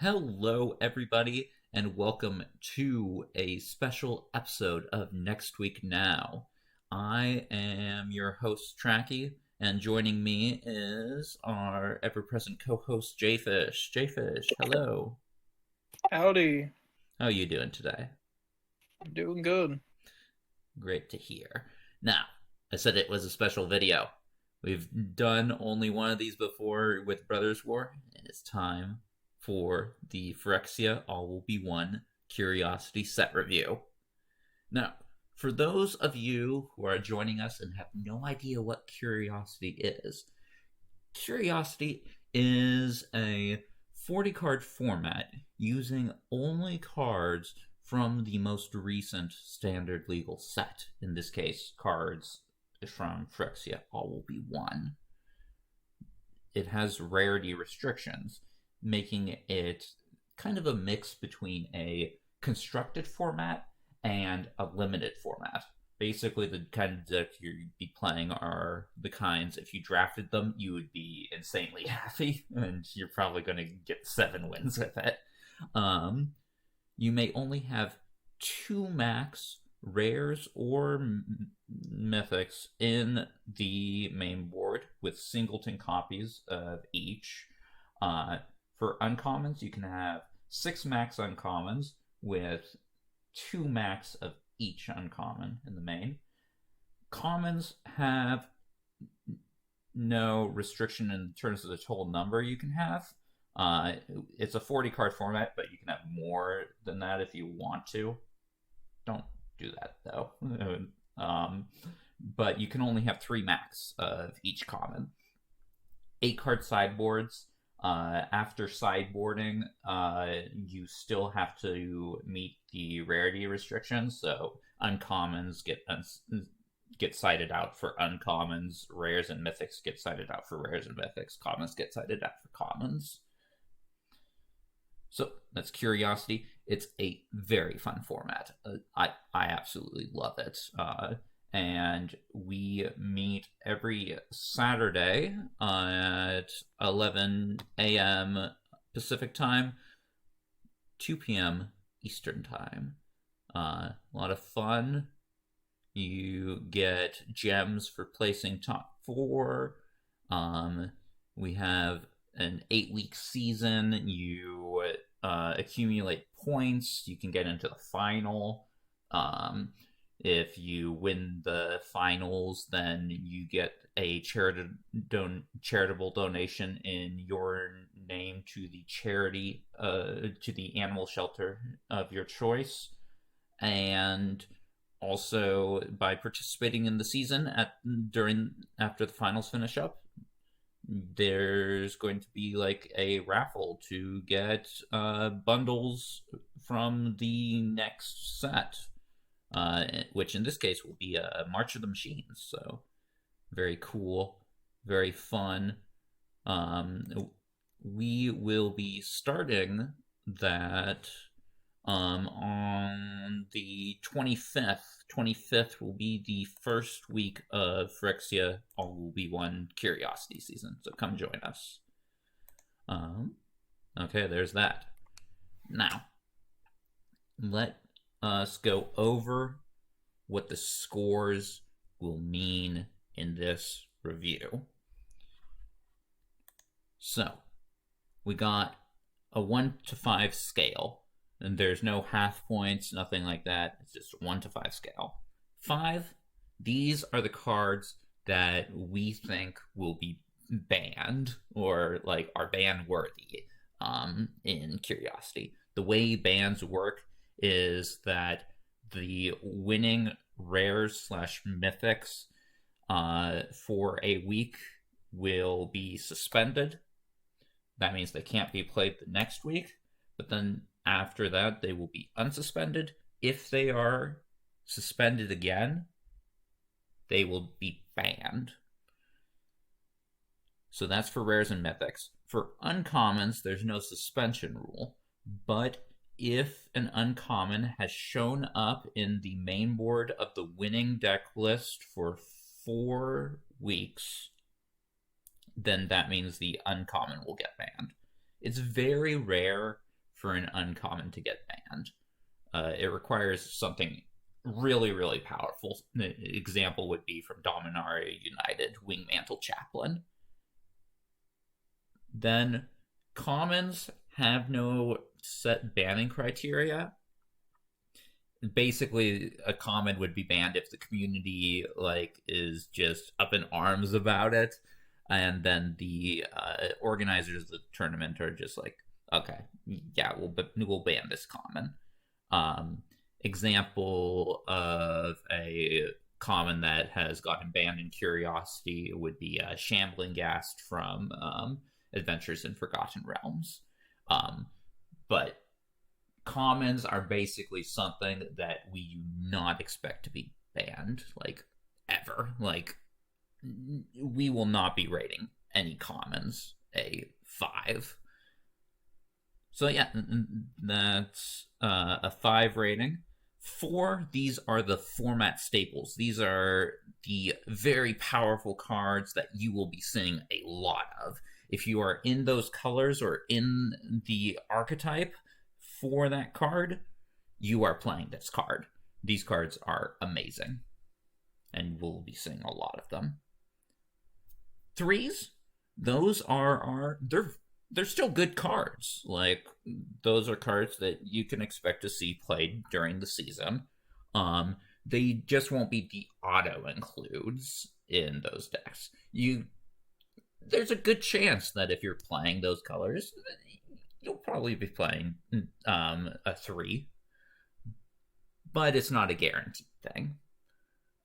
Hello, everybody, and welcome to a special episode of Next Week Now. I am your host, Tracky, and joining me is our ever-present co-host, Jfish. Jfish, hello. Howdy. How are you doing today? Doing good. Great to hear. Now, I said it was a special video. We've done only one of these before with Brothers War, and it's time for the Phyrexia All Will Be One Curiosity Set Review. Now, for those of you who are joining us and have no idea what Curiosity is a 40 card format using only cards from the most recent standard legal set. In this case, cards from Phyrexia All Will Be One. It has rarity restrictions, making it kind of a mix between a constructed format and a limited format. Basically, the kind of deck you'd be playing are the kinds, if you drafted them, you would be insanely happy, and you're probably going to get 7 wins with it. You may only have 2 max rares or mythics in the main board with singleton copies of each. For uncommons, you can have 6 max uncommons with 2 max of each uncommon in the main. Commons have no restriction in terms of the total number you can have. It's a 40 card format, but you can have more than that if you want to. Don't do that though. But you can only have 3 max of each common. 8 card sideboards. After sideboarding, you still have to meet the rarity restrictions. So uncommons get sided out for uncommons. Rares and mythics get sided out for rares and mythics. Commons get sided out for commons. So that's Curiosity. It's a very fun format. I absolutely love it. And we meet every Saturday at 11 a.m. Pacific time, 2 p.m. Eastern time. A lot of fun. You get gems for placing top 4. We have an 8-week season. You accumulate points. You can get into the final. If you win the finals, then you get a charitable donation in your name to the charity, to the animal shelter of your choice. And also, by participating in the season after the finals finish up, there's going to be like a raffle to get bundles from the next set. Which in this case will be a March of the Machines. So very cool, very fun. We will be starting that on the 25th. 25th will be the first week of Phyrexia All Will Be One Curiosity season. So come join us. Okay, there's that. Now, let us go over what the scores will mean in this review. So, we got a 1 to 5 scale, and there's no half points, nothing like that. It's just a 1 to 5 scale. 5, these are the cards that we think will be banned or like are ban worthy in Curiosity. The way bans work is that the winning rares / mythics for a week will be suspended. That means they can't be played the next week, but then after that they will be unsuspended. If they are suspended again, they will be banned. So that's for rares and mythics. For uncommons, there's no suspension rule, but if an uncommon has shown up in the main board of the winning deck list for 4 weeks, then that means the uncommon will get banned. It's very rare for an uncommon to get banned. It requires something really, really powerful. An example would be from Dominaria United, Wingmantle Chaplain. Then commons have no set banning criteria. Basically, a common would be banned if the community is just up in arms about it, and then the organizers of the tournament are just like, okay, yeah, we'll ban this common. Example of a common that has gotten banned in Curiosity would be Shambling Ghast from Adventures in Forgotten Realms. But commons are basically something that we do not expect to be banned, ever. We will not be rating any commons a 5. So yeah, that's a 5 rating. 4, these are the format staples. These are the very powerful cards that you will be seeing a lot of. If you are in those colors or in the archetype for that card, you are playing this card. These cards are amazing, and we'll be seeing a lot of them. 3s, those are they're still good cards. Those are cards that you can expect to see played during the season. They just won't be the auto includes in those decks. There's a good chance that if you're playing those colors, you'll probably be playing a 3, but it's not a guaranteed thing.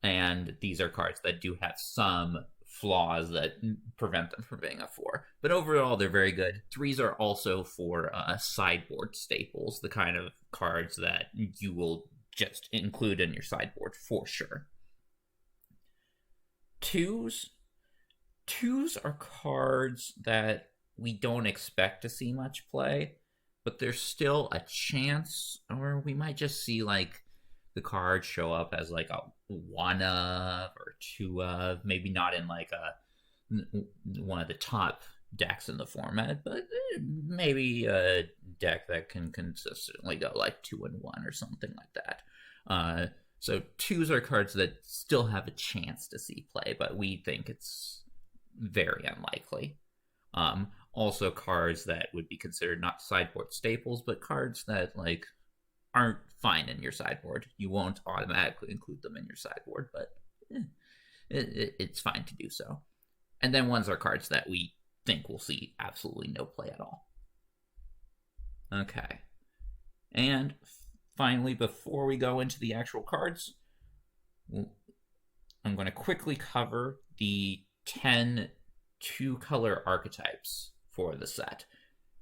And these are cards that do have some flaws that prevent them from being a 4. But overall, they're very good. 3s are also for sideboard staples, the kind of cards that you will just include in your sideboard for sure. 2s are cards that we don't expect to see much play, but there's still a chance, or we might just see the card show up as a 1 of or 2 of, maybe not in one of the top decks in the format, but maybe a deck that can consistently go 2 and 1 or something like that. So 2s are cards that still have a chance to see play, but we think it's very unlikely. Also cards that would be considered not sideboard staples, but cards that aren't fine in your sideboard. You won't automatically include them in your sideboard, but it's fine to do so. And then 1s are cards that we think will see absolutely no play at all. Okay. And finally, before we go into the actual cards, I'm going to quickly cover the 10 2-color archetypes for the set,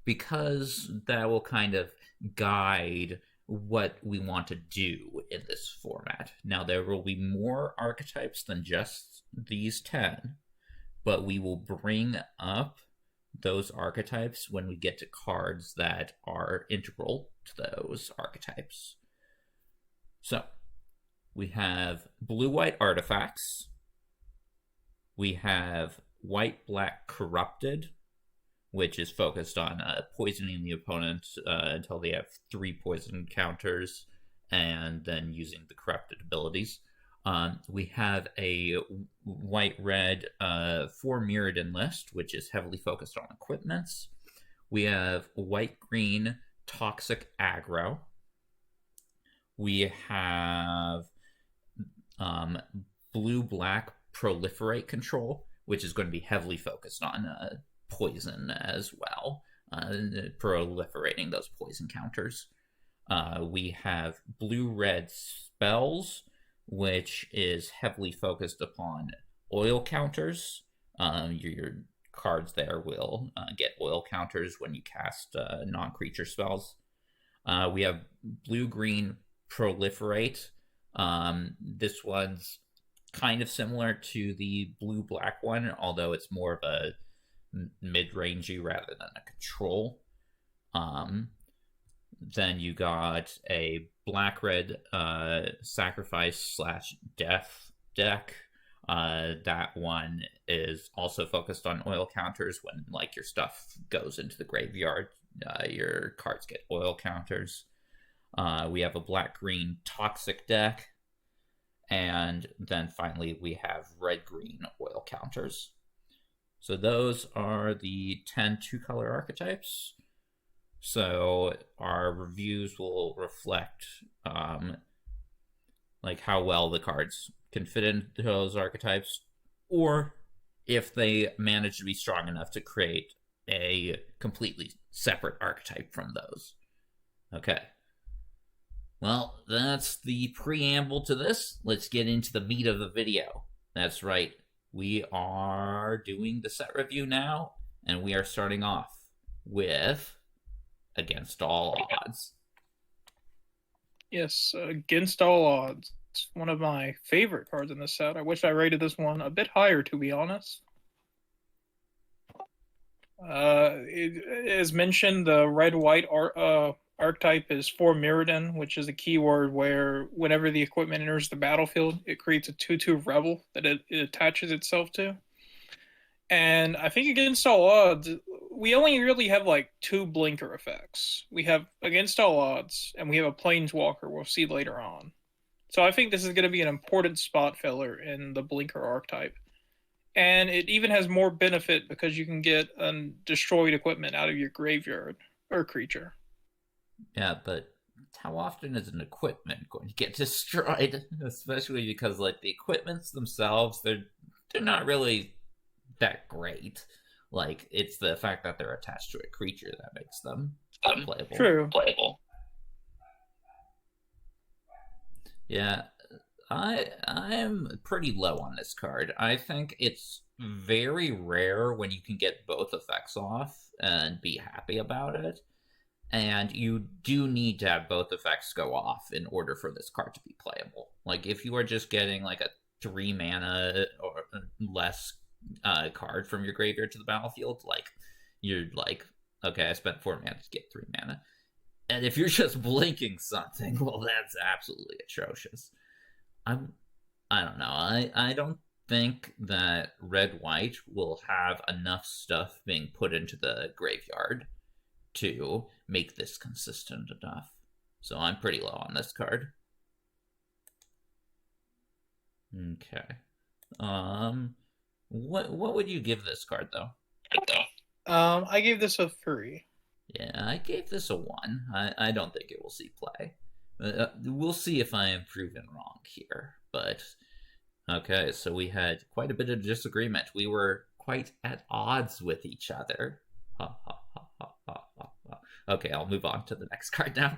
because that will kind of guide what we want to do in this format. Now, there will be more archetypes than just these 10, but we will bring up those archetypes when we get to cards that are integral to those archetypes. So, we have blue-white artifacts. We have white-black corrupted, which is focused on poisoning the opponent until they have 3 poison counters, and then using the corrupted abilities. We have a white-red 4 Mirrodin list, which is heavily focused on equipments. We have white-green toxic aggro. We have blue-black proliferate control, which is going to be heavily focused on poison as well, proliferating those poison counters. We have blue-red spells, which is heavily focused upon oil counters. Your cards there will get oil counters when you cast non-creature spells. We have blue-green proliferate. This one's kind of similar to the blue-black one, although it's more of a mid-rangey rather than a control. Then you got a black-red sacrifice/death deck. That one is also focused on oil counters. When like your stuff goes into the graveyard, your cards get oil counters. We have a black-green toxic deck, and then finally we have red-green oil counters. So those are the 10 two-color archetypes. So our reviews will reflect like how well the cards can fit into those archetypes, or if they manage to be strong enough to create a completely separate archetype from those. Okay. Well, that's the preamble to this. Let's get into the meat of the video. That's right. We are doing the set review now, and we are starting off with Against All Odds. Yes, Against All Odds. It's one of my favorite cards in this set. I wish I rated this one a bit higher, to be honest. As mentioned, the red-white archetype is for Mirrodin, which is a keyword where whenever the equipment enters the battlefield, it creates a 2/2 rebel that it attaches itself to. And I think Against All Odds, we only really have like two blinker effects. We have Against All Odds, and we have a Planeswalker we'll see later on. So I think this is going to be an important spot filler in the blinker archetype. And it even has more benefit because you can get destroyed equipment out of your graveyard or creature. Yeah, but how often is an equipment going to get destroyed? Especially because like the equipments themselves, they're not really that great. Like it's the fact that they're attached to a creature that makes them playable. True. Playable. Yeah, I'm pretty low on this card. I think it's very rare when you can get both effects off and be happy about it. And you do need to have both effects go off in order for this card to be playable. Like if you are just getting like a 3 mana or less card from your graveyard to the battlefield, like you're like, okay, I spent 4 mana to get 3 mana. And if you're just blinking something, well, that's absolutely atrocious. I don't know. I don't think that red-white will have enough stuff being put into the graveyard to make this consistent enough. So I'm pretty low on this card. Okay. What would you give this card though? I gave this a 3. Yeah, I gave this a 1. I don't think it will see play. We'll see if I am proven wrong here. But, okay, so we had quite a bit of disagreement. We were quite at odds with each other. Ha, ha, ha, ha, ha, ha, ha. Okay, I'll move on to the next card now.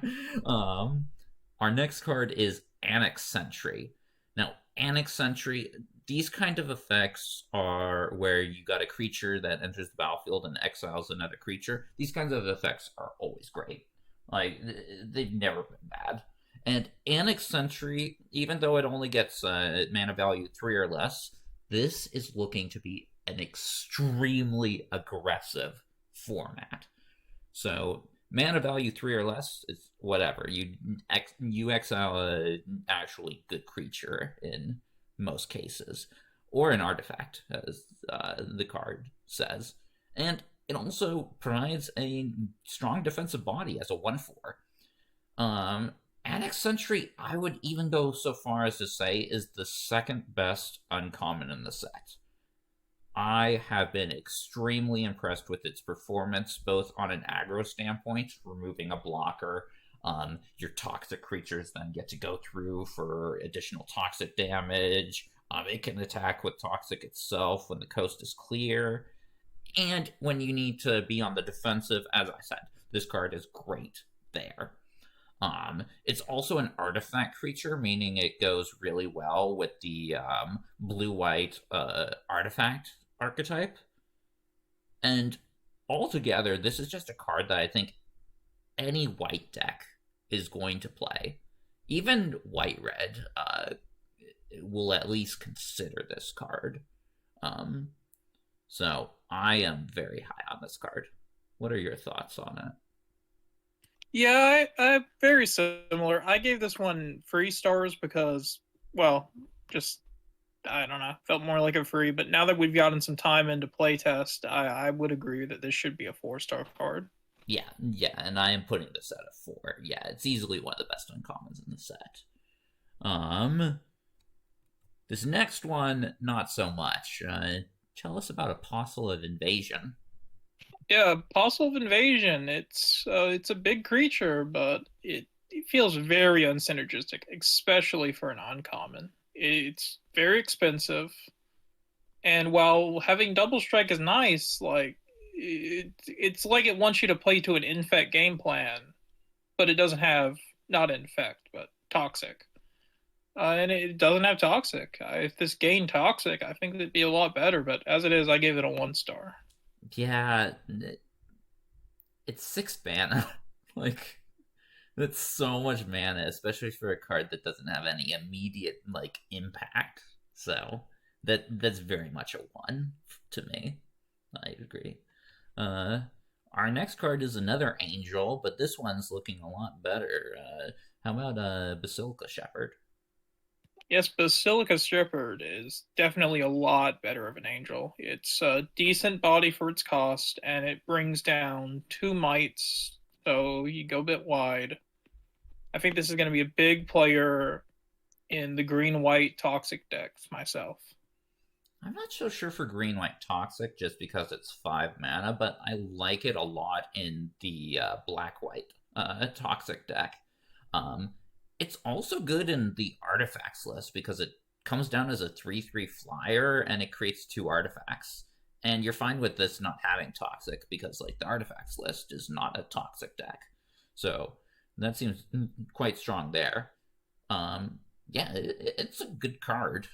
Our next card is Annex Sentry. Now, Annex Sentry, these kind of effects are where you got a creature that enters the battlefield and exiles another creature. These kinds of effects are always great. Like, they've never been bad. And Annex Sentry, even though it only gets mana value 3 or less, this is looking to be an extremely aggressive format. So, mana value 3 or less is whatever. You exile a actually good creature in most cases, or an artifact, as the card says. And it also provides a strong defensive body as a 1/4. Annex Sentry, I would even go so far as to say, is the second best uncommon in the set. I have been extremely impressed with its performance, both on an aggro standpoint, removing a blocker. Your toxic creatures then get to go through for additional toxic damage. It can attack with toxic itself when the coast is clear. And when you need to be on the defensive, as I said, this card is great there. It's also an artifact creature, meaning it goes really well with the blue-white artifact archetype. And altogether, this is just a card that I think any white deck is going to play. Even white-red will at least consider this card. So I am very high on this card. What are your thoughts on it? Yeah, I very similar. I gave this one 3 stars because, well, just I don't know, felt more like a free. But now that we've gotten some time into playtest, I would agree that this should be a 4-star card. Yeah, and I am putting this at a 4. Yeah, it's easily one of the best uncommons in the set. This next one, not so much. Tell us about Apostle of Invasion. Yeah, Apostle of Invasion. It's a big creature, but it feels very unsynergistic, especially for an uncommon. It's very expensive, and while having double strike is nice, like it's like it wants you to play to an infect game plan, but it doesn't have not infect, but toxic. And it doesn't have toxic. If this gained toxic, I think it'd be a lot better. But as it is, I gave it a 1-star. Yeah, it's 6 mana. Like, that's so much mana, especially for a card that doesn't have any immediate like impact. So that's very much a 1 to me. I agree. Our next card is another angel, but this one's looking a lot better. How about Basilica Shepherd? Yes, Basilica Shepherd is definitely a lot better of an angel. It's a decent body for its cost, and it brings down 2 mites, so you go a bit wide. I think this is going to be a big player in the green-white toxic decks myself. I'm not so sure for green-white toxic just because it's 5 mana, but I like it a lot in the black-white toxic deck. It's also good in the artifacts list because it comes down as a 3/3 flyer and it creates 2 artifacts. And you're fine with this not having toxic because like the artifacts list is not a toxic deck. So that seems quite strong there. Yeah, it's a good card.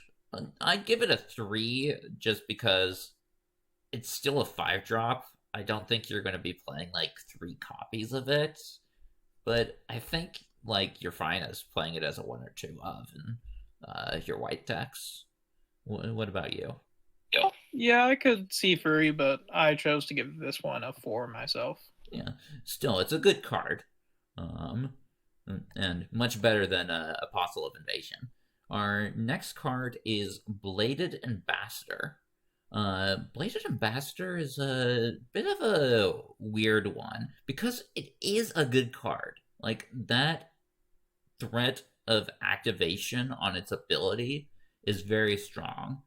I'd give it a 3 just because it's still a 5-drop. I don't think you're going to be playing like 3 copies of it. But I think like you're fine as playing it as a 1 or 2 of in your white decks. What about you? Yeah, I could see Fury, but I chose to give this one a 4 myself. Yeah, still, it's a good card. And much better than Apostle of Invasion. Our next card is Bladed Ambassador. Bladed Ambassador is a bit of a weird one because it is a good card. Like, that threat of activation on its ability is very strong.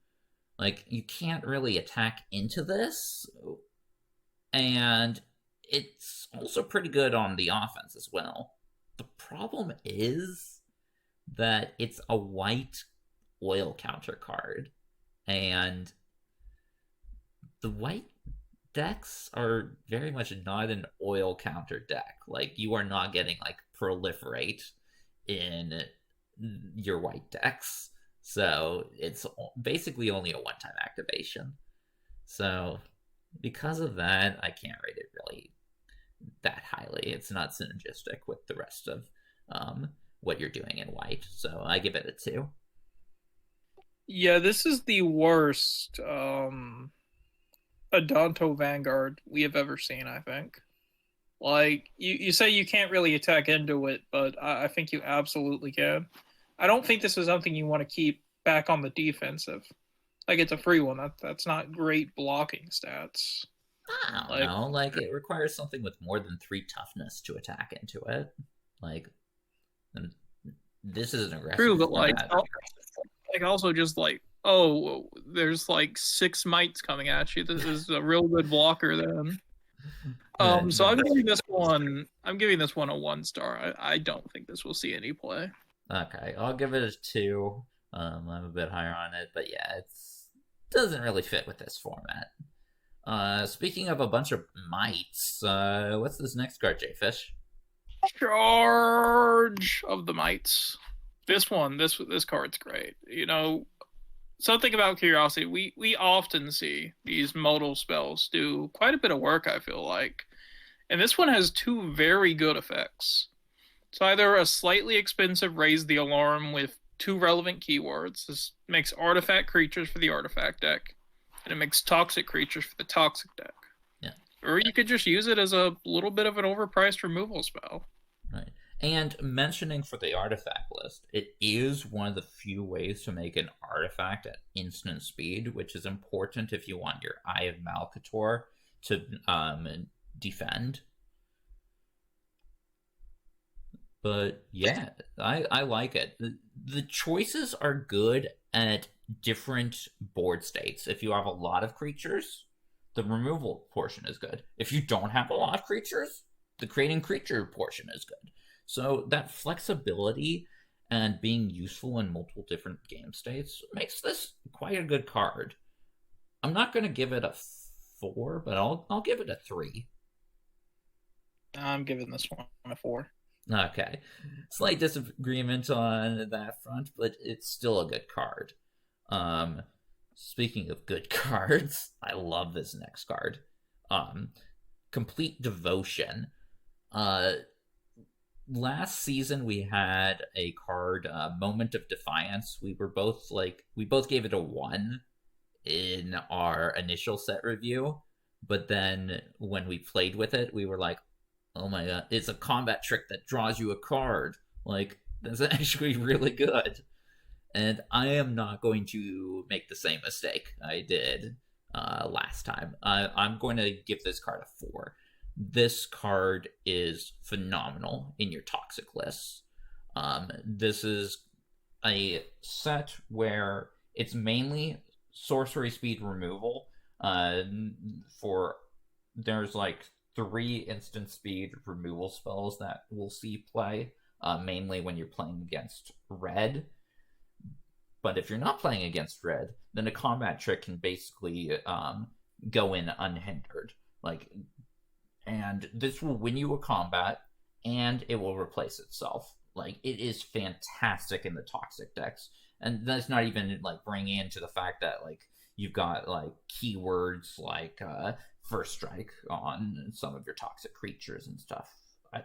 Like, you can't really attack into this, and it's also pretty good on the offense as well. The problem is that it's a white oil counter card, and the white decks are very much not an oil counter deck. Like, you are not getting like proliferate in your white decks, so it's basically only a one-time activation. So because of that, I can't rate it really that highly. It's not synergistic with the rest of what you're doing in white, so I give it a 2. Yeah, this is the worst Adanto Vanguard we have ever seen, I think. Like, you say you can't really attack into it, but I think you absolutely can. I don't think this is something you want to keep back on the defensive. Like, it's a free one. That's not great blocking stats. I don't know. Like, it requires something with more than 3 toughness to attack into it. Like, this is an aggressive. True, but like also just like, oh, there's like 6 mites coming at you. This is a real good blocker then. So I'm giving this one a 1-star. I don't think this will see any play. Okay, I'll give it a 2. I'm a bit higher on it, but yeah, it doesn't really fit with this format. Speaking of a bunch of mites, what's this next card, Jfish? Charge of the Mites. This card's great. You know, something about Curiosity, we often see these modal spells do quite a bit of work, I feel like. And this one has 2 very good effects. It's either a slightly expensive Raise the Alarm with 2 relevant keywords. This makes artifact creatures for the artifact deck, and it makes toxic creatures for the toxic deck. Yeah. Or you could just use it as a little bit of an overpriced removal spell. Right. And mentioning for the artifact list, it is one of the few ways to make an artifact at instant speed, which is important if you want your Eye of Malcator to defend. But yeah, I like it. The choices are good at different board states. If you have a lot of creatures, the removal portion is good. If you don't have a lot of creatures, the creating creature portion is good. So that flexibility and being useful in multiple different game states makes this quite a good card. I'm not going to give it a 4, but I'll give it a 3. I'm giving this one a 4. Okay. Slight disagreement on that front, but it's still a good card. Speaking of good cards, I love this next card. Complete Devotion. Last season we had a card, Moment of Defiance. We both gave it a 1 in our initial set review, but then when we played with it, we were like, oh my god, it's a combat trick that draws you a card. Like, that's actually really good. And I am not going to make the same mistake I did last time. I'm going to give this card a 4. This card is phenomenal in your toxic lists. This is a set where it's mainly sorcery speed removal. There's like 3 instant speed removal spells that we'll see play, mainly when you're playing against red. But if you're not playing against red, then a combat trick can basically go in unhindered. And this will win you a combat, and it will replace itself. Like, it is fantastic in the toxic decks. And that's not even like bringing into the fact that like you've got like keywords like First Strike on some of your toxic creatures and stuff.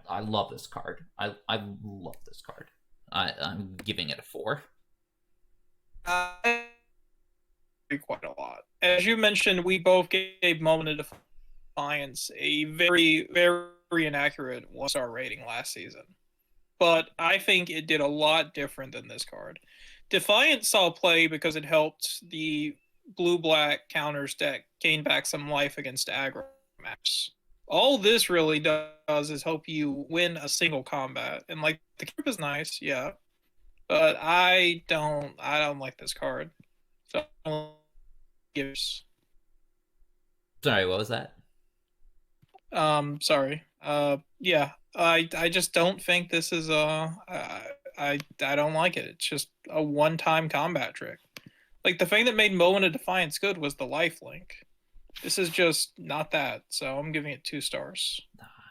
I love this card. I love this card. I'm giving it a 4. Quite a lot. As you mentioned, we both gave Moment of Defiance a very, very inaccurate 1-star rating last season. But I think it did a lot different than this card. Defiance saw play because it helped the blue-black counters deck gain back some life against aggro maps. All this really does is help you win a single combat. And like, the card is nice, yeah. But I don't like this card. So gives. Sorry, what was that? Sorry. Yeah. I just don't think this is I don't like it. It's just a one-time combat trick. Like, the thing that made Moment of Defiance good was the lifelink. This is just not that, so I'm giving it 2 stars.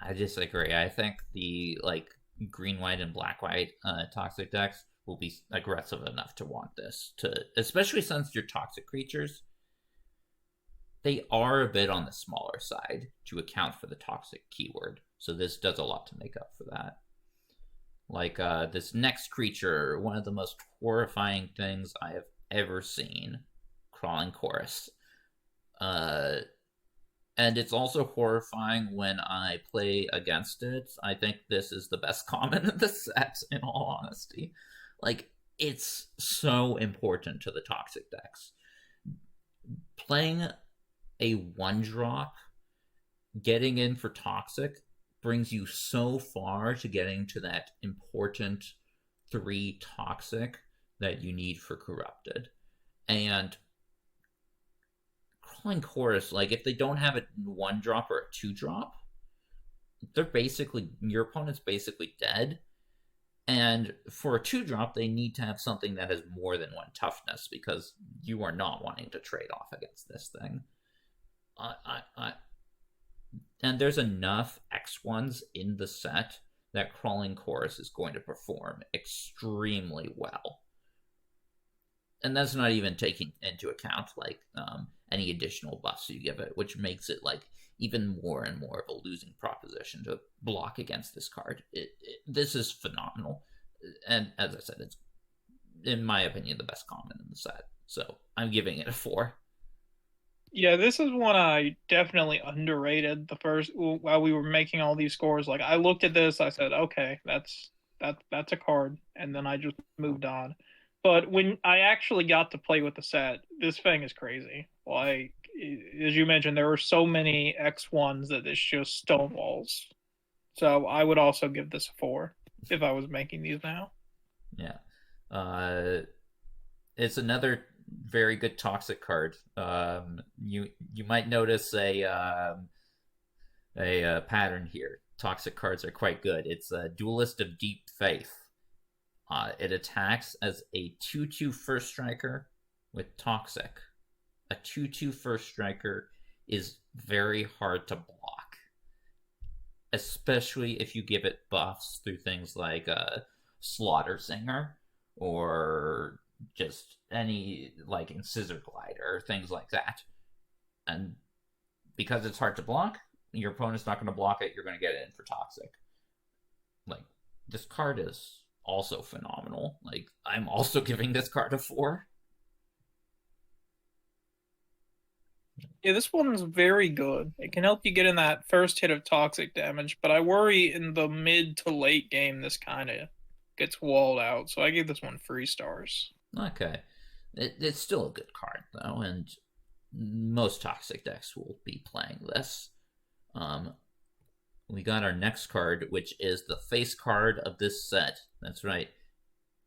I disagree. I think the like green, white, and black, white toxic decks will be aggressive enough to want this, especially since your toxic creatures, they are a bit on the smaller side to account for the toxic keyword. So this does a lot to make up for that. Like this next creature, one of the most horrifying things I have ever seen, Crawling Chorus. And it's also horrifying when I play against it. I think this is the best common in the set, in all honesty. Like, it's so important to the toxic decks. Playing a 1-drop, getting in for toxic, brings you so far to getting to that important 3 toxic that you need for Corrupted. And Crawling Chorus, like, if they don't have a 1-drop or a 2-drop, your opponent's basically dead. And for a 2-drop, they need to have something that has more than 1 toughness, because you are not wanting to trade off against this thing. And there's enough X1s in the set that Crawling Chorus is going to perform extremely well. And that's not even taking into account like any additional buffs you give it, which makes it like even more and more of a losing proposition to block against this card. This is phenomenal. And as I said, it's, in my opinion, the best common in the set. So I'm giving it a 4. Yeah, this is one I definitely underrated the first while we were making all these scores. Like I looked at this, I said, okay, that's a card, and then I just moved on. But when I actually got to play with the set, this thing is crazy. Like as you mentioned, there were so many X1s that it's just stonewalls. So I would also give this a 4 if I was making these now. Yeah. Uh, it's another very good toxic card. You might notice a pattern here. Toxic cards are quite good. It's a Duelist of Deep Faith. It attacks as a 2/2 first striker with toxic. A 2/2 first striker is very hard to block, especially if you give it buffs through things like Slaughter Singer or just any like Incisor Glider, things like that. And because it's hard to block, your opponent's not going to block it. You're going to get it in for toxic. Like this card is also phenomenal. Like I'm also giving this card a 4. Yeah, this one's very good. It can help you get in that first hit of toxic damage, but I worry in the mid to late game this kind of gets walled out. So I give this one 3 stars. Okay, it's still a good card though, and most toxic decks will be playing this. Um, we got our next card, which is the face card of this set. That's right.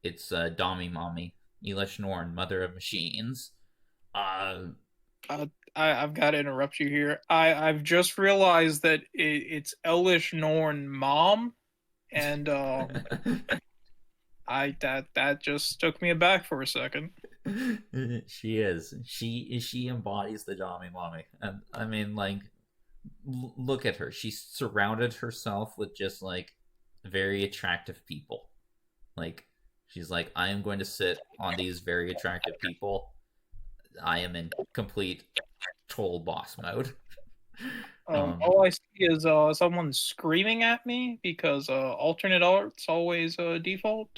It's Dami Mommy, Elish Norn, Mother of Machines. I've got to interrupt you here. I've just realized that it's Elish Norn mom, and I that just took me aback for a second. She is. She embodies the Dami Mommy, and I mean, like, look at her. She surrounded herself with just like very attractive people. Like, she's like, I am going to sit on these very attractive people. I am in complete troll boss mode. All I see is someone screaming at me because alternate art's always default.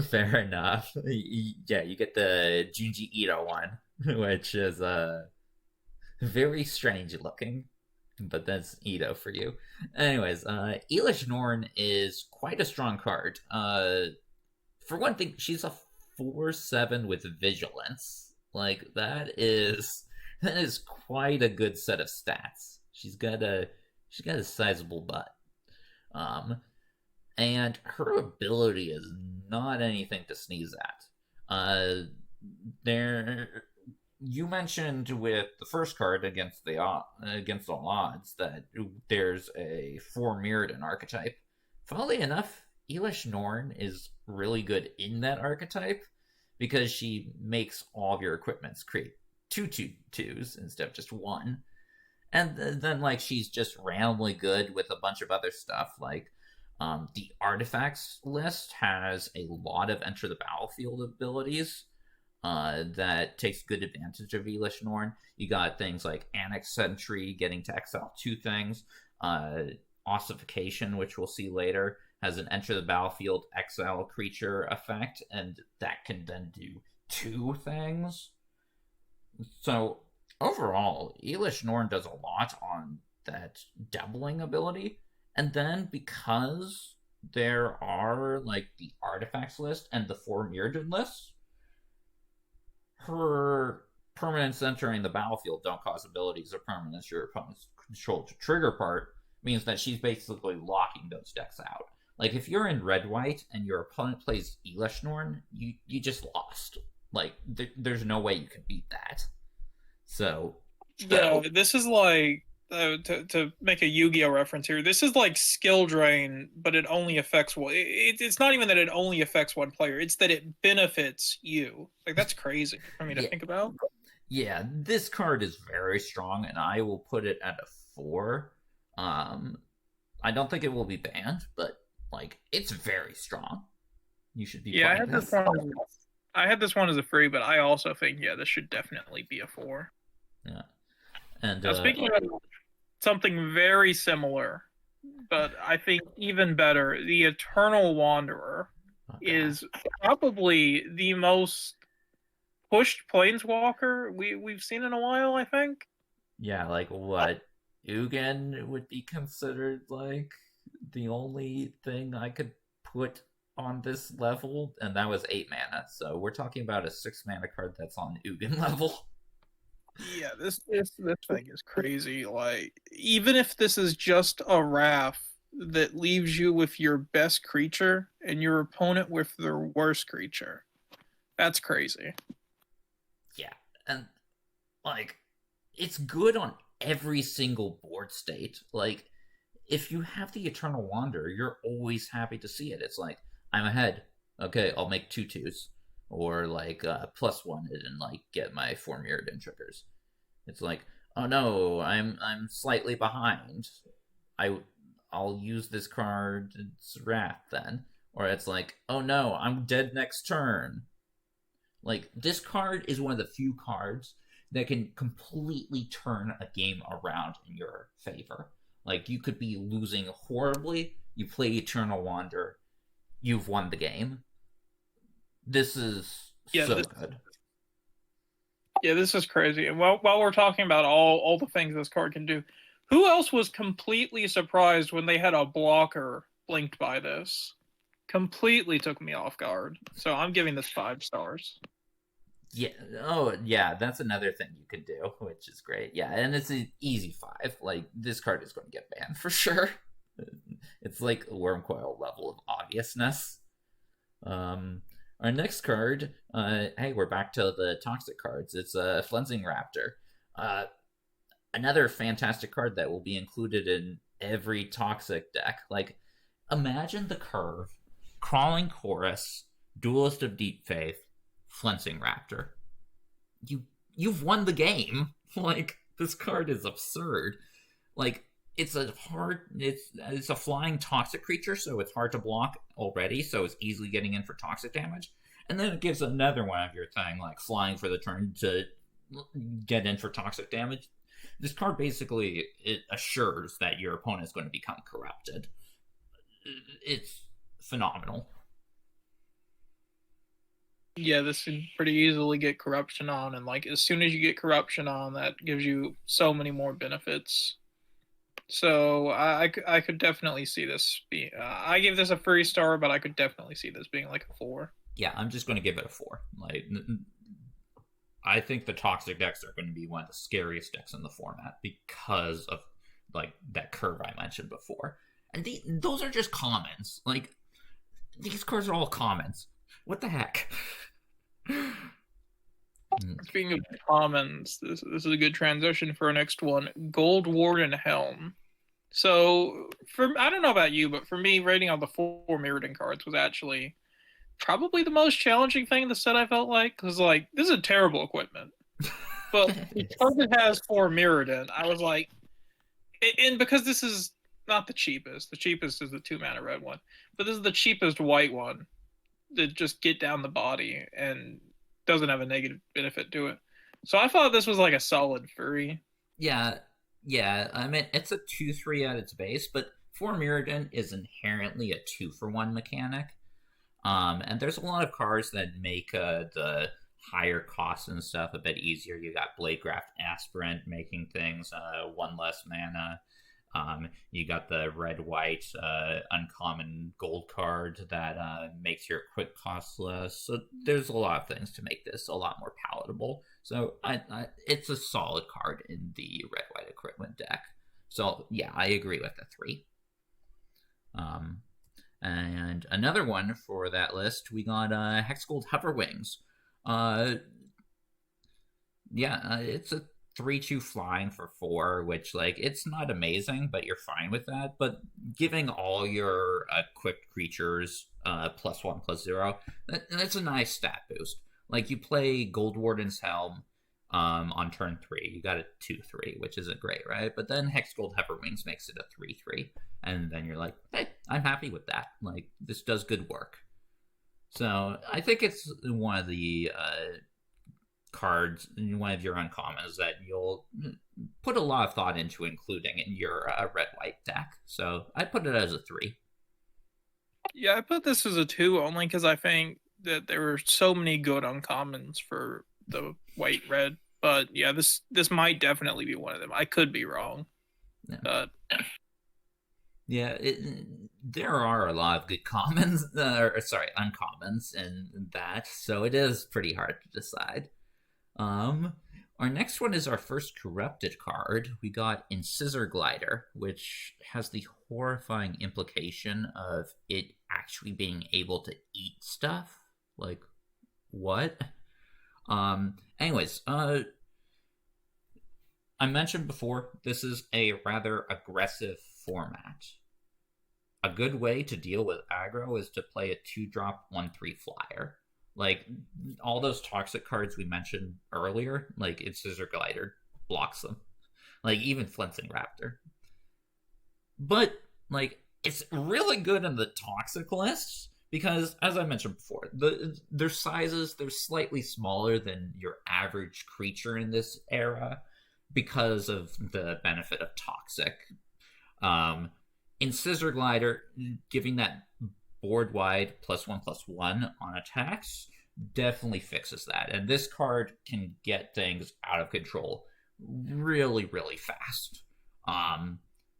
Fair enough. Yeah, you get the Junji Ito one, which is very strange looking, but that's Ito for you. Anyways, Elish Norn is quite a strong card. For one thing, she's a 4/7 with vigilance. Like that is quite a good set of stats. She's got a sizable butt. And her ability is not anything to sneeze at. There, you mentioned with the first card against all odds that there's a 4 Mirrodin archetype. Funnily enough, Elish Norn is really good in that archetype because she makes all of your equipments create 2/2s instead of just 1. And then, like, she's just randomly good with a bunch of other stuff. Like, the artifacts list has a lot of enter the battlefield abilities that takes good advantage of Elish Norn. You got things like Annex Sentry, getting to exile 2 things, Ossification, which we'll see later, has an enter the battlefield exile creature effect, and that can then do 2 things. So overall, Elish Norn does a lot on that doubling ability, and then because there are like the artifacts list and the 4 Mirrodin lists, her permanents entering the battlefield don't cause abilities or permanents your opponent's control to trigger part means that she's basically locking those decks out. Like if you're in red white and your opponent plays Elish Norn, you just lost. Like there's no way you can beat that. So yeah, this is like to make a Yu-Gi-Oh reference here. This is like skill drain, but it only affects one. It's not even that it only affects one player. It's that it benefits you. Like that's crazy for me to think about. Yeah, this card is very strong, and I will put it at a 4. I don't think it will be banned, but like it's very strong. You should be. Yeah, I had this one as a 3, but I also think this should definitely be a 4. Yeah, and now, speaking of something very similar, but I think even better, the Eternal Wanderer is probably the most pushed Planeswalker we've seen in a while, I think. Yeah, like what? Ugin would be considered like the only thing I could put on this level, and that was 8 mana. So we're talking about a 6 mana card that's on Ugin level. Yeah, this thing is crazy. Like, even if this is just a Wrath that leaves you with your best creature and your opponent with their worst creature, that's crazy. Yeah, and like it's good on every single board state. Like if you have the Eternal Wander, you're always happy to see it. It's like I'm ahead. Okay, I'll make 2/2s, or like +1 it and like get my 4 Mirrodin triggers. It's like, oh no, I'm slightly behind. I I'll use this card. It's Wrath then, or it's like, oh no, I'm dead next turn. Like this card is one of the few cards that can completely turn a game around in your favor. Like you could be losing horribly, you play Eternal Wander, you've won the game. This is so good. Yeah, this is crazy. And while we're talking about all the things this card can do, who else was completely surprised when they had a blocker blinked by this? Completely took me off guard. So I'm giving this 5 stars. Yeah. Oh, yeah. That's another thing you could do, which is great. Yeah, and it's an easy 5. Like this card is going to get banned for sure. It's like a Wormcoil level of obviousness. Our next card, hey, we're back to the toxic cards. It's a Flensing Raptor. Another fantastic card that will be included in every toxic deck. Like, imagine the curve: Crawling Chorus, Duelist of Deep Faith, Flensing Raptor. You've won the game. Like, this card is absurd. Like, it's a flying toxic creature, so it's hard to block already, so it's easily getting in for toxic damage. And then it gives another one of your thing, like flying for the turn to get in for toxic damage. This card basically it assures that your opponent is going to become corrupted. It's phenomenal. Yeah, this could pretty easily get corruption on, and like as soon as you get corruption on, that gives you so many more benefits. So I could definitely see this being. I give this a 3 star, but I could definitely see this being like a 4. Yeah, I'm just going to give it a 4. Like, I think the toxic decks are going to be one of the scariest decks in the format because of like that curve I mentioned before. And those are just commons. Like these cards are all commons. What the heck? Speaking of commons, this is a good transition for our next one. Gold Warden Helm. So I don't know about you, but for me, rating on the 4 Mirrodin cards was actually probably the most challenging thing in the set. I felt like because like this is a terrible equipment, but because it has 4 Mirrodin, I was like, and because this is not the cheapest. The cheapest is the 2-mana red one, but this is the cheapest white one that just get down the body and doesn't have a negative benefit to it. So I thought this was like a solid 3. Yeah. I mean, it's a 2/3 at its base, but 4 Mirrodin is inherently a 2-for-1 mechanic. And there's a lot of cards that make the higher costs and stuff a bit easier. You got Bladegraft Aspirant making things 1 less mana. You got the red-white uncommon gold card that makes your quick cost less. So there's a lot of things to make this a lot more palatable. So it's a solid card in the red-white equipment deck. So yeah, I agree with the 3. And another one for that list, we got Hexgold Hoverwings. It's a 3/2 flying for 4, which like it's not amazing, but you're fine with that. But giving all your equipped creatures +1/+0, that's a nice stat boost. Like you play Gold Warden's Helm on turn 3, you got a 2/3, which isn't great, right? But then Hexgold Hoverwings makes it a 3/3, and then you're like, hey, I'm happy with that. Like this does good work. So I think it's one of the cards, one of your uncommons that you'll put a lot of thought into including in your red-white deck. So I put it as a 3. Yeah, I put this as a 2 only because I think that there were so many good uncommons for the white red. But yeah, this might definitely be one of them. I could be wrong, Yeah. but Yeah, there are a lot of good commons, or sorry, uncommons in that, so it is pretty hard to decide. Um, our next one is our first corrupted card. We got Incisor Glider, which has the horrifying implication of it actually being able to eat stuff. Like, what? Anyways, I mentioned before, this is a rather aggressive format. A good way to deal with aggro is to play a 2-drop 1/3 flyer. Like, all those toxic cards we mentioned earlier, like Scissor Glider blocks them. Like, even Flinching Raptor. But, like, it's really good in the toxic lists because, as I mentioned before, their sizes, they're slightly smaller than your average creature in this era because of the benefit of toxic. In Scissor Glider, giving that board wide +1/+1 on attacks definitely fixes that. And this card can get things out of control really, really fast.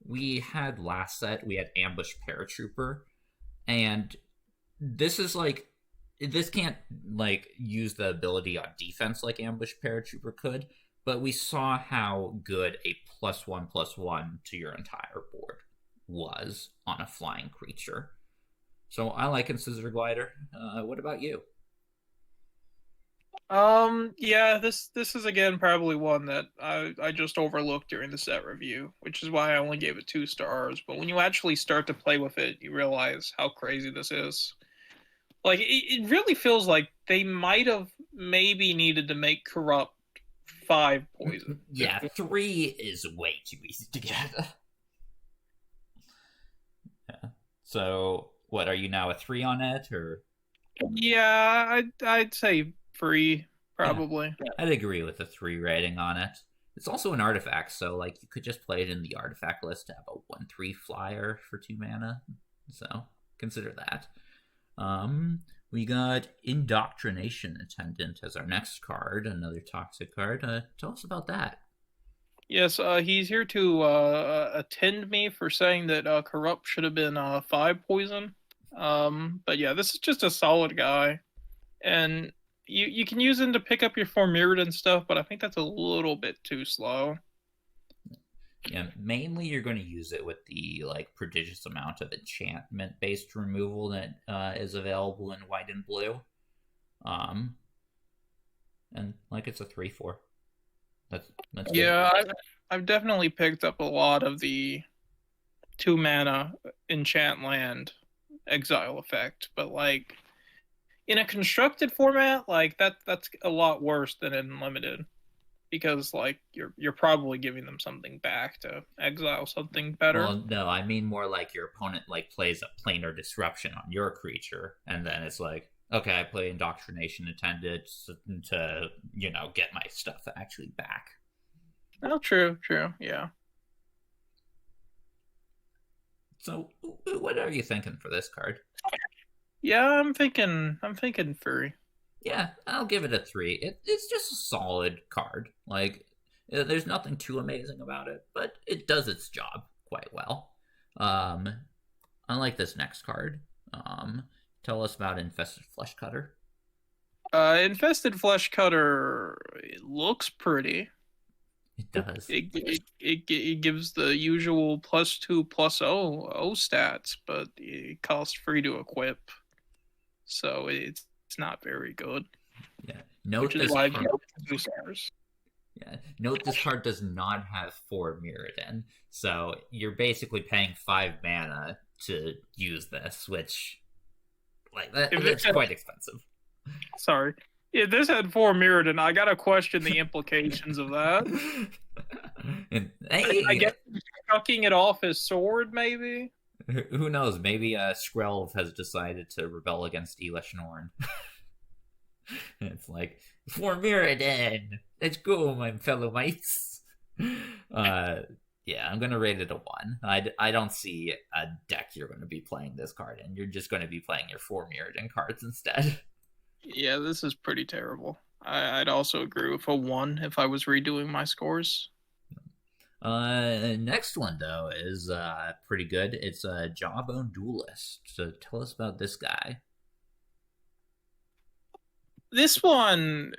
We had last set, we had Ambush Paratrooper, and this is like, this can't like use the ability on defense like Ambush Paratrooper could, but we saw how good a +1/+1 to your entire board was on a flying creature. So I like Incisor Glider. What about you? Yeah, this is again probably one that I just overlooked during the set review, which is why I only gave it 2 stars. But when you actually start to play with it, you realize how crazy this is. Like it really feels like they might have maybe needed to make corrupt 5 poison. Yeah, 3 is way too easy to get. Yeah. So, what are you now, a 3 on it, or? Yeah, I'd say 3 probably. Yeah, I'd agree with a 3 rating on it. It's also an artifact, so like you could just play it in the artifact list to have a 1/3 flyer for 2 mana. So consider that. We got Indoctrination Attendant as our next card, another toxic card. Tell us about that. Yes, he's here to attend me for saying that corrupt should have been 5 poison. But yeah, this is just a solid guy, and you can use him to pick up your Formirrid and stuff, but I think that's a little bit too slow. Yeah, mainly you're going to use it with the like prodigious amount of enchantment based removal that is available in white and blue. And like it's a 3/4. That's yeah. I've definitely picked up a lot of the 2 mana enchant land exile effect, but like in a constructed format, like that's a lot worse than in limited. Because like you're probably giving them something back to exile something better. Well, no, I mean more like your opponent like plays a planar disruption on your creature, and then it's like, okay, I play Indoctrination Attendant to get my stuff actually back. Oh, true, yeah. So, what are you thinking for this card? Yeah, I'm thinking furry. Yeah, I'll give it a 3. It's just a solid card. Like, there's nothing too amazing about it, but it does its job quite well. I like this next card. Tell us about Infested Flesh Cutter. Infested Flesh Cutter, it looks pretty. It does. It gives the usual +2/+0 stats, but it costs free to equip, so it's not very good. Yeah. Note this card. Yeah. Note this card does not have 4 Mirrodin, so you're basically paying 5 mana to use this, which that's quite expensive. Sorry. If this had 4 Mirrodin, I gotta question the implications of that. And, hey, I guess chucking it off his sword, maybe? Who knows? Maybe Skrelv has decided to rebel against Elish Norn. It's like, 4 Mirrodin! Let's go, my fellow mates! Yeah, I'm going to rate it a 1. I don't see a deck you're going to be playing this card in. You're just going to be playing your 4 Mirrodin cards instead. Yeah, this is pretty terrible. I'd also agree with a 1 if I was redoing my scores. Next one though is pretty good. It's a Jawbone Duelist. So tell us about this guy. This one,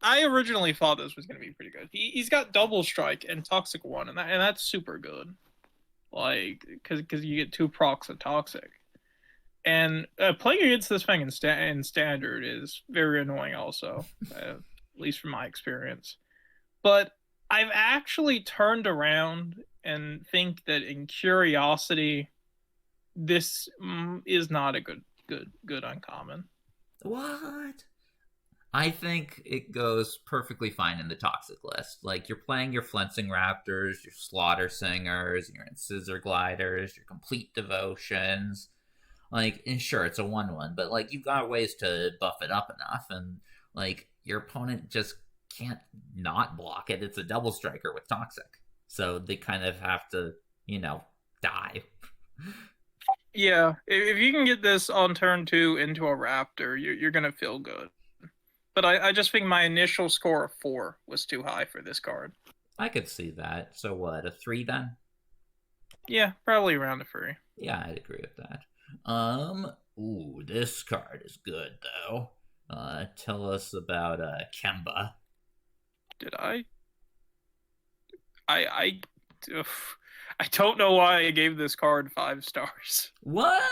I originally thought this was going to be pretty good. He's got double strike and toxic 1, and that's super good. Like, because you get 2 procs of toxic. And playing against this thing in standard is very annoying, also, at least from my experience. But I've actually turned around and think that in Curiosity, this is not a good uncommon. What? I think it goes perfectly fine in the toxic list. Like you're playing your Flensing Raptors, your Slaughter Singers, your Scissor Gliders, your Complete Devotions. Like, and sure, it's a 1/1, but like you've got ways to buff it up enough, and like your opponent just can't not block it. It's a double striker with toxic, so they kind of have to, die. Yeah, if you can get this on turn 2 into a Raptor, you're gonna feel good. But I just think my initial score of 4 was too high for this card. I could see that. So what, a 3 then? Yeah, probably around a 3. Yeah, I'd agree with that. Ooh, this card is good though. Tell us about Kemba. Did I? I I don't know why I gave this card 5 stars. What?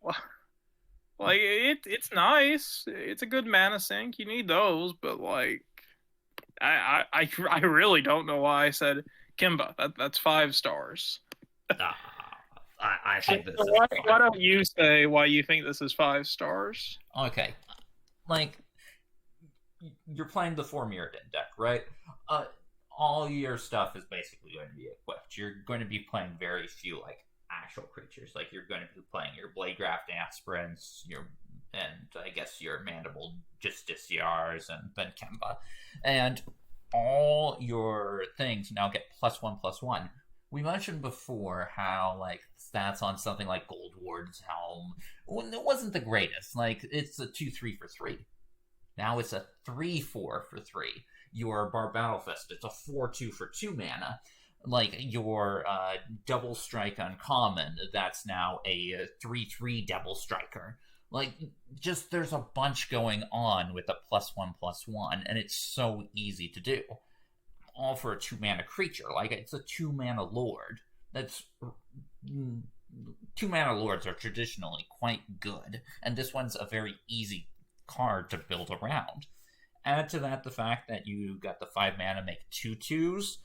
Well, like it's nice. It's a good mana sink. You need those, but like I really don't know why I said Kimba. That's 5 stars. I think this is why don't you say why you think this is 5 stars? Okay. Like, you're playing the 4 Mirrodin deck, right? All your stuff is basically going to be equipped. You're going to be playing very few, like, actual creatures. Like, you're going to be playing your Bladegraft Aspirants, and I guess your Mandible Justiciars, and then Kemba. And all your things now get +1/+1. We mentioned before how, like, stats on something like Goldward's Helm, it wasn't the greatest. Like, it's a 2/3 for 3. Now it's a 3/4 for 3. Your Bar Battlefist, it's a 4/2 for 2 mana. Like, your Double Strike Uncommon, that's now a 3/3 Double Striker. Like, just there's a bunch going on with a +1/+1, and it's so easy to do. All for a 2 mana creature. Like, it's a 2 mana lord. That's 2 mana lords are traditionally quite good, and this one's a very easy card to build around. Add to that the fact that you got the 5 mana make 2/2s,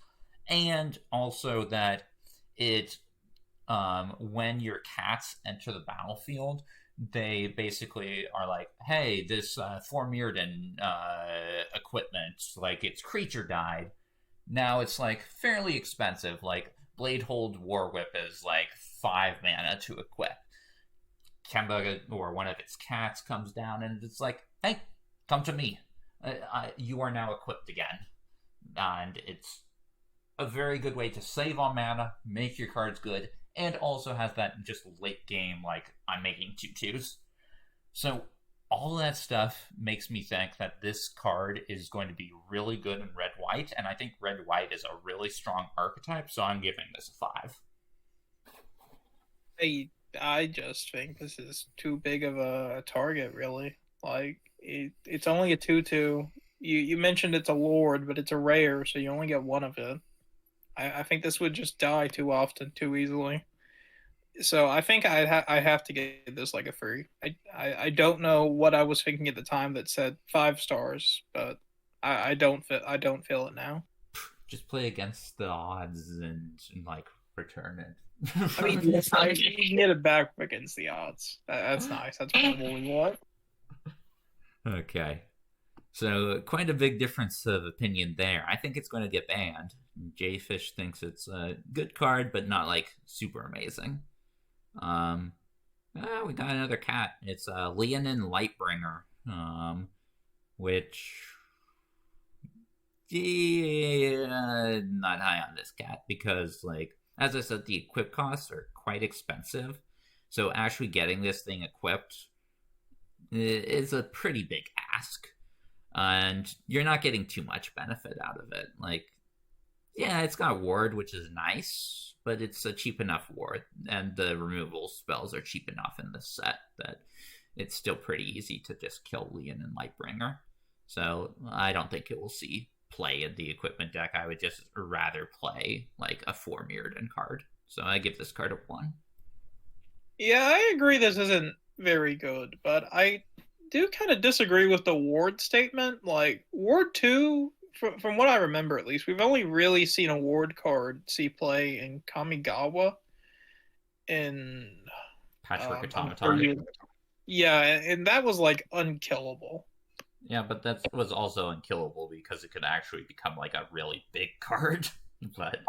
and also that it when your cats enter the battlefield, they basically are like, hey, this 4 Mirrodin equipment, like, its creature died. Now it's like fairly expensive. Like, Bladehold War Whip is like 5 mana to equip. Kemba or one of its cats comes down and it's like, hey, come to me. You are now equipped again. And it's a very good way to save on mana, make your cards good, and also has that just late game, like, I'm making 2/2s. So all that stuff makes me think that this card is going to be really good in red-white, and I think red-white is a really strong archetype, so I'm giving this a 5. I just think this is too big of a target, really. Like, it's only a 2/2. You mentioned it's a lord, but it's a rare, so you only get one of it. I think this would just die too often, too easily. So I think I have to get this like a 3. I don't know what I was thinking at the time that said 5 stars, but I don't feel it now. Just play against the odds and like return it. I mean, you can get it back against the odds. That's nice. That's what we want. Okay. So quite a big difference of opinion there. I think it's going to get banned. Jfish thinks it's a good card, but not like super amazing. We got another cat. It's Leonin Lightbringer, which not high on this cat because, like, as I said, the equip costs are quite expensive. So actually getting this thing equipped is a pretty big ask. And you're not getting too much benefit out of it. Like, yeah, it's got ward, which is nice, but it's a cheap enough ward, and the removal spells are cheap enough in this set that it's still pretty easy to just kill Leon and Lightbringer. So I don't think it will see play in the equipment deck. I would just rather play like a 4 Mirrodin card. So I give this card a 1. Yeah, I agree this isn't very good, but I do kind of disagree with the ward statement. Like, Ward 2, from what I remember at least, we've only really seen a ward card see play in Kamigawa in Patchwork Automaton. Yeah, and that was like unkillable. Yeah, but that was also unkillable because it could actually become like a really big card. But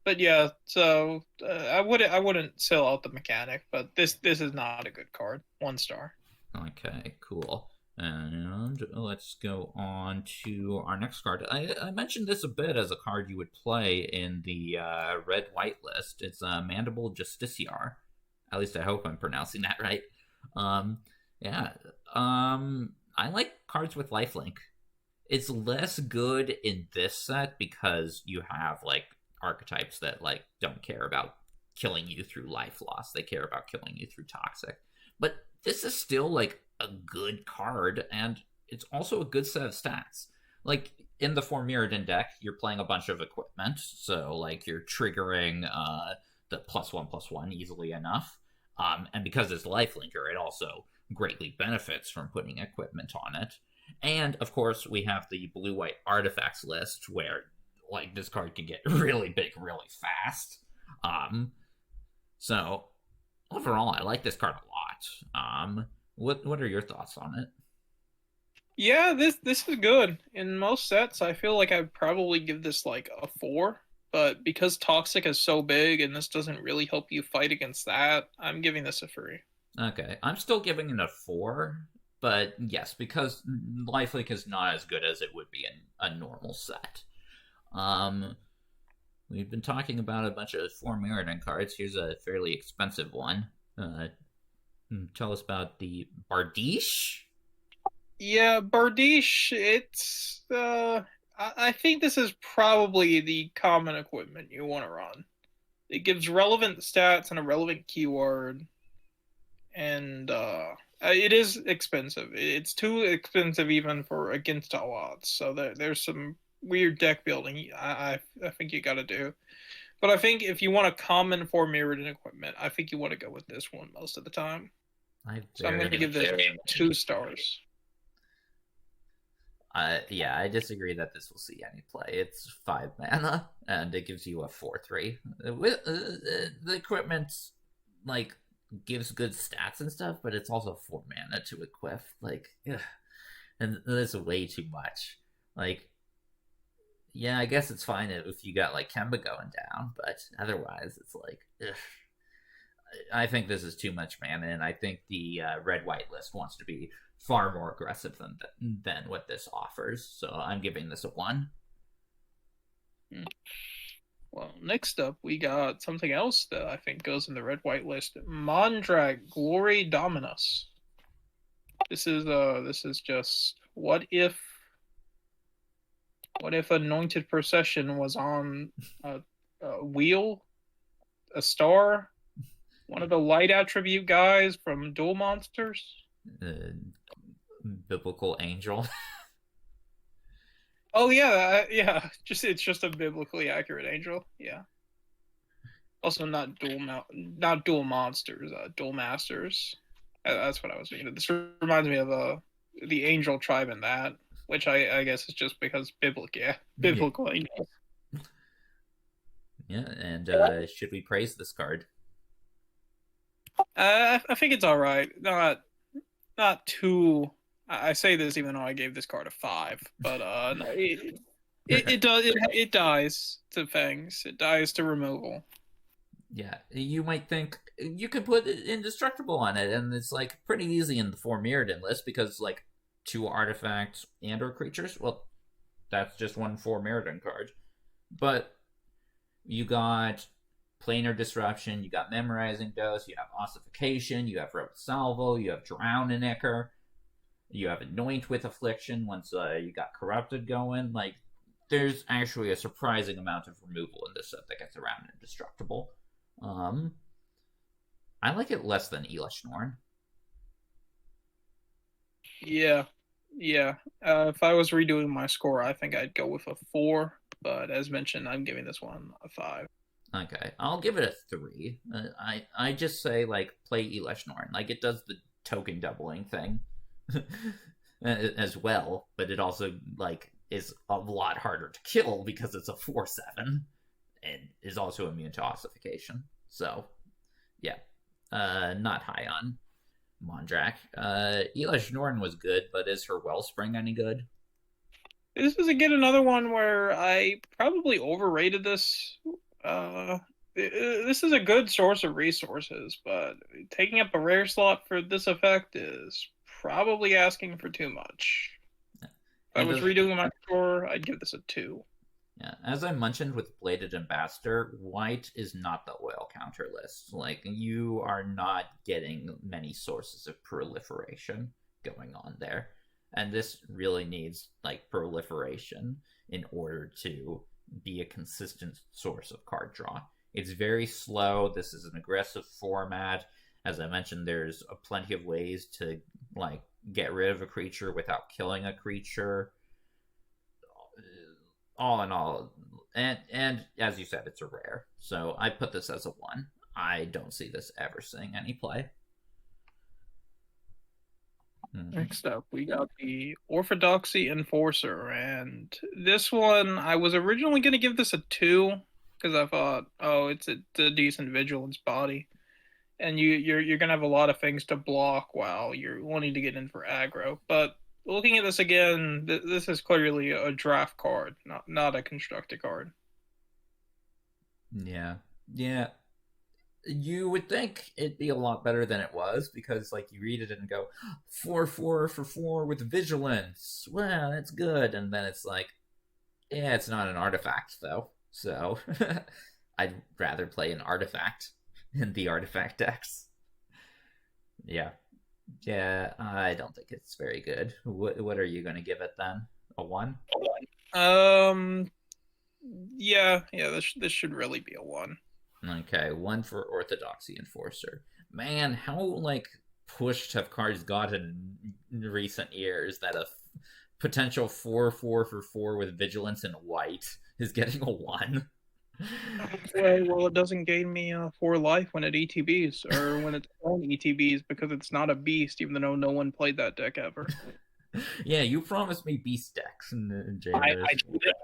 But yeah, so I wouldn't sell out the mechanic, but this is not a good card. 1 star. Okay, cool. And let's go on to our next card. I mentioned this a bit as a card you would play in the red-white list. It's Mandible Justiciar. At least I hope I'm pronouncing that right. I like cards with lifelink. It's less good in this set because you have like archetypes that like don't care about killing you through life loss. They care about killing you through toxic. But this is still like a good card, and it's also a good set of stats. Like in the 4 Mirrodin deck, you're playing a bunch of equipment, so like you're triggering the +1/+1 easily enough. And because it's lifelinker, it also greatly benefits from putting equipment on it. And of course, we have the blue-white artifacts list where like this card can get really big really fast. So overall, I like this card a lot. What are your thoughts on it? Yeah, this is good. In most sets, I feel like I'd probably give this like a 4, but because toxic is so big and this doesn't really help you fight against that, I'm giving this a 3. Okay, I'm still giving it a 4, but yes, because lifelink is not as good as it would be in a normal set. We've been talking about a bunch of 4 Mirrodin cards. Here's a fairly expensive one. Tell us about the Bardiche. Yeah, Bardiche, it's I think this is probably the common equipment you want to run. It gives relevant stats and a relevant keyword, and it is expensive. It's too expensive even for against all odds. So there's some weird deck building I think you got to do. But I think if you want a common 4 Mirrodin equipment, I think you want to go with this one most of the time. So I'm going to give this 2 stars. Yeah, I disagree that this will see any play. It's 5 mana, and it gives you a 4/3. The equipment, like, gives good stats and stuff, but it's also 4 mana to equip. Like, ugh. And that's way too much. Like, yeah, I guess it's fine if you got, like, Kemba going down, but otherwise, it's like, ugh. I think this is too much mana, and I think the red-white list wants to be far more aggressive than what this offers. So I'm giving this a 1. Well, next up, we got something else that I think goes in the red-white list. Mondrag, Glory Dominus. This is just what if Anointed Procession was on a wheel, a star, one of the light attribute guys from Duel Monsters. Biblical angel. Oh yeah, yeah. It's just a biblically accurate angel. Yeah. Also, not dual monsters. Dual masters. That's what I was thinking. This reminds me of the angel tribe in that, which I guess is just because biblical angels. Yeah, and should we praise this card? I think it's all right. Not too. I say this even though I gave this card a 5, but it dies to fangs. It dies to removal. Yeah, you might think you could put indestructible on it, and it's like pretty easy in the 4 Mirrodin list because like 2 artifacts and/or creatures. Well, that's just 1 4 Mirrodin card, but you got Planar Disruption, you got Memorizing Dose, you have Ossification, you have Rote Salvo, you have Drown and Ichor. You have Anoint with Affliction once you got Corrupted going. Like, there's actually a surprising amount of removal in this set that gets around Indestructible. I like it less than Elish Norn. Yeah, yeah. If I was redoing my score, I think I'd go with a 4. But as mentioned, I'm giving this one a 5. Okay, I'll give it a 3. I just say, like, play Elish Norn. Like, it does the token doubling thing as well, but it also, like, is a lot harder to kill because it's a 4/7 and is also immune to ossification. So, yeah, not high on Mondrak. Elish Norn was good, but is her Wellspring any good? This is again another one where I probably overrated this. This is a good source of resources, but taking up a rare slot for this effect is probably asking for too much. If I was redoing my score, I'd give this a 2. Yeah, as I mentioned with Bladed Ambassador, white is not the oil counter list. Like, you are not getting many sources of proliferation going on there. And this really needs, like, proliferation in order to be a consistent source of card draw. It's very slow. This is an aggressive format. As I mentioned, there's plenty of ways to, like, get rid of a creature without killing a creature. All in all, and as you said, it's a rare. So I put this as a 1. I don't see this ever seeing any play. Next up, we got the Orthodoxy Enforcer, and this one I was originally going to give this a 2 because I thought, oh, it's a decent vigilance body, and you're going to have a lot of things to block while you're wanting to get in for aggro. But looking at this again, this is clearly a draft card, not a constructed card. Yeah. You would think it'd be a lot better than it was, because, like, you read it and go, 4/4 for 4 with vigilance. Wow, that's good. And then it's like, yeah, it's not an artifact, though. So I'd rather play an artifact in the artifact decks. Yeah, I don't think it's very good. What are you going to give it then? A 1? Yeah. This should really be a 1. Okay, 1 for Orthodoxy Enforcer. Man, how, like, pushed have cards gotten in recent years that a potential 4/4 for 4 with vigilance and white is getting a 1? Well, it doesn't gain me 4 life when it ETBs, or when it's on ETBs, because it's not a beast, even though no one played that deck ever. Yeah, you promised me beast decks in I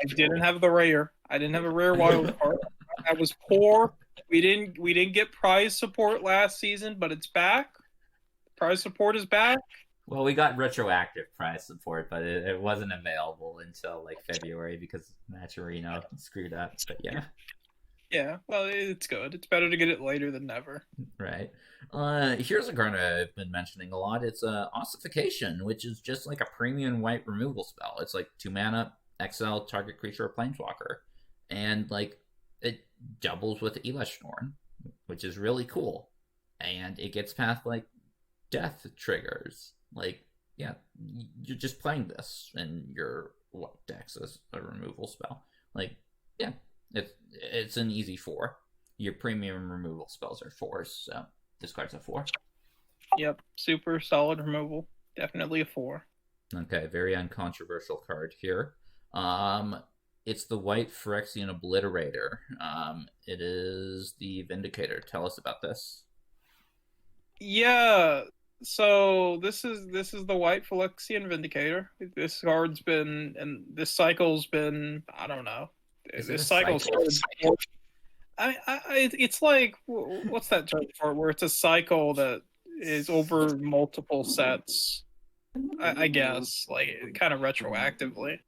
didn't have the rare. I didn't have a rare wild card. I was poor. We didn't get prize support last season, but it's back. Prize support is back. Well, we got retroactive prize support, but it wasn't available until, like, February because Maturino screwed up. But yeah. Yeah, well, it's good. It's better to get it later than never. Right. Here's a card I've been mentioning a lot. It's Ossification, which is just like a premium white removal spell. It's like 2 mana, exile target creature or planeswalker, and, like, it doubles with Elish Norn, which is really cool. And it gets past, like, death triggers. Like, yeah, you're just playing this in your decks as a removal spell. Like, yeah, it's an easy 4. Your premium removal spells are 4s, so this card's a 4. Yep, super solid removal. Definitely a 4. Okay, very uncontroversial card here. It's the white Phyrexian Obliterator. It is the Vindicator. Tell us about this. Yeah, so this is the white Phyrexian Vindicator. This card's been, and this cycle's been, I don't know. This cycle's it's like, what's that term for it, where it's a cycle that is over multiple sets, I guess, like, kind of retroactively.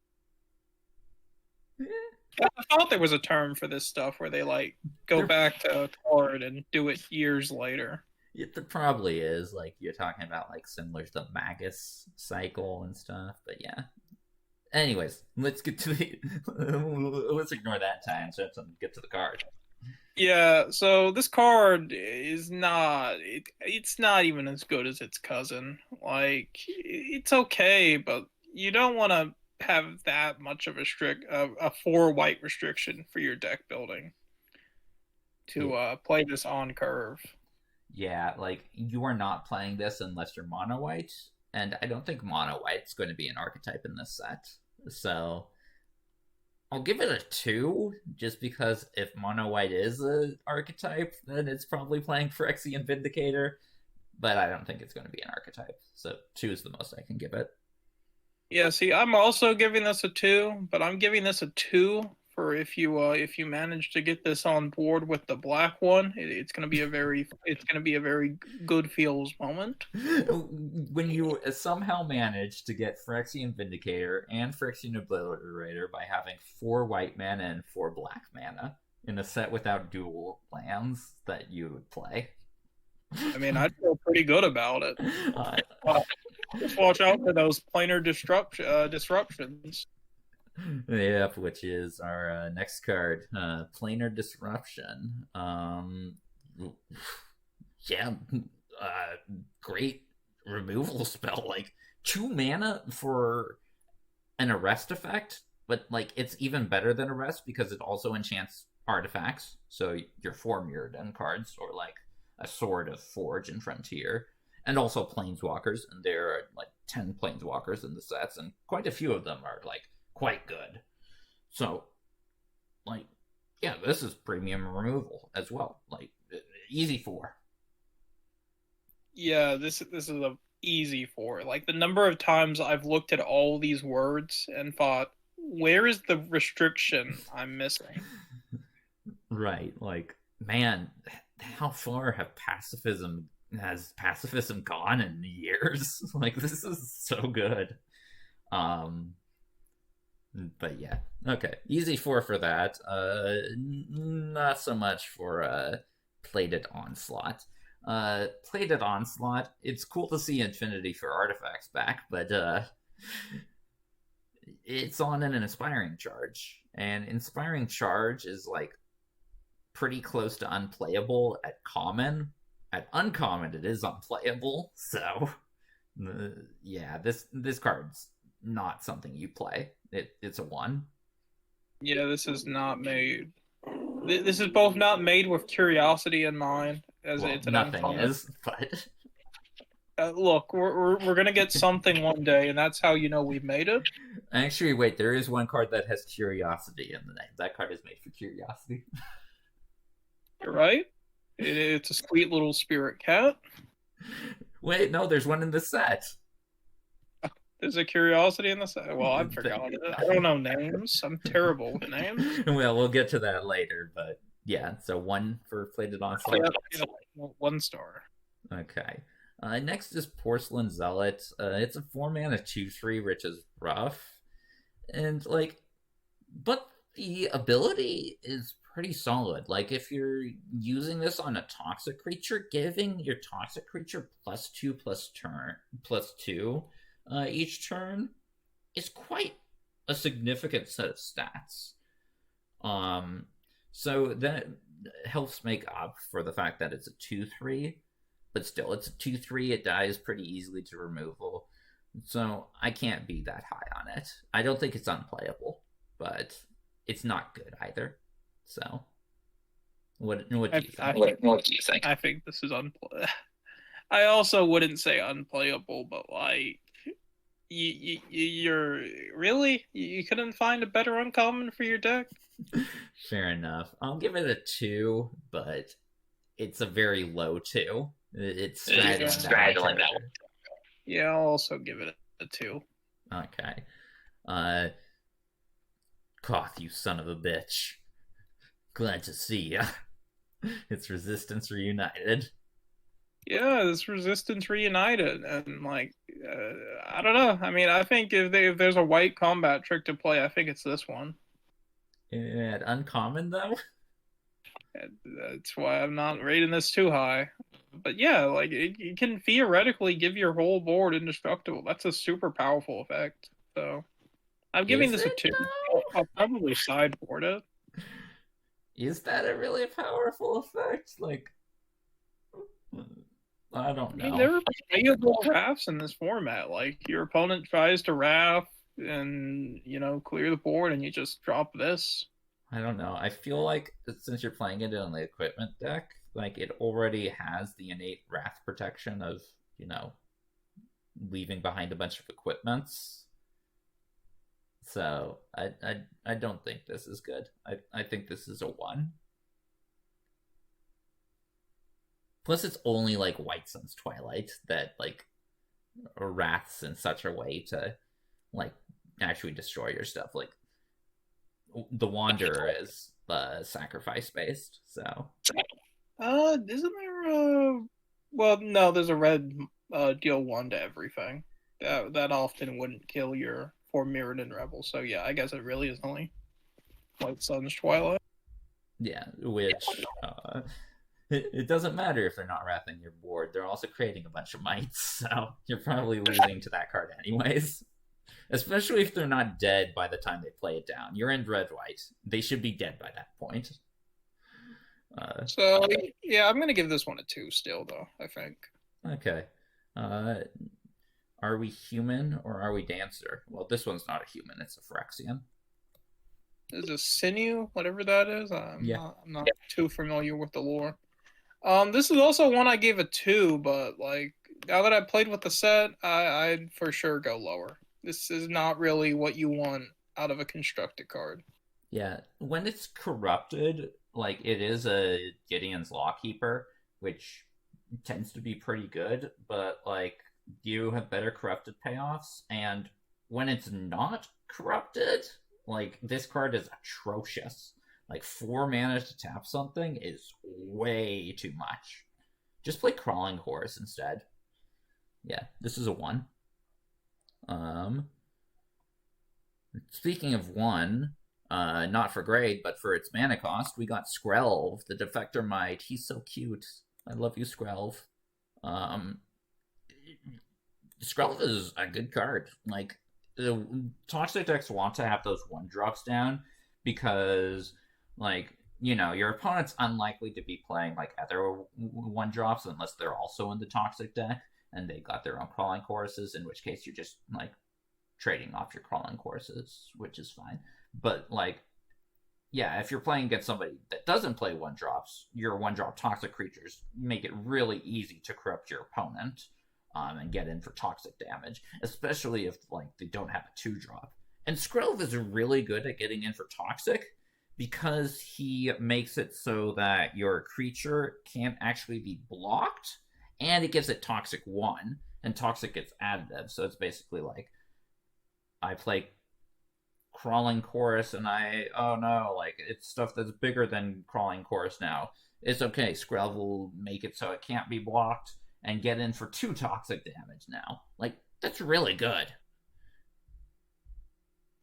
I thought there was a term for this stuff where they, like, go back to a card and do it years later. There probably is. Like, you're talking about, like, similar to the Magus cycle and stuff, but yeah. Anyways, let's get to the let's ignore that time so let's get to the card. Yeah, so this card is not it's not even as good as its cousin. Like it's okay, but you don't want to have that much of a 4 white restriction for your deck building to play this on curve. Yeah, like you are not playing this unless you're mono white, and I don't think mono white's going to be an archetype in this set. So I'll give it a 2, just because if mono white is an archetype, then it's probably playing Phyrexian Vindicator, but I don't think it's going to be an archetype. So 2 is the most I can give it. Yeah, see, I'm also giving this a 2, but I'm giving this a 2 for if you manage to get this on board with the black one, it's gonna be a very good feels moment. When you somehow manage to get Phyrexian Vindicator and Phyrexian Obliterator by having 4 white mana and 4 black mana in a set without dual lands that you would play. I mean, I feel pretty good about it. Just watch out for those planar disruptions. Yep, which is our next card, Planar Disruption. Yeah, great removal spell. Like 2 mana for an arrest effect, but like it's even better than arrest because it also enchants artifacts. So your 4 Mirrodin cards, or like a Sword of Forge and Frontier, and also planeswalkers, and there are like 10 planeswalkers in the sets, and quite a few of them are like quite good. So, like, yeah, this is premium removal as well. Like, easy 4. Yeah, this is a easy 4. Like the number of times I've looked at all these words and thought, where is the restriction I'm missing? Right, like, man, how far has pacifism gone in years? Like, this is so good. But yeah, okay, easy 4 for that. Not so much for Plated Onslaught. Plated Onslaught, it's cool to see Infinity for artifacts back, but it's on an Inspiring Charge, and Inspiring Charge is like pretty close to unplayable at common. At uncommon, it is unplayable. So, yeah, this card's not something you play. It's a 1. Yeah, this is not made. This is both not made with curiosity in mind, as Well, it's an nothing uncommon. is, but Look, we're gonna get something one day, and that's how you know we've made it. actually, wait, there is one card that has curiosity in the name. That card is made for curiosity. Right? It's a sweet little spirit cat. Wait, no, there's one in the set. There's a curiosity in this. Well, I've forgotten it. I don't know names. I'm terrible with names. Well, we'll get to that later, but yeah, so 1 for Plated Onslaught. Yeah, 1 star. Okay. Next is Porcelain Zealot. It's a 4 mana 2/3, which is rough. And like, but the ability is pretty solid. Like, if you're using this on a toxic creature, giving your toxic creature +2/+2 each turn is quite a significant set of stats. So that helps make up for the fact that it's a 2/3, but still, it's a 2/3. It dies pretty easily to removal. So I can't be that high on it. I don't think it's unplayable, but it's not good either. So, what do you think? What do you think? I think this is unplayable. I also wouldn't say unplayable, but like, you're really you couldn't find a better uncommon for your deck. Fair enough. I'll give it a 2, but it's a very low 2. It's straddling that one. Yeah, I'll also give it a 2. Okay. Koth, you son of a bitch. Glad to see ya. It's Resistance Reunited. Yeah, this Resistance Reunited, and like, I don't know. I mean, I think if there's a white combat trick to play, I think it's this one. And uncommon though. That's why I'm not rating this too high. But yeah, like it can theoretically give your whole board indestructible. That's a super powerful effect. So I'm giving this a 2. I'll probably sideboard it. is that a really powerful effect? Like, I don't I mean, know. there are playable rafts in this format. Like your opponent tries to raft and clear the board, and you just drop this. I don't know. I feel like since you're playing it on the equipment deck, like it already has the innate wrath protection of, you know, leaving behind a bunch of equipments. So I don't think this is good. I think this is a one. Plus, it's only like White Sun's Twilight that like wraths in such a way to like actually destroy your stuff. Like the Wanderer is sacrifice based, so Isn't there well, no, there's a red deal one to everything. That often wouldn't kill your four Mirrodin rebel. So yeah, I guess it really is only White Sun's Twilight. yeah, which it doesn't matter if they're not wrapping your board. They're also creating a bunch of mites, so you're probably losing to that card anyways. Especially if they're not dead by the time they play it down. You're in red white. They should be dead by that point. So yeah, I'm gonna give this one a 2 still, though. I think. Okay. Are we human or are we dancer? Well, this one's not a human. It's a Phyrexian. Is a sinew, whatever that is. I'm not too familiar with the lore. This is also one I gave a 2, but like now that I played with the set, I'd for sure go lower. This is not really what you want out of a constructed card. Yeah, when it's corrupted, like it is a Gideon's Lawkeeper, which tends to be pretty good, but like you have better corrupted payoffs, and when it's not corrupted, like this card is atrocious. Like 4 mana to tap something is way too much. Just play Crawling Horse instead. Yeah, this is a 1. Speaking of 1, not for grade, but for its mana cost, we got Skrelv, the Defector Mite. He's so cute. I love you, Skrelv. Skrelv is a good card. Like, the Toxic decks want to have those 1-drops down because, like, you know, your opponent's unlikely to be playing, like, other 1-drops unless they're also in the Toxic deck and they got their own Crawling Choruses, in which case you're just, like, trading off your Crawling Choruses, which is fine. But, like, yeah, if you're playing against somebody that doesn't play 1-drops, your 1-drop Toxic creatures make it really easy to corrupt your opponent and get in for toxic damage, especially if, like, they don't have a 2-drop. And Skrelv is really good at getting in for toxic because he makes it so that your creature can't actually be blocked, and it gives it Toxic 1, and Toxic gets additive, so it's basically like, I play Crawling Chorus, and oh no, like, it's stuff that's bigger than Crawling Chorus now. It's okay, Skrelv will make it so it can't be blocked, and get in for 2 toxic damage now. Like, that's really good.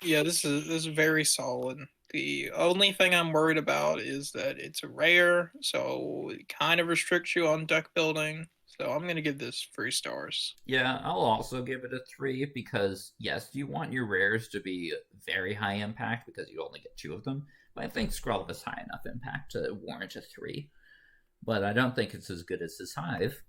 Yeah, this is very solid. The only thing I'm worried about is that it's a rare, so it kind of restricts you on deck building. So I'm gonna give this 3 stars. Yeah, I'll also give it a 3 because, yes, you want your rares to be very high impact because you only get 2 of them. But I think Skrelv is high enough impact to warrant a 3. But I don't think it's as good as his Hive.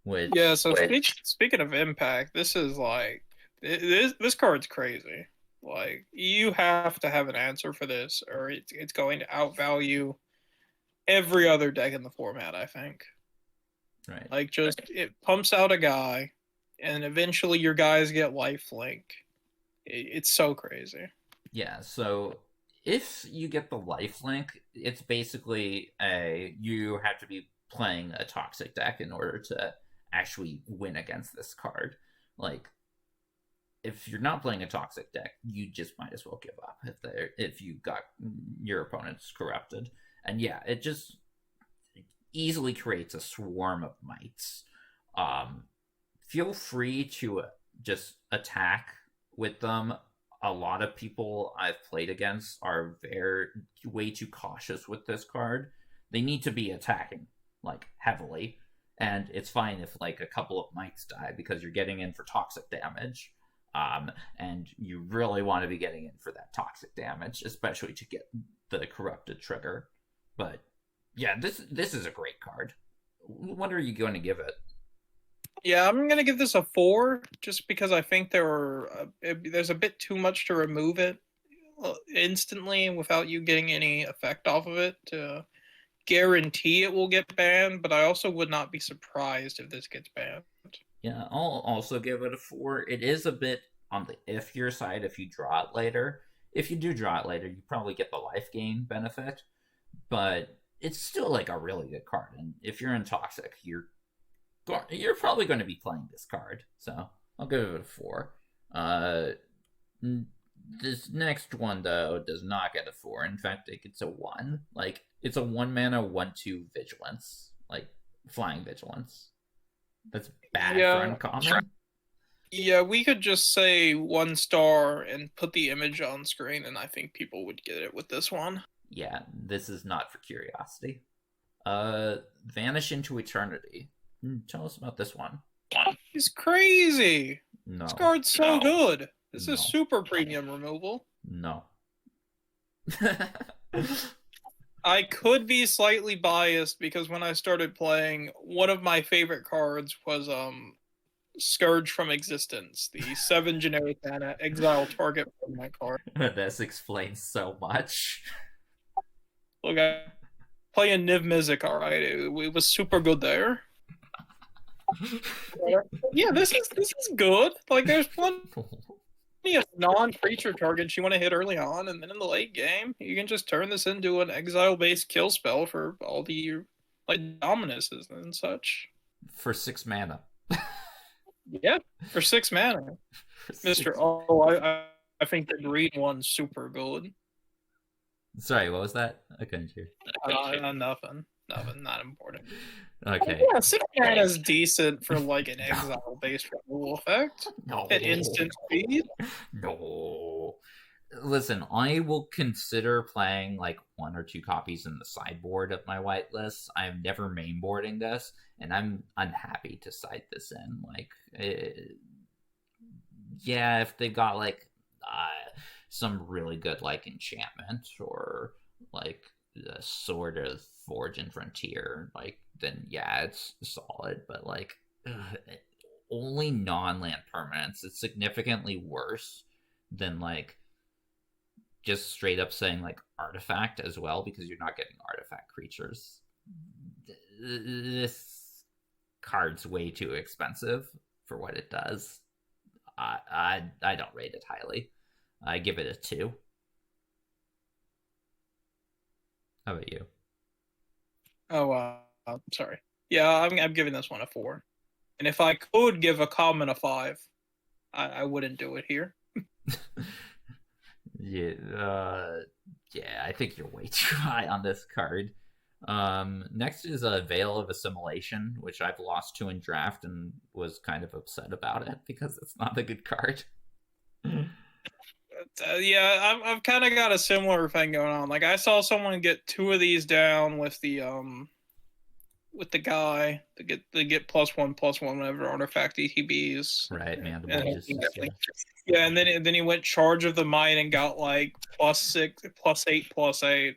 Which, yeah, so speaking of impact, this is like this card's crazy. Like, you have to have an answer for this, or it's going to outvalue every other deck in the format, I think. Right. Like, just it pumps out a guy, and eventually your guys get lifelink. It's so crazy. Yeah, so if you get the lifelink, it's basically you have to be playing a toxic deck in order to actually win against this card. Like, if you're not playing a toxic deck, you just might as well give up if you got your opponent's corrupted. And yeah, it just easily creates a swarm of mites. Feel free to just attack with them. A lot of people I've played against are way too cautious with this card. They need to be attacking, like, heavily. And it's fine if, like, a couple of mites die because you're getting in for toxic damage. And you really want to be getting in for that toxic damage, especially to get the corrupted trigger. But yeah, this is a great card. What are you going to give it? Yeah, I'm gonna give this a 4, just because I think there's a bit too much to remove it instantly without you getting any effect off of it to guarantee it will get banned. But I also would not be surprised if this gets banned. Yeah, I'll also give it a 4. It is a bit on the iffier side if you draw it later. If you do draw it later, you probably get the life gain benefit, but it's still like a really good card. And if you're in Toxic, you're probably going to be playing this card. So I'll give it a 4. This next one though does not get a 4. In fact, it gets a 1. Like it's a 1 mana 1/2 vigilance, like flying vigilance. That's bad for uncommon. Yeah, we could just say 1 star and put the image on screen, and I think people would get it with this one. Yeah, this is not for curiosity. Vanish into Eternity. Tell us about this one. It's crazy. No. This card's so good. This is super premium removal. No. I could be slightly biased because when I started playing, one of my favorite cards was Scourge from Existence, the 7 generic mana exile target from my card. This explains so much. Look, I play a Niv Mizzet, alright. It was super good there. Yeah, this is good. Like, there's plenty of non-creature targets you want to hit early on, and then in the late game, you can just turn this into an exile-based kill spell for all the like Dominuses and such. For 6 mana. Yeah, for 6 mana. Mr. Oh, I think the green one's super good. Sorry, what was that? I couldn't hear. Nothing, not important. Okay. Yeah, 6 mana is decent for like an exile-based removal effect. No. At instant speed. No. Listen, I will consider playing like 1 or 2 copies in the sideboard of my whitelist. I'm never mainboarding this, and I'm unhappy to cite this in. Like, yeah, if they've got like some really good like enchantment or like the Sword of Forge and Frontier, like then yeah, it's solid. But like only non-land permanents, it's significantly worse than like just straight up saying like artifact as well, because you're not getting artifact creatures. This card's way too expensive for what it does. I don't rate it highly. I give it a 2. How about you? Oh, sorry. Yeah, I'm giving this one a 4. And if I could give a common a 5, I wouldn't do it here. Yeah, I think you're way too high on this card. Next is a Veil of Assimilation, which I've lost to in draft and was kind of upset about it because it's not a good card. Yeah, I've kind of got a similar thing going on. Like I saw someone get 2 of these down with the guy to get +1/+1 whenever artifact ETBs. Right, man. Yeah, and then he went Charge of the Might and got like +6, +8/+8.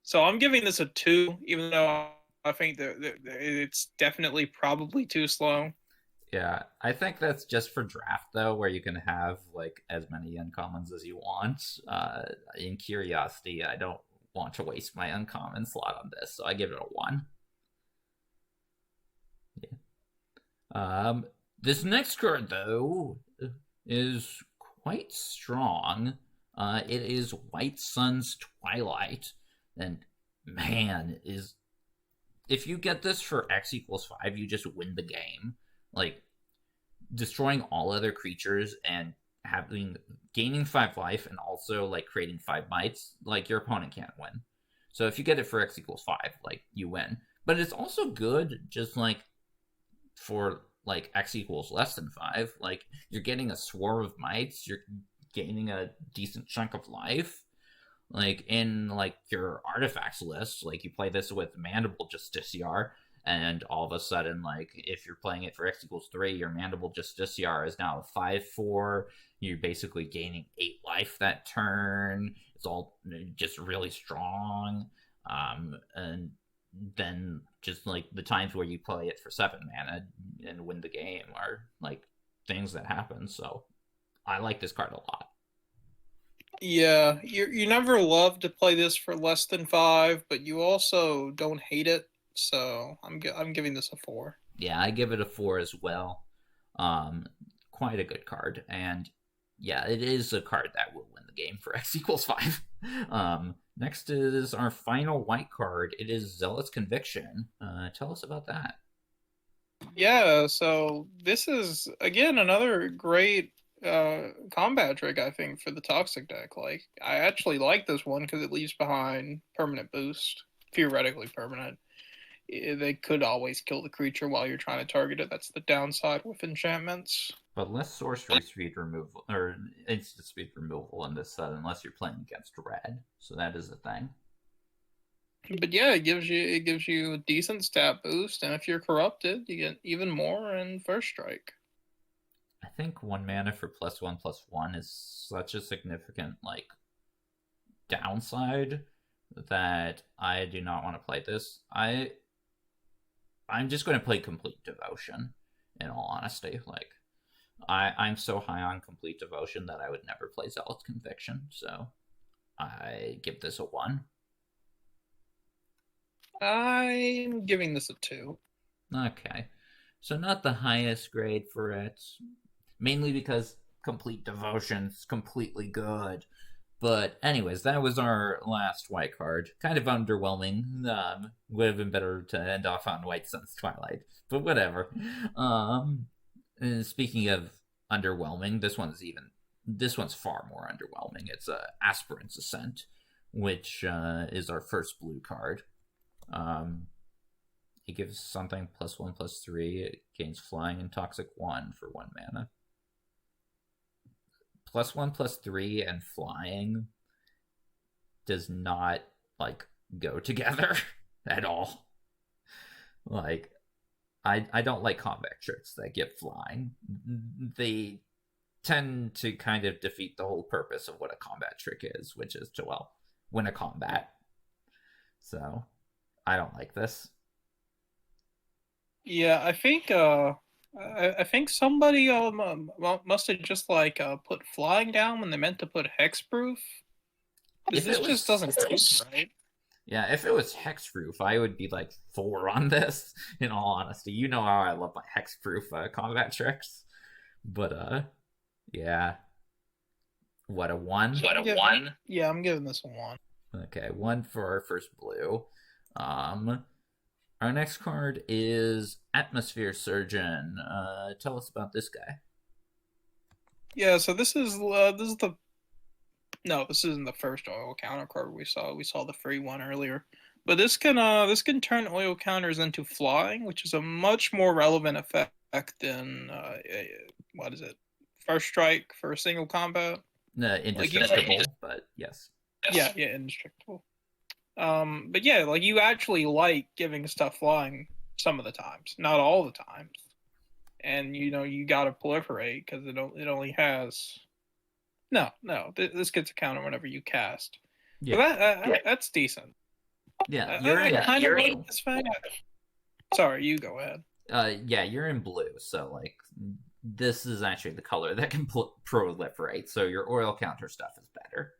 So I'm giving this a 2, even though I think that it's definitely probably too slow. Yeah, I think that's just for draft though, where you can have like as many uncommons as you want. In curiosity, I don't want to waste my uncommon slot on this, so I give it a 1. Yeah. This next card though is quite strong. It is White Sun's Twilight, and man, if you get this for X=5, you just win the game. Like destroying all other creatures and gaining 5 life and also like creating 5 mites, like your opponent can't win. So if you get it for X=5, like you win. But it's also good just like for like X=5. Like you're getting a swarm of mites, you're gaining a decent chunk of life. Like in like your artifacts list, like you play this with Mandible Justiciar, and all of a sudden, like, if you're playing it for X=3, your Mandible Justiciar is now a 5/4. You're basically gaining 8 life that turn. It's all just really strong. And then just like the times where you play it for 7 mana and win the game are like things that happen. So I like this card a lot. Yeah, you never love to play this for less than 5, but you also don't hate it. So I'm giving this a 4. Yeah, I give it a 4 as well. Quite a good card, and yeah, it is a card that will win the game for X=5. Next is our final white card. It is Zealot's Conviction. Tell us about that. Yeah, so this is again another great combat trick, I think, for the Toxic deck. Like, I actually like this one because it leaves behind permanent boost, theoretically permanent. They could always kill the creature while you're trying to target it. That's the downside with enchantments. But less sorcery speed removal, or instant speed removal in this set, unless you're playing against red. So that is a thing. But yeah, it gives you a decent stat boost, and if you're corrupted, you get even more in first strike. I think 1 mana for +1/+1 is such a significant like downside that I do not want to play this. I'm just going to play Complete Devotion, in all honesty. Like, I'm so high on Complete Devotion that I would never play Zealot's Conviction, so I give this a 1. I'm giving this a 2. Okay. So not the highest grade for it, mainly because Complete Devotion's completely good. But anyways, that was our last white card. Kind of underwhelming. Would have been better to end off on White Sun's Twilight, but whatever. Speaking of underwhelming, this one's far more underwhelming. It's Aspirant's Ascent, which is our first blue card. It gives something +1/+3. It gains flying and toxic 1 for 1 mana. +1/+3 and flying does not like go together at all. Like, I don't like combat tricks that get flying. They tend to kind of defeat the whole purpose of what a combat trick is, which is to, well, win a combat. So I don't like this. Yeah, I think somebody must have just like put flying down when they meant to put hexproof. Because this just doesn't taste right. Yeah, if it was hexproof, I would be like 4 on this, in all honesty. You know how I love my hexproof combat tricks. But yeah. What, a 1? Yeah, I'm giving this a 1. Okay, 1 for our first blue. Our next card is Atmosphere Surgeon. Tell us about this guy. Yeah, so this isn't the first oil counter card we saw. We saw the free one earlier. But this can turn oil counters into flying, which is a much more relevant effect than what is it? First strike for a single combat? Indestructible, but yes. Yeah, indestructible. But yeah, like, you actually like giving stuff flying some of the times, not all the times. And you gotta proliferate because it only has this gets a counter whenever you cast. Yeah, but that's decent. Yeah, you're in this thing. Sorry, you go ahead. Yeah, you're in blue, so like this is actually the color that can proliferate. So your oil counter stuff is better.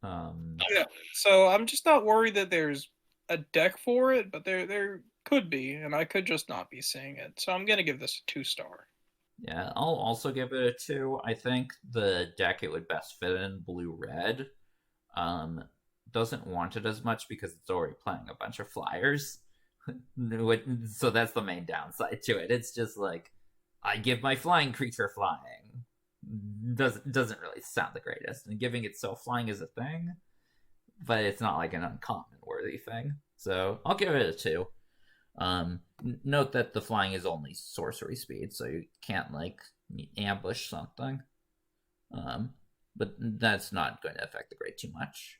Yeah, so I'm just not worried that there's a deck for it, but there could be, and I could just not be seeing it. So I'm gonna give this a 2-star. Yeah, I'll also give it a 2. I think the deck it would best fit in blue-red doesn't want it as much because it's already playing a bunch of flyers. So that's the main downside to it. It's just like, I give my flying creature flying. Doesn't really sound the greatest, and giving itself flying is a thing, but it's not like an uncommon worthy thing. So I'll give it a 2. Note that the flying is only sorcery speed, so you can't like ambush something. But that's not going to affect the grade too much.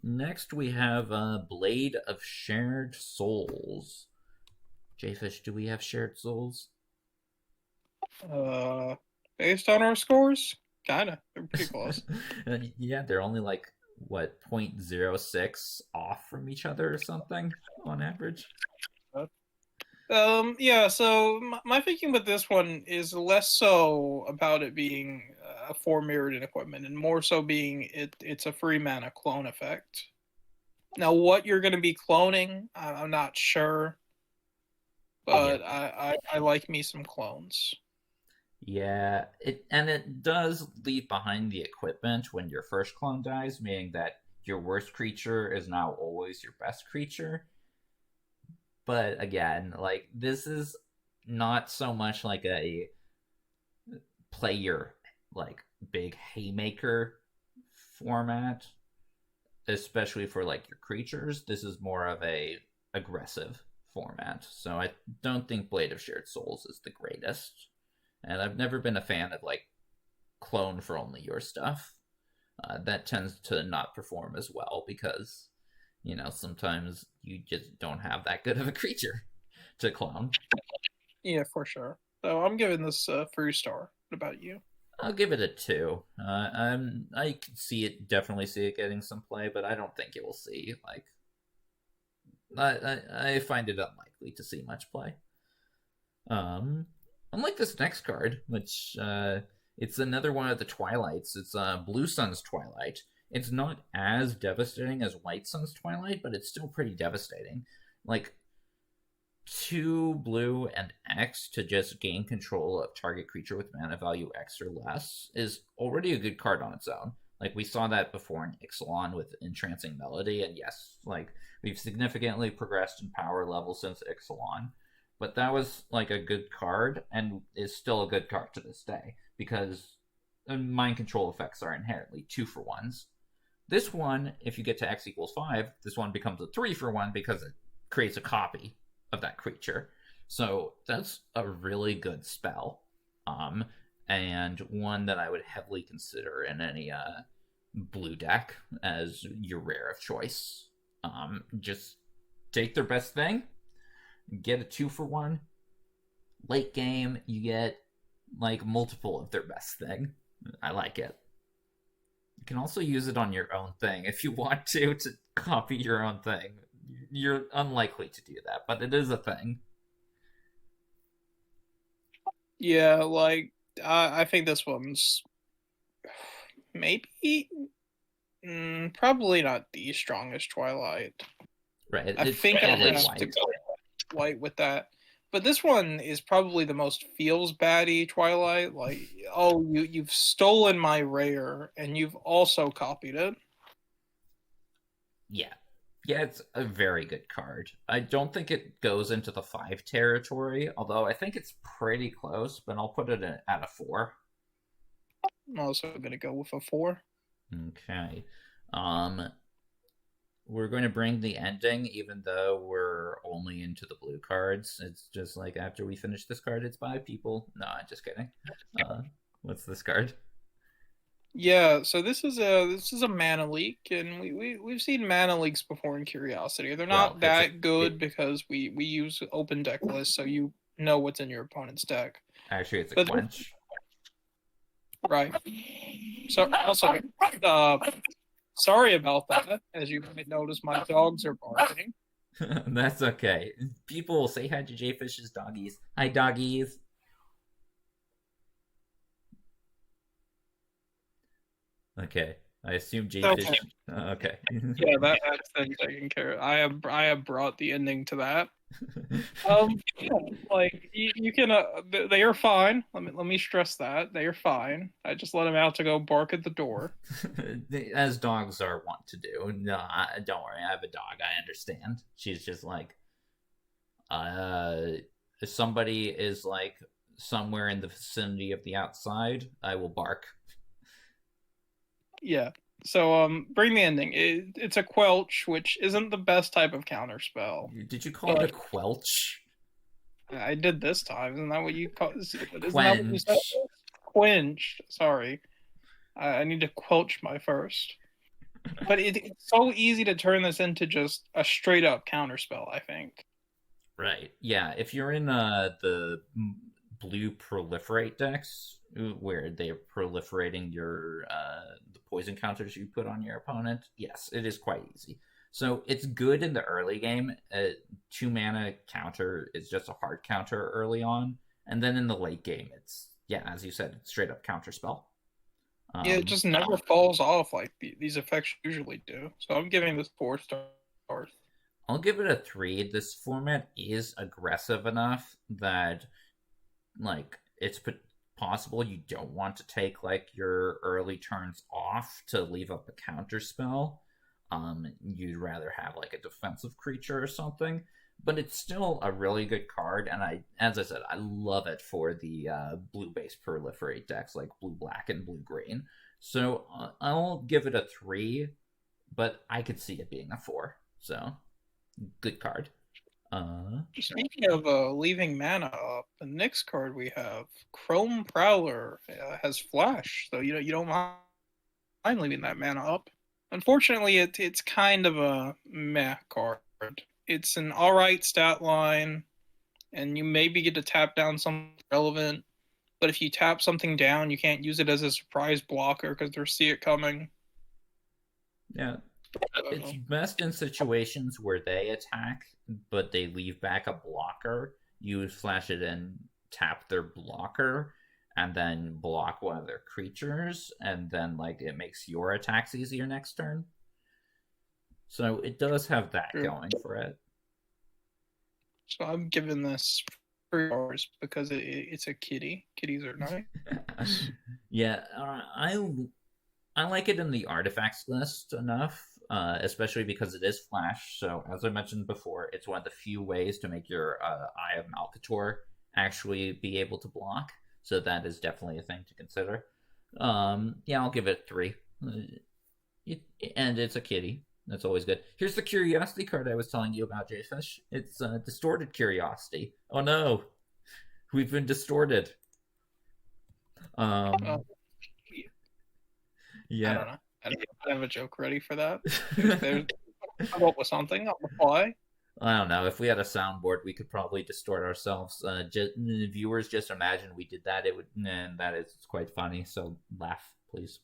Next we have Blade of Shared Souls. Jfish, do we have shared souls? Based on our scores, kinda. They're pretty close. Yeah, they're only like what 0.06 off from each other or something on average. Yeah, so my thinking with this one is less so about it being a 4 mirrored equipment and more so being it's a free mana clone effect. Now, what you're going to be cloning, I'm not sure, but Yeah. I like me some clones. Yeah, it does leave behind the equipment when your first clone dies, meaning that your worst creature is now always your best creature. But again, like this is not so much like a player like big haymaker format, especially for like your creatures. This is more of a aggressive format. So I don't think Blade of Shared Souls is the greatest. And I've never been a fan of like clone for only your stuff. That tends to not perform as well because, sometimes you just don't have that good of a creature to clone. Yeah, for sure. So I'm giving this a 3 star. What about you? I'll give it a 2. I can definitely see it getting some play, but I don't think it will see like. I find it unlikely to see much play. Um, Unlike this next card, which it's another one of the Twilights. It's Blue Sun's Twilight. It's not as devastating as White Sun's Twilight, but it's still pretty devastating. Like 2 blue and X to just gain control of target creature with mana value X or less is already a good card on its own. Like we saw that before in Ixalan with Entrancing Melody, and yes, like we've significantly progressed in power level since Ixalan. But that was like a good card and is still a good card to this day because mind control effects are inherently 2-for-1s. This one, if you get to X equals 5, this one becomes a 3-for-1 because it creates a copy of that creature. So that's a really good spell. And one that I would heavily consider in any blue deck as your rare of choice. Just take their best thing, get a 2-for-1. Late game, you get like multiple of their best thing. I like it. You can also use it on your own thing if you want to copy your own thing. You're unlikely to do that, but it is a thing. Yeah, like I think this one's maybe probably not the strongest Twilight. Right. I It's think I'm probably gonna have to white. go White with that. But this one is probably the most feels baddie Twilight. Like, oh, you've stolen my rare and you've also copied it. Yeah. Yeah, it's a very good card. I don't think it goes into the 5 territory, although I think it's pretty close, but I'll put it at a 4. I'm also gonna go with a 4. Okay. We're going to bring the ending, even though we're only into the blue cards. It's just like after we finish this card, it's by people. No, I'm just kidding. What's this card? Yeah, so this is a mana leak, and we've seen mana leaks before in Curiosity. They're Well, not that good because we use open deck lists, so you know what's in your opponent's deck. actually it's a But quench. right. So also, sorry about that. As you might notice, my dogs are barking. That's okay. People say hi to Jfish's doggies. Hi, doggies. Okay. I assume Jfish. Okay. Okay. Yeah, that's been taken care of. I have brought the ending to that. Yeah, like you can. They are fine. Let me stress that they are fine. I just let them out to go bark at the door. As dogs are wont to do. No, don't worry. I have a dog. I understand. She's just like, if somebody is like somewhere in the vicinity of the outside, I will bark. Yeah. So bring the ending. It's a quelch, which isn't the best type of counter spell. Did you call it a quelch? I did this time. Isn't that what you call? Isn't that what you said? Quench. Quench. Sorry. I need to quelch my first. But it's so easy to turn this into just a straight up counterspell, I think. Right. Yeah. If you're in the blue proliferate decks, where they're proliferating your the poison counters you put on your opponent, yes, it is quite easy. So it's good in the early game. 2 mana counter is just a hard counter early on, and then in the late game, it's yeah, as you said, it's straight up counter spell. Yeah, it just never falls off like these effects usually do. So I'm giving this 4 stars. I'll give it a 3. This format is aggressive enough that like it's possible you don't want to take like your early turns off to leave up a counter spell. You'd rather have like a defensive creature or something, but it's still a really good card. And as I said, I love it for the blue-based proliferate decks like blue-black and blue-green. So I'll give it a 3, but I could see it being a 4. So good card. Speaking of leaving mana up, the next card we have, Chrome Prowler, has flash, so you don't mind leaving that mana up. Unfortunately, it's kind of a meh card. It's an alright stat line, and you maybe get to tap down something relevant, but if you tap something down, you can't use it as a surprise blocker because they see it coming. Yeah, it's best in situations where they attack, but they leave back a blocker. You flash it and tap their blocker, and then block one of their creatures, and then like it makes your attacks easier next turn. So it does have that going for it. So I'm giving this 3 stars because it's a kitty. Kitties are nice. Yeah, I like it in the artifacts list enough, especially because it is flash. So as I mentioned before, it's one of the few ways to make your Eye of Malcator actually be able to block. So that is definitely a thing to consider. Yeah, I'll give it 3. And it's a kitty. That's always good. Here's the Curiosity card I was telling you about, Jfish. It's Distorted Curiosity. Oh no, we've been distorted. Yeah. I don't know. I don't have a joke ready for that. Come up with something on the fly. I don't know. If we had a soundboard, we could probably distort ourselves. Viewers, just imagine we did that. It would, and that is quite funny. So laugh, please.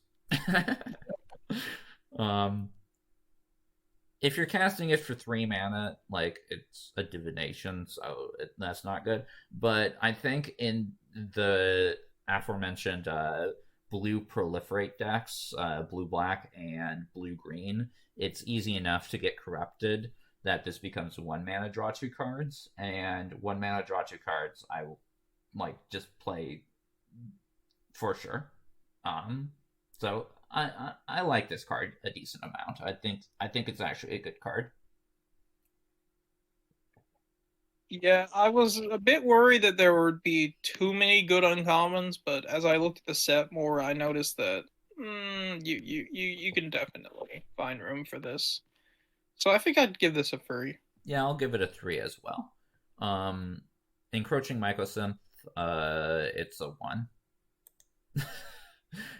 If you're casting it for 3 mana, like it's a divination, so that's not good. But I think in the aforementioned blue proliferate decks, blue black and blue green, it's easy enough to get corrupted that this becomes 1 mana draw 2 cards, and 1 mana draw 2 cards I will like just play for sure. So I like this card a decent amount. I think it's actually a good card. Yeah, I was a bit worried that there would be too many good uncommons, but as I looked at the set more, I noticed that you can definitely find room for this. So I think I'd give this a 3. Yeah, I'll give it a 3 as well. Encroaching Mycosynth, it's a 1.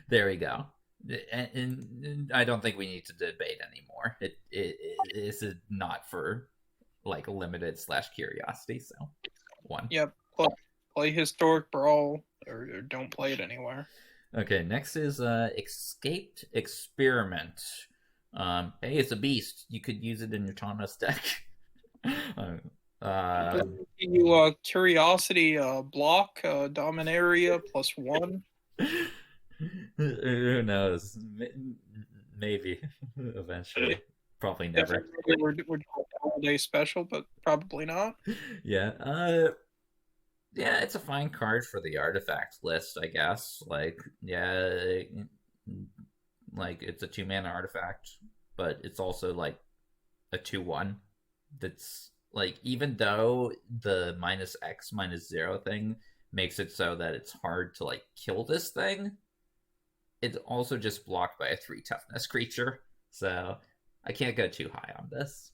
There we go. And I don't think we need to debate anymore. It is not for like limited / curiosity, so 1. Yep. Play Historic Brawl or don't play it anywhere. Okay, next is Escaped Experiment. Hey, it's a beast. You could use it in your Thomas deck. You Curiosity block Dominaria +1. Who knows? Maybe eventually. Probably never. We're doing all day special, but probably not. Yeah. Yeah, it's a fine card for the artifact list, I guess. Like, yeah, like it's a 2 mana artifact, but it's also like a 2/1. That's like, even though the -X -0 thing makes it so that it's hard to like kill this thing, it's also just blocked by a 3 toughness creature. So I can't go too high on this.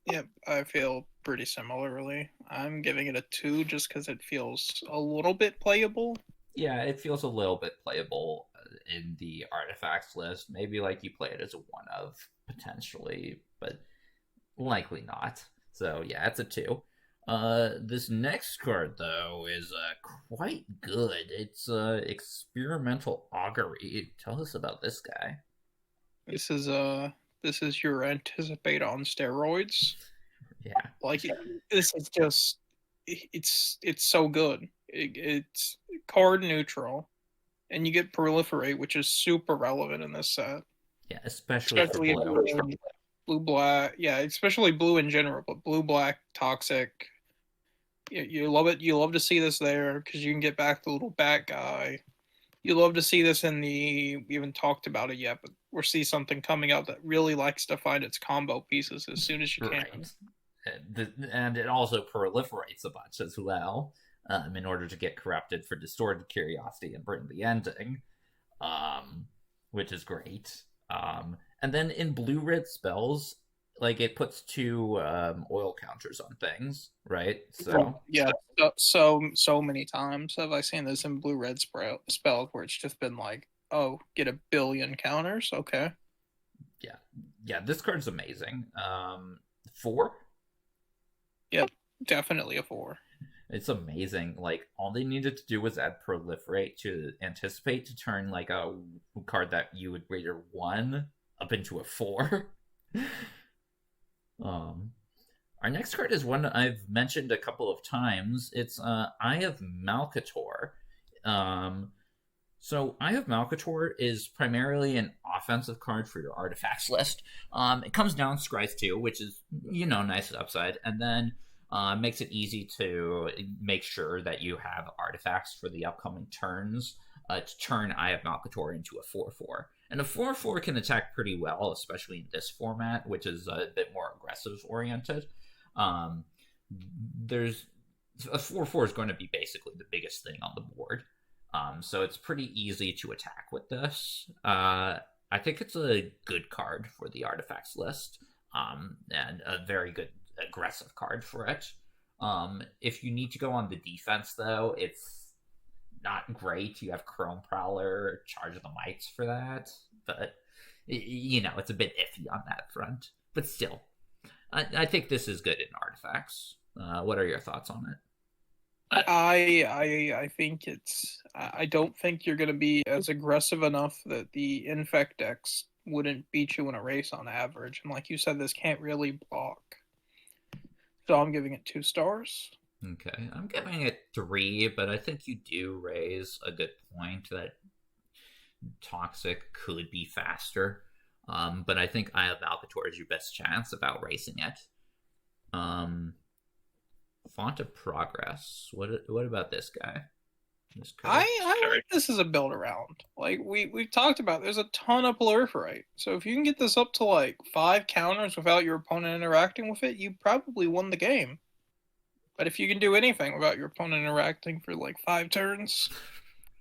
Yep, I feel pretty similarly. I'm giving it a 2 just because it feels a little bit playable. Yeah, it feels a little bit playable. in the artifacts list. Maybe like you play it as a one of potentially, but likely not. So yeah, it's a 2. This next card though is quite good. It's experimental augury. Tell us about this guy. This is your anticipate on steroids. Yeah. Like this is just it's so good. It's card neutral, and you get proliferate, which is super relevant in this set. Yeah, especially for blue. Blue black, yeah, especially blue in general, but blue black toxic. You love it. You love to see this there because you can get back the little bat guy. You love to see this in the. We haven't talked about it yet, but we'll see something coming out that really likes to find its combo pieces as soon as you can. And it also proliferates a bunch as well, in order to get corrupted for distorted curiosity and bring the ending, which is great. And then in blue-red spells, like it puts 2 oil counters on things, right? So yeah, so many times have I seen this in blue-red spells where it's just been like, oh, get 1 billion counters, okay. Yeah, this card's amazing. 4. Yep, definitely a 4. It's amazing. Like, all they needed to do was add proliferate to anticipate to turn like a card that you would rate a 1 up into a 4. Our next card is one I've mentioned a couple of times. It's Eye of Malcator. So Eye of Malcator is primarily an offensive card for your artifacts list. It comes down scries 2, which is, nice upside, and then makes it easy to make sure that you have artifacts for the upcoming turns to turn Eye of Malcator into a 4/4. And a 4/4 can attack pretty well, especially in this format, which is a bit more aggressive oriented. There's a 4/4 is going to be basically the biggest thing on the board. So it's pretty easy to attack with this. I think it's a good card for the artifacts list, and a very good aggressive card for it. If you need to go on the defense, though, it's not great. You have Chrome Prowler, Charge of the Mites for that, but it's a bit iffy on that front. But still, I think this is good in artifacts. What are your thoughts on it? I think I don't think you're going to be as aggressive enough that the infect decks wouldn't beat you in a race on average. And like you said, this can't really block. So I'm giving it 2 stars. Okay, I'm giving it 3, but I think you do raise a good point that Toxic could be faster. But I think Eye of Malcator is your best chance of outracing it. Font of Progress. What about this guy? I like this as a build around. Like we've talked about, there's a ton of proliferate. So if you can get this up to like 5 counters without your opponent interacting with it, you probably won the game. But if you can do anything without your opponent interacting for like 5 turns,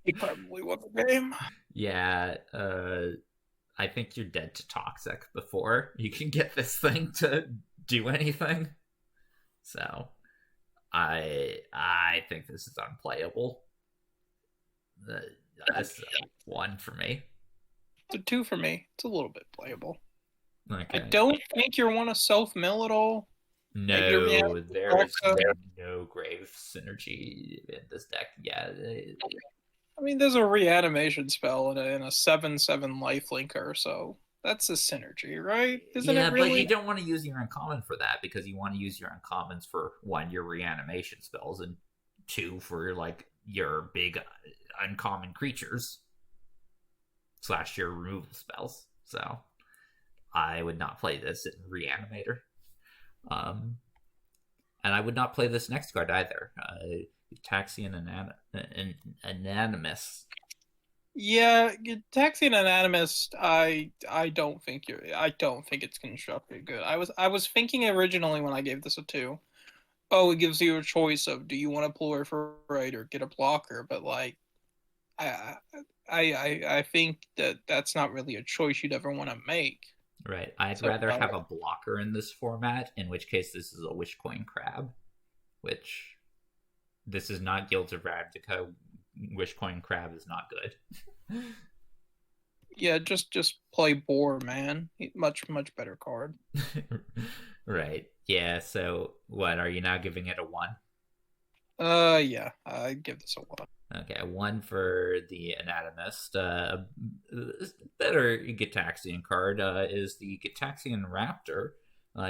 you probably won the game. Yeah, I think you're dead to Toxic before you can get this thing to do anything. So I think this is unplayable. That's a 1 for me. It's a 2 for me. It's a little bit playable. Okay. I don't think you want to self-mill at all. No, there's no grave synergy in this deck. Yeah. I mean, there's a reanimation spell in a 7/7 lifelinker, so that's a synergy, right? Isn't it really? But you don't want to use your uncommon for that because you want to use your uncommons for 1, your reanimation spells, and 2 for like your big uncommon creatures / your removal spells. So I would not play this in Reanimator. And I would not play this next card either. Taxian Anonymous. Yeah, Taxian Anonymous. I don't think it's constructed good. I was thinking originally when I gave this a 2. Oh, it gives you a choice of do you want to proliferate or get a blocker, but like, I think that's not really a choice you'd ever want to make. Right. I'd rather have a blocker in this format, in which case this is a Wishcoin Crab, which this is not Guilds of Ravnica. Wishcoin Crab is not good. Yeah, just play Boar, man. Much better card. Right. Yeah, so what, are you now giving it a 1? Yeah, I'd give this a 1. Okay, 1 for the Anatomist. Better Gitaxian card is the Gitaxian Raptor.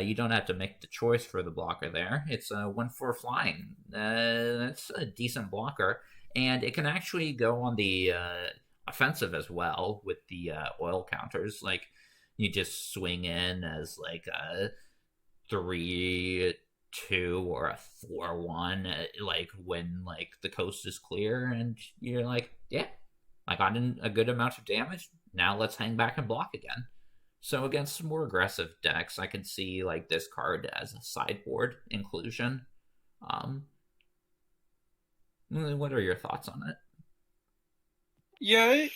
You don't have to make the choice for the blocker there. It's a 1/4 flying. That's a decent blocker. And it can actually go on the offensive as well with the oil counters. Like, you just swing in as like a 3-2 or a 4-1, like when like the coast is clear, and you're like, yeah, I got in a good amount of damage. Now let's hang back and block again. So against more aggressive decks, I can see like this card as a sideboard inclusion. Um, what are your thoughts on it? Yeah,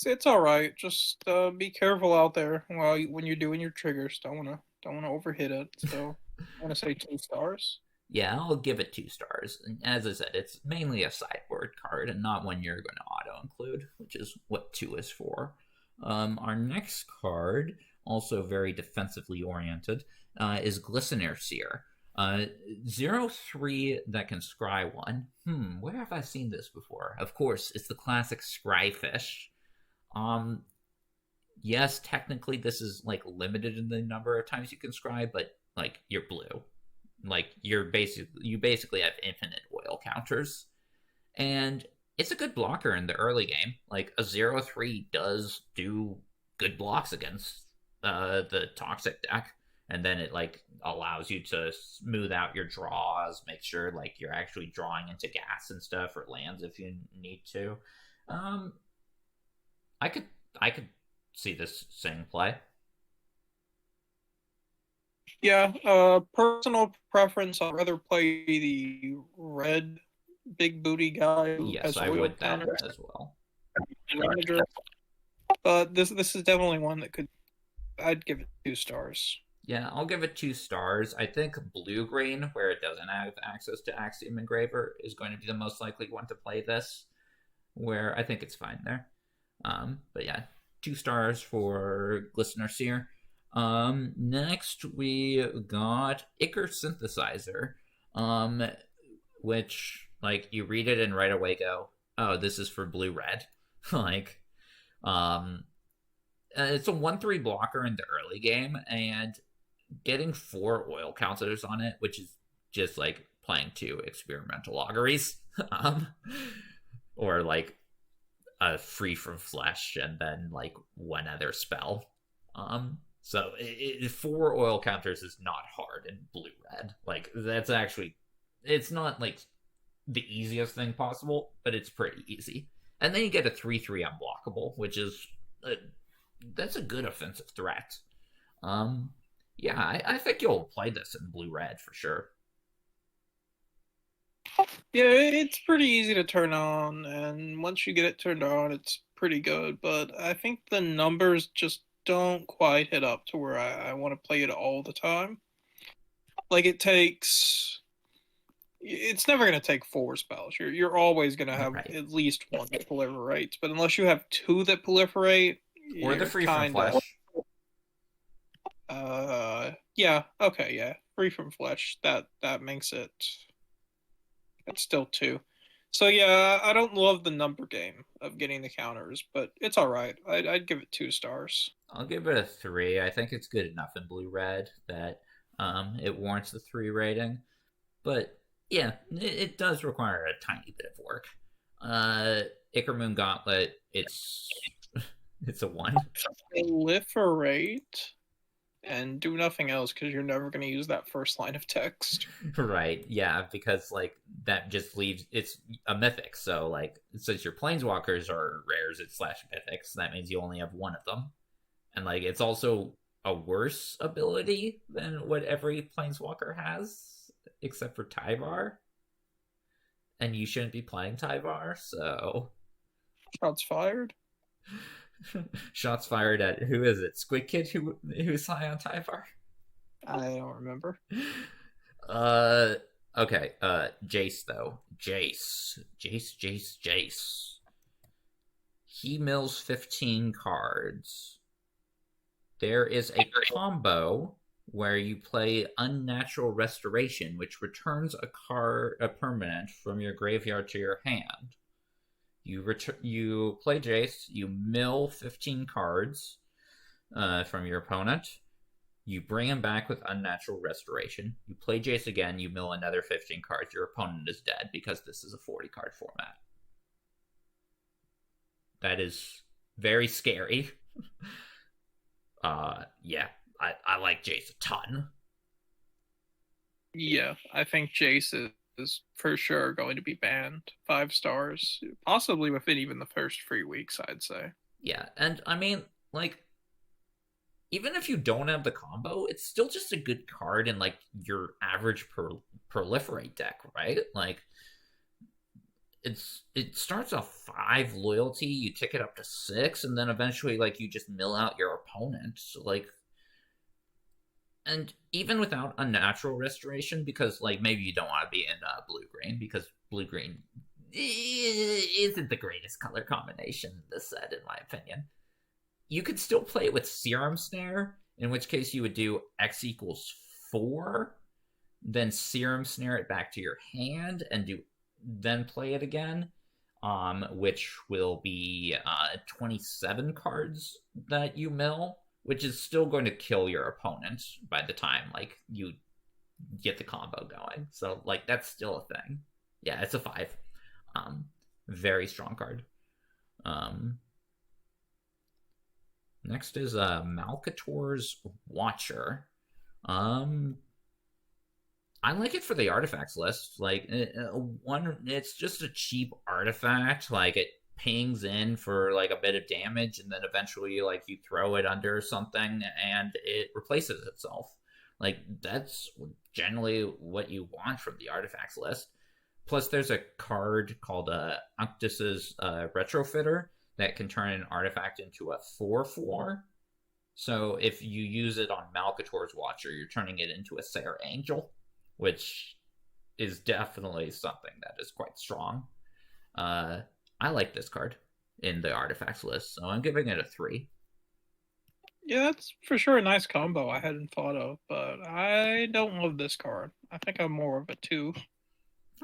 it's all right. Just be careful out there when you're doing your triggers. Don't wanna overhit it. So I want to say 2 stars. Yeah, I'll give it 2 stars. As I said, it's mainly a sideboard card and not one you're going to auto include, which is what 2 is for. Our next card, also very defensively oriented, is Glistener Seer. 0/3 that can scry one. Where have I seen this before? Of course, it's the classic scry fish. Yes, technically this is like limited in the number of times you can scry, but like you're blue. Like you basically have infinite oil counters. And it's a good blocker in the early game. Like a 0/3 does do good blocks against the toxic deck, and then it like allows you to smooth out your draws, make sure like you're actually drawing into gas and stuff or lands if you need to. Um, I could see this seeing play. Yeah, personal preference. I'd rather play the red big booty guy who Yes, has I oil would that counters. as well. But this is definitely one that could. I'd give it 2 stars. Yeah, I'll give it 2 stars. I think blue green, where it doesn't have access to Axiom Engraver, is going to be the most likely one to play this. Where I think it's fine there. But yeah, 2 stars for Glistener Seer. Next we got Ichor Synthesizer, which like you read it and right away go, oh, this is for blue red. like, it's a 1/3 blocker in the early game, and getting 4 oil counters on it, which is just like playing 2 experimental auguries, or like a free from flesh and then like one other spell. So 4 oil counters is not hard in blue red. Like that's actually, it's not like the easiest thing possible, but it's pretty easy. And then you get a 3/3 unblockable, which is that's a good offensive threat. Yeah, I think you'll play this in blue red for sure. Yeah, it's pretty easy to turn on, and once you get it turned on, it's pretty good. But I think the numbers just don't quite hit up to where I want to play it all the time. Like it's never going to take 4 spells. You're always going to have Right. at least one that proliferates. But unless you have 2 that proliferate, Or the you're free from kind of flesh. yeah, okay, yeah, free from flesh. That makes it. It's still 2. So yeah, I don't love the number game of getting the counters, but it's all right. I'd give it 2 stars. I'll give it a 3. I think it's good enough in blue red that it warrants the 3 rating. But yeah, it does require a tiny bit of work. Ichor Moon Gauntlet, it's it's a 1. Proliferate and do nothing else because you're never going to use that first line of text. Right, yeah, because like that just leaves, it's a mythic, so like since your planeswalkers are rares, it's slash mythics, that means you only have 1 of them. And like it's also a worse ability than what every planeswalker has, except for Tyvar. And you shouldn't be playing Tyvar, so Shots fired. shots fired at, who is it? Squid Kid who's high on Tyvar? I don't remember. Okay, Jace though. Jace. He mills 15 cards. There is a combo where you play Unnatural Restoration, which returns a permanent from your graveyard to your hand. You play Jace, you mill 15 cards from your opponent. You bring him back with Unnatural Restoration. You play Jace again, you mill another 15 cards. Your opponent is dead because this is a 40-card format. That is very scary. Yeah, I like Jace a ton. Yeah, I think Jace is for sure going to be banned. 5 stars, possibly within even the first 3 weeks, I'd say. Yeah, and I mean, like, even if you don't have the combo, it's still just a good card in like your average proliferate deck, right? Like, it starts off 5 loyalty, you tick it up to 6, and then eventually like you just mill out your opponent. So, like, and even without Unnatural Restoration, because like maybe you don't want to be in blue green, because blue green isn't the greatest color combination in this set, in my opinion. You could still play it with Serum Snare, in which case you would do X equals 4, then Serum Snare it back to your hand, and then play it again, which will be 27 cards that you mill, which is still going to kill your opponent by the time like you get the combo going. So like that's still a thing. Yeah, it's a 5. Very strong card. Next is Malcator's Watcher. I like it for the artifacts list. Like, it's just a cheap artifact. Like, it pings in for like a bit of damage, and then eventually, like, you throw it under something, and it replaces itself. Like, that's generally what you want from the artifacts list. Plus, there's a card called Unctus's Retrofitter that can turn an artifact into a 4/4. So if you use it on Malcator's Watcher, you're turning it into a Sarah Angel, which is definitely something that is quite strong. I like this card in the artifacts list, so I'm giving it a 3. Yeah, that's for sure a nice combo I hadn't thought of, but I don't love this card. I think I'm more of a 2.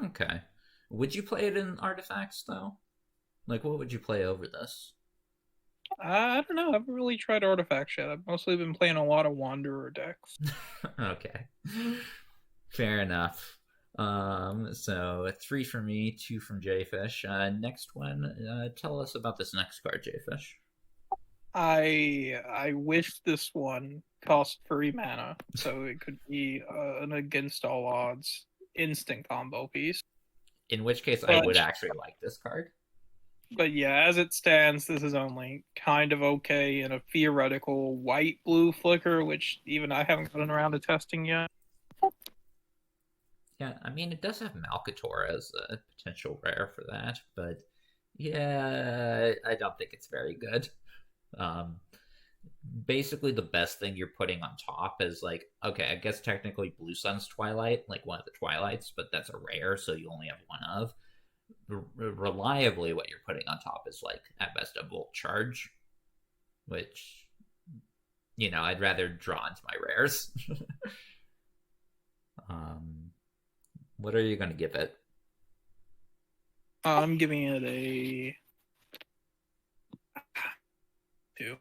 Okay. Would you play it in artifacts, though? Like, what would you play over this? I don't know. I haven't really tried artifacts yet. I've mostly been playing a lot of Wanderer decks. Okay. Fair enough. So 3 from me, 2 from Jfish. Next one, tell us about this next card, Jfish. I wish this one cost 3 mana, so it could be an against all odds instant combo piece. In which case, I would actually like this card. But yeah, as it stands, this is only kind of okay in a theoretical white-blue flicker, which even I haven't gotten around to testing yet. Yeah, I mean, it does have Malcator as a potential rare for that, but yeah, I don't think it's very good. Basically, the best thing you're putting on top is like, okay, I guess technically Blue Sun's Twilight, like one of the Twilights, but that's a rare, so you only have one of. Reliably, what you're putting on top is like, at best, a Volt Charge, which, you know, I'd rather draw into my rares. What are you going to give it? I'm giving it a 2.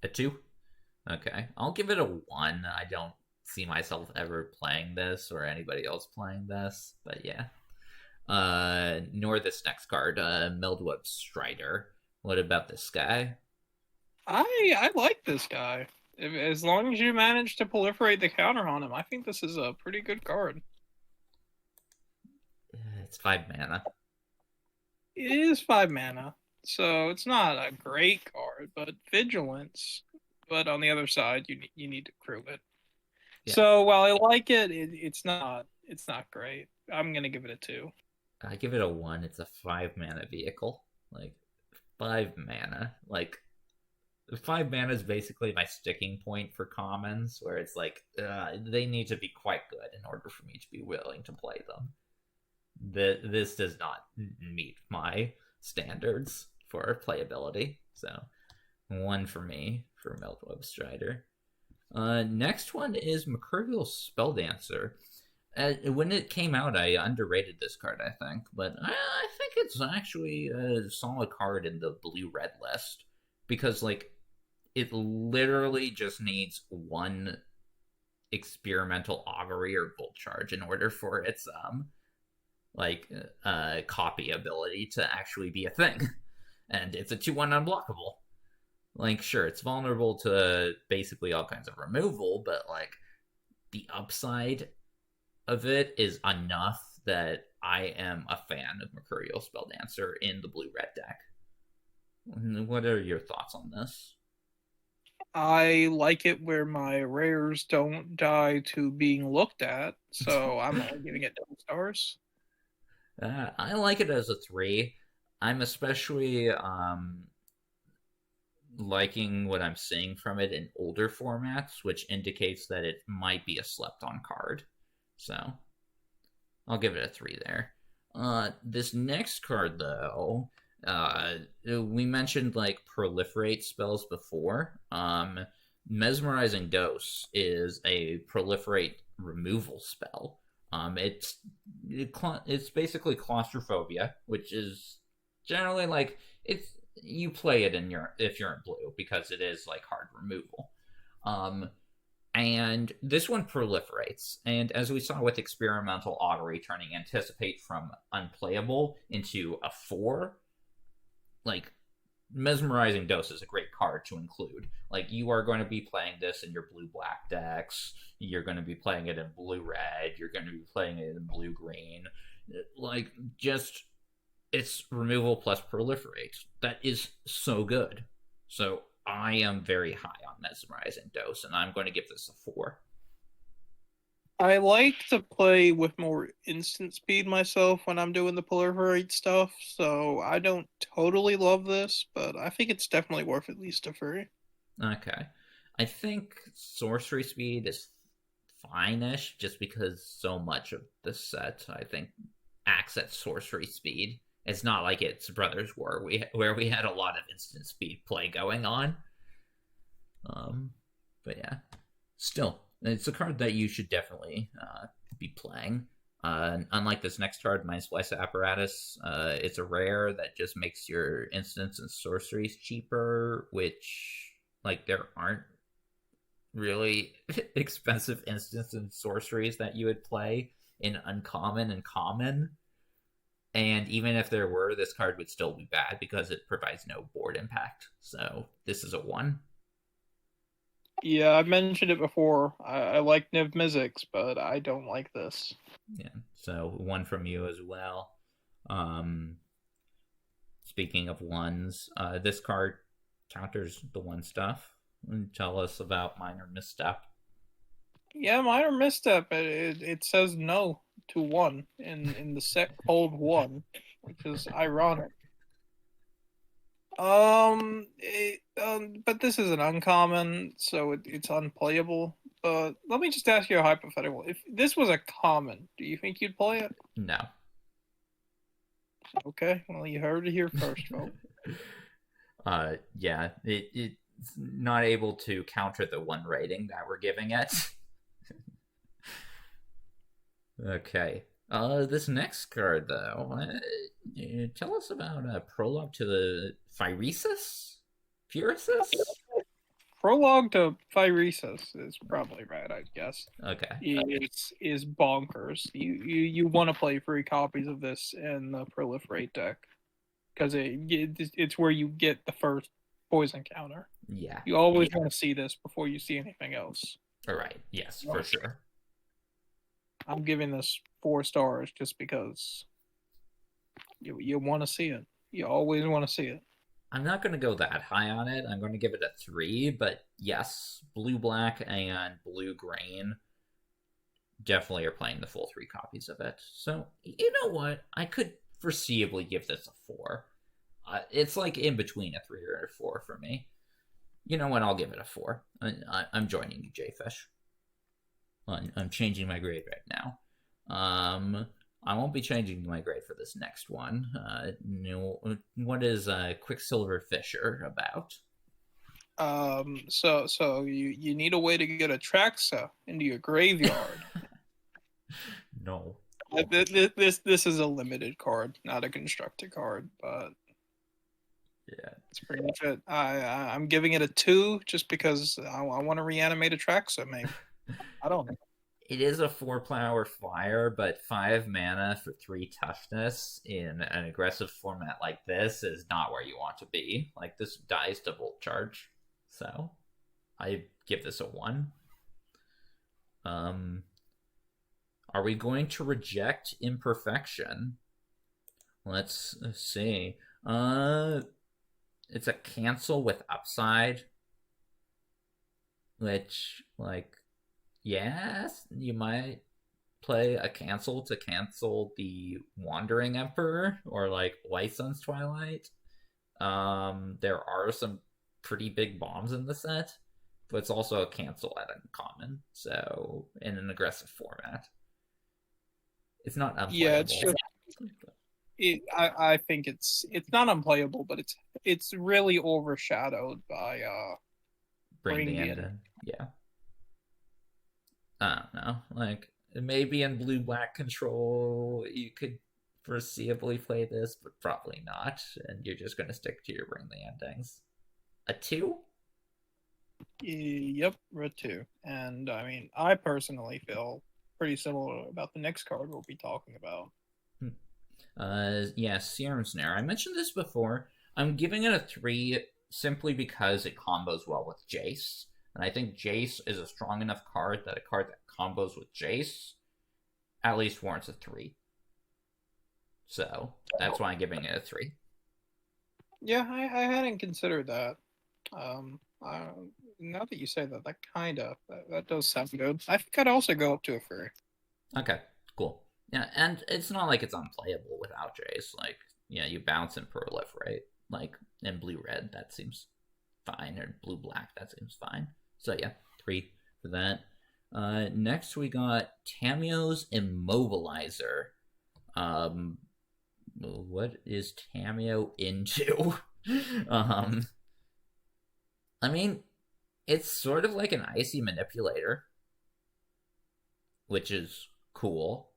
A 2? Okay. I'll give it a 1. I don't see myself ever playing this or anybody else playing this, but yeah. Nor this next card, Mildweb Strider. What about this guy? I like this guy. As long as you manage to proliferate the counter on him, I think this is a pretty good card. It's 5 mana. It is 5 mana, so it's not a great card, but Vigilance. But on the other side, you need to prove it. Yeah. So while I like it, it's not great. I'm gonna give it a 2. I give it a 1. It's a 5 mana vehicle. Like, 5 mana. Like, 5 mana is basically my sticking point for commons, where it's like, they need to be quite good in order for me to be willing to play them. This does not meet my standards for playability. So 1 for me for Meltweb Strider. Next one is Mercurial Spelldancer. When it came out, I underrated this card, I think, but I think it's actually a solid card in the blue-red list because, like, it literally just needs 1 experimental augury or bolt charge in order for its copy ability to actually be a thing, and it's a 2/1 unblockable. Like, sure, it's vulnerable to basically all kinds of removal, but like the upside of it is enough that I am a fan of Mercurial Spelldancer in the blue-red deck. What are your thoughts on this? I like it where my rares don't die to being looked at, so I'm only giving it double stars. I like it as a 3. I'm especially liking what I'm seeing from it in older formats, which indicates that it might be a slept-on card. So I'll give it a 3 there. This next card, though, we mentioned like proliferate spells before. Mesmerizing Dose is a proliferate removal spell. It's basically claustrophobia, which is generally like you play it if you're in blue because it is like hard removal. And this one proliferates, and as we saw with Experimental Augury turning Anticipate from unplayable into a 4, like, Mesmerizing Dose is a great card to include. Like, you are going to be playing this in your blue-black decks, you're going to be playing it in blue-red, you're going to be playing it in blue-green. Like, just, it's removal plus proliferate. That is so good. So, I am very high on Mesmerizing Dose, and I'm going to give this a 4. I like to play with more instant speed myself when I'm doing the proliferate stuff, so I don't totally love this, but I think it's definitely worth at least a 3. Okay. I think sorcery speed is fine-ish, just because so much of the set, I think, acts at sorcery speed. It's not like it's Brothers War, where we had a lot of instant speed play going on. But yeah, still, it's a card that you should definitely be playing. Unlike this next card, Mind Splice Apparatus, it's a rare that just makes your instants and sorceries cheaper, which, like, there aren't really expensive instants and sorceries that you would play in uncommon and common. And even if there were, this card would still be bad because it provides no board impact. So this is a 1. Yeah, I've mentioned it before. I like Niv Mizzix, but I don't like this. Yeah, so 1 from you as well. Speaking of 1s, this card counters the 1 stuff. Tell us about Minor Misstep. Yeah, Minor Misstep. It says no to 1 in the set called 1, which is ironic. But this is an uncommon, so it's unplayable. But let me just ask you a hypothetical. If this was a common, do you think you'd play it? No. Okay, well, you heard it here first, folks. Yeah, it's not able to counter the 1 rating that we're giving it. Okay. This next card, though, tell us about a prologue to the Phyresis? Phyresis? Prologue to Phyresis is probably right, I guess. Okay. Is bonkers. You want to play 3 copies of this in the Proliferate deck because it's where you get the first poison counter. Yeah. You always want to see this before you see anything else. All right. Yes, for sure. I'm giving this 4 stars just because you want to see it. You always want to see it. I'm not going to go that high on it. I'm going to give it a 3, but yes, blue-black and blue-green definitely are playing the full 3 copies of it. So, you know what? I could foreseeably give this a 4. It's like in between a 3 or a 4 for me. You know what? I'll give it a 4. I'm joining you, Jfish. I'm changing my grade right now. I won't be changing my grade for this next one. What is Quicksilver Fisher about? So you need a way to get a Traxa into your graveyard. No. This is a limited card, not a constructed card, but Yeah. that's pretty much it. I'm giving it a 2 just because I want to reanimate a Traxa, maybe. I don't know. It is a 4-power flyer, but 5 mana for 3 toughness in an aggressive format like this is not where you want to be. Like, this dies to Volt Charge. So, I give this a 1. Are we going to reject Imperfection? Let's see. It's a cancel with upside. Which, like, yes, you might play a cancel to cancel the Wandering Emperor or like White Sun's Twilight. There are some pretty big bombs in the set, but it's also a cancel at uncommon, so in an aggressive format. It's not unplayable. Yeah, it's just, I think it's not unplayable, but it's really overshadowed by Bring the End in. Yeah. I don't know. Like, maybe in blue-black control, you could foreseeably play this, but probably not. And you're just going to stick to your Bring the Endings. A 2? Yep, a 2. And, I mean, I personally feel pretty similar about the next card we'll be talking about. Yeah, Serum Snare. I mentioned this before. I'm giving it a 3 simply because it combos well with Jace. And I think Jace is a strong enough card that a card that combos with Jace at least warrants a 3. So that's why I'm giving it a 3. Yeah, I hadn't considered that. Now that you say that, that does sound good. I think I'd also go up to a 3. Okay, cool. Yeah, and it's not like it's unplayable without Jace. Like, yeah, you bounce and proliferate. Like, in blue-red, that seems fine. Or blue-black, that seems fine. So, yeah, 3 for that. Next, we got Tamiyo's Immobilizer. What is Tamiyo into? I mean, it's sort of like an Icy Manipulator, which is cool.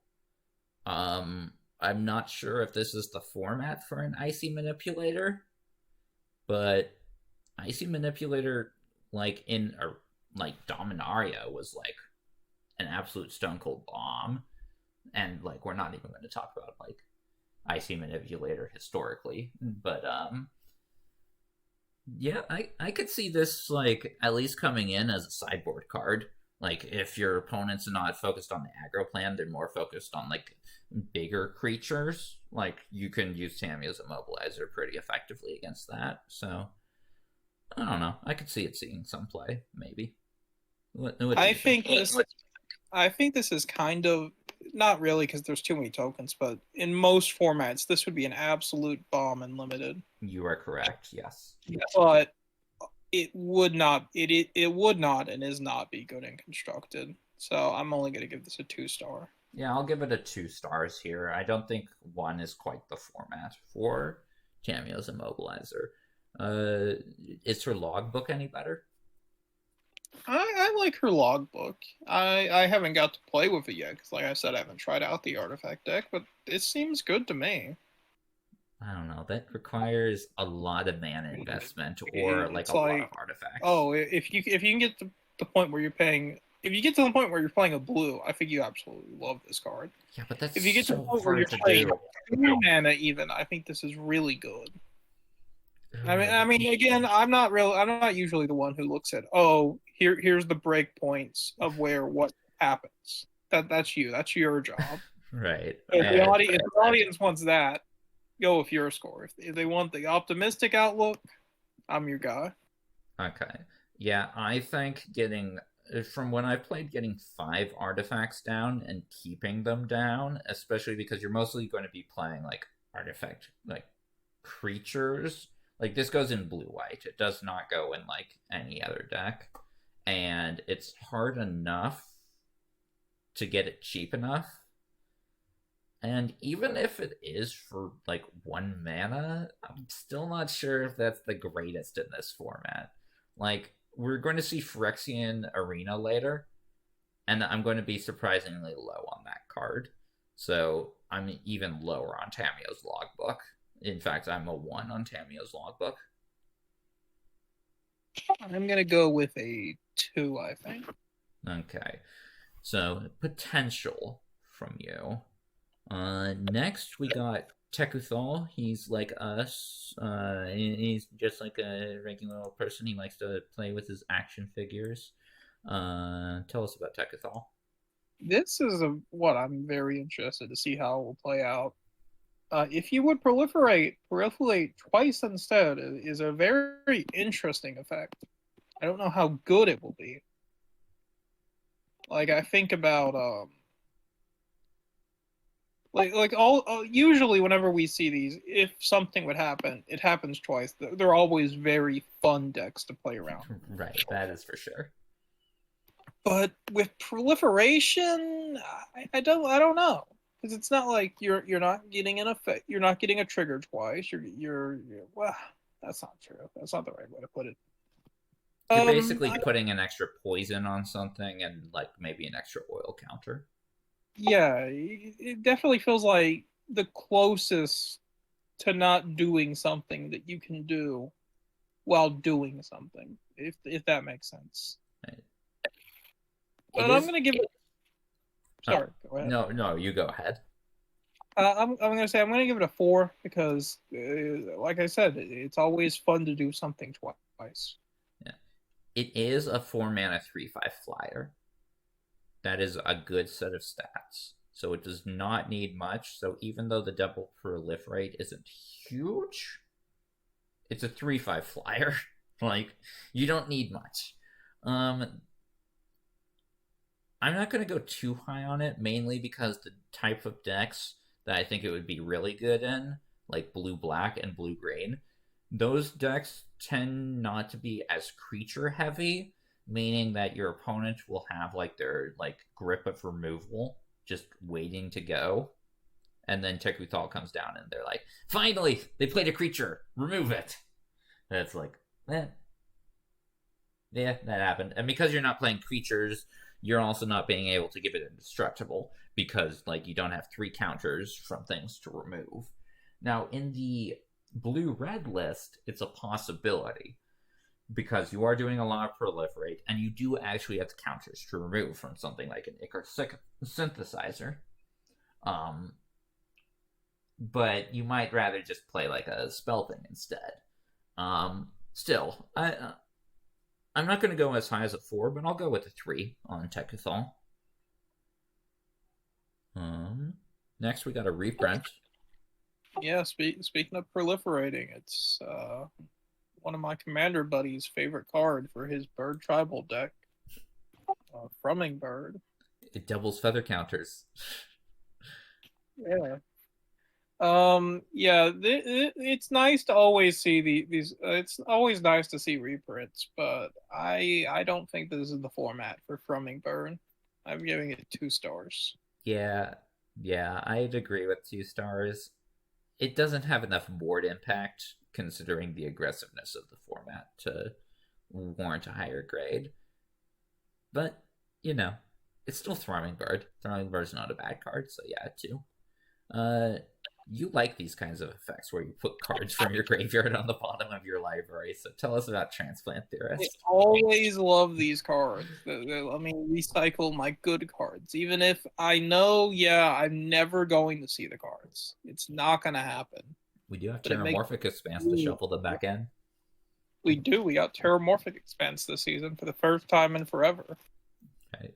I'm not sure if this is the format for an Icy Manipulator, but Icy Manipulator, like, Dominaria was, like, an absolute stone cold bomb. And, like, we're not even going to talk about, like, Icy Manipulator historically. But, yeah, I could see this, like, at least coming in as a sideboard card. Like, if your opponent's not focused on the aggro plan, they're more focused on, like, bigger creatures. Like, you can use Tamiyo's Immobilizer pretty effectively against that. So, I don't know. I could see it seeing some play, maybe. What I think this is kind of, not really because there's too many tokens, but in most formats, this would be an absolute bomb in limited. You are correct, yes. But it would not and is not be good and constructed. So I'm only going to give this a 2-star. Yeah, I'll give it a 2 stars here. I don't think 1 is quite the format for Tamiyo's Immobilizer. Is her logbook any better? I like her logbook. I haven't got to play with it yet because, like I said, I haven't tried out the artifact deck, but it seems good to me. I don't know. That requires a lot of mana investment or like a lot of artifacts. Oh, if you can get to the point where you're paying, if you get to the point where you're playing a blue, I think you absolutely love this card. Yeah, but that's if you get so to the point where you're playing 2 mana, even I think this is really good. I mean, again, I'm not usually the one who looks at, oh, here's the breakpoints of where what happens. That's you. That's your job. Right. If the audience wants that, go with your score. If they want the optimistic outlook, I'm your guy. Okay. Yeah, I think from when I've played, getting 5 artifacts down and keeping them down, especially because you're mostly going to be playing, like, artifact, like, creatures. Like, this goes in blue-white. It does not go in, like, any other deck. And it's hard enough to get it cheap enough. And even if it is for like 1 mana, I'm still not sure if that's the greatest in this format. Like, we're going to see Phyrexian Arena later, and I'm going to be surprisingly low on that card. So I'm even lower on Tamio's logbook. In fact, I'm a 1 on Tamio's logbook. I'm gonna go with a 2, I think. Okay. So potential from you. Next we got Tekuthal. He's like us. He's just like a regular old person. He likes to play with his action figures. Tell us about Tekuthal. This is what I'm very interested to see how it will play out. If you would proliferate twice instead is a very interesting effect. I don't know how good it will be. Like I think about like all usually whenever we see these, if something would happen, it happens twice. They're always very fun decks to play around. Right, that is for sure. But with proliferation, I don't know, because it's not like you're not getting an effect. You're not getting a trigger twice. You're well, that's not true. That's not the right way to put it. You're basically putting an extra poison on something and like maybe an extra oil counter. Yeah, it definitely feels like the closest to not doing something that you can do while doing something, if that makes sense. Right. But I'm gonna give it. Sorry, go ahead. No, you go ahead. I'm gonna say I'm gonna give it a 4 because, like I said, it's always fun to do something twice. Yeah, it is a 4 mana 3/5 flyer. That is a good set of stats. So it does not need much. So even though the double proliferate isn't huge, it's a 3/5 flyer. Like, you don't need much. I'm not going to go too high on it, mainly because the type of decks that I think it would be really good in, like blue-black and blue-green, those decks tend not to be as creature heavy, meaning that your opponent will have like their like grip of removal just waiting to go. And then Tekuthal comes down and they're like, finally, they played a creature, remove it. That's like, yeah, that happened. And because you're not playing creatures, you're also not being able to give it indestructible because like you don't have 3 counters from things to remove. Now in the blue-red list, it's a possibility because you are doing a lot of proliferate and you do actually have counters to remove from something like an Icar synthesizer. But you might rather just play like a spell thing instead. Still, I'm not going to go as high as a 4, but I'll go with a 3 on Tekuthal. Next, we got a reprint. Yeah, speaking of proliferating, it's one of my commander buddies' favorite card for his bird tribal deck. Frumming Bird. It doubles feather counters. Yeah. Yeah, it's nice to always see these. It's always nice to see reprints, but I don't think this is the format for Frumming Bird. I'm giving it 2 stars. Yeah, I'd agree with 2 stars. It doesn't have enough board impact considering the aggressiveness of the format to warrant a higher grade. But, you know, it's still Thrumming Bird. Thrumming Bird's not a bad card, so yeah, 2. You like these kinds of effects where you put cards from your graveyard on the bottom of your library, so tell us about Transplant Theorist. I always love these cards. Let me recycle my good cards. Even if I know, I'm never going to see the cards. It's not going to happen. We do have Terramorphic Expanse to shuffle them back in. We do. We got Terramorphic Expanse this season for the first time in forever. Right.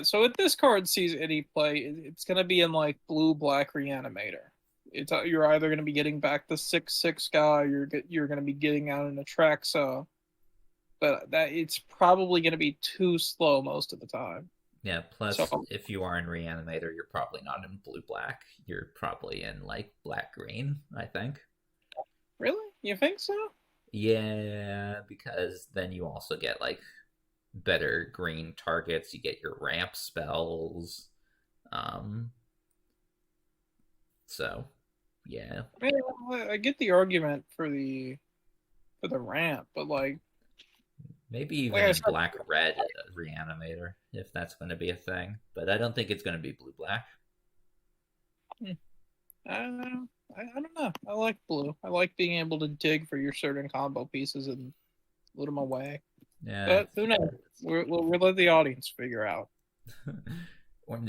So if this card sees any play, it's going to be in like blue-black Reanimator. You're either going to be getting back the 6/6 guy, or you're going to be getting out an Atraxa, but that it's probably going to be too slow most of the time. Yeah, plus if you are in Reanimator, you're probably not in blue-black. You're probably in like black-green, I think. Really? You think so? Yeah, because then you also get like better green targets. You get your ramp spells. So, yeah. I mean, I get the argument for the ramp, but Maybe like even I in said, black-red reanimator, if that's going to be a thing. But I don't think it's going to be blue-black. hmm, I don't know. I like blue. I like being able to dig for your certain combo pieces and loot them away. Yeah. But who knows? We'll let the audience figure out.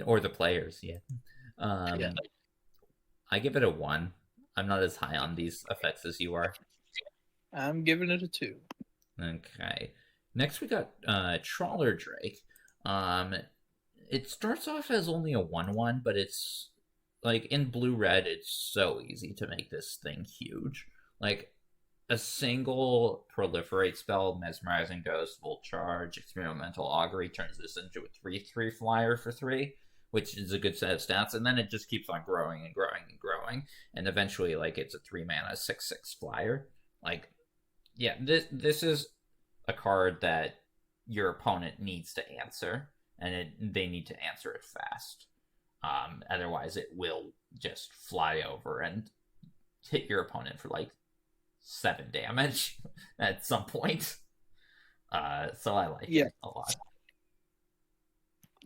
Or the players, yeah. Yeah. I give it a 1. I'm not as high on these effects as you are. I'm giving it a 2. Okay. Next we got Trawler Drake. Um it starts off as only a 1/1, but it's like in blue red it's so easy to make this thing huge. Like a single proliferate spell, mesmerizing ghost, volt charge, experimental augury turns this into a 3/3 flyer for 3, which is a good set of stats, and then it just keeps on growing and growing and growing, and eventually like it's a 3 mana 6/6 flyer. Like, yeah, this is a card that your opponent needs to answer, and they need to answer it fast. Otherwise, it will just fly over and hit your opponent for like 7 damage at some point. So I like it a lot.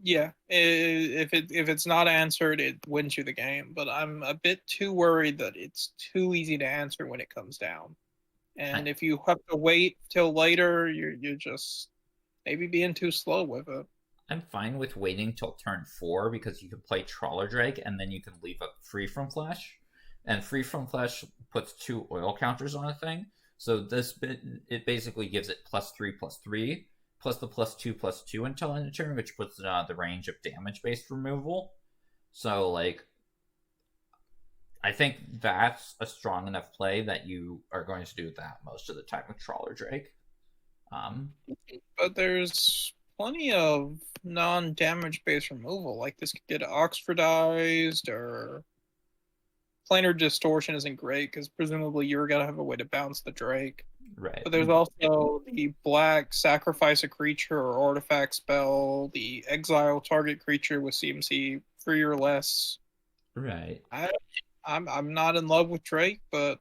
Yeah, if it's not answered, it wins you the game. But I'm a bit too worried that it's too easy to answer when it comes down. And if you have to wait till later, you're just maybe being too slow with it. I'm fine with waiting till turn 4 because you can play Trawler Drake and then you can leave up Free From Flesh. And Free From Flesh puts 2 oil counters on a thing. So this bit, it basically gives it +3/+3, plus the +2/+2 until end of turn, which puts it on the range of damage-based removal. So, like, I think that's a strong enough play that you are going to do that most of the time with Trawler Drake. But there's plenty of non-damage based removal. Like this could get oxidized, or planar distortion isn't great because presumably you're gonna have a way to bounce the Drake. Right. But there's also the black sacrifice a creature or artifact spell, the exile target creature with CMC 3 or less. Right. I'm not in love with Drake, but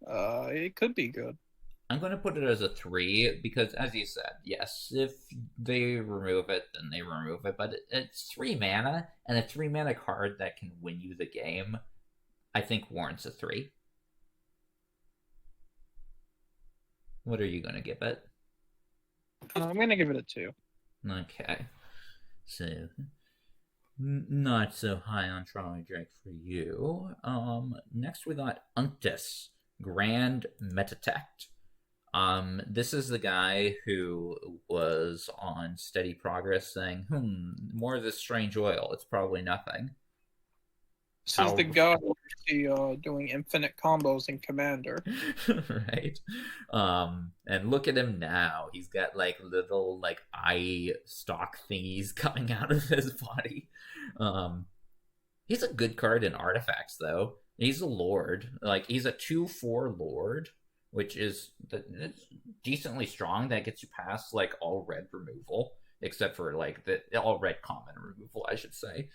it could be good. I'm going to put it as a 3 because, as you said, yes, if they remove it, then they remove it. But it's 3 mana, and a 3 mana card that can win you the game, I think warrants a 3. What are you going to give it? I'm going to give it a 2. Okay. So, not so high on Trawler Drake for you. Next we got Unctus, Grand Metatect. This is the guy who was on Steady Progress saying, more of this strange oil. It's probably nothing. This is the guy doing infinite combos in Commander. Right. And look at him now. He's got like little like eye stalk thingies coming out of his body. He's a good card in artifacts though. He's a lord. Like he's a 2/4 lord, which is it's decently strong. That gets you past like all red removal, except for like the all red common removal, I should say.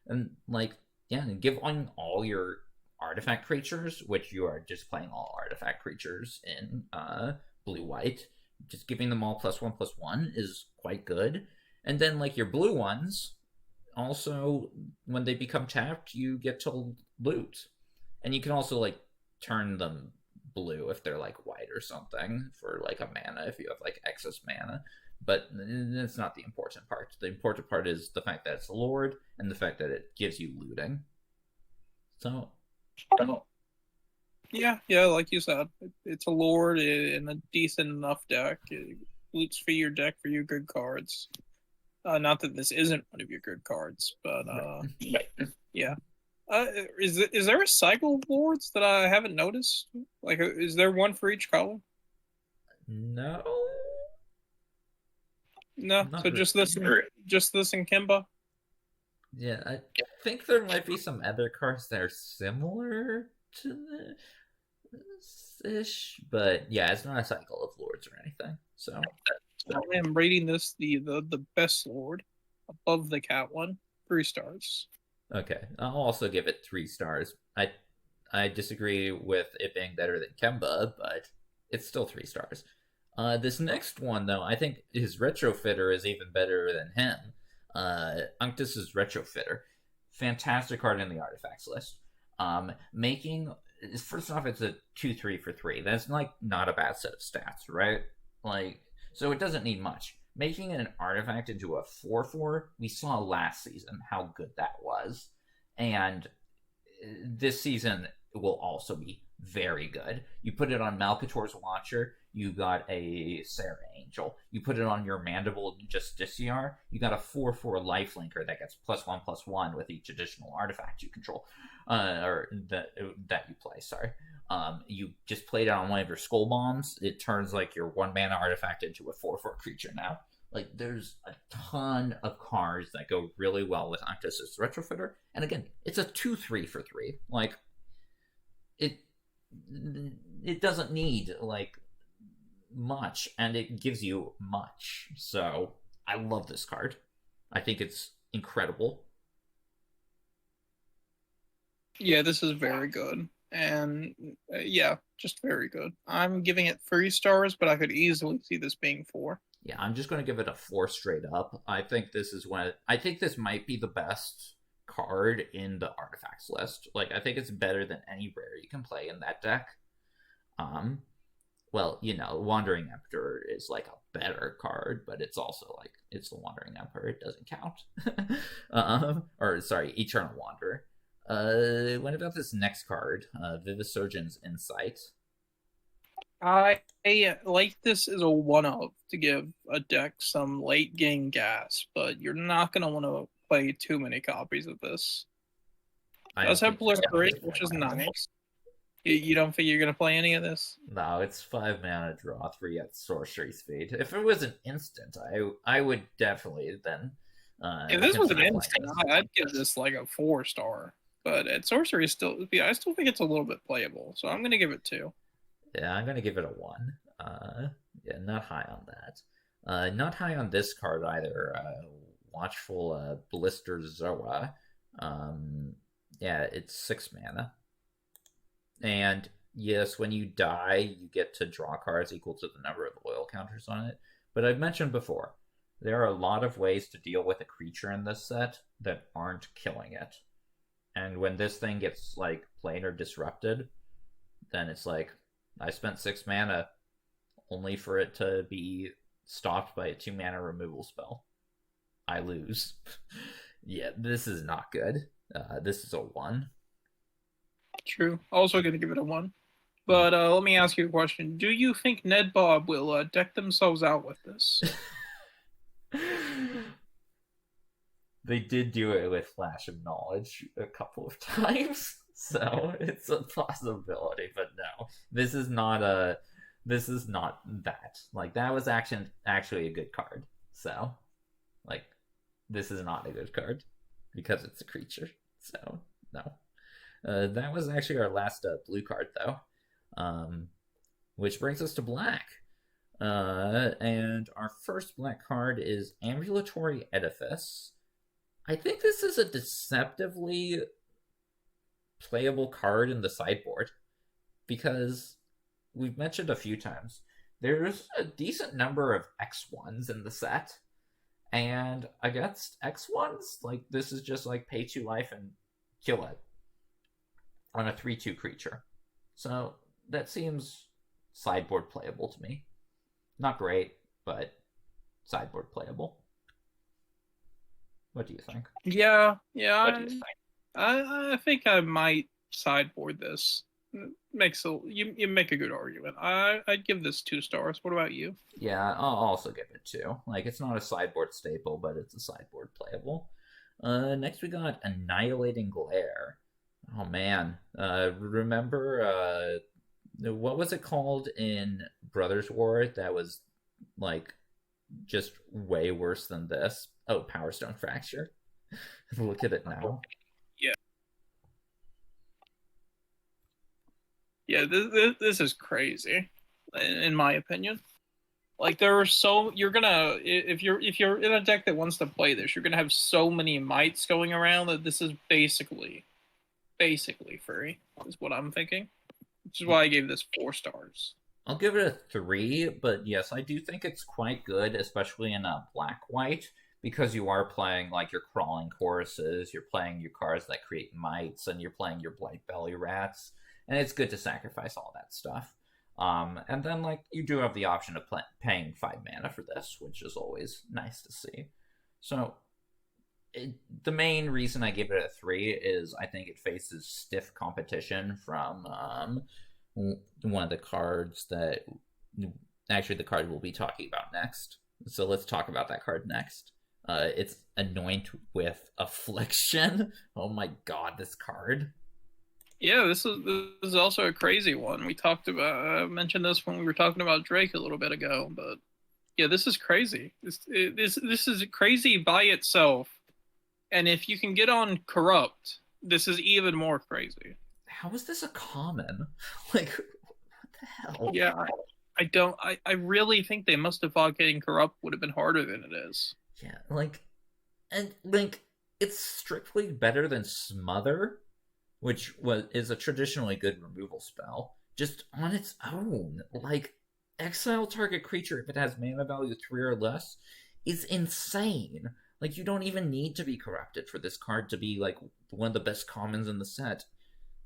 And like, yeah, give on all your artifact creatures, which you are just playing all artifact creatures in blue white. Just giving them all +1/+1 is quite good. And then like your blue ones, also when they become tapped, you get to loot. And you can also like turn them blue if they're like white or something for like a mana if you have like excess mana. But that's not the important part. The important part is the fact that it's a lord and the fact that it gives you looting. So, yeah, like you said, it's a lord in a decent enough deck. It loots for your deck for your good cards. Not that this isn't one of your good cards, but yeah. Is there a cycle of lords that I haven't noticed? Like, is there one for each color? No. No, Not so just this and Kimba. Yeah, I think there might be some other cards that are similar to this ish, but yeah, it's not a cycle of lords or anything. So I am rating this the best lord above the cat one, 3 stars. Okay, I'll also give it 3 stars. I disagree with it being better than Kemba, but it's still 3 stars. This next one, though, I think his retrofitter is even better than him. Unctus's retrofitter, fantastic card in the artifacts list. Making first off, it's a 2/3 for 3. That's like not a bad set of stats, right? Like, so it doesn't need much. Making an artifact into a 4/4, we saw last season how good that was, and this season will also be very good. You put it on Malcator's Watcher, you got a Sarah Angel. You put it on your Mandible Justiciar, you got a 4/4 lifelinker that gets +1/+1 with each additional artifact you control, or that you play. Sorry. You just played it on one of your Skull Bombs. It turns like your 1-mana artifact into a 4/4 creature now. Like, there's a ton of cards that go really well with Unctus's Retrofitter. And again, it's a 2/3 for 3. Like, it doesn't need, like, much, and it gives you much. So, I love this card. I think it's incredible. Yeah, this is very good. And yeah, just very good. I'm giving it 3 stars, but I could easily see this being 4. Yeah, I'm just going to give it a 4 straight up. I think this might be the best card in the artifacts list. Like, I think it's better than any rare you can play in that deck. Well, Wandering Emperor is like a better card, but it's also like, it's the Wandering Emperor. It doesn't count. Or sorry, Eternal Wanderer. What about this next card? Vivisurgeon's Insight. I like this as a one-up to give a deck some late game gas, but you're not going to want to play too many copies of this. It does have proliferate, which is nice. You don't think you're going to play any of this? No, it's 5 mana, draw 3 at Sorcery Speed. If it was an instant, I would definitely then. If this was an instant, I'd give this like a 4-star. But at Sorcery, I still think it's a little bit playable, so I'm going to give it 2. Yeah, I'm going to give it a 1. Yeah, not high on that. Not high on this card either. Watchful Blister Zoa. Yeah, it's 6 mana. And yes, when you die, you get to draw cards equal to the number of oil counters on it. But I've mentioned before, there are a lot of ways to deal with a creature in this set that aren't killing it. And when this thing gets, like, played or disrupted, then it's like, I spent 6 mana only for it to be stopped by a 2-mana removal spell. I lose. Yeah, this is not good. This is a 1. True. Also going to give it a 1. But let me ask you a question. Do you think Ned Bob will deck themselves out with this? They did do it with Flash of Knowledge a couple of times, so it's a possibility. But no, this is not that. Like, that was actually a good card. So, like, this is not a good card because it's a creature. So no. That was actually our last blue card, though, which brings us to black. And our first black card is Ambulatory Edifice. I think this is a deceptively playable card in the sideboard because we've mentioned a few times there's a decent number of X1s in the set, and against X1s, like, this is just like pay 2 life and kill it on a 3/2 creature. So that seems sideboard playable to me. Not great, but sideboard playable. What do you think? Yeah. I think I might sideboard this. You make a good argument. I'd give this 2 stars. What about you? Yeah, I'll also give it 2. Like, it's not a sideboard staple, but it's a sideboard playable. Next we got Annihilating Glare. Oh man, remember what was it called in Brothers War that was like just way worse than this? Oh, Power Stone Fracture. Look at it now. Yeah, this is crazy, in my opinion. Like there are if you're in a deck that wants to play this, you're gonna have so many mites going around that this is basically free, is what I'm thinking. Which is why I gave this 4 stars. I'll give it a 3, but yes, I do think it's quite good, especially in a black-white, because you are playing like your crawling choruses, you're playing your cards that create mites, and you're playing your blight belly rats, and it's good to sacrifice all that stuff. And then like you do have the option of paying 5 mana for this, which is always nice to see. So the main reason I give it a 3 is I think it faces stiff competition from one of the cards that actually the card we'll be talking about next. So let's talk about that card next. It's Anoint with Affliction. Oh my god, this card. Yeah, this is also a crazy one. We talked about I mentioned this when we were talking about Drake a little bit ago, but yeah, this is crazy. This is crazy by itself, and if you can get on Corrupt, this is even more crazy. How is this a common? Like, what the hell? Yeah, I don't. I really think they must have thought getting Corrupt would have been harder than it is. Yeah, and it's strictly better than Smother, which is a traditionally good removal spell, just on its own. Like, exile target creature if it has mana value 3 or less is insane. Like, you don't even need to be corrupted for this card to be like one of the best commons in the set.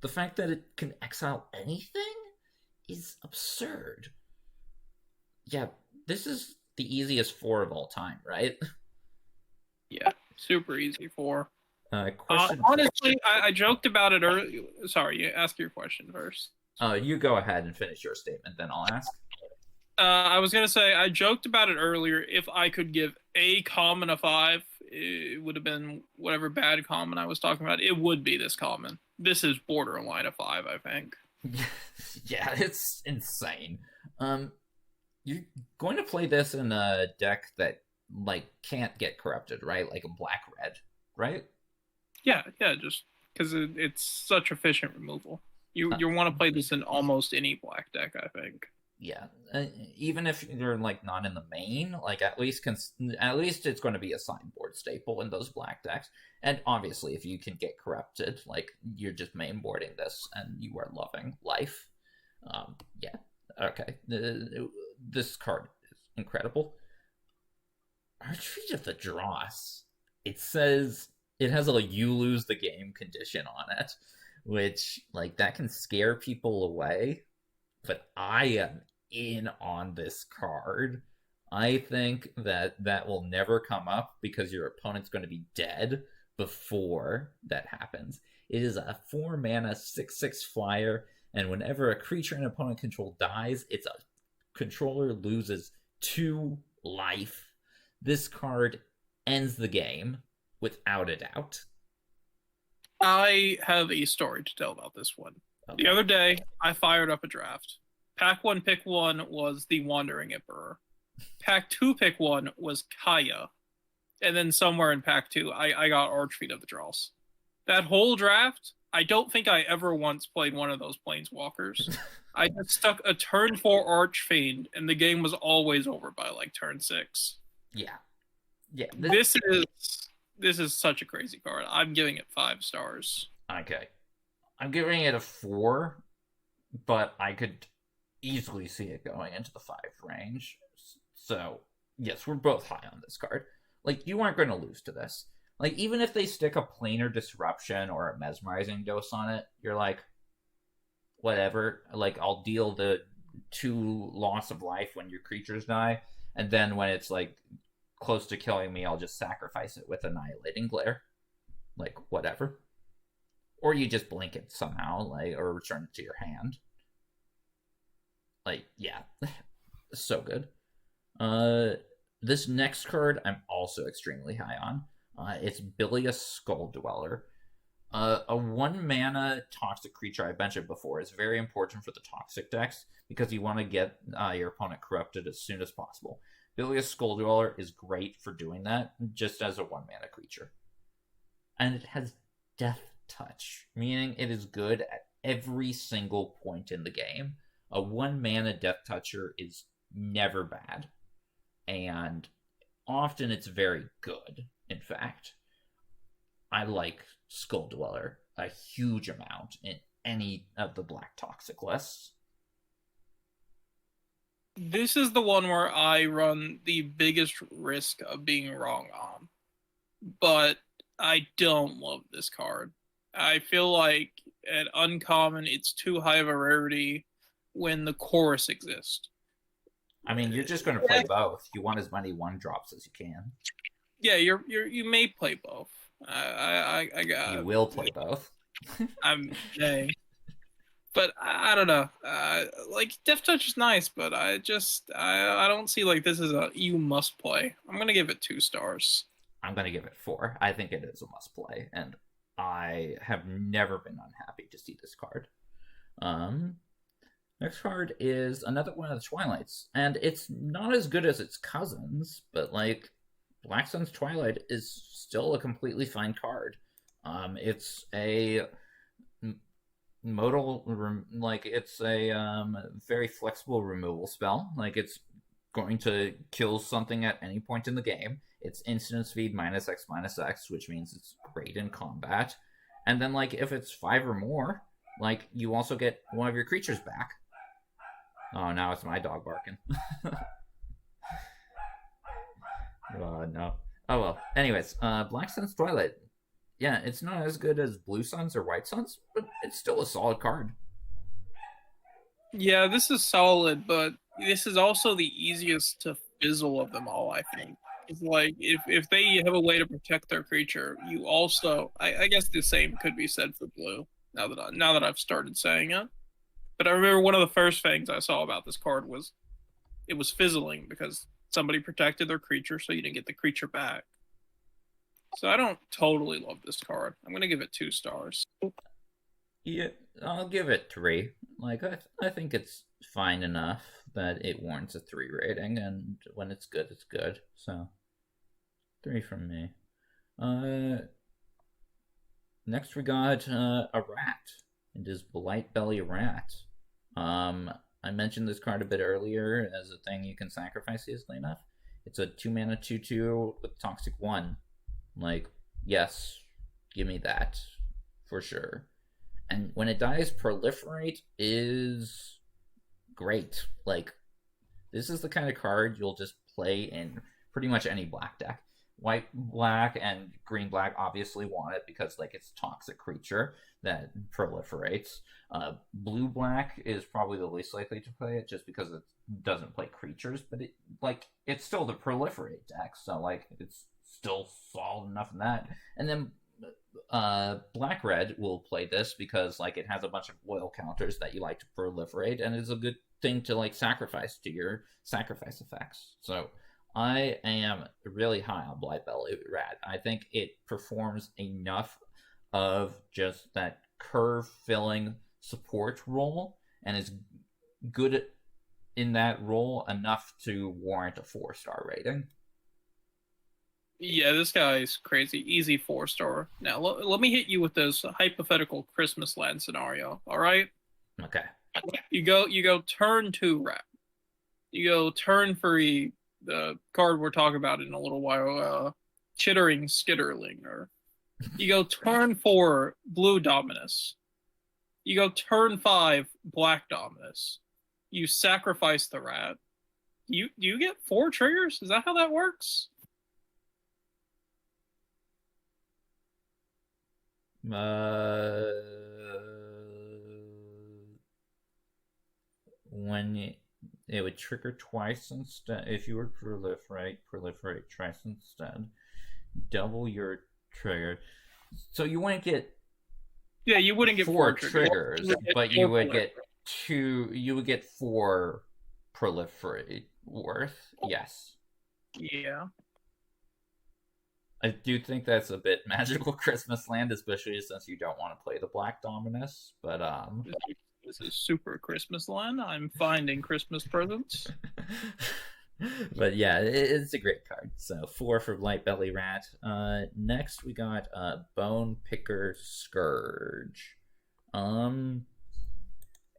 The fact that it can exile anything is absurd. Yeah, this is the easiest 4 of all time, right? Yeah, super easy 4. Question. Honestly, I joked about it earlier. Sorry, you ask your question first. You go ahead and finish your statement, then I'll ask. I was gonna say I joked about it earlier. If I could give a common a 5, it would have been whatever bad common I was talking about. It would be this common. This is borderline a 5, I think. Yeah, it's insane. You're going to play this in a deck that like can't get corrupted, right? Like a black-red, right? Yeah, just because it's such efficient removal. You want to play this in almost any black deck, I think. Yeah, even if you're like not in the main, like at least it's going to be a sideboard staple in those black decks. And obviously, if you can get corrupted, like you're just mainboarding this and you are loving life. Yeah, okay. This card is incredible. Retreat of the Dross. It says it has a you lose the game condition on it, which like that can scare people away. But I am in on this card. I think that will never come up because your opponent's going to be dead before that happens. It is a 4 mana 6/6 flyer, and whenever a creature an opponent control dies, its a controller loses 2 life. This card ends the game without a doubt. I have a story to tell about this one. Okay. The other day, I fired up a draft. Pack 1, pick 1 was the Wandering Emperor. Pack 2, pick 1 was Kaya. And then somewhere in Pack 2, I got Archfiend of the Dross. That whole draft, I don't think I ever once played one of those Planeswalkers. I just stuck a turn 4 Archfiend, and the game was always over by like turn 6. Yeah. This is such a crazy card. I'm giving it 5 stars. Okay. I'm giving it a 4, but I could easily see it going into the 5 range. So, yes, we're both high on this card. Like, you aren't going to lose to this. Like, even if they stick a Planar Disruption or a Mesmerizing Dose on it, you're like, whatever. Like, I'll deal the 2 loss of life when your creatures die, and then when it's, like, close to killing me, I'll just sacrifice it with Annihilating Glare. Like, whatever. Or you just blink it somehow, like, or return it to your hand. Like, yeah. So good. This next card I'm also extremely high on. It's Bilious Skull Dweller. A 1 mana toxic creature I've mentioned before is very important for the toxic decks because you want to get your opponent corrupted as soon as possible. Bilious Skull Dweller is great for doing that, just as a 1 mana creature. And it has Death Touch, meaning it is good at every single point in the game. A 1 mana Death Toucher is never bad. and often it's very good. In fact, I like Skull Dweller a huge amount in any of the black toxic lists. This is the one where I run the biggest risk of being wrong on, but I don't love this card. I feel like at uncommon, it's too high of a rarity when the chorus exists. I mean, you're just going to play both. You want as many one drops as you can. Yeah, you may play both. I got. You will play both. I'm gay. But I don't know. Like Death Touch is nice, but I don't see like this is a you must play. I'm gonna give it 2 stars. I'm gonna give it 4. I think it is a must play, and I have never been unhappy to see this card. Next card is another one of the Twilights, and it's not as good as its cousins, but like Black Sun's Twilight is still a completely fine card. It's a modal, like it's a very flexible removal spell. Like it's going to kill something at any point in the game. It's instant speed -X/-X, which means it's great in combat. And then like if it's 5 or more, like you also get one of your creatures back. Oh, now it's my dog barking. Oh no. Oh well. Anyways, Black Sun's Twilight. Yeah, it's not as good as Blue Suns or White Suns, but it's still a solid card. Yeah, this is solid, but this is also the easiest to fizzle of them all, I think. It's like if they have a way to protect their creature, you also I guess the same could be said for blue, now that I've started saying it. But I remember one of the first things I saw about this card was it was fizzling because somebody protected their creature so you didn't get the creature back. So I don't totally love this card. I'm going to give it 2 stars. Yeah, I'll give it 3. Like, I think it's fine enough that it warrants a 3 rating, and when it's good, it's good. So, 3 from me. Next we got a rat. It is Blight Belly Rat. I mentioned this card a bit earlier as a thing you can sacrifice easily enough. It's a 2-mana 2/2 with Toxic 1. Like, yes, give me that for sure. And when it dies, Proliferate is great. Like, this is the kind of card you'll just play in pretty much any black deck. White, black, and green, black obviously want it because, like, it's toxic creature that proliferates. Blue, black is probably the least likely to play it just because it doesn't play creatures, but it's still the proliferate deck, so, like, it's still solid enough in that. And then black red will play this because like it has a bunch of loyal counters that you like to proliferate, and it's a good thing to like sacrifice to your sacrifice effects. So I am really high on Blight Belly Rat. I think it performs enough of just that curve filling support role and is good in that role enough to warrant a 4-star rating. Yeah, this guy's crazy. Easy 4-star. Now, let me hit you with this hypothetical Christmas land scenario, all right? Okay. You go turn 2 rat. You go turn 3, the card we're talking about in a little while, Chittering Skitterling. Or you go turn 4, blue Dominus. You go turn 5, black Dominus. You sacrifice the rat. You get 4 triggers? Is that how that works? When it would trigger twice instead. If you were proliferate twice instead. Double your trigger. So you wouldn't get. Yeah, you wouldn't get 4 triggers, but you would get 2. You would get 4 proliferate worth. Yes. Yeah. I do think that's a bit magical Christmas land, especially since you don't want to play the Black Dominus. But this is super Christmas land. I'm finding Christmas presents. But yeah, it's a great card. So 4 for Blight Belly Rat. Next we got Bone Picker Scourge.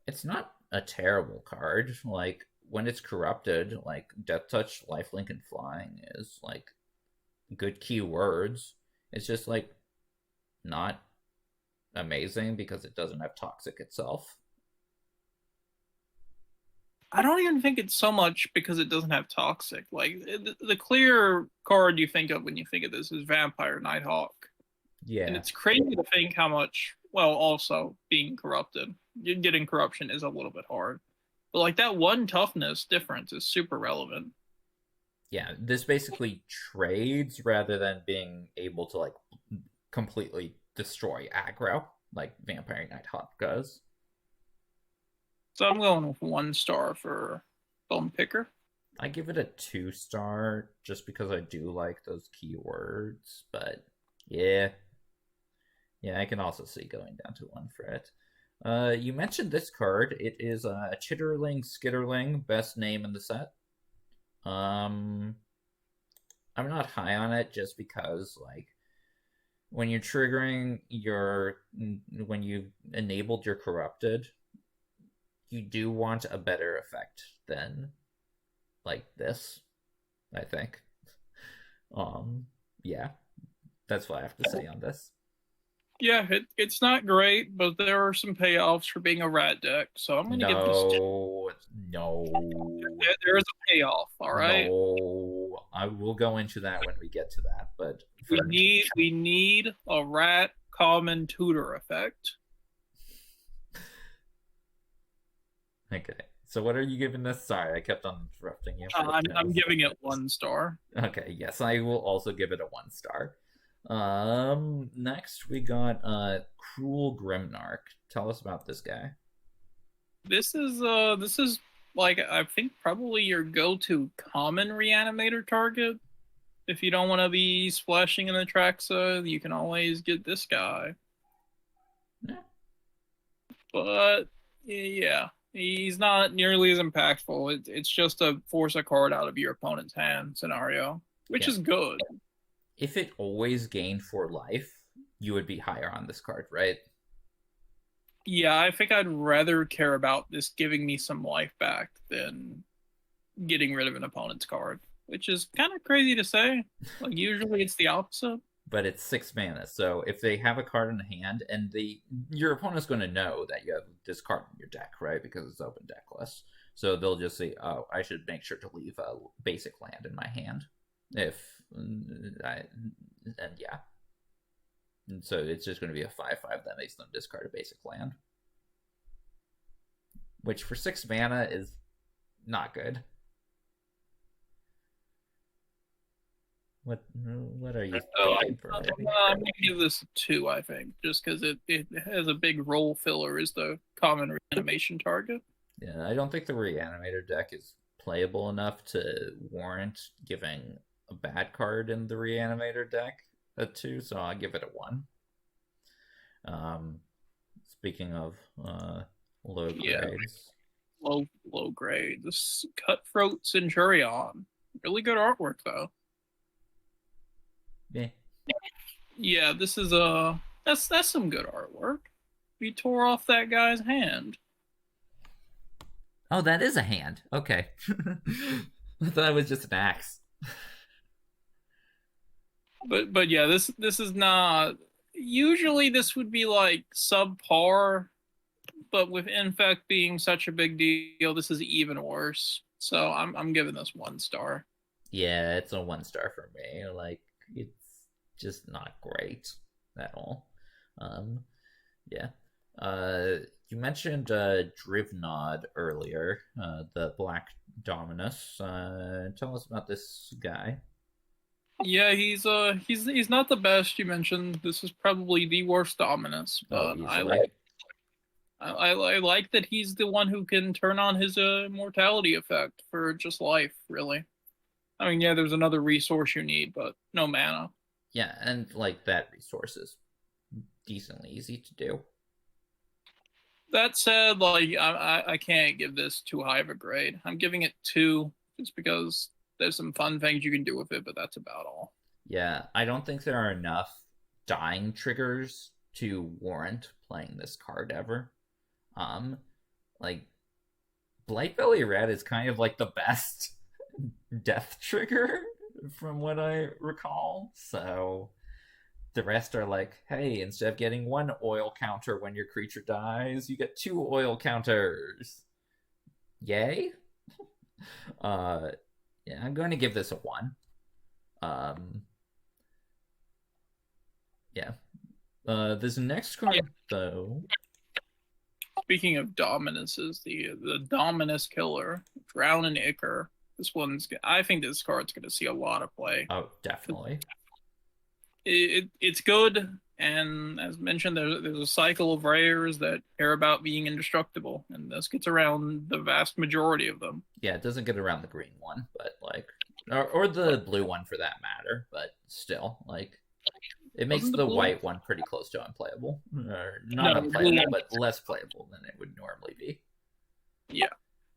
It's not a terrible card. Like when it's corrupted, like Death Touch, Lifelink, and Flying is like good keywords. It's just like not amazing because it doesn't have Toxic itself. I don't even think it's so much because it doesn't have toxic. Like the clear card you think of when you think of this is Vampire Nighthawk, and Yeah, it's crazy to think how much. Well, also being corrupted, getting corruption is a little bit hard, but like that one toughness difference is super relevant. yeah. This basically trades rather than being able to like completely destroy aggro like Vampire Nighthawk does. So I'm going with 1 star for Bone Picker. I give it a 2 star just because I do like those keywords, but yeah, yeah, I can also see going down to 1 for it. You mentioned this card. It is a Chitterling Skitterling, best name in the set. Um, I'm not high on it just because, like, when you're triggering when you've enabled your corrupted, you do want a better effect than like this, I think. Yeah, that's what I have to say on this. Yeah, it's not great, but there are some payoffs for being a rat deck. So I'm going to give this. No, no, There is a payoff. All right. no. I will go into that when we get to that, but We need a rat common tutor effect. Okay. So what are you giving this? Sorry, I kept on interrupting you. I'm giving it 1 star. Okay, yes, I will also give it a 1 star. Next we got Cruel Grimnark. Tell us about this guy. This is like I think probably your go-to common reanimator target. If you don't want to be splashing in the Traxa, you can always get this guy. Yeah. But yeah, he's not nearly as impactful. It's just a force a card out of your opponent's hand scenario, which Yeah. is good. If it always gained 4 life, you would be higher on this card, right? Yeah, I think I'd rather care about this giving me some life back than getting rid of an opponent's card, which is kind of crazy to say. Like usually it's the opposite. But it's 6 mana, so if they have a card in hand, and your opponent's going to know that you have this card in your deck, right? Because it's open deck list. So they'll just say, "Oh, I should make sure to leave a basic land in my hand." And yeah, and so it's just going to be a 5/5 that makes them discard a basic land, which for 6 mana is not good. What are you thinking? I'm gonna give this a 2, I think, just because it has a big role filler as the common reanimation target. Yeah, I don't think the Reanimator deck is playable enough to warrant giving a bad card in the Reanimator deck a 2, so I'll give it a 1. Speaking of low grades. Low grade. This Cutthroat Centurion. Really good artwork though. Yeah. Yeah, this is that's some good artwork. We tore off that guy's hand. Oh, that is a hand. Okay. I thought it was just an axe. But yeah, this is not. Usually this would be like subpar, but with Infect being such a big deal, this is even worse. So I'm giving this 1 star. Yeah, it's a 1 star for me. Like, it's just not great at all. Yeah. You mentioned Drivnod earlier, the Black Dominus. Tell us about this guy. Yeah, he's not the best. You mentioned this is probably the worst Dominus, but I like that he's the one who can turn on his immortality effect for just life. Really, I mean, yeah, there's another resource you need, but no mana. Yeah, and like that resource is decently easy to do. That said, like I can't give this too high of a grade. I'm giving it 2 just because there's some fun things you can do with it, but that's about all. Yeah, I don't think there are enough dying triggers to warrant playing this card ever. Like Blightbelly Red is kind of like the best death trigger from what I recall. So the rest are like, hey, instead of getting one oil counter when your creature dies, you get two oil counters. Yay. Yeah, I'm going to give this a 1. Um, yeah. This next card, though. Speaking of dominances, the Dominus Killer, Drown and Ichor. I think this card's going to see a lot of play. Oh, definitely. It's good, and as mentioned, there's a cycle of rares that care about being indestructible, and this gets around the vast majority of them. Yeah, it doesn't get around the green one, but like, or the blue one for that matter. But still, like, it makes the white one pretty close to unplayable, or not unplayable, but less playable than it would normally be. Yeah.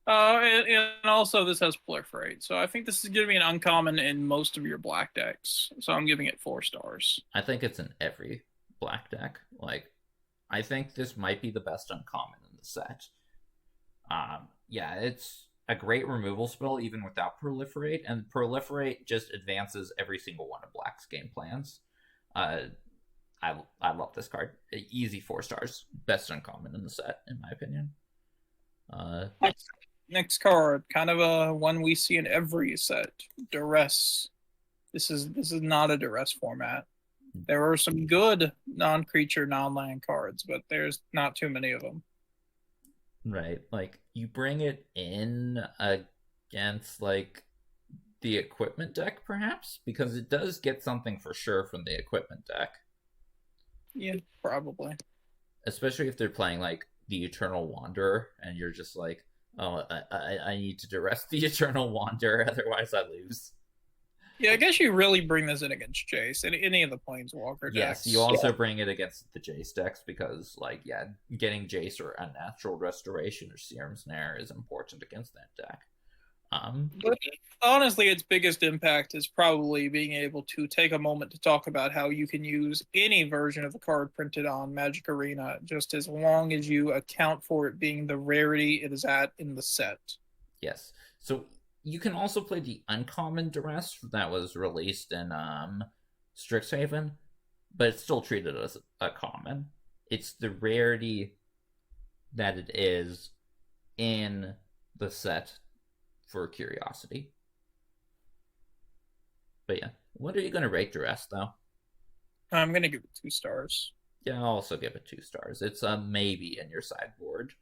And also this has proliferate, so I think this is going to be an uncommon in most of your black decks. So I'm giving it 4 stars. I think it's in every black deck. Like, I think this might be the best uncommon in the set. Yeah, it's a great removal spell even without proliferate, and proliferate just advances every single one of black's game plans. I love this card. Easy 4 stars. Best uncommon in the set, in my opinion. Next card, kind of a one we see in every set. Duress. This is not a Duress format. There are some good non-creature, non-land cards, but there's not too many of them. Right. Like, you bring it in against, like, the equipment deck, perhaps? Because it does get something for sure from the equipment deck. Yeah, probably. Especially if they're playing, like, the Eternal Wanderer, and you're just like, oh, I need to duress the Eternal Wanderer, otherwise I lose. Yeah, I guess you really bring this in against Jace, any of the Planeswalker decks. Yes, you also bring it against the Jace decks because, like, yeah, getting Jace or Unnatural Restoration or Serum Snare is important against that deck. But honestly, its biggest impact is probably being able to take a moment to talk about how you can use any version of the card printed on Magic Arena, just as long as you account for it being the rarity it is at in the set. Yes. So you can also play the uncommon Duress that was released in Strixhaven, but it's still treated as a common. It's the rarity that it is in the set for curiosity. But yeah, what are you going to rate Duress, though? I'm going to give it 2 stars. Yeah, I'll also give it 2 stars. It's a maybe in your sideboard.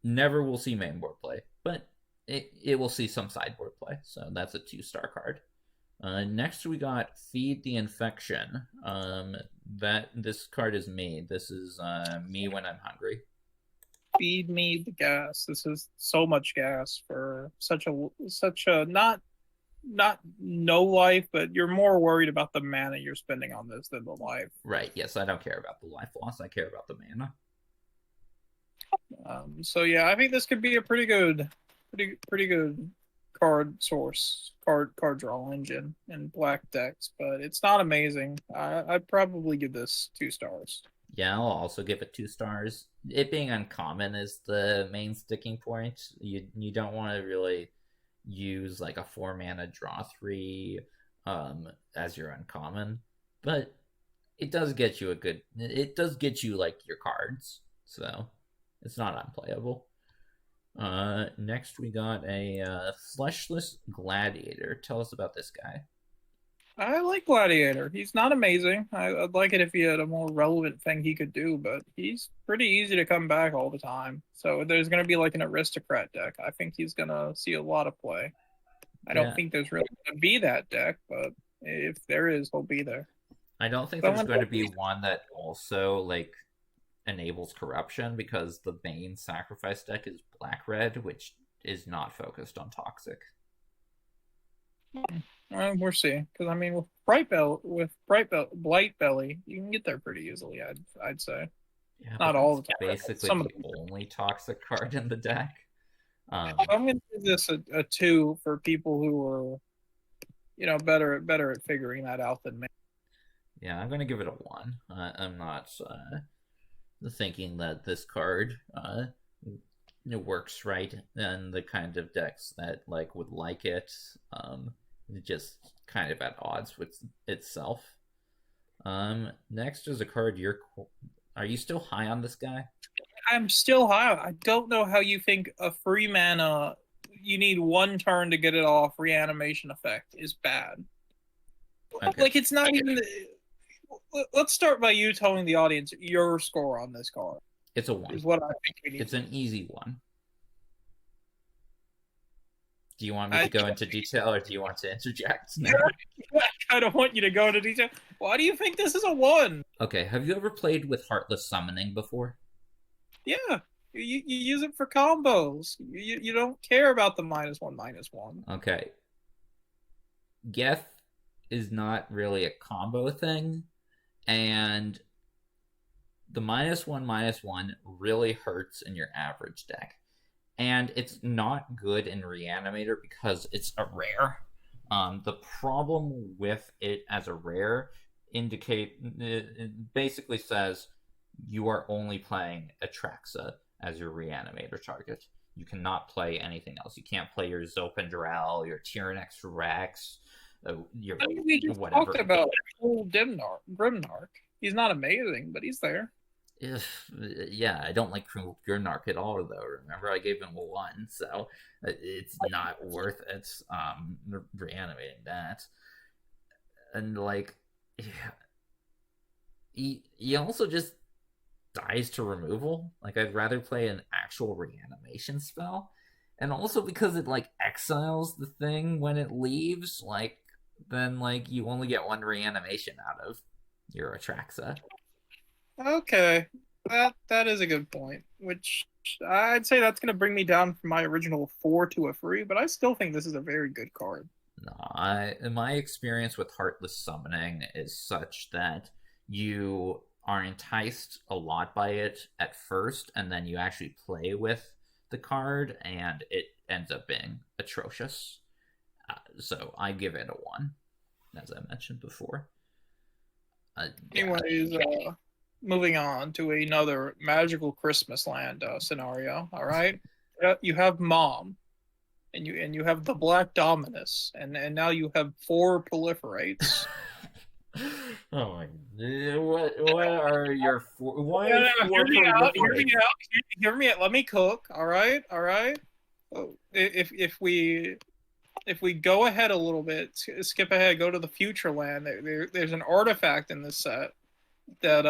Never will see mainboard play, but it will see some sideboard play, so that's a 2-star card. Next we got Feed the Infection. This card is me. This is me when I'm hungry. Feed me the gas. This is so much gas for such a not no life, but you're more worried about the mana you're spending on this than the life. Right. Yes, I don't care about the life loss. I care about the mana. So yeah, I think this could be a pretty good card draw engine in black decks, but it's not amazing. I'd probably give this 2 stars. Yeah, I'll also give it 2 stars. It being uncommon is the main sticking point. You don't want to really use like a 4-mana draw 3 as your uncommon, but it does get you like your cards, so it's not unplayable. Next we got a Fleshless Gladiator. Tell us about this guy. I like Gladiator. He's not amazing. I'd like it if he had a more relevant thing he could do, but he's pretty easy to come back all the time. So there's going to be like an aristocrat deck. I think he's going to see a lot of play. I don't think there's really going to be that deck, but if there is, he'll be there. I don't think there's going to be one that also like enables corruption, because the Bane sacrifice deck is black-red, which is not focused on toxic. We'll see, because I mean, with Blightbelly, you can get there pretty easily. I'd say. Yeah, not all the time. Basically, the only toxic card in the deck. I'm going to give this a 2 for people who are, better at figuring that out than me. Yeah, I'm going to give it a 1. I'm not thinking that this card it works right, and the kind of decks that like would like it, just kind of at odds with itself. Next is a card you're. Are you still high on this guy? I'm still high. I don't know how you think a free mana, you need one turn to get it off, reanimation effect is bad. Okay. Like, it's not even. Let's start by you telling the audience your score on this card. It's a 1. Is what I think we need. It's an easy 1. Do you want me to go into detail, or do you want to interject? No. I kind of want you to go into detail. Why do you think this is a 1? Okay, have you ever played with Heartless Summoning before? Yeah, you use it for combos. You don't care about the -1/-1. Okay. Geth is not really a combo thing, and the -1/-1 really hurts in your average deck. And it's not good in Reanimator because it's a rare. The problem with it as a rare it basically says you are only playing Atraxa as your Reanimator target. You cannot play anything else. You can't play your Zopandrel, your Tyrannex Rex, your we just whatever. Talked about old Grimnark. He's not amazing, but he's there. Yeah, I don't like Grimnark at all, though. Remember, I gave him a 1, so it's not worth it. Reanimating that, and like, he also just dies to removal. Like, I'd rather play an actual reanimation spell, and also because it like exiles the thing when it leaves. Like, then like you only get 1 reanimation out of your Atraxa. Okay, that is a good point. Which I'd say that's going to bring me down from my original 4 to a 3, but I still think this is a very good card. No, my experience with Heartless Summoning is such that you are enticed a lot by it at first, and then you actually play with the card, and it ends up being atrocious. So I give it a 1, as I mentioned before. Anyways, moving on to another magical Christmas land scenario. All right, you have Mom, and you have the Black Dominus, and now you have 4 proliferates. Oh my! What are your 4? Why hear me out. Hear me out. Let me cook. All right. If we go ahead a little bit, skip ahead, go to the future land. There's an artifact in this set that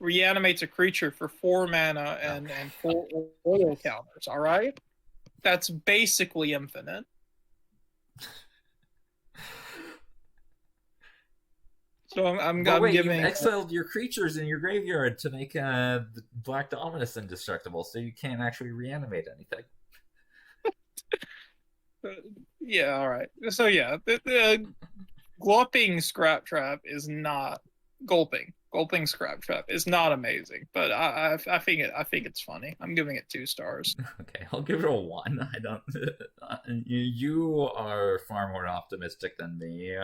reanimates a creature for 4 mana and 4 oil counters. All right, that's basically infinite. So I'm wait, giving. You exiled your creatures in your graveyard to make Black Dominus indestructible, so you can't actually reanimate anything. Yeah, all right. So yeah, the gulping Scrap Trap is not gulping. Gulping Scrap Trap is not amazing, but I think it's funny. I'm giving it 2 stars. Okay, I'll give it a 1. I don't. You are far more optimistic than me.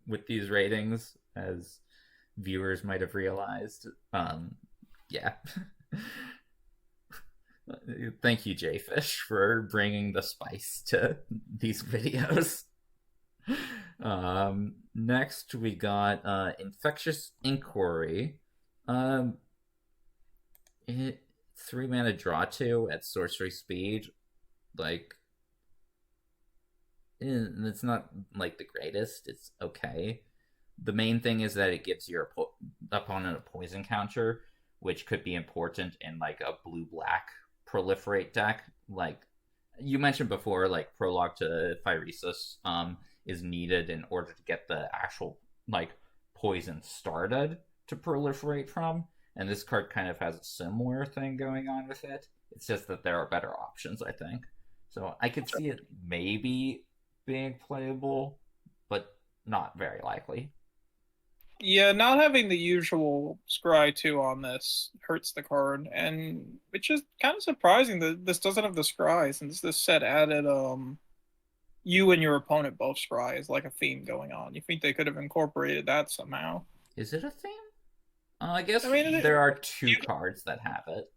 With these ratings, as viewers might have realized. Yeah. Thank you, Jfish, for bringing the spice to these videos. Next we got Infectious Inquiry. 3 mana draw 2 at sorcery speed. Like, it's not like the greatest. It's okay. The main thing is that it gives your opponent a poison counter, which could be important in like a blue-black proliferate deck. Like you mentioned before, like Prologue to Phyresis is needed in order to get the actual like poison started to proliferate from, and this card kind of has a similar thing going on with it. It's just that there are better options, I think. So I could see it maybe being playable, but not very likely. Yeah, not having the usual Scry 2 on this hurts the card, and which is kind of surprising that this doesn't have the Scry, since this set added you and your opponent both Scry is like a theme going on. You think they could have incorporated that somehow? Is it a theme? I guess there are 2 cards that have it.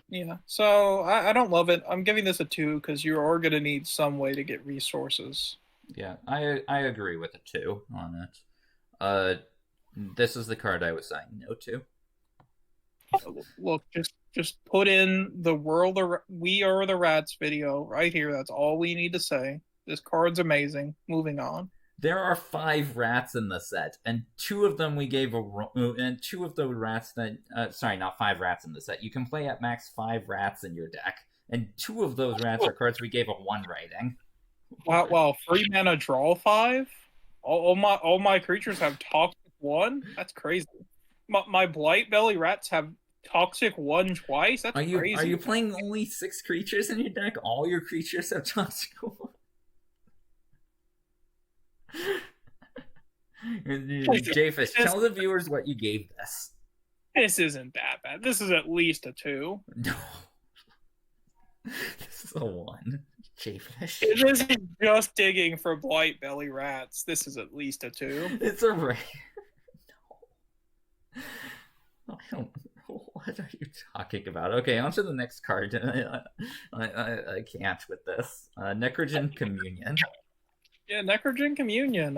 Yeah. So I don't love it. I'm giving this a 2 because you are gonna need some way to get resources. Yeah, I agree with a 2 on it. Uh, this is the card I was saying no to. Look, just put in the world of we are the rats video right here. That's all we need to say. This card's amazing. Moving on. There are 5 rats in the set, and 2 of them we gave and 2 of the rats that sorry, not 5 rats in the set. You can play at max 5 rats in your deck, and 2 of those rats are cards we gave a 1 rating. Wow, 3 mana draw 5. All my creatures have toxic 1. That's crazy. My blight belly rats have toxic 1 twice. That's crazy. Are you playing only 6 creatures in your deck? All your creatures have toxic 1. Jayfish, tell the viewers what you gave this. This isn't that bad. This is at least a 2. No. This is a 1. Jayfish. This is just digging for blight belly rats. This is at least a 2. It's a rare. No. I don't know. What are you talking about? Okay, on to the next card. I can't with this. Necrogen Communion. Yeah, Necrogen Communion.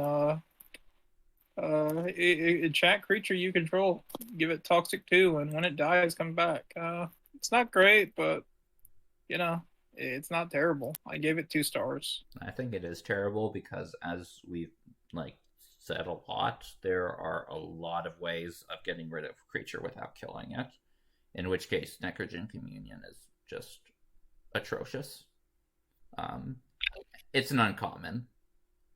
Enchant creature you control. Give it toxic 2, and when it dies, come back. It's not great, but you know, it's not terrible. I gave it 2 stars. I think it is terrible because, as we've said a lot, there are a lot of ways of getting rid of a creature without killing it. In which case, Necrogen Communion is just atrocious. It's an uncommon.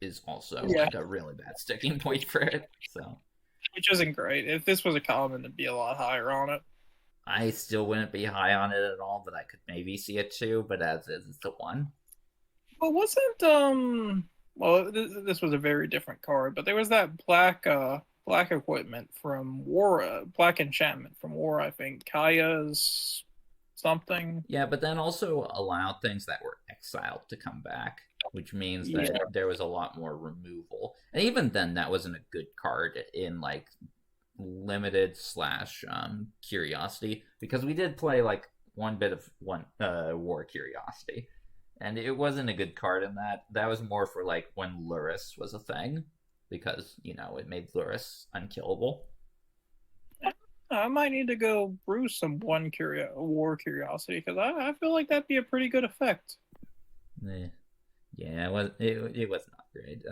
Is also a really bad sticking point for it. So, which isn't great. If this was a common, it'd be a lot higher on it. I still wouldn't be high on it at all, but I could maybe see it too. But as is, it's a 1. Well, wasn't well, this was a very different card, but there was that black equipment from War, black enchantment from War. I think Kaya's something. Yeah, but then also allowed things that were exiled to come back, which means that there was a lot more removal. And even then, that wasn't a good card in limited / curiosity, because we did play one bit of War Curiosity, and it wasn't a good card in that. That was more for when Luris was a thing, because it made Luris unkillable. I might need to go brew some War Curiosity, because I feel like that'd be a pretty good effect. Yeah, it was not great.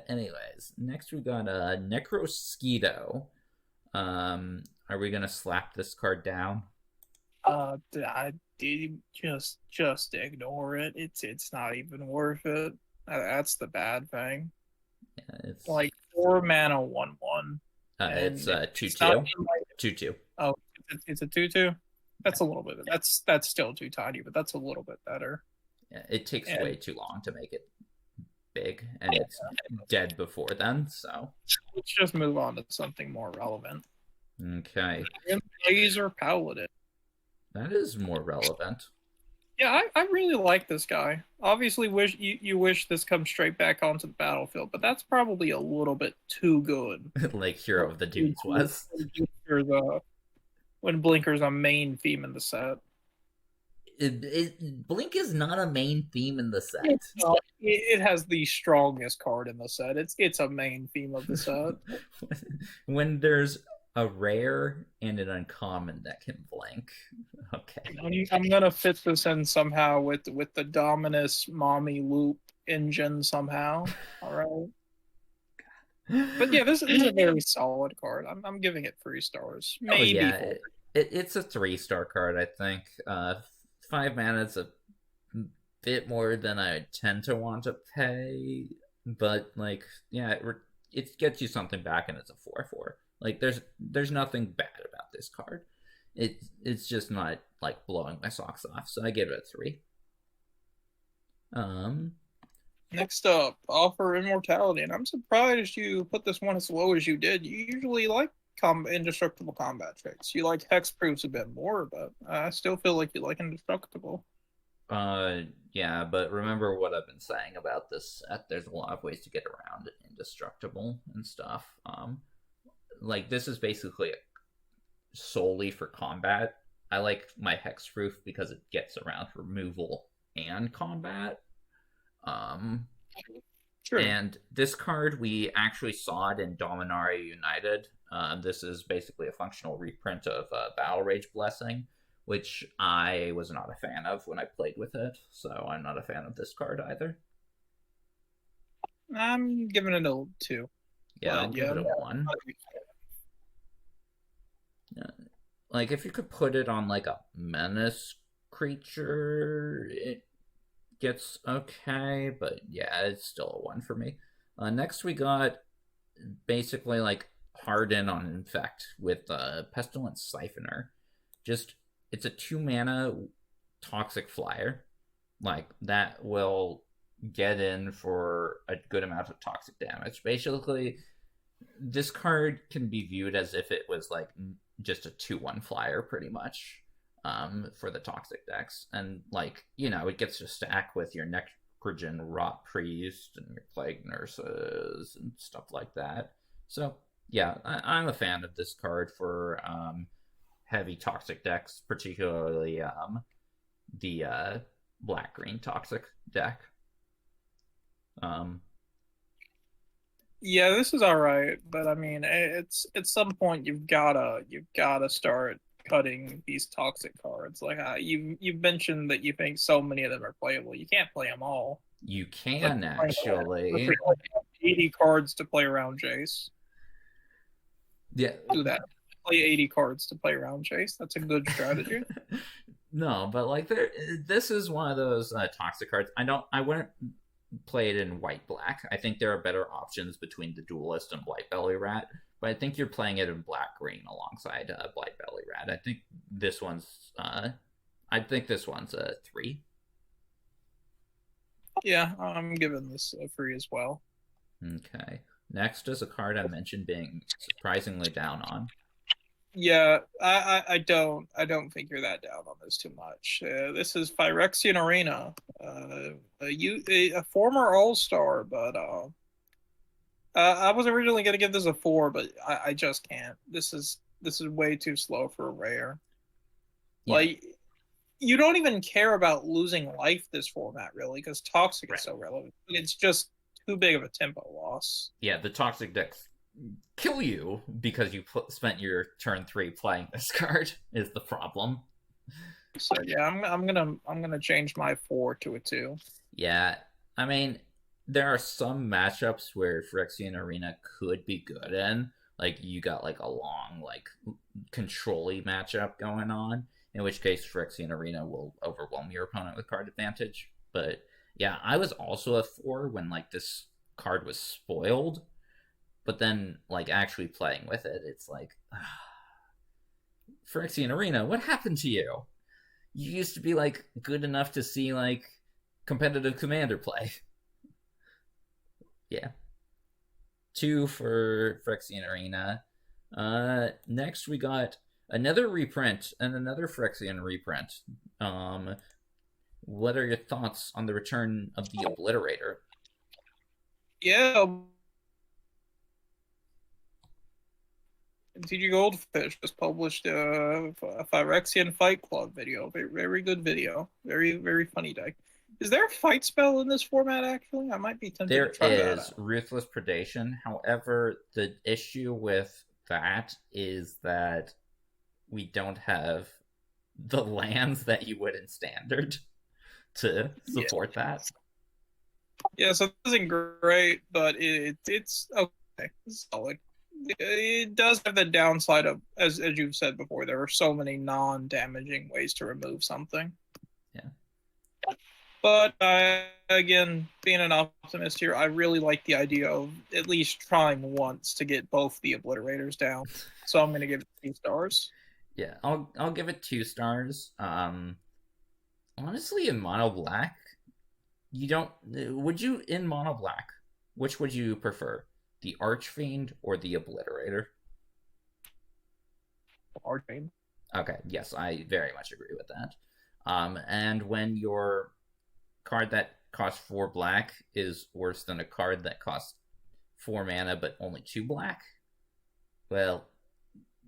Anyways, next we got Necrosquito. Are we gonna slap this card down? I did just ignore it. It's not even worth it. That's the bad thing. Yeah, it's 4 mana 1/1. It's 2/2. 2/2. Oh, it's a 2/2. That's a little bit. That's still too tiny, but that's a little bit better. Yeah, it takes way too long to make it big, and it's dead before then. So let's just move on to something more relevant. Okay. Laser Paladin. That is more relevant. Yeah, I really like this guy. Obviously, you wish this comes straight back onto the battlefield, but that's probably a little bit too good. Like Hero of the Dunes was. When Blinker's a main theme in the set. Blink is not a main theme in the set. It has the strongest card in the set. It's a main theme of the set. When there's a rare and an uncommon that can blink. Okay. I'm gonna fit this in somehow with the Dominus Mommy Loop engine somehow. All right. But yeah, this is a very solid card. I'm giving it 3 stars. Maybe. Oh, yeah. It's a 3-star card, I think. 5 mana is a bit more than I tend to want to pay, but it gets you something back, and it's a 4/4. There's nothing bad about this card. It's just not blowing my socks off, so I give it a 3. Next up, Offer Immortality, and I'm surprised you put this one as low as you did. You usually like indestructible combat tricks. You like hexproofs a bit more, but I still feel like you like indestructible. Yeah, but remember what I've been saying about this set. There's a lot of ways to get around indestructible and stuff. This is basically solely for combat, I like my hexproof because it gets around removal and combat. Um, Sure. and this card, we actually saw it in Dominaria United. This is basically a functional reprint of Battle Rage Blessing, which I was not a fan of when I played with it, so I'm not a fan of this card either. I'm giving it a 2. Yeah, I'll But give yeah, it a 1. Yeah. Like, if you could put it on, like, a menace creature, it gets okay, but yeah, it's still a 1 for me. Next, we got basically, like, Harden on Infect with Pestilent Siphoner. Just, it's a 2-mana toxic flyer. Like, that will get in for a good amount of toxic damage. Basically, this card can be viewed as if it was like just a 2-1 flyer pretty much for the toxic decks. And like, it gets to stack with your Necrogen Rot Priest and your Plague Nurses and stuff like that. So yeah, I'm a fan of this card for heavy toxic decks, particularly the black-green toxic deck. Yeah, this is all right, but I mean, it's at some point you've gotta start cutting these toxic cards. Like you've mentioned that you think so many of them are playable. You can't play them all. You Like, can actually. like 80 cards to play around Jace. Yeah. Do that. Play 80 cards to play around Jace. That's a good strategy. No, but like this is one of those toxic cards. I wouldn't play it in white black. I think there are better options between the Duelist and White Belly Rat, but I think you're playing it in black green alongside White Belly Rat. I think this one's a 3. Yeah, I'm giving this a 3 as well. Okay. Next is a card I mentioned being surprisingly down on. Yeah, I don't think you're that down on this too much. This is Phyrexian Arena, a former All Star, but I was originally gonna give this a 4, but I just can't. This is way too slow for a rare. Yeah. Like, you don't even care about losing life this format really, because toxic is so relevant. It's just too big of a tempo loss. Yeah, the toxic decks kill you because you spent your turn 3 playing this card is the problem. So yeah, I'm gonna change my 4 to a 2. Yeah, I mean, there are some matchups where Phyrexian Arena could be good in. Like, you got like a long like control-y matchup going on, in which case Phyrexian Arena will overwhelm your opponent with card advantage. But yeah, I was also a 4 when like this card was spoiled. But then, like, actually playing with it, it's like, Phyrexian Arena, what happened to you? You used to be, like, good enough to see, like, competitive Commander play. Yeah. 2 for Phyrexian Arena. Next, we got another reprint and another Phyrexian reprint. What are your thoughts on the return of the Obliterator? Yeah. TG Goldfish just published a Phyrexian Fight Club video. Very, very good video. Very, very funny deck. Is there a fight spell in this format, actually? I might be tempted to try that out. There is Ruthless Predation. However, the issue with that is that we don't have the lands that you would in Standard to support that. Yeah, so this isn't great, but it's okay. It's solid. It does have the downside of, as you've said before, there are so many non-damaging ways to remove something. Yeah. But again, being an optimist here, I really like the idea of at least trying once to get both the Obliterators down. So I'm going to give it 2 stars. Yeah, I'll give it 2 stars. Honestly, in mono black, would you in mono black? Which would you prefer? The Archfiend or the Obliterator? Archfiend. Okay, yes, I very much agree with that. And when your card that costs 4 black is worse than a card that costs 4 mana but only 2 black, well,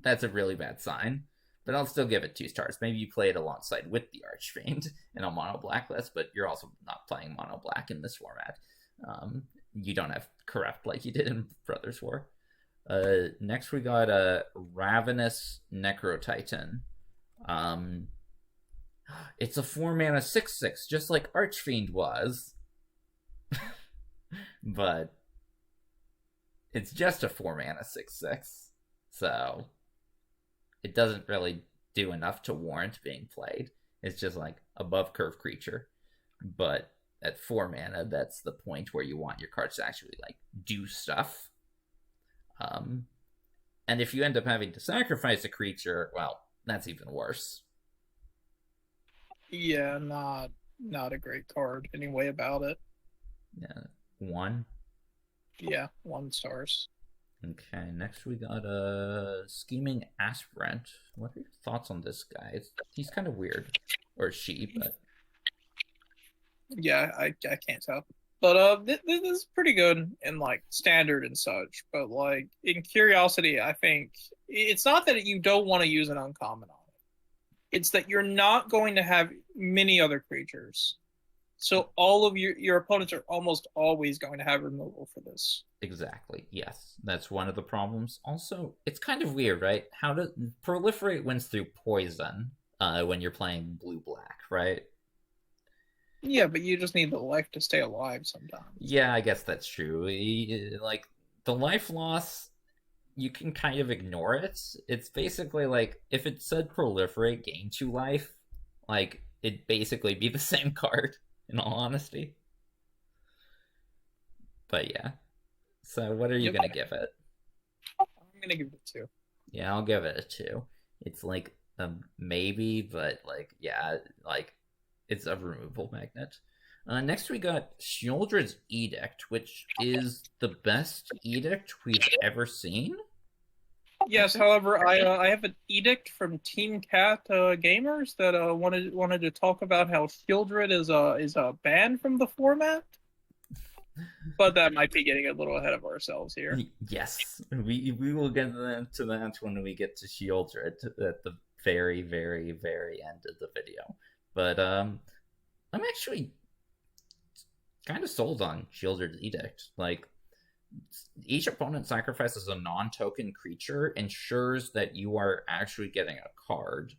that's a really bad sign. but I'll still give it 2 stars. Maybe you play it alongside with the Archfiend in a mono black list, but you're also not playing mono black in this format. You don't have corrupt like you did in Brothers War. Next we got a Ravenous Necro Titan. It's a 4-mana 6/6, just like Archfiend was. But it's just a 4-mana 6/6, so it doesn't really do enough to warrant being played. It's just like above curve creature, but at 4 mana, that's the point where you want your cards to actually like do stuff. And if you end up having to sacrifice a creature, well, that's even worse. Yeah, not a great card anyway about it. Yeah, 1. Yeah, 1 stars. Okay, next we got a Scheming Aspirant. What are your thoughts on this guy? He's kind of weird, or she, but yeah, I can't tell. But this is pretty good in like standard and such. But like in curiosity, I think it's not that you don't want to use an uncommon on it. It's that you're not going to have many other creatures. So all of your opponents are almost always going to have removal for this. Exactly. Yes, that's one of the problems. Also, it's kind of weird, right? How to proliferate wins through poison when you're playing blue-black, right? Yeah, but you just need the life to stay alive sometimes. Yeah, I guess that's true. Like the life loss, you can kind of ignore it. It's basically like if it said proliferate, gain 2 life, like it'd basically be the same card. In all honesty. But yeah. So what are you going to give it? I'm going to give it a 2. Yeah, I'll give it a 2. It's like a maybe, but like, yeah, like it's a removal magnet. Next we got Shieldred's Edict, which is the best edict we've ever seen. Yes, however, I have an edict from Team Cat gamers that wanted to talk about how Shieldred is a ban from the format, but that might be getting a little ahead of ourselves here. Yes, we will get to that when we get to Shieldred at the very, very, very end of the video. But I'm actually kind of sold on Shieldred's Edict. Like, each opponent sacrifices a non-token creature, ensures that you are actually getting a card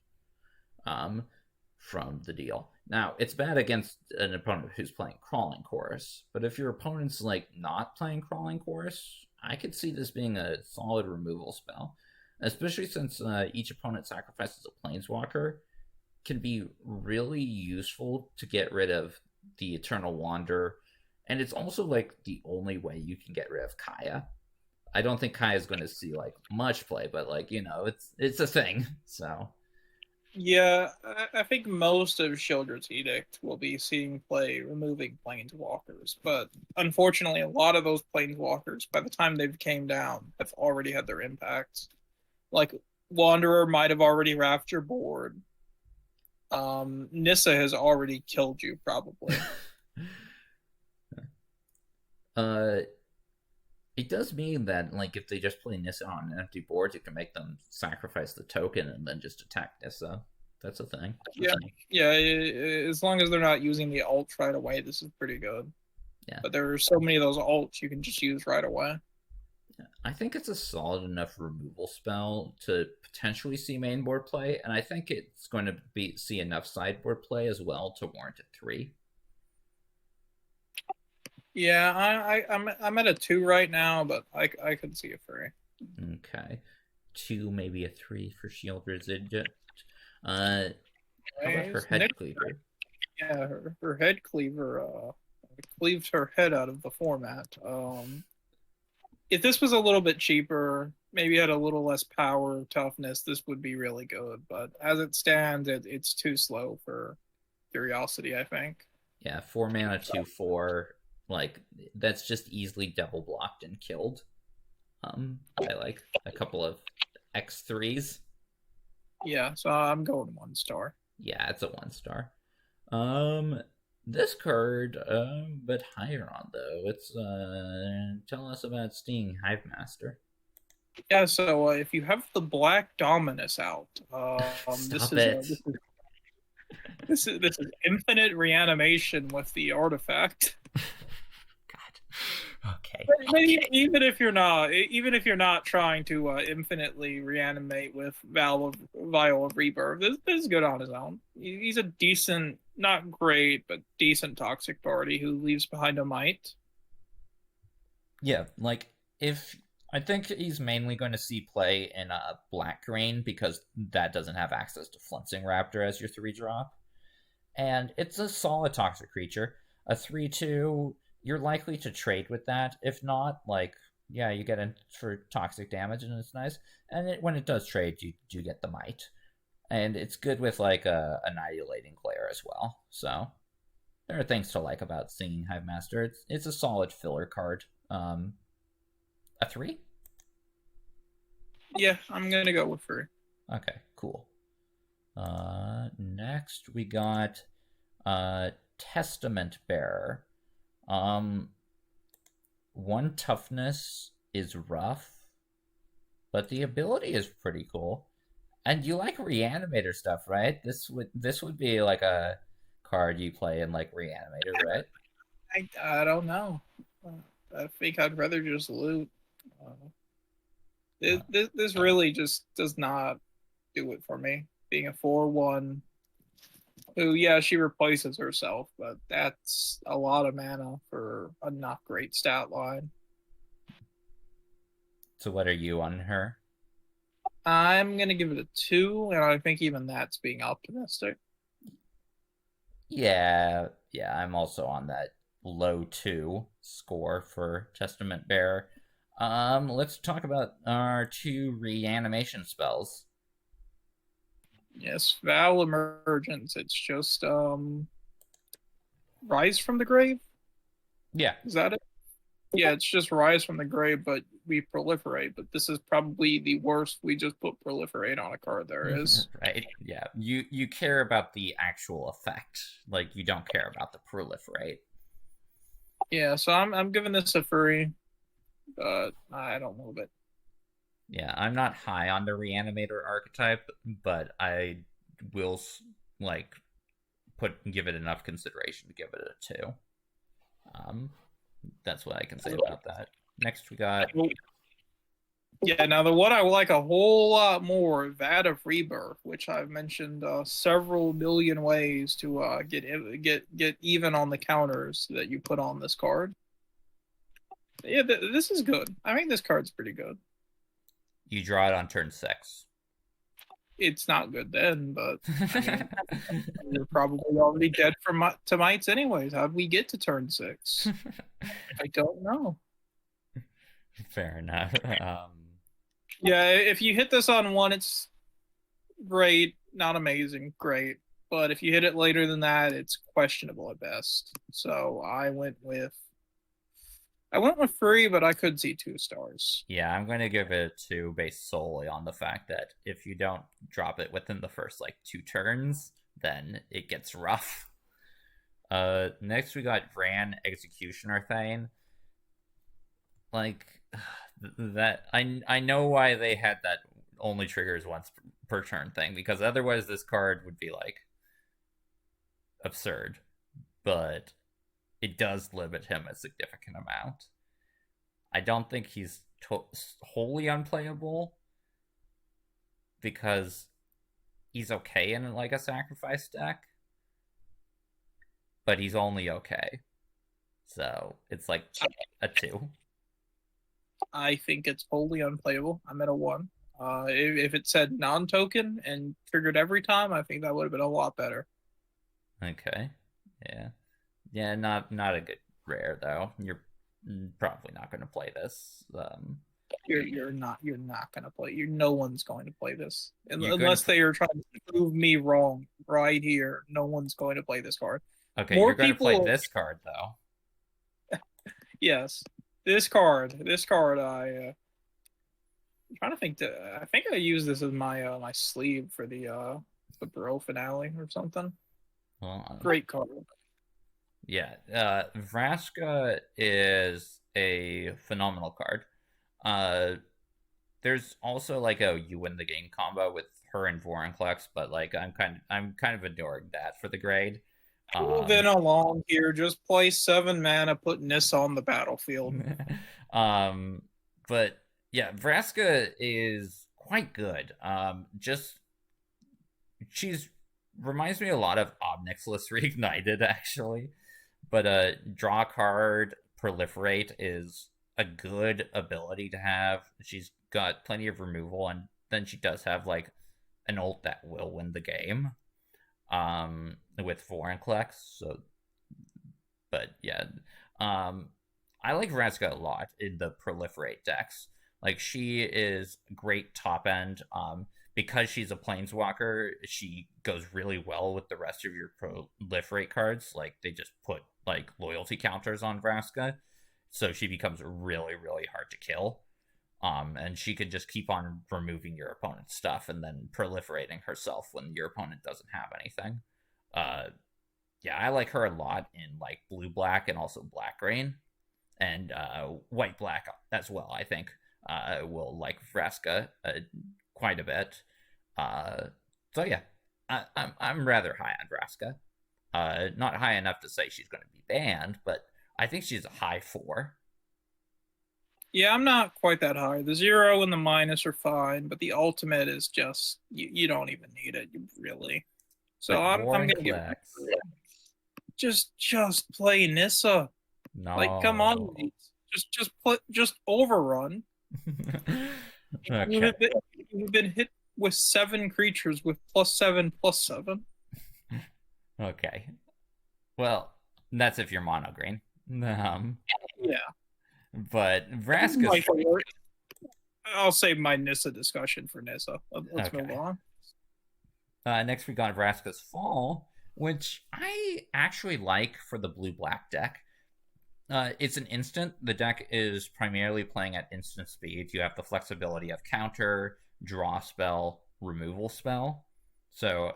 from the deal. Now, it's bad against an opponent who's playing Crawling Chorus, but if your opponent's like not playing Crawling Chorus, I could see this being a solid removal spell, especially since each opponent sacrifices a Planeswalker. Can be really useful to get rid of the Eternal Wanderer. And it's also like the only way you can get rid of Kaya. I don't think Kaya's going to see like much play, but like, you know, it's a thing. So yeah, I think most of Shieldred's Edict will be seeing play removing Planeswalkers, but unfortunately, a lot of those Planeswalkers, by the time they've came down, have already had their impacts. Like Wanderer might have already wrapped your board. Nissa has already killed you, probably. It does mean that, like, if they just play Nissa on an empty board, you can make them sacrifice the token and then just attack Nissa. That's a thing. Yeah. As long as they're not using the ult right away, this is pretty good. Yeah. But there are so many of those ults you can just use right away. Yeah. I think it's a solid enough removal spell to potentially see main board play, and I think it's going to see enough sideboard play as well to warrant a 3. Yeah, I'm at a 2 right now, but I could see a 3. Okay, 2, maybe a 3 for Shieldred's Edict. How about her head cleaver? Yeah, her head cleaver cleaved her head out of the format. If this was a little bit cheaper, maybe had a little less power, toughness, this would be really good. But as it stands, it's too slow for curiosity, I think. Yeah, 4 mana, 2/4. Like, that's just easily double blocked and killed. By like a couple of X3s. Yeah, so I'm going 1 star. Yeah, it's a 1 star. This card, but higher on though. It's tell us about Sting Hive Master. Yeah, so if you have the Black Dominus out, Stop it. this is infinite reanimation with the artifact. God. Okay. But Okay. even if you're not trying to infinitely reanimate with Vial of Rebirth, this is good on his own. He's a decent, not great, but decent toxic party who leaves behind a mite. Yeah, like if I think he's mainly going to see play in a black green because that doesn't have access to Fluncing Raptor as your 3 drop. And it's a solid toxic creature. A 3/2, you're likely to trade with that. If not, like, yeah, you get in for toxic damage and it's nice. And when it does trade, you do get the might. And it's good with like a annihilating glare as well. So there are things to like about Singing Hive Master. It's a solid filler card. A 3? Yeah, I'm gonna go with 3. Okay, cool. Next we got Testament Bearer. 1 toughness is rough, but the ability is pretty cool. And you like Reanimator stuff, right? This would be like a card you play in like Reanimator, right? I don't know. I think I'd rather just loot. Uh, this really just does not do it for me. Being a 4/1 who, yeah, she replaces herself, but that's a lot of mana for a not great stat line. So what are you on her? I'm gonna give it a 2, and I think even that's being optimistic. Yeah, yeah, I'm also on that low 2 score for Testament Bearer. Let's talk about our 2 reanimation spells. Yes, Val Emergence. It's just Rise from the Grave. Yeah. Is that it? Yeah, it's just Rise from the Grave, but we proliferate. But this is probably the worst. We just put proliferate on a card there is. Right? Yeah. You care about the actual effect. Like you don't care about the proliferate. Yeah, so I'm giving this a 3, but I don't love it. Yeah, I'm not high on the reanimator archetype, but I will like give it enough consideration to give it a 2. Um, that's what I can say about that. Next, we got. Yeah, now the one I like a whole lot more, Vat of Rebirth, which I've mentioned several million ways to get even on the counters that you put on this card. Yeah, this is good. I think this card's pretty good. You draw it on turn 6. It's not good then, but I mean, you're probably already dead from to mites anyways. How'd we get to turn 6? I don't know. Fair enough. Yeah, if you hit this on 1, it's great, not amazing, great. But if you hit it later than that, it's questionable at best. So I went with 3, but I could see 2 stars. Yeah, I'm going to give it a 2 based solely on the fact that if you don't drop it within the first like 2 turns, then it gets rough. Next we got Ran Executioner Thane. Like that, I know why they had that only triggers once per turn thing, because otherwise this card would be like absurd. But it does limit him a significant amount. I don't think he's wholly unplayable because he's okay in like a sacrifice deck, but he's only okay. So it's like a 2. I think it's wholly unplayable. I'm at a 1. If it said non-token and triggered every time, I think that would have been a lot better. Okay. Yeah. Yeah, not a good rare though. You're probably not going to play this. You're not going to play. No one's going to play this unless they are trying to prove me wrong right here. No one's going to play this card. Okay, you're going to play this card though. Yes, this card. I'm trying to think. I think I use this as my my sleeve for the bro finale or something. Well, great card. Yeah, Vraska is a phenomenal card. there's also like a you win the game combo with her and Vorinclex, but like I'm kind of adoring that for the grade. Moving along here, just play 7 mana, put Nissa on the battlefield. um, but yeah, Vraska is quite good. Just she's reminds me a lot of Obnixilus Reignited, actually. But draw a card, proliferate is a good ability to have. She's got plenty of removal, and then she does have like an ult that will win the game. With Vorinclex. So, but yeah, I like Vraska a lot in the proliferate decks. Like she is great top end. Because she's a planeswalker, she goes really well with the rest of your proliferate cards. Like they just put like loyalty counters on Vraska, so she becomes really really hard to kill. And she could just keep on removing your opponent's stuff and then proliferating herself when your opponent doesn't have anything. Yeah, I like her a lot in like blue black and also black green, and white black as well. I think will like Vraska quite a bit. So yeah, I'm rather high on Vraska. Not high enough to say she's going to be banned, but I think she's a high 4. Yeah, I'm not quite that high. The 0 and the minus are fine, but the ultimate is just you don't even need it, really. So But I'm gonna give it, just play Nissa. No. Like, come on, just overrun. Okay. You've been hit with 7 creatures with +7/+7. Okay. Well, that's if you're mono green. Yeah. But Vraska's... I'll save my Nissa discussion for Nissa. Let's move on. Next we got Vraska's Fall, which I actually like for the blue-black deck. It's an instant. The deck is primarily playing at instant speed. You have the flexibility of counter, draw spell, removal spell. So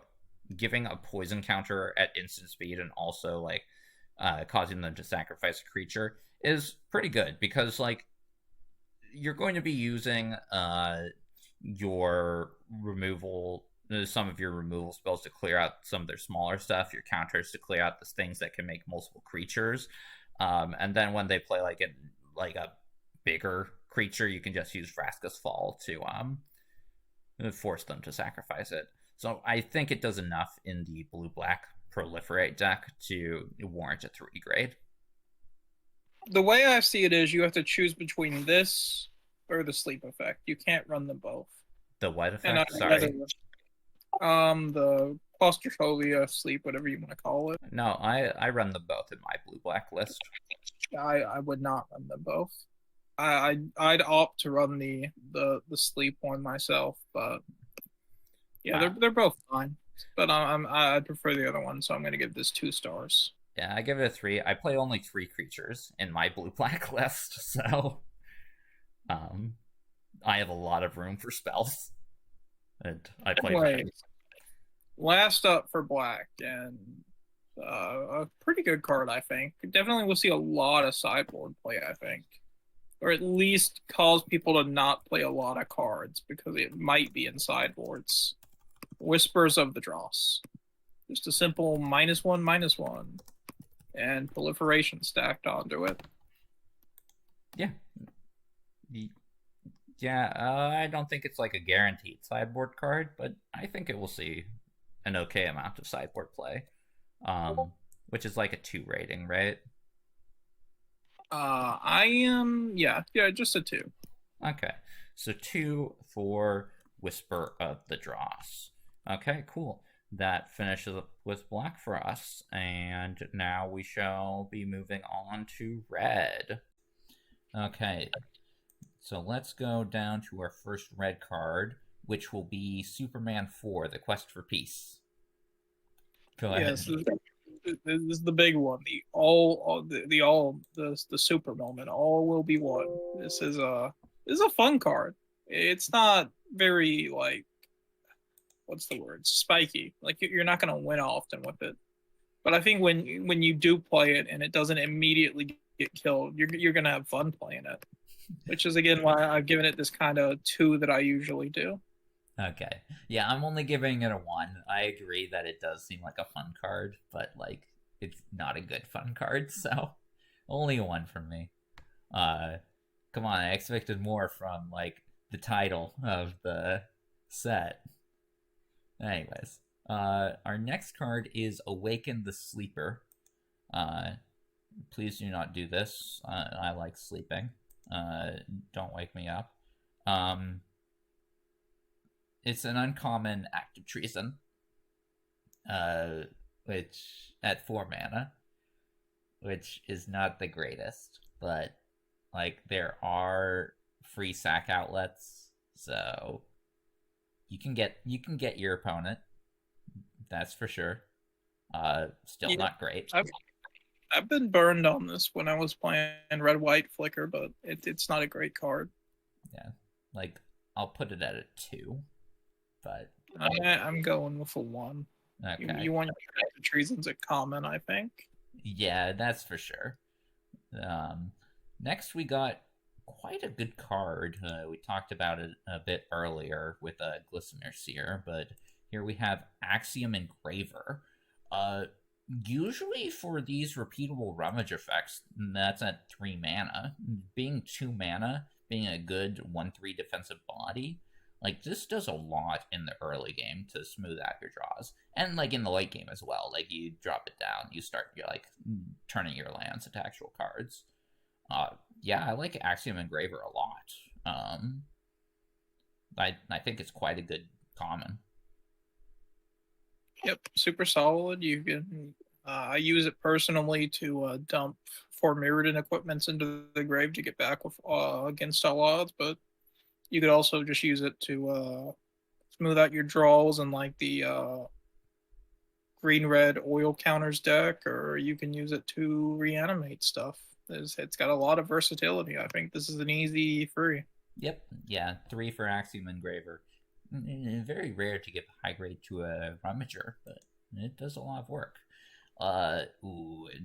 giving a poison counter at instant speed and also like causing them to sacrifice a creature is pretty good, because like you're going to be using your removal, some of your removal spells to clear out some of their smaller stuff, your counters to clear out the things that can make multiple creatures, and then when they play like a bigger creature, you can just use Vraska's Fall to force them to sacrifice it. So I think it does enough in the blue-black proliferate deck to warrant a 3 grade. The way I see it is you have to choose between this or the sleep effect. You can't run them both. The what effect? Sorry. The claustrophobia, sleep, whatever you want to call it. No, I run them both in my blue-black list. I would not run them both. I'd opt to run the sleep one myself, but yeah, they're both fine. But I prefer the other one, so I'm going to give this 2 stars. Yeah, I give it a 3. I play only 3 creatures in my blue-black list, so I have a lot of room for spells. And I play last up for black, and a pretty good card, I think. Definitely will see a lot of sideboard play, I think. Or at least cause people to not play a lot of cards, because it might be in sideboards. Whispers of the Dross. Just a simple -1/-1. And proliferation stacked onto it. Yeah. Yeah, I don't think it's like a guaranteed sideboard card, but I think it will see an okay amount of sideboard play. Which is like a 2 rating, right? I am, yeah, just a 2. Okay, so 2 for Whisper of the Dross. Okay, cool. That finishes up with black for us, and now we shall be moving on to red. Okay, so let's go down to our first red card, which will be Superman 4, The Quest for Peace. Go ahead. Yes, this is the big one. The super moment. All will be one. This is a fun card. It's not very like, what's the word? Spiky. Like you're not going to win often with it. But I think when you do play it and it doesn't immediately get killed, you're going to have fun playing it. which is again why I've given it this kind of 2 that I usually do. Okay. Yeah, I'm only giving it a 1. I agree that it does seem like a fun card, but like it's not a good fun card, so only a 1 from me. Uh Come on, I expected more from like the title of the set. Anyways, our next card is Awaken the Sleeper. Uh Please do not do this. I like sleeping. Don't wake me up. Um it's an uncommon act of treason, uh, which at 4 mana, which is not the greatest, but like there are free sack outlets, so you can get your opponent. That's for sure. Still Yeah, not great. I've I've been burned on this when I was playing Red White Flicker, but it's not a great card. Yeah, like I'll put it at a 2, but I'm going with a 1. okay. You want your act of treasons at common, I think. Yeah, that's for sure. Um, Next, we got quite a good card. We talked about it a bit earlier with a Glistener Seer, but here we have Axiom Engraver. Uh, Usually for these repeatable rummage effects, that's at 3 mana. Being 2 mana, being a good 1/3 defensive body, like this does a lot in the early game to smooth out your draws, and like in the late game as well. Like you drop it down, you start you're like turning your lands into actual cards. Yeah, I like Axiom Engraver a lot. I think it's quite a good common. Yep, super solid. You can. I use it personally to dump 4 Mirrodin equipments into the grave to get back with against all odds, but you could also just use it to smooth out your draws and like the green red oil counters deck, or you can use it to reanimate stuff. It's got a lot of versatility. I think this is an easy free. Yep, yeah, 3 for Axiom Engraver. Very rare to give high grade to a Rummager, but it does a lot of work.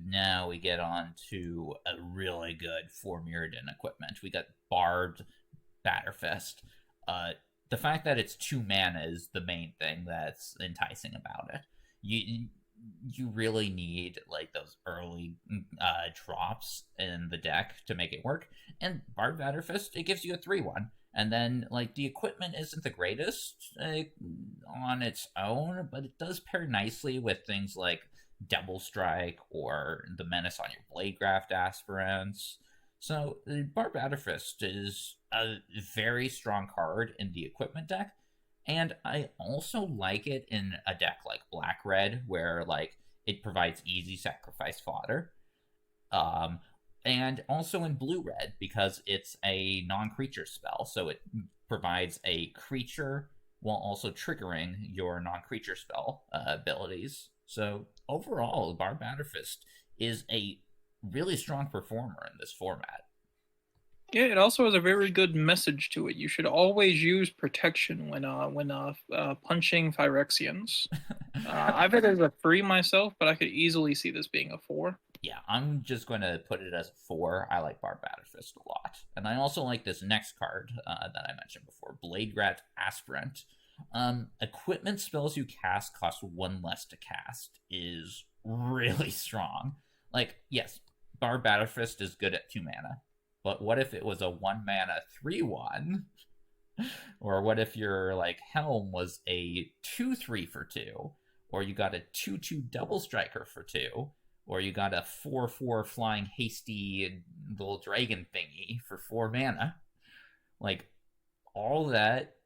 Now we get on to a really good 4 Mirrodin equipment. We got Barbed Batterfist. The fact that it's 2 mana is the main thing that's enticing about it. You really need like those early drops in the deck to make it work. And Barbed Batterfist, it gives you a 3/1. And then, like, the equipment isn't the greatest on its own, but it does pair nicely with things like Double Strike or the Menace on your Bladegraft Aspirants. So, Barbed Batterfist is a very strong card in the equipment deck, and I also like it in a deck like Black Red, where, like, it provides easy sacrifice fodder. Um, and also in blue red because it's a non-creature spell, so it provides a creature while also triggering your non-creature spell abilities. So overall, Barbed Batterfist is a really strong performer in this format. Yeah, it also has a very good message to it. You should always use protection when punching Phyrexians. I've had it as a 3 myself, but I could easily see this being a 4. Yeah, I'm just going to put it as a 4. I like Barbed Batterfist a lot. And I also like this next card that I mentioned before, Bladegraft Aspirant. Equipment spells you cast cost 1 less to cast is really strong. Like, yes, Barbed Batterfist is good at 2 mana, but what if it was a 1 mana 3/1? Or what if your like Helm was a 2/3 for 2? Or you got a 2/2 Double Striker for 2? Or you got a 4/4 flying hasty little dragon thingy for 4 mana. Like, all that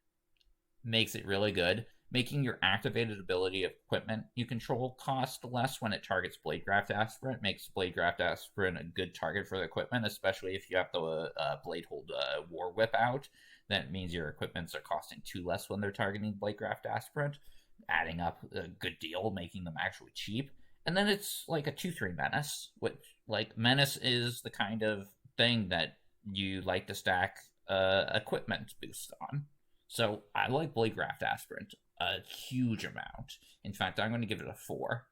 makes it really good. Making your activated ability of equipment you control cost less when it targets Bladegraft Aspirant makes Bladegraft Aspirant a good target for the equipment, especially if you have the Bladehold War Whip out. That means your equipments are costing 2 less when they're targeting Bladegraft Aspirant, adding up a good deal, making them actually cheap. And then it's like a 2/3 Menace, which, like, Menace is the kind of thing that you like to stack equipment boost on. So I like Bladegraft Aspirant a huge amount. In fact, I'm going to give it a 4.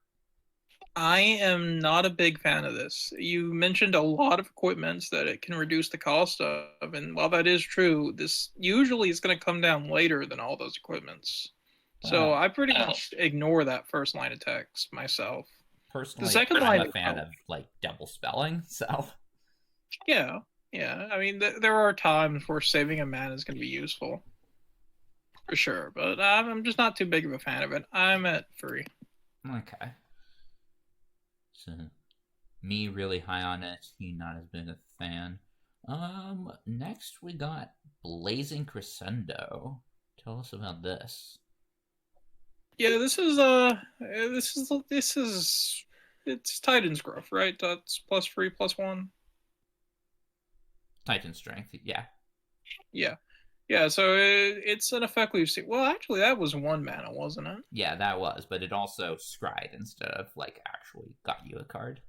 I am not a big fan of this. You mentioned a lot of equipments that it can reduce the cost of, and while that is true, this usually is going to come down later than all those equipments. So Well, I pretty much ignore that first line of text myself. The personally, second I'm line a is fan of like double spelling, so yeah, yeah. I mean, there are times where saving a mana is going to be useful for sure, but I'm just not too big of a fan of it. I'm at 3. okay. So me really high on it. He not as big a fan. Next we got Blazing Crescendo. Tell us about this. Yeah, this is it's Titan's growth, right? That's +3, +1. Titan Strength, yeah. Yeah, yeah. So it's an effect we've seen. Well, actually, that was 1 mana, wasn't it? Yeah, that was, but it also scried instead of like actually got you a card.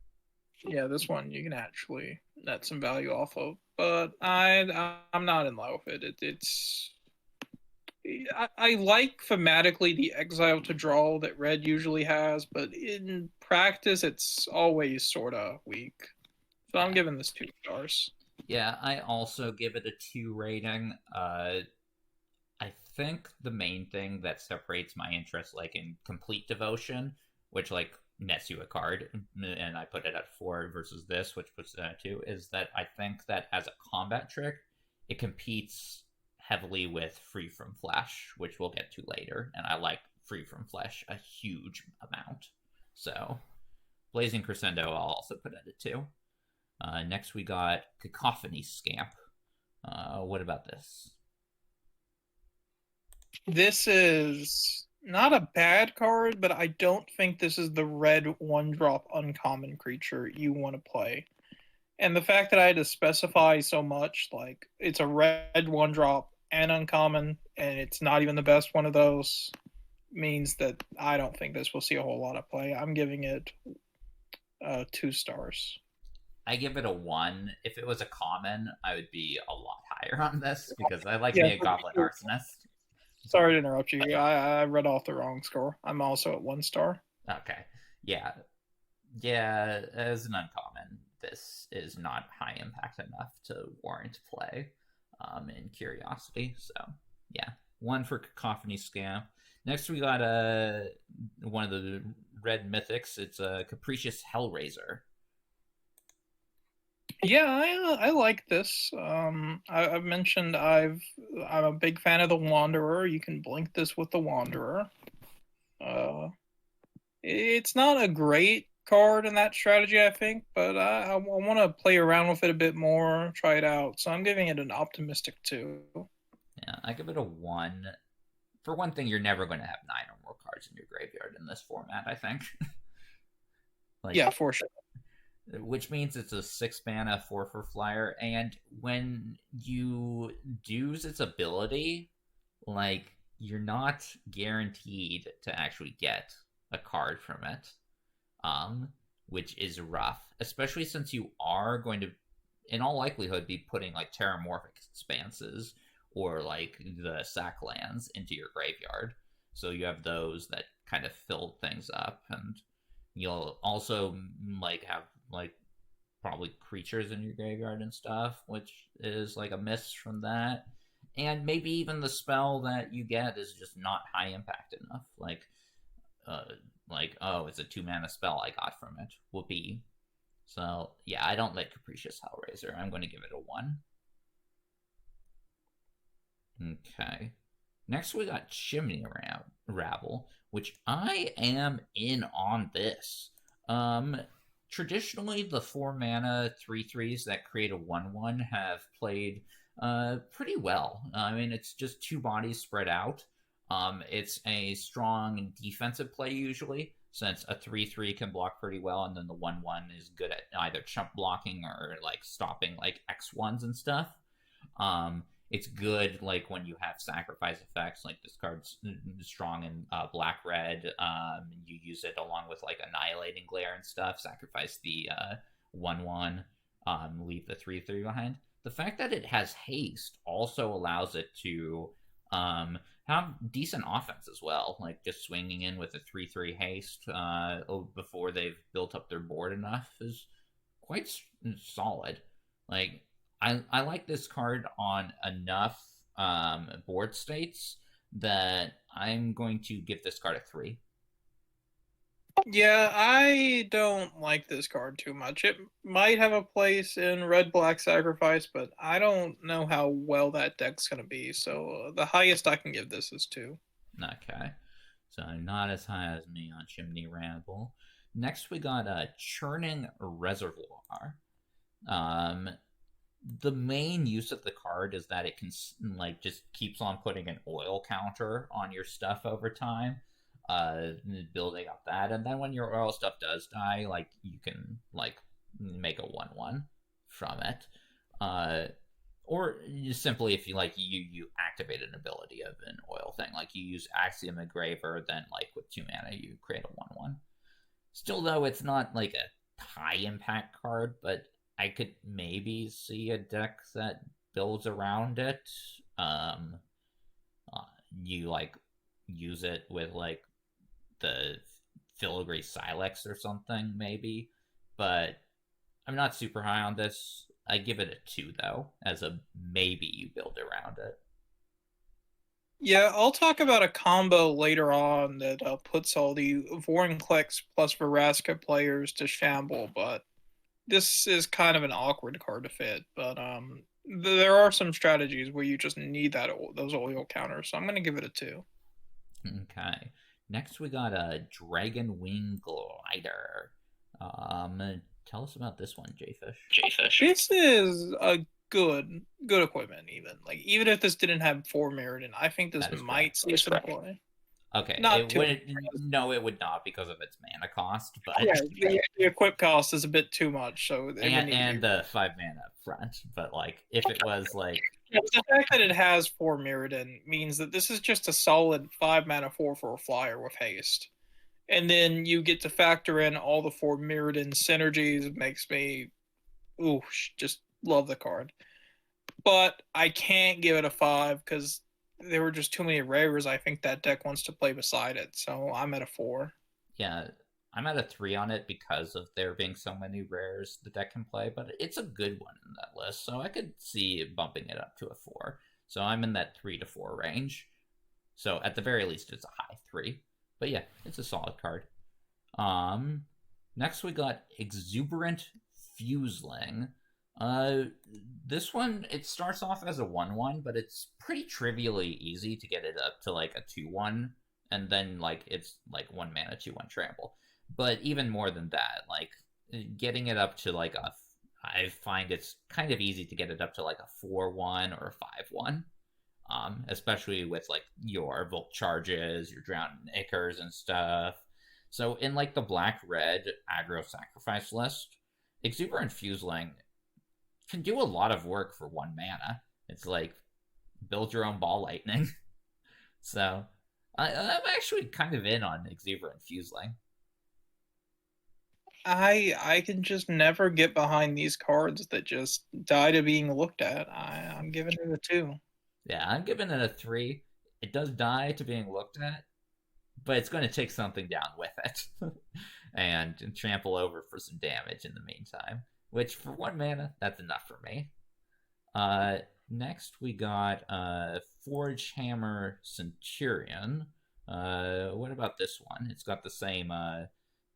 Yeah, this one you can actually net some value off of, but I'm not in love with it. It's I like thematically the exile to draw that red usually has, but in practice it's always sort of weak. So I'm Yeah. giving this 2 stars. Yeah, I also give it a 2 rating. I think the main thing that separates my interest, like in complete devotion, which like nets you a card, and I put it at 4 versus this, which puts it at 2, is that I think that as a combat trick, it competes heavily with Free from Flesh, which we'll get to later, and I like Free from Flesh a huge amount. So, Blazing Crescendo, I'll also put at a 2. Next, we got Cacophony Scamp. What about this? This is not a bad card, but I don't think this is the red 1-drop uncommon creature you want to play. And the fact that I had to specify so much, like it's a red 1-drop and uncommon, and it's not even the best one of those, means that I don't think this will see a whole lot of play. I'm giving it 2 stars. I give it a 1. If it was a common, I would be a lot higher on this because I like Yeah, me a Goblet Arsonist. sorry to interrupt you. I read off the wrong score. I'm also at 1 star. Okay. Yeah. Yeah, as an uncommon, this is not high impact enough to warrant play in Curiosity. So, yeah. 1 for Cacophony Scamp. Next, we got one of the red mythics. It's a Capricious Hellraiser. Yeah, I like this. I've mentioned I'm a big fan of the Wanderer. You can blink this with the Wanderer. Uh, it's not a great card in that strategy, I think, but I want to play around with it a bit more, try it out. So I'm giving it an optimistic 2. Yeah, I give it a 1. For one thing, you're never going to have 9 or more cards in your graveyard in this format, I think. Like, yeah, for sure. which means it's a 6 mana 4 for flyer, and when you use its ability, like, you're not guaranteed to actually get a card from it, which is rough, especially since you are going to, in all likelihood, be putting like Terramorphic Expanses or like the sack lands into your graveyard. So you have those that kind of fill things up, and you'll also like have like probably creatures in your graveyard and stuff, which is like a miss from that. And maybe even the spell that you get is just not high impact enough. Like oh, it's a 2 mana spell I got from it. Whoopee. So yeah, I don't like Capricious Hellraiser. I'm going to give it a 1. Okay. Next, we got Chimney Rabble, which I am in on this. Traditionally, the 4 mana 3/3s that create a 1/1 have played pretty well. I mean, it's just 2 bodies spread out. It's a strong defensive play usually, since a 3/3 can block pretty well, and then the 1/1 is good at either chump blocking or like stopping like X1s and stuff. It's good like when you have sacrifice effects, like this card's strong in black red. You use it along with like annihilating glare and stuff. Sacrifice the 1/1, leave the 3/3 behind. The fact that it has haste also allows it to Have decent offense as well, like just swinging in with a 3/3 haste before they've built up their board enough is quite solid. Like I like this card on enough board states that I'm going to give this card a 3. Yeah, I don't like this card too much. It might have a place in Red Black Sacrifice, but I don't know how well that deck's going to be. So the highest I can give this is 2. Okay, so not as high as me on Chimney Ramble. Next, we got a Churning Reservoir. The main use of the card is that it can like just keeps on putting an oil counter on your stuff over time, building up that, and then when your oil stuff does die, like you can like make a 1/1 from it, or just simply if you like you activate an ability of an oil thing, like you use Axiom Engraver, then like with 2 mana you create a 1/1. Still though, it's not like a high impact card, but I could maybe see a deck that builds around it. You like use it with like the Filigree Silex or something, maybe. But I'm not super high on this. I give it a 2 though, as a maybe you build around it. Yeah, I'll talk about a combo later on that puts all the Vorinclex plus Veraska players to shamble, but this is kind of an awkward card to fit. But there are some strategies where you just need those oil counters, so I'm going to give it a 2. Okay. Next, we got a Dragon Wing Glider. Tell us about this one, Jfish. This is a good equipment. Even if this didn't have 4 Mirrodin, I think this might see some play. Okay, no, it would not because of its mana cost. But yeah, the equip cost is a bit too much. So and the 5 mana up front. But like, if it was like the fact that it has 4 Mirrodin means that this is just a solid 5 mana 4 for a flyer with haste, and then you get to factor in all the 4 Mirrodin synergies. It makes me, just love the card. But I can't give it a 5 because there were just too many rares I think that deck wants to play beside it, so I'm at a 4. Yeah, I'm at a 3 on it because of there being so many rares the deck can play, but it's a good one in that list, so I could see bumping it up to a 4. So I'm in that 3 to 4 range. So at the very least, it's a high 3. But yeah, it's a solid card. Next we got Exuberant Fuseling. This one, it starts off as a 1/1, but it's pretty trivially easy to get it up to like a 2/1, and then like it's like 1 mana 2/1 trample. But even more than that, like getting it up to like I find it's kind of easy to get it up to like a 4/1 or a 5/1. Especially with like your Volt Charges, your Drowned Ichors and stuff. So in like the black-red aggro sacrifice list, Exuberant Fuseling can do a lot of work for 1 mana. It's like build your own ball lightning. So I'm actually kind of in on Exuberant Fuseling. I can just never get behind these cards that just die to being looked at. I'm giving it a 2. Yeah, I'm giving it a 3. It does die to being looked at, but it's going to take something down with it and trample over for some damage in the meantime. Which, for 1 mana, that's enough for me. Next, we got Forge Hammer Centurion. What about this one? It's got the same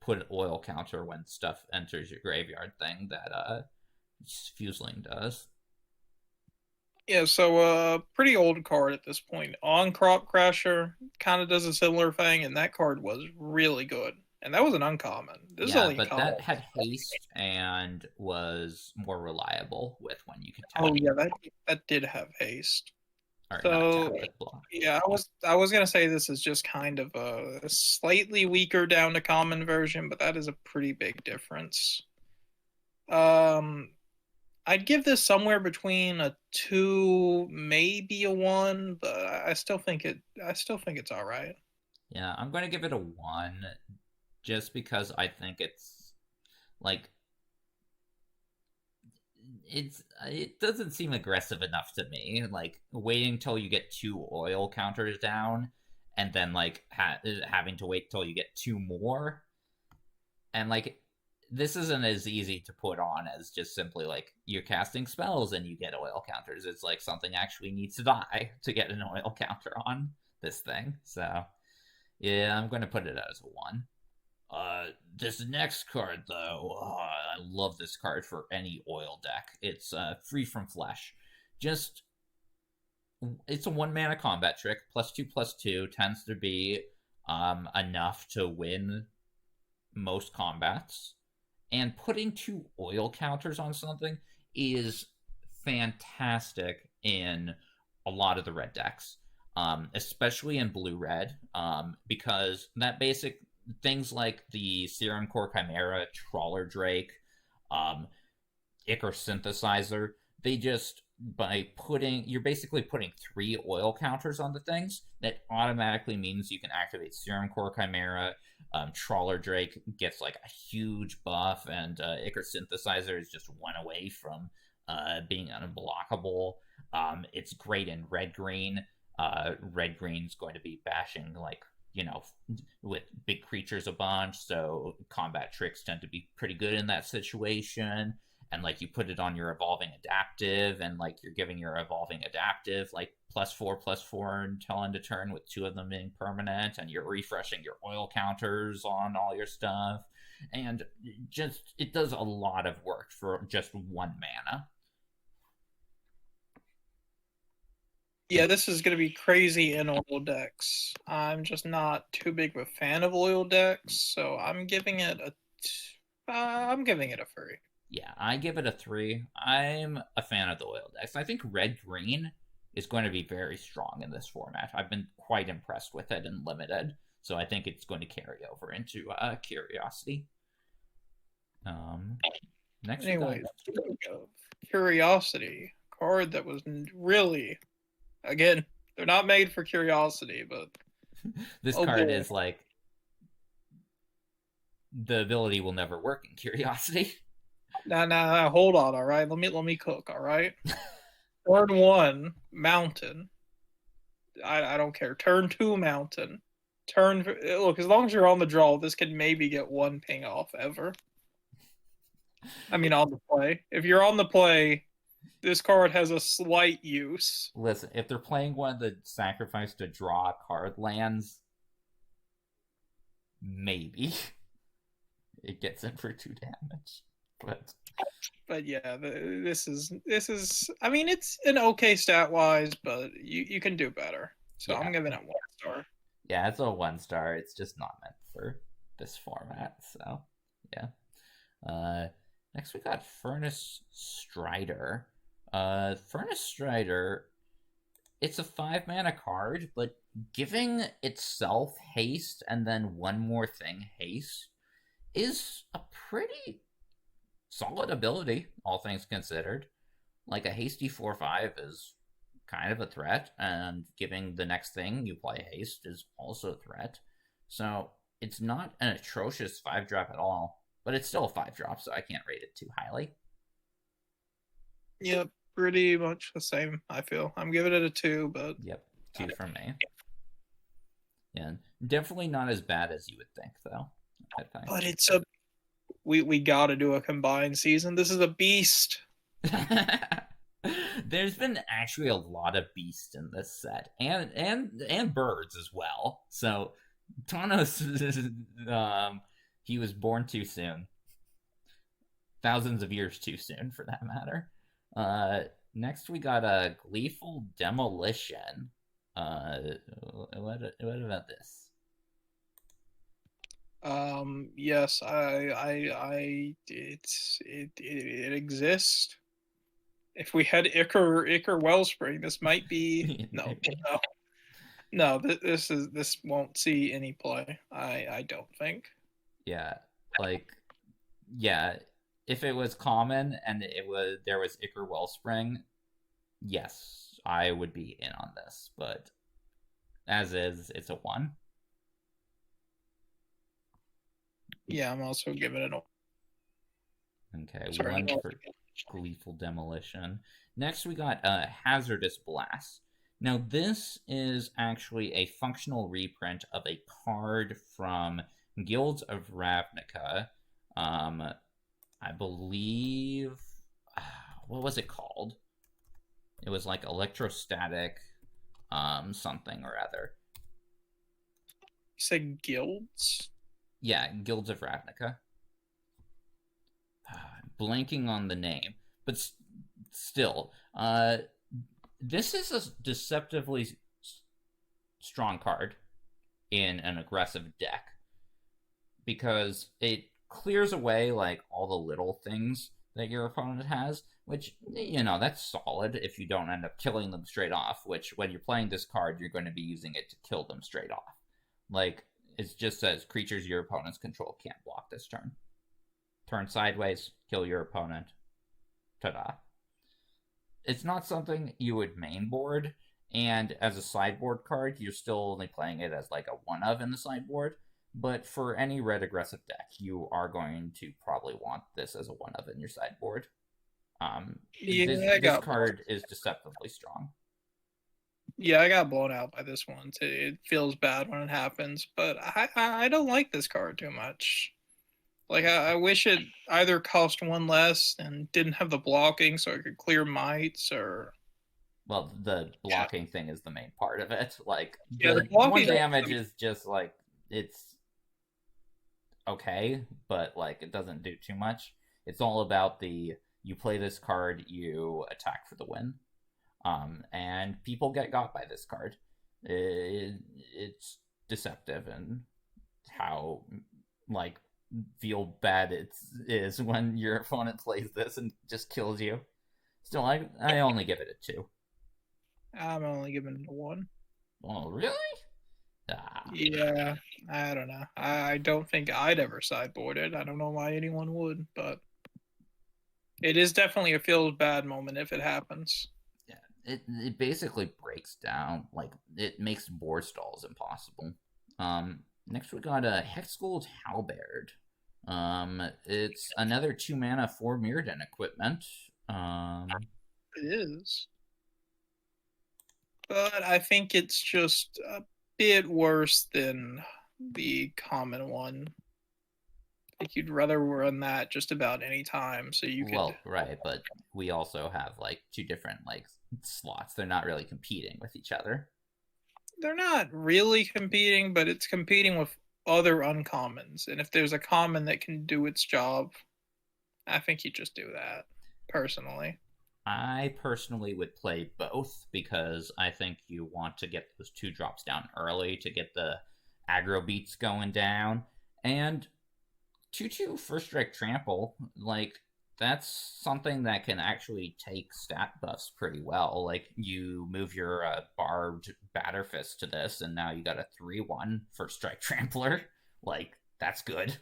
put an oil counter when stuff enters your graveyard thing that Fuseling does. Yeah, so pretty old card at this point. On Crop Crasher kind of does a similar thing, and that card was really good. And that was an uncommon. This is only but that had haste and was more reliable with when you could tap. Oh yeah, that did have haste. So yeah, I was gonna say this is just kind of a slightly weaker down to common version, but that is a pretty big difference. I'd give this somewhere between a 2, maybe a 1, but I still think it's all right. Yeah, I'm going to give it a 1 just because I think it's like it doesn't seem aggressive enough to me. Like waiting till you get 2 oil counters down, and then like having to wait till you get 2 more, and like this isn't as easy to put on as just simply like you're casting spells and you get oil counters. It's like something actually needs to die to get an oil counter on this thing. So yeah, I'm going to put it as a 1. This next card, though, I love this card for any oil deck. It's Free from Flesh. Just, it's a 1 mana combat trick. +2/+2 tends to be enough to win most combats. And putting 2 oil counters on something is fantastic in a lot of the red decks, especially in blue-red, because that basic things like the Serum Core Chimera, Trawler Drake, Ichor Synthesizer, they just, you're basically putting 3 oil counters on the things, that automatically means you can activate Serum Core Chimera. Trawler Drake gets like a huge buff, and Ichor Synthesizer is just 1 away from being unblockable. It's great in red-green. Red-green's going to be bashing like, with big creatures a bunch, so combat tricks tend to be pretty good in that situation. And like you put it on your evolving adaptive, and like you're giving your evolving adaptive like +4/+4 until end of turn, with 2 of them being permanent, and you're refreshing your oil counters on all your stuff, and just it does a lot of work for just 1 mana. Yeah, this is going to be crazy in oil decks. I'm just not too big of a fan of oil decks, so I'm giving it a 3. Yeah, I give it a 3. I'm a fan of the oil decks. I think red-green is going to be very strong in this format. I've been quite impressed with it in Limited, so I think it's going to carry over into Curiosity. Next, anyways, Curiosity, card that was really, again, they're not made for Curiosity, but this card is like, the ability will never work in Curiosity. Nah, hold on, all right? Let me cook, all right? Turn 1, Mountain. I don't care. Turn 2, Mountain. Look, as long as you're on the draw, this can maybe get 1 ping off ever. I mean, on the play. If you're on the play, this card has a slight use. Listen, if they're playing one that sacrifice to draw card lands, maybe it gets in for 2 damage. But yeah, this is. I mean, it's an okay stat wise, but you can do better. So yeah. I'm giving it 1 star. Yeah, it's a 1 star. It's just not meant for this format. So yeah. Next we got Furnace Strider. Furnace Strider, it's a 5 mana card, but giving itself haste and then 1 more thing haste is a pretty solid ability, all things considered. Like a hasty 4/5 is kind of a threat, and giving the next thing you play haste is also a threat. So it's not an atrocious 5-drop at all, but it's still a 5-drop, so I can't rate it too highly. Yep, pretty much the same, I feel. I'm giving it a 2, but... Yep, 2 from me. Yeah, definitely not as bad as you would think, though, I think. But it's a... We gotta do a combined season. This is a beast. There's been actually a lot of beasts in this set, and birds as well. So Thanos, he was born too soon, thousands of years too soon, for that matter. Next we got a Gleeful Demolition. What about this? Yes, it exists. If we had Ichor Wellspring, this might be no. This won't see any play. I don't think. Yeah, like, yeah. If it was common and there was Ichor Wellspring, yes, I would be in on this. But as is, it's a 1. Yeah, I'm also giving it a... Okay, Sorry, 1 for... Gleeful Demolition. Next, we got Hazardous Blast. Now, this is actually a functional reprint of a card from Guilds of Ravnica. I believe... what was it called? It was like electrostatic something or other. You said guilds? Yeah, Guilds of Ravnica. Blanking on the name. But still, this is a deceptively strong card in an aggressive deck. Because it clears away, like, all the little things that your opponent has, which, you know, that's solid if you don't end up killing them straight off, which, when you're playing this card, you're going to be using it to kill them straight off. Like, it just says, creatures your opponent's control can't block this turn. Turn sideways, kill your opponent. Ta-da. It's not something you would mainboard, and as a sideboard card, you're still only playing it as, like, a one-of in the sideboard. But for any red aggressive deck, you are going to probably want this as a one-of in your sideboard. This card is deceptively strong. Yeah, I got blown out by this one. It feels bad when it happens, but I don't like this card too much. Like, I wish it either cost one less and didn't have the blocking so I could clear mites, or... Well, the blocking thing is the main part of it. Like, the one damage is just, like, it's okay, but, like, it doesn't do too much. It's all about you play this card, you attack for the win. And people get got by this card. It's deceptive, and how, like, feel bad it is when your opponent plays this and just kills you. Still, I only give it a 2. I'm only giving it a 1. Oh, really? Yeah, I don't know. I don't think I'd ever sideboard it. I don't know why anyone would, but it is definitely a feels bad moment if it happens. Yeah, it basically breaks down, like, it makes board stalls impossible. Next we got a Hexgold Halberd. It's another 2 mana for Mirrodin equipment. It is. But I think it's just a bit worse than the common one. Like, you'd rather run that just about any time, so you could... Well, right, but we also have, like, 2 different, like, slots. They're not really competing with each other. They're not really competing, but it's competing with other uncommons. And if there's a common that can do its job, I think you just do that, personally. I personally would play both, because I think you want to get those 2 drops down early to get the aggro beats going down. And 2/2 First Strike Trample, like, that's something that can actually take stat buffs pretty well. Like, you move your Barbed Batterfist to this, and now you got a 3/1 First Strike Trampler. Like, that's good.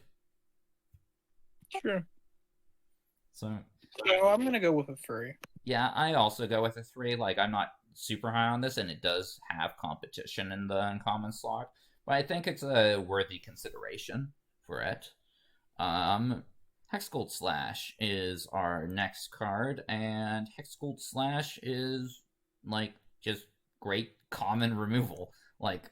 Sure. So I'm going to go with a 3. Yeah, I also go with a 3. Like, I'm not super high on this, and it does have competition in the uncommon slot, but I think it's a worthy consideration for it. Hexgold Slash is our next card, and Hexgold Slash is, like, just great common removal. Like,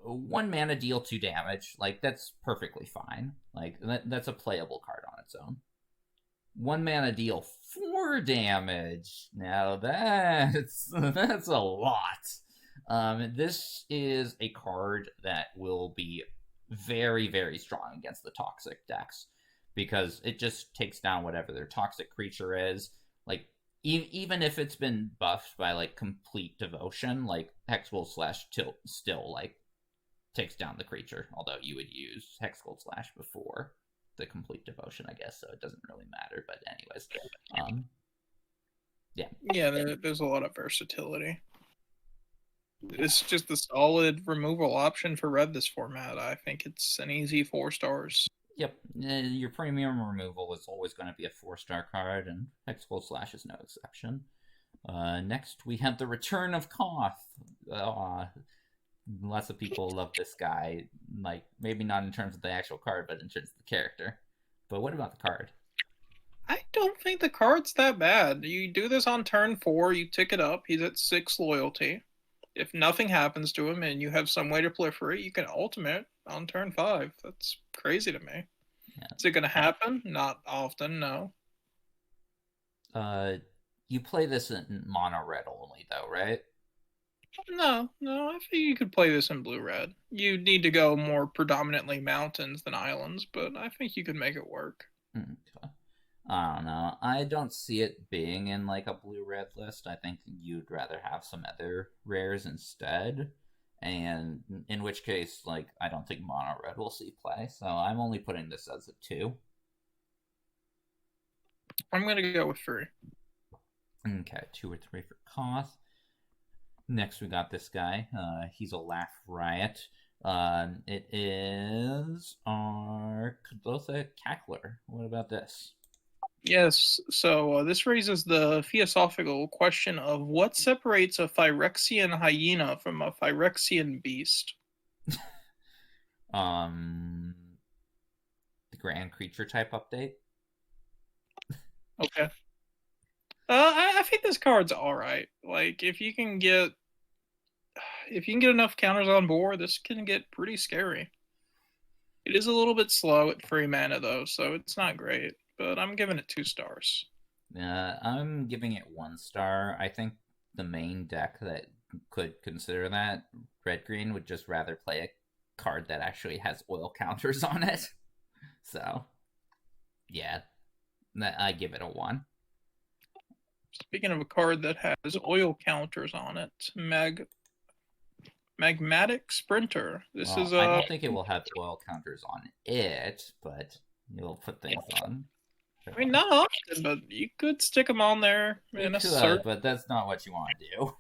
1 mana, deal 2 damage. Like, that's perfectly fine. Like, that's a playable card on its own. 1 mana, deal 4 damage. Now that's a lot. This is a card that will be very, very strong against the toxic decks, because it just takes down whatever their toxic creature is. Like, even if it's been buffed by, like, complete devotion, like, Hexgold Slash still, like, takes down the creature, although you would use Hexgold Slash before the complete devotion, I guess, so it doesn't really matter. But anyways, yeah, there's a lot of versatility. It's just a solid removal option for red this format. I think it's an easy 4 stars. Yep, your premium removal is always going to be a 4-star card, and Hexgold Slash is no exception. Next, we have the Return of Koth. Lots of people love this guy. Like, maybe not in terms of the actual card, but in terms of the character. But what about the card? I don't think the card's that bad. You do this on turn 4, you tick it up, he's at 6 loyalty. If nothing happens to him and you have some way to proliferate, you can ultimate on turn 5. That's crazy to me. Yeah. Is it going to happen? Not often, no. You play this in mono red only, though, right? No, no, I think you could play this in blue-red. You need to go more predominantly mountains than islands, but I think you could make it work. Okay. I don't know. I don't see it being in like a blue-red list. I think you'd rather have some other rares instead. And in which case, like, I don't think mono red will see play. So I'm only putting this as a 2. I'm going to go with 3. Okay, 2 or 3 for cost. Next, we got this guy. He's a Laugh Riot. It is our Kadotha Cackler. What about this? Yes, so this raises the philosophical question of what separates a Phyrexian hyena from a Phyrexian beast? The Grand Creature type update. Okay. I think this card's alright. Like, if you can get enough counters on board, this can get pretty scary. It is a little bit slow at 3 mana, though, so it's not great. But I'm giving it 2 stars. I'm giving it 1 star. I think the main deck that could consider that, red-green, would just rather play a card that actually has oil counters on it. So, yeah, I give it a 1. Speaking of a card that has oil counters on it, Magmatic Sprinter. This is I don't think it will have oil counters on it, but you'll put things on. I mean, not often, but you could stick them on there in a certain... but that's not what you want to do.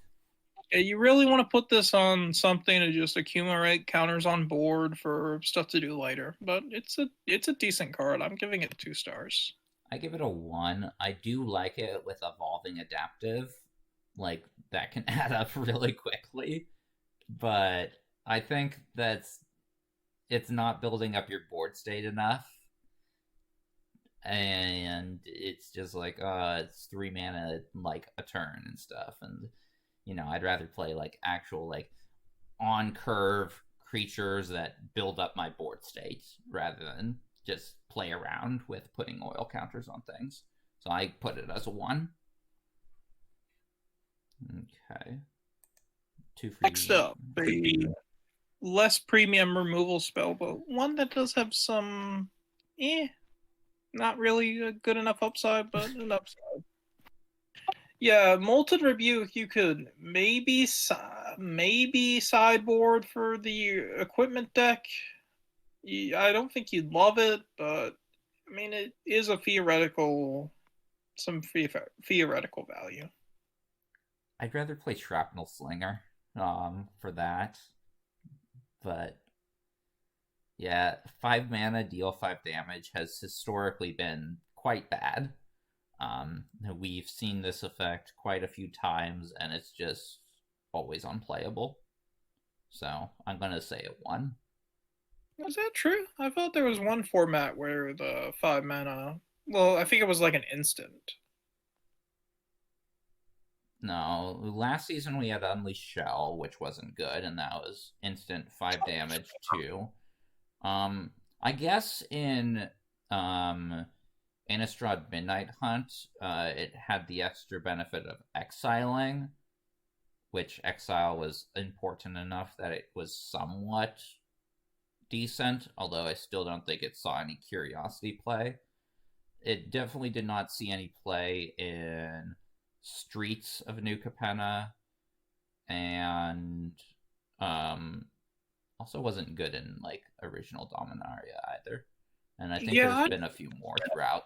Yeah, you really want to put this on something to just accumulate counters on board for stuff to do later. But it's a decent card. I'm giving it 2 stars. I give it a 1. I do like it with Evolving Adaptive. Like, that can add up really quickly. But I think it's not building up your board state enough. And it's just like, it's 3 mana, like, a turn and stuff. And, I'd rather play, like, actual, like, on-curve creatures that build up my board state rather than just play around with putting oil counters on things. So I put it as a 1. Okay. 2 for Next up, a less premium removal spell, but one that does have some, not really a good enough upside, but an upside. Yeah, Molten Rebuke, you could maybe sideboard for the equipment deck. I don't think you'd love it, but I mean, it is a theoretical value. I'd rather play Shrapnel Slinger for that. But yeah, 5 mana, deal 5 damage has historically been quite bad. We've seen this effect quite a few times, and it's just always unplayable. So I'm going to say a 1. Was that true? I thought there was one format where the 5 mana... Well, I think it was like an instant. No, last season we had Unleashed Shell, which wasn't good, and that was instant 5 damage too. I guess in Innistrad Midnight Hunt, it had the extra benefit of exiling, which exile was important enough that it was somewhat decent, although I still don't think it saw any curiosity play. It definitely did not see any play in Streets of New Capenna, and also wasn't good in like original Dominaria either. And I think there's been a few more throughout.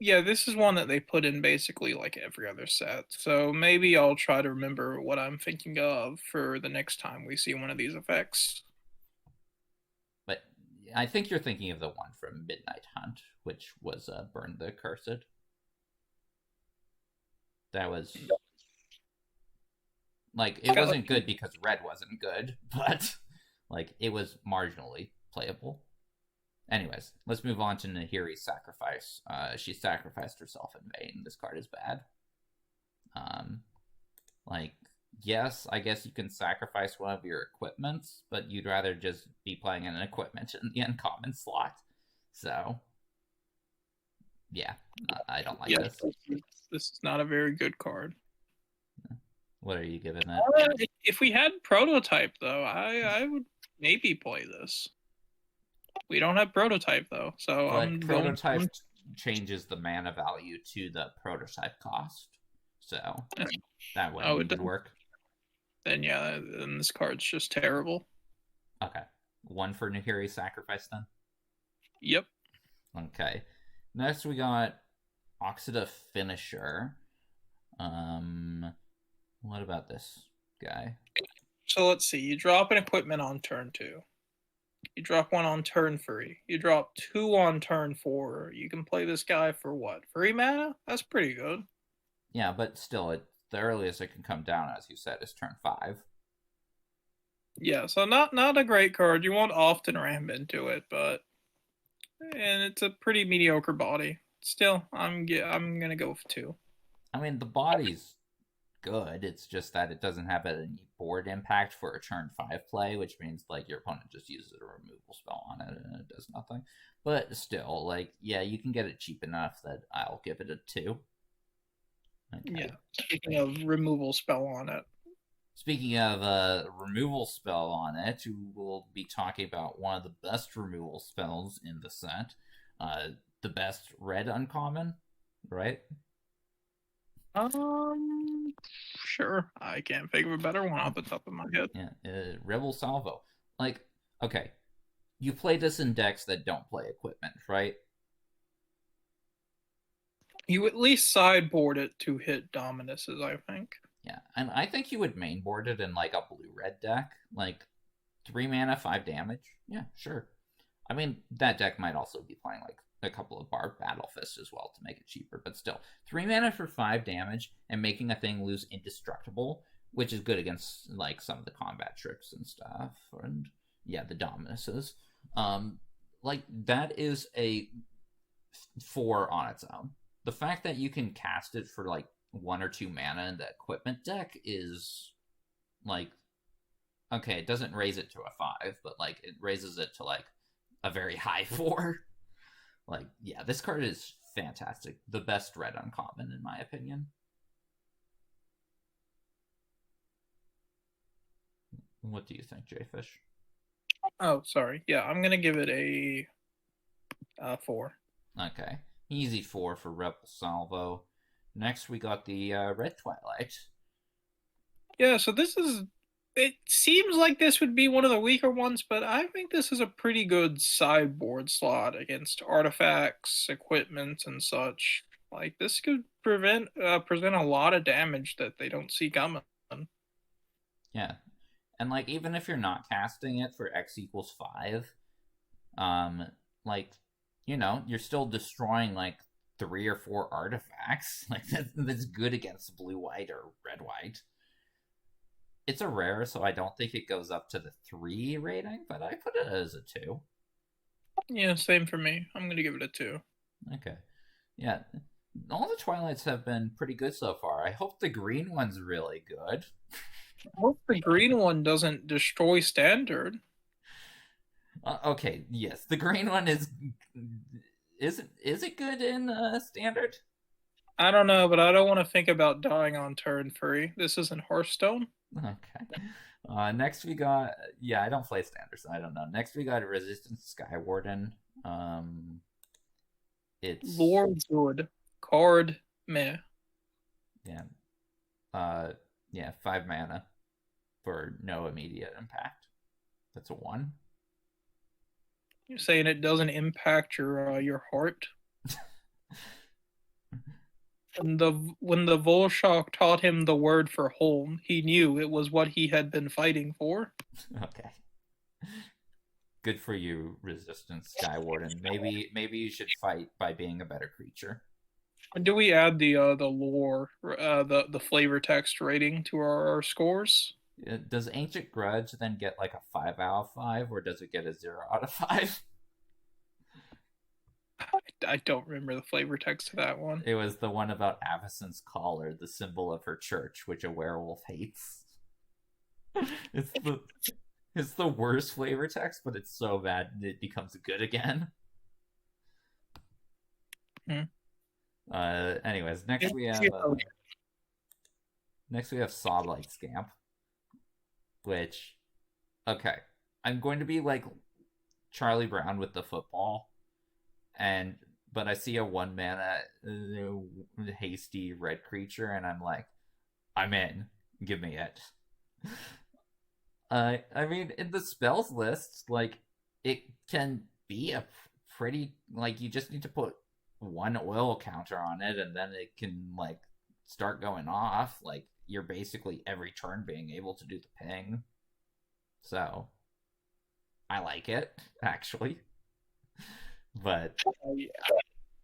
Yeah, this is one that they put in basically like every other set. So maybe I'll try to remember what I'm thinking of for the next time we see one of these effects. But I think you're thinking of the one from Midnight Hunt, which was Burn the Cursed. That was like, it wasn't good because red wasn't good, but like it was marginally playable. Anyways, let's move on to Nahiri's sacrifice. She sacrificed herself in vain. This card is bad. Like, yes, I guess you can sacrifice one of your equipments, but you'd rather just be playing an equipment in the uncommon slot. So, yeah, I don't like this. This is not a very good card. What are you giving it? If we had prototype, though, I would maybe play this. We don't have prototype, though, so but prototype changes the mana value to the prototype cost, so that wouldn't work. Then yeah, then this card's just terrible. Okay, 1 for Nahiri's sacrifice then. Yep. Okay, next we got Oxida Finisher. What about this guy? So let's see. You drop an equipment on turn 2. You drop 1 on turn 3. You drop 2 on turn 4. You can play this guy for what? 3 mana? That's pretty good. Yeah, but still, the earliest it can come down, as you said, is turn 5. Yeah, so not a great card. You won't often ram into it, and it's a pretty mediocre body. Still, I'm gonna go with 2. I mean, the body's good. It's just that it doesn't have any board impact for a turn 5 play, which means like your opponent just uses a removal spell on it and it does nothing. But still, like, yeah, you can get it cheap enough that I'll give it a 2. Okay. Yeah, speaking of removal spell on it. Speaking of a removal spell on it, we'll be talking about one of the best removal spells in the set. The best red uncommon, right? Sure. I can't think of a better one off the top of my head. Yeah, Rebel Salvo. Like, okay, you play this in decks that don't play equipment, right? You at least sideboard it to hit Dominuses, I think. Yeah, and I think you would mainboard it in like a blue-red deck, like 3 mana, 5 damage. Yeah, sure. I mean, that deck might also be playing like a couple of Barbed Battlefist as well to make it cheaper, but still, 3 mana for 5 damage and making a thing lose indestructible, which is good against like some of the combat tricks and stuff, and yeah, the Dominuses. Like that is a 4 on its own. The fact that you can cast it for like 1 or 2 mana in the equipment deck is like, okay, it doesn't raise it to a 5, but like it raises it to like a very high 4. Like, yeah, this card is fantastic. The best red uncommon, in my opinion. What do you think, Jfish? Oh, sorry. Yeah, I'm gonna give it a 4. Okay, easy 4 for Rebel Salvo. Next, we got the Red Twilight. Yeah, so this is... It seems like this would be one of the weaker ones, but I think this is a pretty good sideboard slot against artifacts, equipment, and such. Like, this could present a lot of damage that they don't see coming. Yeah, and like, even if you're not casting it for X equals 5, like, you know, you're still destroying like 3 or 4 artifacts. Like, that's good against blue-white or red-white. It's a rare, so I don't think it goes up to the 3 rating, but I put it as a 2. Yeah, same for me. I'm going to give it a 2. Okay. Yeah, all the Twilights have been pretty good so far. I hope the green one's really good. I hope the green one doesn't destroy standard. Okay, yes, the green one is it good in standard? I don't know, but I don't want to think about dying on turn 3. This isn't Hearthstone. Okay. Next we got... Yeah, I don't play standard, so I don't know. Next we got Resistance Skywarden. It's... Lordwood. Card meh. Yeah. Yeah, 5 mana for no immediate impact. That's a 1. You're saying it doesn't impact your heart? When the Volshock taught him the word for home, he knew it was what he had been fighting for. Okay. Good for you, Resistance Skywarden. Maybe you should fight by being a better creature. And do we add the lore, the flavor text rating to our scores? Does Ancient Grudge then get like a 5 out of 5, or does it get a 0 out of 5? I don't remember the flavor text to that one. It was the one about Avacyn's collar, the symbol of her church, which a werewolf hates. it's the it's the worst flavor text, but it's so bad it becomes good again. Hmm. Anyways, next we have Sawlight Scamp, which, okay, I'm going to be like Charlie Brown with the football, but I see a 1-mana hasty red creature, and I'm like, I'm in. Give me it. I mean, in the spells list, like, it can be a pretty, like, you just need to put one oil counter on it, and then it can, like, start going off. Like, you're basically every turn being able to do the ping. So, I like it, actually. But Yeah,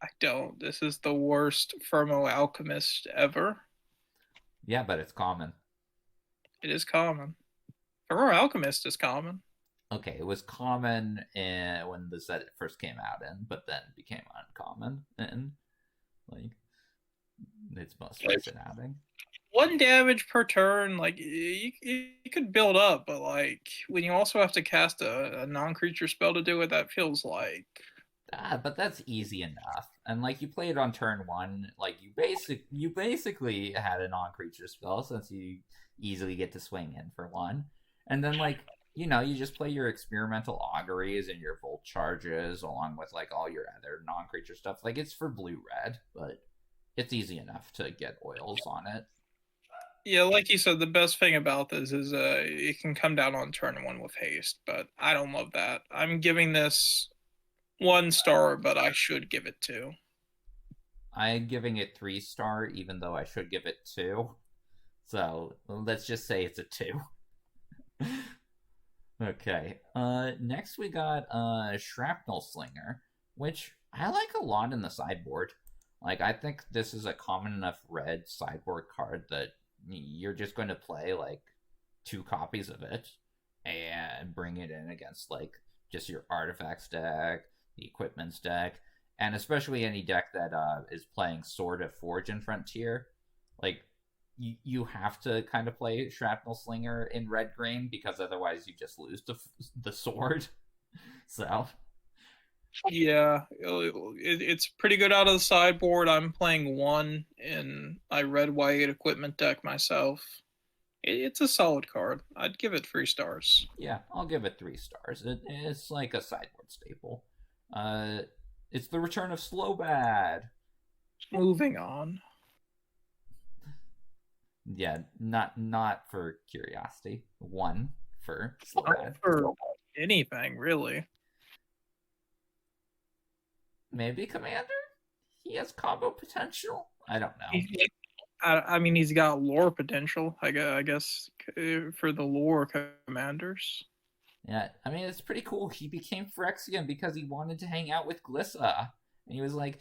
I don't. This is the worst Firmo Alchemist ever. yeah, but it's common. It is common. Firmo Alchemist is common. Okay, it was common when the set first came out but then became uncommon, and like its most recent outing. 1 damage per turn, like you could build up, but like when you also have to cast a non-creature spell to do it, that feels like But that's easy enough. And like you played on turn 1, like you basically had a non-creature spell since you easily get to swing in for 1. And then like, you know, you just play your experimental auguries and your volt charges along with like all your other non-creature stuff. Like it's for blue-red, but it's easy enough to get oils on it. yeah, like you said, the best thing about this is it can come down on turn 1 with haste, but I don't love that. I'm giving this 1 star, but I should give it 2. I'm giving it 3-star, even though I should give it 2. So let's just say it's a 2. Okay. Next we got Shrapnel Slinger, which I like a lot in the sideboard. Like I think this is a common enough red sideboard card that you're just going to play like 2 copies of it and bring it in against like just your artifacts deck, the equipments deck, and especially any deck that is playing Sword of Forge and Frontier. Like you have to kind of play Shrapnel Slinger in red green because otherwise you just lose the sword. So yeah, it's pretty good out of the sideboard. I'm playing 1 in my red white equipment deck myself. It's a solid card. I'd give it 3 stars. Yeah, I'll give it 3 stars. It's like a sideboard staple. It's the return of Slowbad. Moving on. Yeah, not for curiosity. 1 for Slowbad. Not for anything, really. Maybe Commander? He has combo potential? I don't know. I mean, he's got lore potential, I guess, for the lore commanders. Yeah, I mean, it's pretty cool. He became Phyrexian because he wanted to hang out with Glissa. And he was like,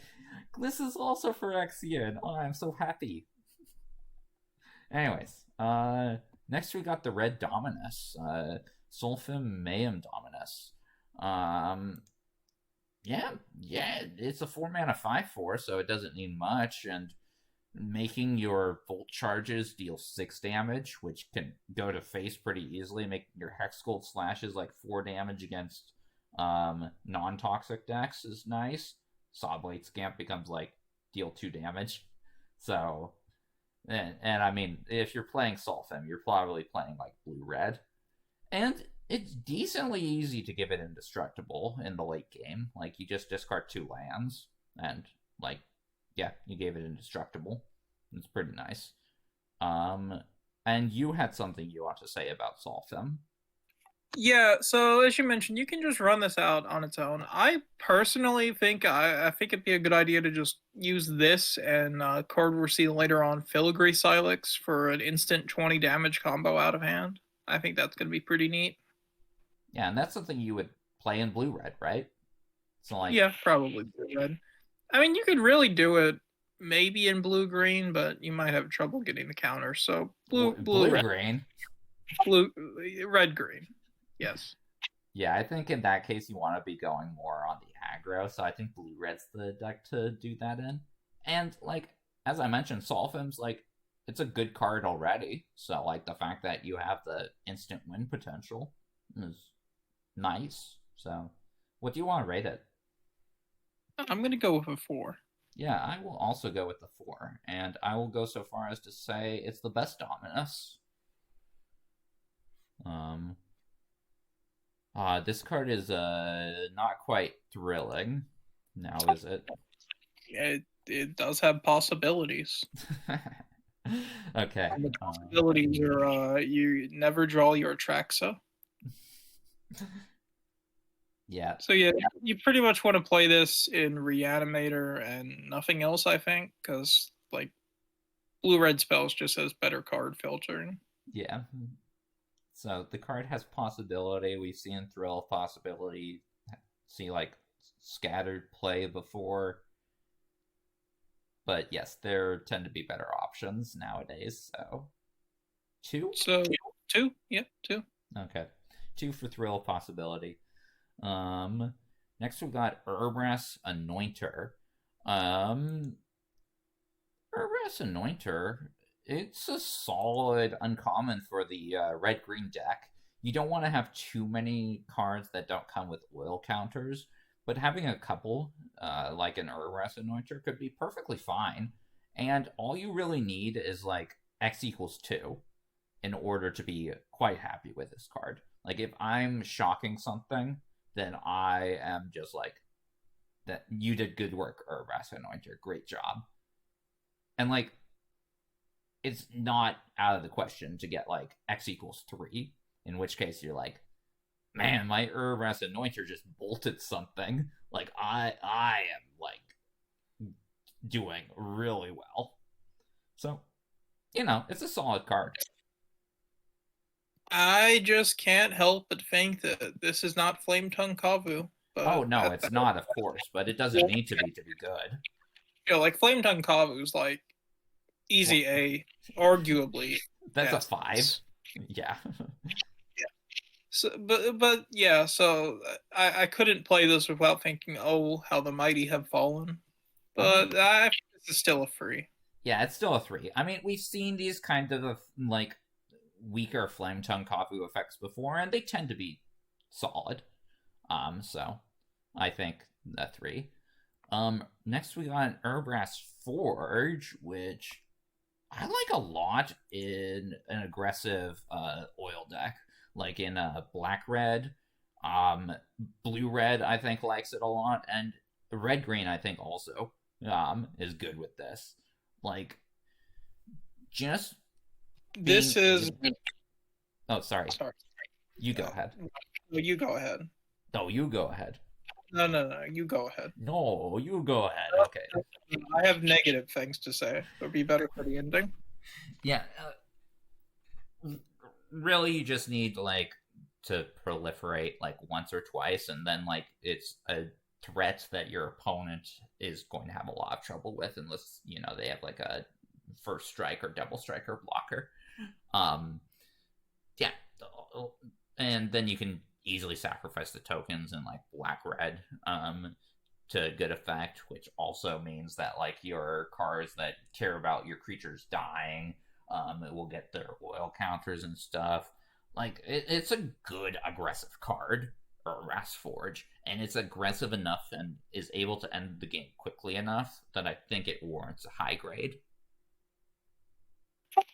Glissa's also Phyrexian. Oh, I'm so happy. Anyways, next we got the Red Dominus. Sulfim Mayhem Dominus. Yeah, it's a 4-mana 5/4, so it doesn't need much, and making your volt charges deal 6 damage, which can go to face pretty easily, making your Hexgold slashes like 4 damage against non-toxic decks is nice. Sawblade Scamp becomes like deal 2 damage. So, and I mean, if you're playing Sulfim, you're probably playing like blue-red. And it's decently easy to give it indestructible in the late game. Like, you just discard 2 lands, and, like, yeah, you gave it indestructible. It's pretty nice. And you had something you want to say about Sulfim. Yeah, so as you mentioned, you can just run this out on its own. I personally think I think it'd be a good idea to just use this and card we're seeing later on, Filigree Silex, for an instant 20 damage combo out of hand. I think that's going to be pretty neat. Yeah, and that's something you would play in blue-red, right? So, like, yeah, probably blue-red. I mean, you could really do it maybe in blue-green, but you might have trouble getting the counter. So blue-green? Red-green. Yes. Yeah, I think in that case you want to be going more on the aggro, so I think blue-red's the deck to do that in. And, like, as I mentioned, Solfim's, like, it's a good card already, so, like, the fact that you have the instant win potential is nice. So, what do you want to rate it? I'm going to go with a 4. Yeah, I will also go with the 4, and I will go so far as to say it's the best Dominus. This card is not quite thrilling, now is it? It does have possibilities. Okay. And the possibilities are you never draw your Traxa. Yeah. So yeah, you pretty much want to play this in Reanimator and nothing else, I think, because like blue-red spells just has better card filtering. Yeah. So the card has possibility. We've seen Thrill possibility, see like scattered play before. But yes, there tend to be better options nowadays. So 2? So 2, yeah, 2. Okay. 2 for Thrill possibility. Next we've got Urbrass Anointer. Urbrass Anointer, it's a solid uncommon for the red-green deck. You don't want to have too many cards that don't come with oil counters, but having a couple, like an Urbrass Anointer, could be perfectly fine. And all you really need is like X equals 2 in order to be quite happy with this card. Like if I'm shocking something, then I am just like, that you did good work, Urbrass Anointer. Great job. And like, it's not out of the question to get like X equals 3, in which case you're like, man, my Urbrass Anointer just bolted something. Like I am like doing really well. So, you know, it's a solid card. I just can't help but think that this is not Flame Tongue Kavu. Oh no, it's not, of course, but it doesn't need to be good. Yeah, like Flame Tongue Kavu is like easy A, arguably. That's a 5. Yeah. Yeah. So, but yeah, so I couldn't play this without thinking, oh, how the mighty have fallen. But I think this is still a 3. Yeah, it's still a 3. I mean, we've seen these kind of like weaker Flame Tongue Kavu effects before, and they tend to be solid. So I think a 3. Next we got Urbrass Forge, which I like a lot in an aggressive oil deck, like in black-red. Blue-red, I think, likes it a lot, and red-green, I think, also is good with this. Like, just this is... Oh, sorry. Sorry. You go ahead. No, you go ahead. No, you go ahead. No, you go ahead. No, you go ahead. Okay. I have negative things to say. It would be better for the ending. Yeah. Really, you just need, like, to proliferate, like, once or twice, and then, like, it's a threat that your opponent is going to have a lot of trouble with unless, you know, they have, like, a first strike or double strike or blocker. Yeah. And then you can easily sacrifice the tokens in like black-red to good effect, which also means that like your cards that care about your creatures dying, it will get their oil counters and stuff. Like it's a good aggressive card, Urbrass Forge, and it's aggressive enough and is able to end the game quickly enough that I think it warrants a high grade.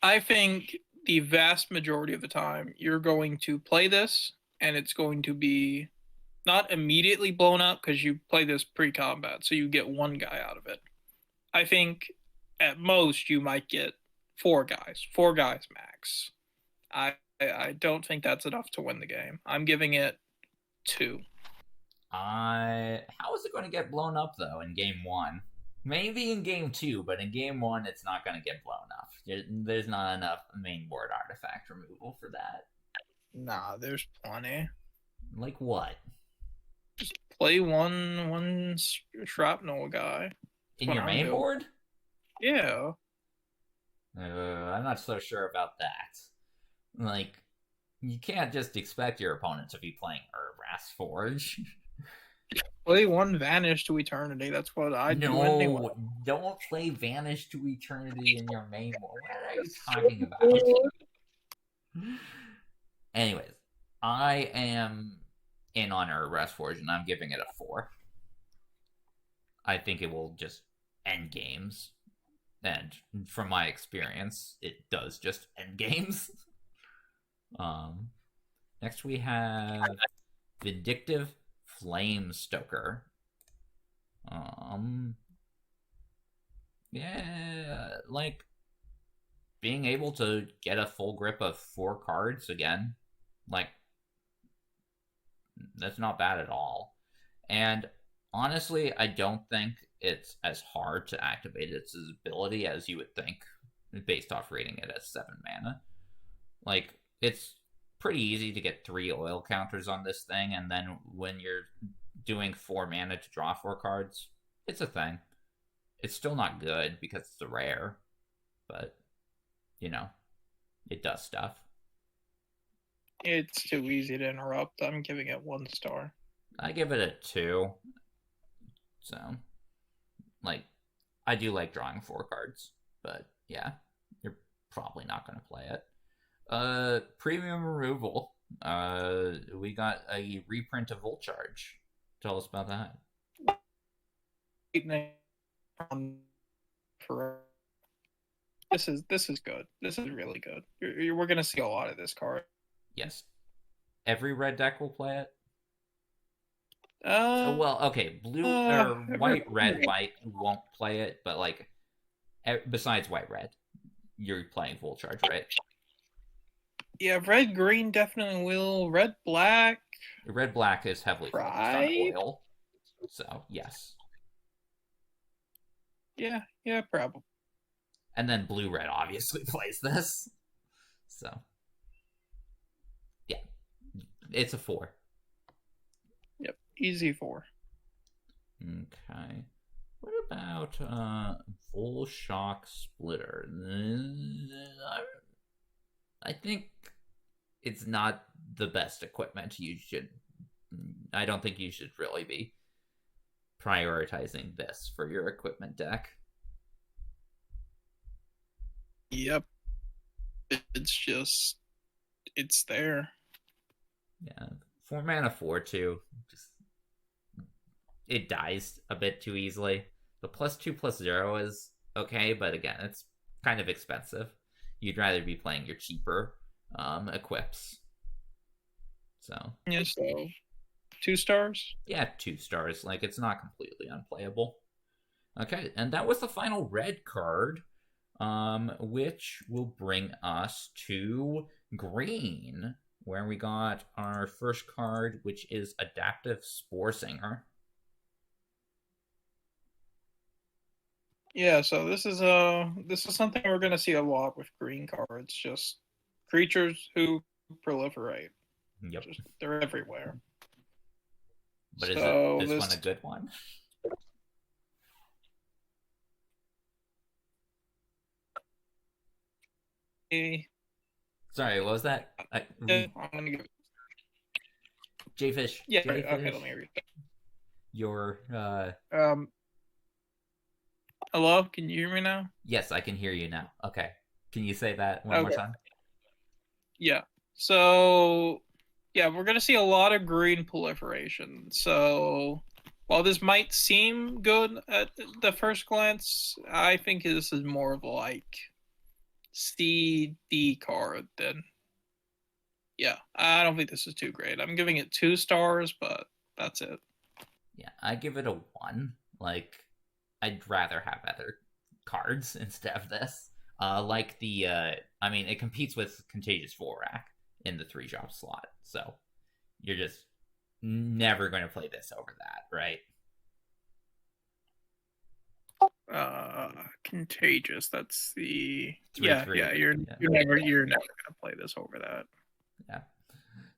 I think the vast majority of the time you're going to play this and it's going to be not immediately blown up because you play this pre-combat, so you get one guy out of it. I think at most you might get 4 guys max. I don't think that's enough to win the game. I'm giving it 2. How is it going to get blown up though in game 1? Maybe in game 2, but in game 1 it's not going to get blown up. There's not enough main board artifact removal for that. Nah, there's plenty. Like what? Just play one shrapnel guy. In your main board? Yeah. I'm not so sure about that. Like, you can't just expect your opponent to be playing Urbrass Forge. Play one Vanish to Eternity. That's what I do anyway. No, don't play Vanish to Eternity in your main war. What are you talking about? Anyways, I am in on our Rest Forge, and I'm giving it a 4. I think it will just end games. And from my experience, it does just end games. Next we have Vindictive Flame Stoker. Yeah, like being able to get a full grip of 4 cards again, like that's not bad at all. And honestly, I don't think it's as hard to activate its ability as you would think, based off rating it as 7 mana. Like, it's pretty easy to get 3 oil counters on this thing, and then when you're doing 4 mana to draw 4 cards, it's a thing. It's still not good because it's a rare, but, you know, it does stuff. It's too easy to interrupt. I'm giving it 1 star. I give it a 2. So, like, I do like drawing 4 cards, but yeah, you're probably not going to play it. Premium removal. We got a reprint of Volt Charge. Tell us about that. This is good. This is really good. We're going to see a lot of this card. Yes. Every red deck will play it. Well, okay, blue or white, red, white won't play it, but like, besides white, red, you're playing Full Charge, right? Yeah, red, green definitely will. Red, black. Red, black is heavily focused on oil, so yes. Yeah, probably. And then blue, red obviously plays this, so yeah, it's a 4. Yep, easy 4. Okay. What about Full Shock Splitter? I think it's not the best equipment. I don't think you should really be prioritizing this for your equipment deck. Yep. It's there. Yeah. 4 mana 4/2. It dies a bit too easily. The +2/+0 is okay, but again, it's kind of expensive. You'd rather be playing your cheaper equips. So yeah, so 2 stars? Yeah, 2 stars. Like, it's not completely unplayable. Okay, and that was the final red card, which will bring us to green, where we got our first card, which is Adaptive Spore Singer. Yeah, so this is something we're going to see a lot with green cards. Just creatures who proliferate. Yep. They're everywhere. But is this one a good one? Sorry, what was that? I'm gonna give it... J-Fish. Yeah, J-Fish. okay, let me read that. Your hello, can you hear me now? Yes, I can hear you now. Okay. Can you say that one more time? Yeah. So yeah, we're gonna see a lot of green proliferation. So while this might seem good at the first glance, I think this is more of like CD card than... Yeah, I don't think this is too great. I'm giving it 2 stars, but that's it. Yeah, I give it a 1. Like, I'd rather have other cards instead of this. Like it competes with Contagious Vorak in the 3-drop slot, so you're just never going to play this over that, right? Contagious. That's the 3/3. Yeah. You're never gonna play this over that. Yeah.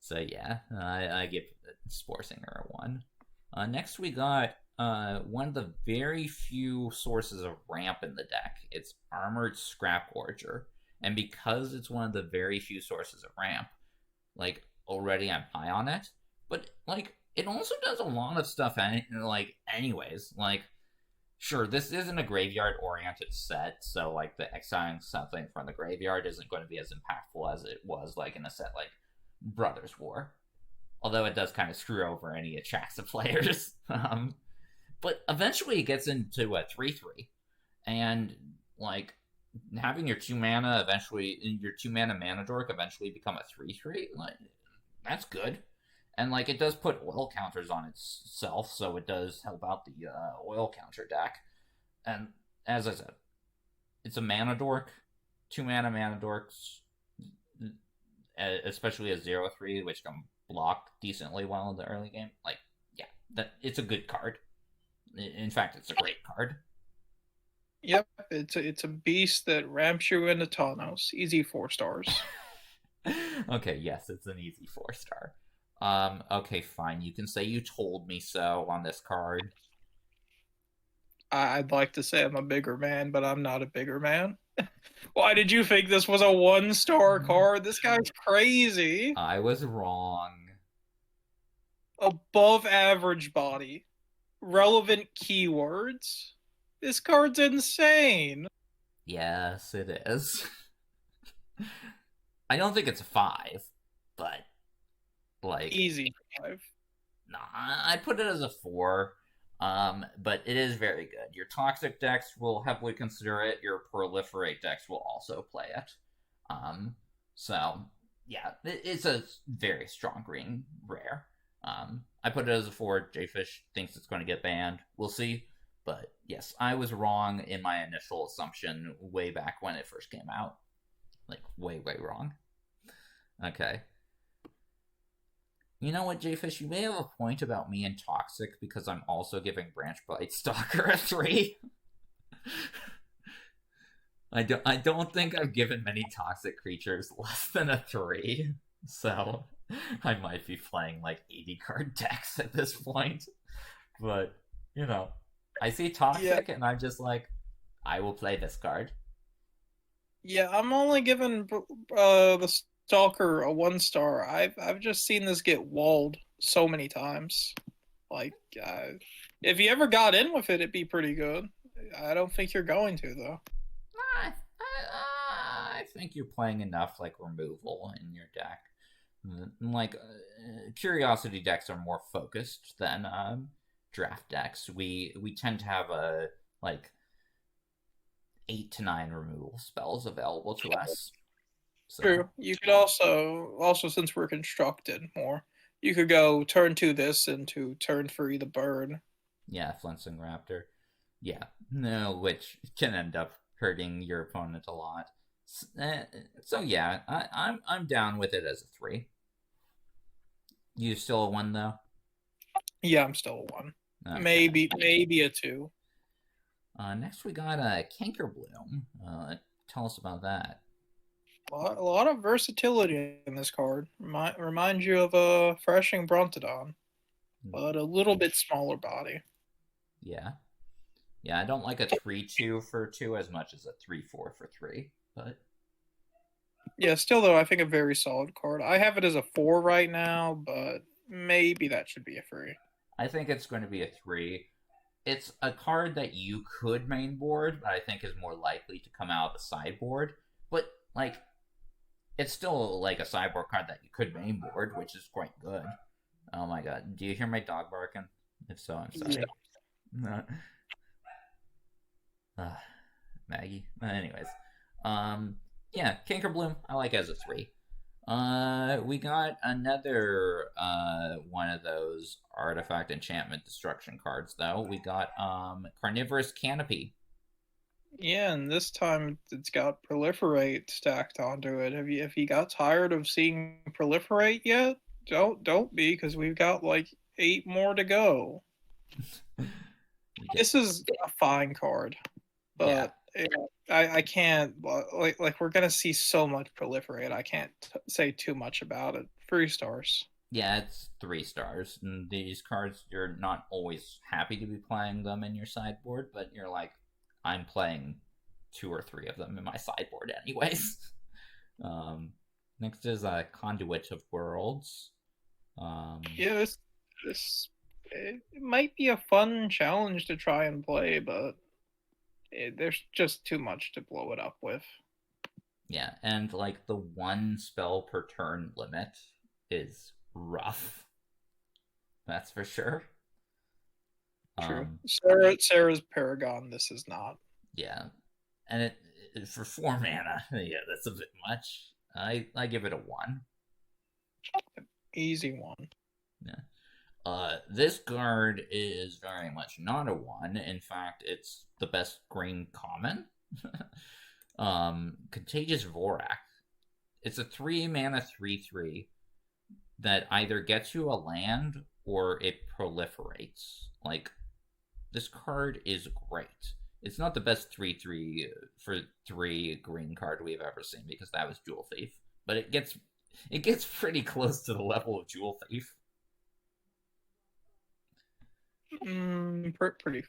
So yeah, I give Spore Singer a 1. Next we got one of the very few sources of ramp in the deck. It's Armored Scrap Orger, and because it's one of the very few sources of ramp, like already I'm high on it. But like it also does a lot of stuff, anyways. Like, sure, this isn't a graveyard-oriented set, so, like, the exiling something from the graveyard isn't going to be as impactful as it was, like, in a set like Brothers War. Although it does kind of screw over any Atraxa players. But eventually it gets into a 3-3. And, like, having your 2 mana mana dork eventually become a 3-3, like, that's good. And, like, it does put oil counters on itself, so it does help out the oil counter deck. And, as I said, it's a mana dork. 2 mana dorks, especially a 0-3, which can block decently well in the early game. Like, yeah, it's a good card. In fact, it's a great card. Yep, it's a beast that ramps you into Thanos. Easy 4 stars. Okay, yes, it's an easy 4-star. Okay, fine. You can say you told me so on this card. I'd like to say I'm a bigger man, but I'm not a bigger man. Why did you think this was a 1-star card? This guy's crazy. I was wrong. Above average body. Relevant keywords. This card's insane. Yes, it is. I don't think it's a 5, but, like... Easy 5. Nah, I'd put it as a 4. But it is very good. Your toxic decks will heavily consider it. Your proliferate decks will also play it. So, yeah, it's a very strong green rare. I put it as a 4. Jfish thinks it's going to get banned. We'll see. But, yes, I was wrong in my initial assumption way back when it first came out. Like, way, way wrong. Okay. You know what, Jfish? You may have a point about me and Toxic because I'm also giving Branch Blight Stalker a 3. I don't think I've given many toxic creatures less than a 3. So I might be playing like 80 card decks at this point. But, you know, I see Toxic and I'm just like, I will play this card. Yeah, I'm only giving the Stalker a 1-star. I've just seen this get walled so many times. Like, if you ever got in with it, it'd be pretty good. I don't think you're going to, though. I think you're playing enough, like, removal in your deck. Like, Curiosity decks are more focused than draft decks. We tend to have like 8 to 9 removal spells available to us. So. True. You could also since we're constructed more, you could go turn 2 this into turn 3 the bird. Yeah, Flincing Raptor. Yeah, no, which can end up hurting your opponent a lot. So yeah, I'm down with it as a 3. You still a 1 though? Yeah, I'm still a 1. Okay. Maybe a 2. Next we got a Cankerbloom. Tell us about that. A lot of versatility in this card. Reminds you of a Threshing Brontodon, but a little bit smaller body. Yeah. Yeah, I don't like a 3-2 for 2 as much as a 3-4 for 3, but... Yeah, still though, I think a very solid card. I have it as a 4 right now, but maybe that should be a 3. I think it's going to be a 3. It's a card that you could mainboard, but I think is more likely to come out of the sideboard. But, like, it's still, like, a sideboard card that you could mainboard, which is quite good. Oh my god. Do you hear my dog barking? If so, I'm sorry. Yeah. Maggie. Anyways. Yeah, Cankerbloom, I like as a 3. We got another one of those artifact enchantment destruction cards though. We got Carnivorous Canopy. Yeah, and this time it's got Proliferate stacked onto it. Have you got tired of seeing Proliferate yet? Don't be, because we've got like 8 more to go. This is a fine card, but yeah. I can't, like we're gonna see so much Proliferate. I can't say too much about it. 3 stars. Yeah, it's 3 stars. And these cards, you're not always happy to be playing them in your sideboard, but you're like, I'm playing 2 or 3 of them in my sideboard anyways. Next is Conduit of Worlds. Yeah, it might be a fun challenge to try and play, but there's just too much to blow it up with. Yeah, and like the one spell per turn limit is rough. That's for sure. True. Um, Sarah's Paragon. This is not. yeah, and it for 4 mana, yeah, that's a bit much. I give it a 1. Easy one. Yeah. This card is very much not a 1. In fact, it's the best green common. Contagious Vorak. It's a 3 mana 3/3 that either gets you a land or it proliferates. Like, this card is great. It's not the best 3/3 for 3 green card we've ever seen because that was Jewel Thief, but it gets pretty close to the level of Jewel Thief. Pretty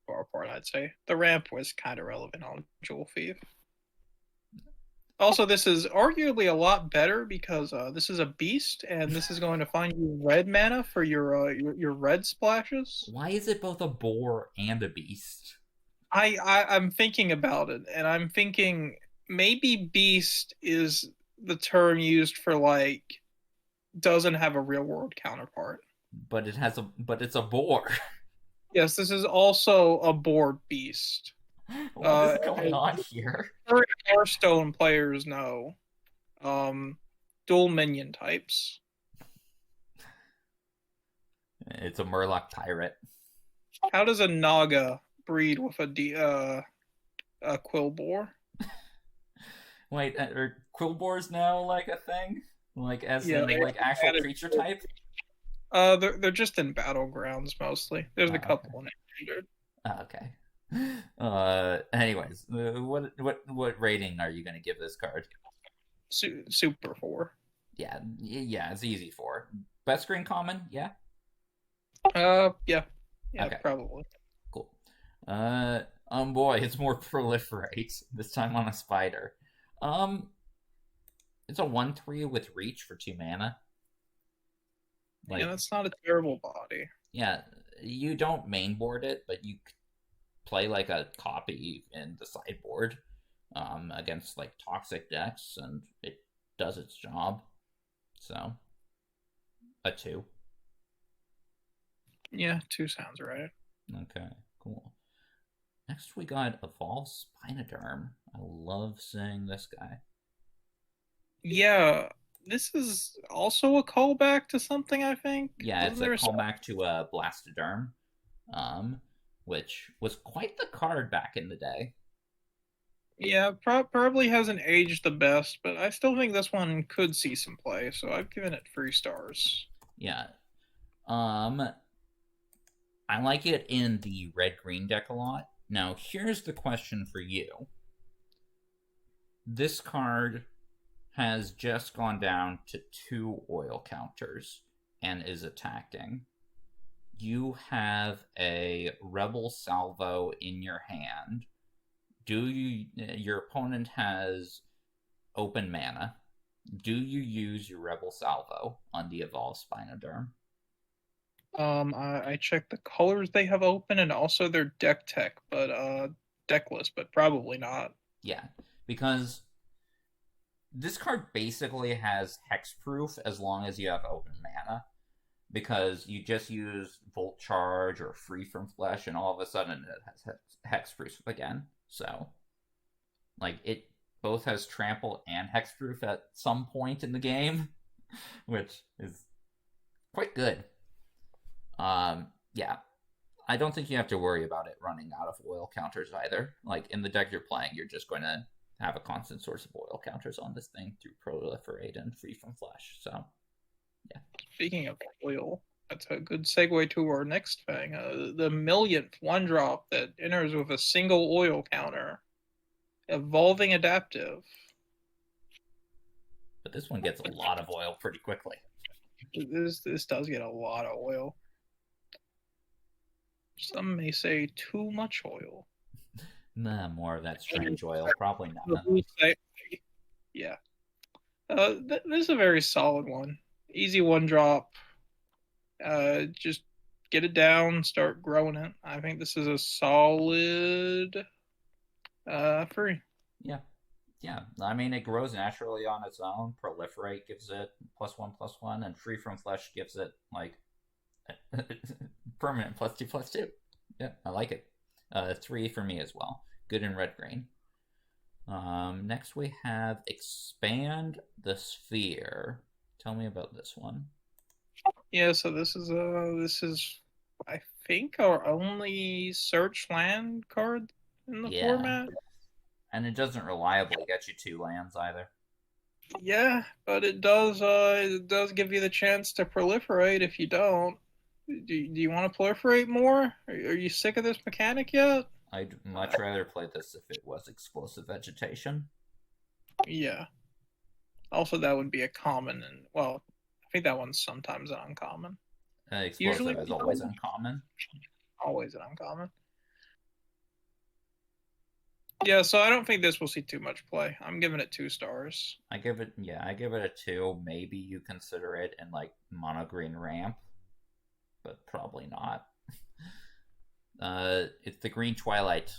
far apart, I'd say. The ramp was kind of relevant on Jewel Thief. Also, this is arguably a lot better because this is a beast, and this is going to find you red mana for your red splashes. Why is it both a boar and a beast? I'm thinking about it, and I'm thinking maybe beast is the term used for like doesn't have a real world counterpart. But it's a boar. Yes, this is also a boar beast. What is going on here? Hearthstone players know. Dual minion types. It's a Murloc pirate. How does a Naga breed with a Quillboar? Wait, are Quillboars now like a thing? Like as in like actual creature type? They're just in battlegrounds mostly. There's a couple in Standard. Okay. Anyways, what rating are you gonna give this card? Super 4. Yeah, it's easy 4. Best green common, yeah. Yeah, okay. Probably. Cool. Boy, it's more proliferate this time on a spider. It's a 1/3 with reach for 2 mana. Like, yeah, that's not a terrible body. Yeah, you don't mainboard it, but you play like a copy in the sideboard against like toxic decks, and it does its job. So, a 2. Yeah, 2 sounds right. Okay, cool. Next, we got Evolve Spinoderm. I love seeing this guy. Yeah, this is also a callback to something, I think. Yeah, it's a callback to Blastoderm, which was quite the card back in the day. Yeah, probably hasn't aged the best, but I still think this one could see some play, so I've given it 3 stars. Yeah. I like it in the red-green deck a lot. Now, here's the question for you. This card has just gone down to 2 oil counters and is attacking. You have a Rebel Salvo in your hand. Your opponent has open mana. Do you use your Rebel Salvo on the Evolve Spinoderm? I checked the colors they have open and also their deck tech, but deckless, but probably not. Yeah, because this card basically has hexproof as long as you have open mana, because you just use Volt Charge or Free from Flesh, and all of a sudden it has hexproof again. So, like, it both has trample and hexproof at some point in the game, which is quite good. Yeah, I don't think you have to worry about it running out of oil counters either. Like, in the deck you're playing, you're just going to have a constant source of oil counters on this thing through Proliferate and Free from Flesh. So, yeah. Speaking of oil, that's a good segue to our next thing. The millionth 1-drop that enters with a single oil counter. Evolving Adaptive. But this one gets a lot of oil pretty quickly. This does get a lot of oil. Some may say too much oil. Nah, more of that strange oil. Probably not. Yeah. This is a very solid one. Easy 1-drop. Just get it down, start growing it. I think this is a solid free. Yeah. Yeah. I mean, it grows naturally on its own. Proliferate gives it +1/+1, and Free from Flesh gives it like permanent +2/+2. Yeah, I like it. 3 for me as well. Good in red green. Next we have Expand the Sphere. Tell me about this one. Yeah, so this is I think our only search land card in the format. And it doesn't reliably get you 2 lands either. Yeah, but it does give you the chance to proliferate if you don't. Do you want to proliferate more? Are you sick of this mechanic yet? I'd much rather play this if it was Explosive Vegetation. Yeah. Also, that would be a common, and well, I think that one's sometimes an uncommon. Explosive usually is always uncommon. Always an uncommon. Yeah, so I don't think this will see too much play. I'm giving it 2 stars. I give it a 2. Maybe you consider it in like mono green ramp, but probably not. It's the Green Twilight.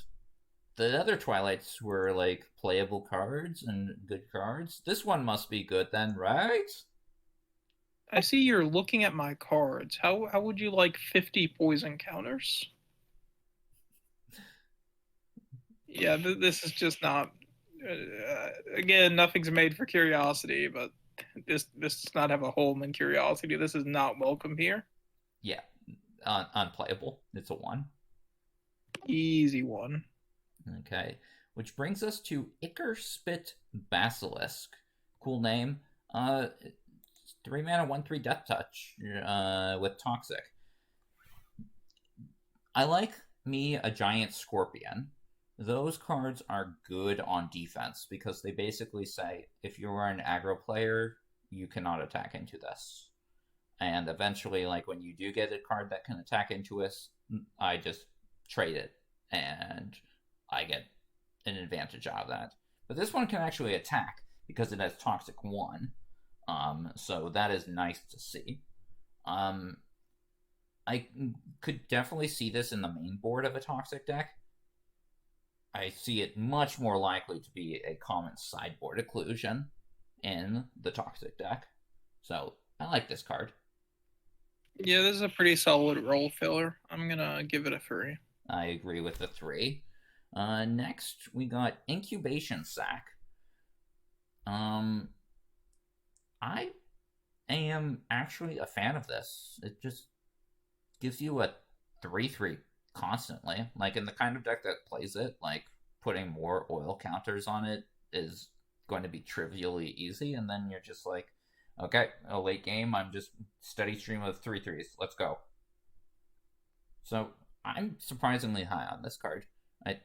The other Twilights were like playable cards and good cards. This one must be good then, right? I see you're looking at my cards. How would you like 50 poison counters? Yeah, this is just not. Again, nothing's made for curiosity, but this does not have a home in curiosity. This is not welcome here. Yeah, unplayable. It's a 1. Easy 1. Okay, which brings us to Ickerspit Basilisk. Cool name. 3 mana, 1/3 Death Touch with Toxic. I like me a Giant Scorpion. Those cards are good on defense because they basically say if you are an aggro player, you cannot attack into this. And eventually, like when you do get a card that can attack into us, I just trade it and I get an advantage out of that. But this one can actually attack because it has Toxic 1. So that is nice to see. I could definitely see this in the main board of a Toxic deck. I see it much more likely to be a common sideboard occlusion in the Toxic deck. So I like this card. Yeah, this is a pretty solid role filler. I'm gonna give it a 3. I agree with the 3. Next, we got Incubation Sac. I am actually a fan of this. It just gives you a 3/3 constantly. Like in the kind of deck that plays it, like putting more oil counters on it is going to be trivially easy, and then you're just like, okay, a late game, I'm just steady stream of 3/3s. Let's go. So I'm surprisingly high on this card. I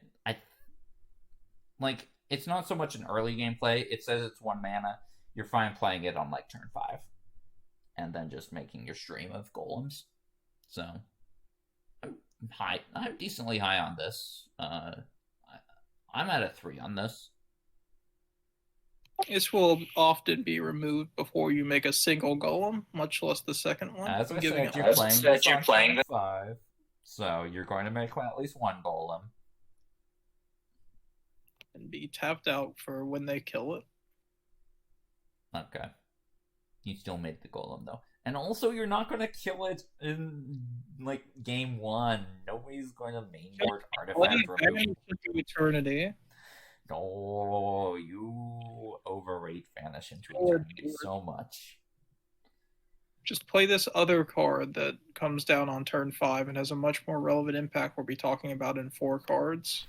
like it's not so much an early game play. It says it's 1 mana. You're fine playing it on like turn 5, and then just making your stream of golems. So I'm decently high on this. I'm at a 3 on this. This will often be removed before you make a single golem, much less the second one. As I said, you're playing this on 5, so you're going to make at least 1 golem. And be tapped out for when they kill it. Okay. You still made the golem, though. And also, you're not going to kill it in, like, game 1. Nobody's going to mainboard artifact removal. Eternity. No, you overrate Vanish into Eternity so much. Just play this other card that comes down on turn 5 and has a much more relevant impact we'll be talking about in 4 cards.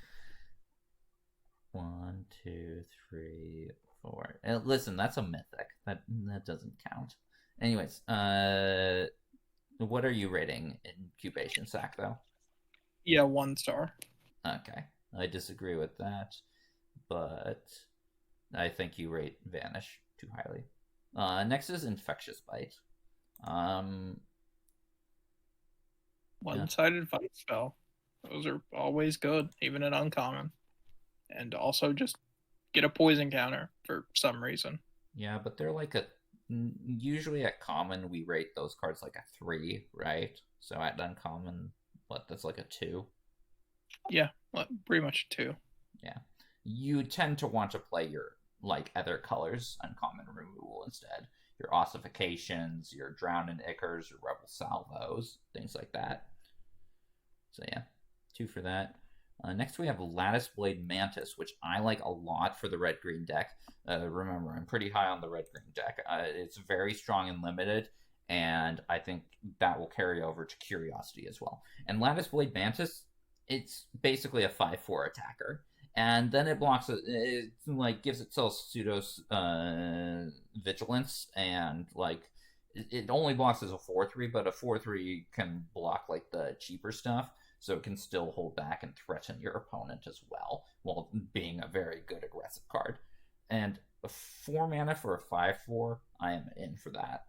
1, 2, 3, 4. And listen, that's a mythic. That doesn't count. Anyways, what are you rating Incubation Sac, though? Yeah, 1 star. Okay. I disagree with that, but I think you rate Vanish too highly. Next is Infectious Bite. One-sided fight spell. Those are always good, even in uncommon. And also just get a poison counter for some reason. Yeah, but they're like a usually at common we rate those cards like a 3, right? So at uncommon, what, that's like a 2. Yeah, pretty much 2. Yeah, you tend to want to play your like other colors uncommon removal instead. Your ossifications, your drown and ichors, your rebel salvos, things like that. So yeah, 2 for that. Next we have Lattice Blade Mantis, which I like a lot for the red-green deck. Remember, I'm pretty high on the red-green deck. It's very strong and limited, and I think that will carry over to Curiosity as well. And Lattice Blade Mantis, it's basically a 5/4 attacker, and then it blocks it like gives itself pseudo vigilance, and like it only blocks as a 4/3, but a 4/3 can block like the cheaper stuff, so it can still hold back and threaten your opponent as well, while being a very good aggressive card. And a 4 mana for a 5/4, I am in for that.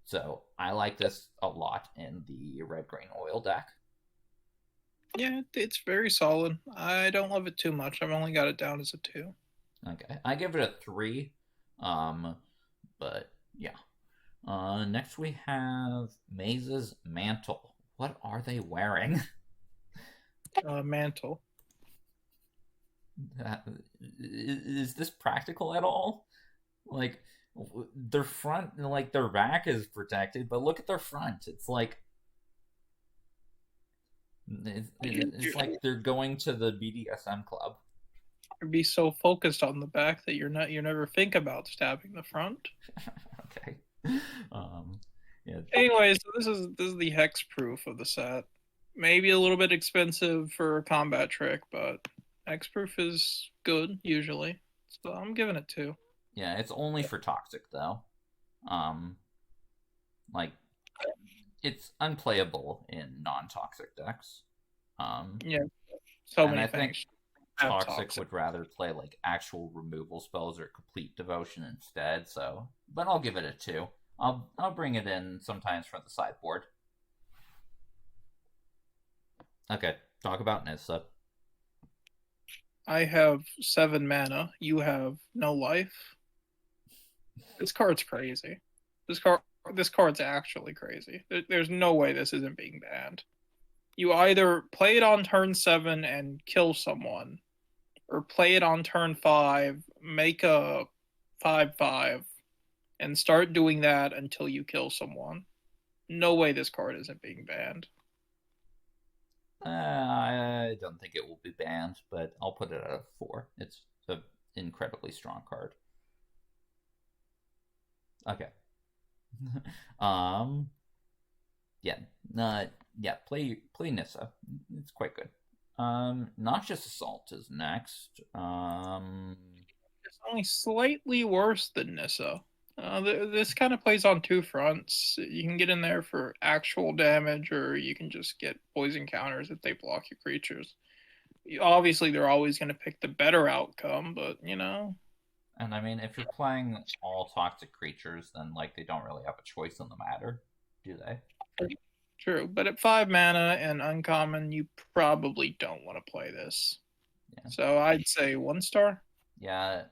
So I like this a lot in the red-green oil deck. Yeah, it's very solid. I don't love it too much. I've only got it down as a 2. Okay, I give it a 3. But yeah. Next we have Maze's Mantle. What are they wearing? Mantle. Is this practical at all? Like, their front, like their back is protected, but look at their front. It's like it's like they're going to the BDSM club. You'd be so focused on the back that you never think about stabbing the front. Okay. Yeah. Anyway, so this is the hex proof of the set. Maybe a little bit expensive for a combat trick, but hexproof is good usually. So I'm giving it 2. Yeah, it's only for toxic though. Like it's unplayable in non-toxic decks. Yeah, so many I think things. toxic would rather play like actual removal spells or complete devotion instead. So, but I'll give it a 2. I'll bring it in sometimes for the sideboard. Okay, talk about Nissa. I have 7 mana. You have no life. This card's crazy. This card's actually crazy. There's no way this isn't being banned. You either play it on turn 7 and kill someone, or play it on turn 5, make a 5/5, and start doing that until you kill someone. No way this card isn't being banned. I don't think it will be banned, but I'll put it at a 4. It's an incredibly strong card. Okay. Yeah, play Nissa. It's quite good. Noxious Assault is next. It's only slightly worse than Nissa. This kind of plays on 2 fronts. You can get in there for actual damage, or you can just get poison counters if they block your creatures. Obviously, they're always going to pick the better outcome, but you know. And I mean, if you're playing all toxic creatures, then like they don't really have a choice in the matter, do they? True, but at 5 mana and uncommon, you probably don't want to play this. Yeah. So I'd say 1 star. Yeah,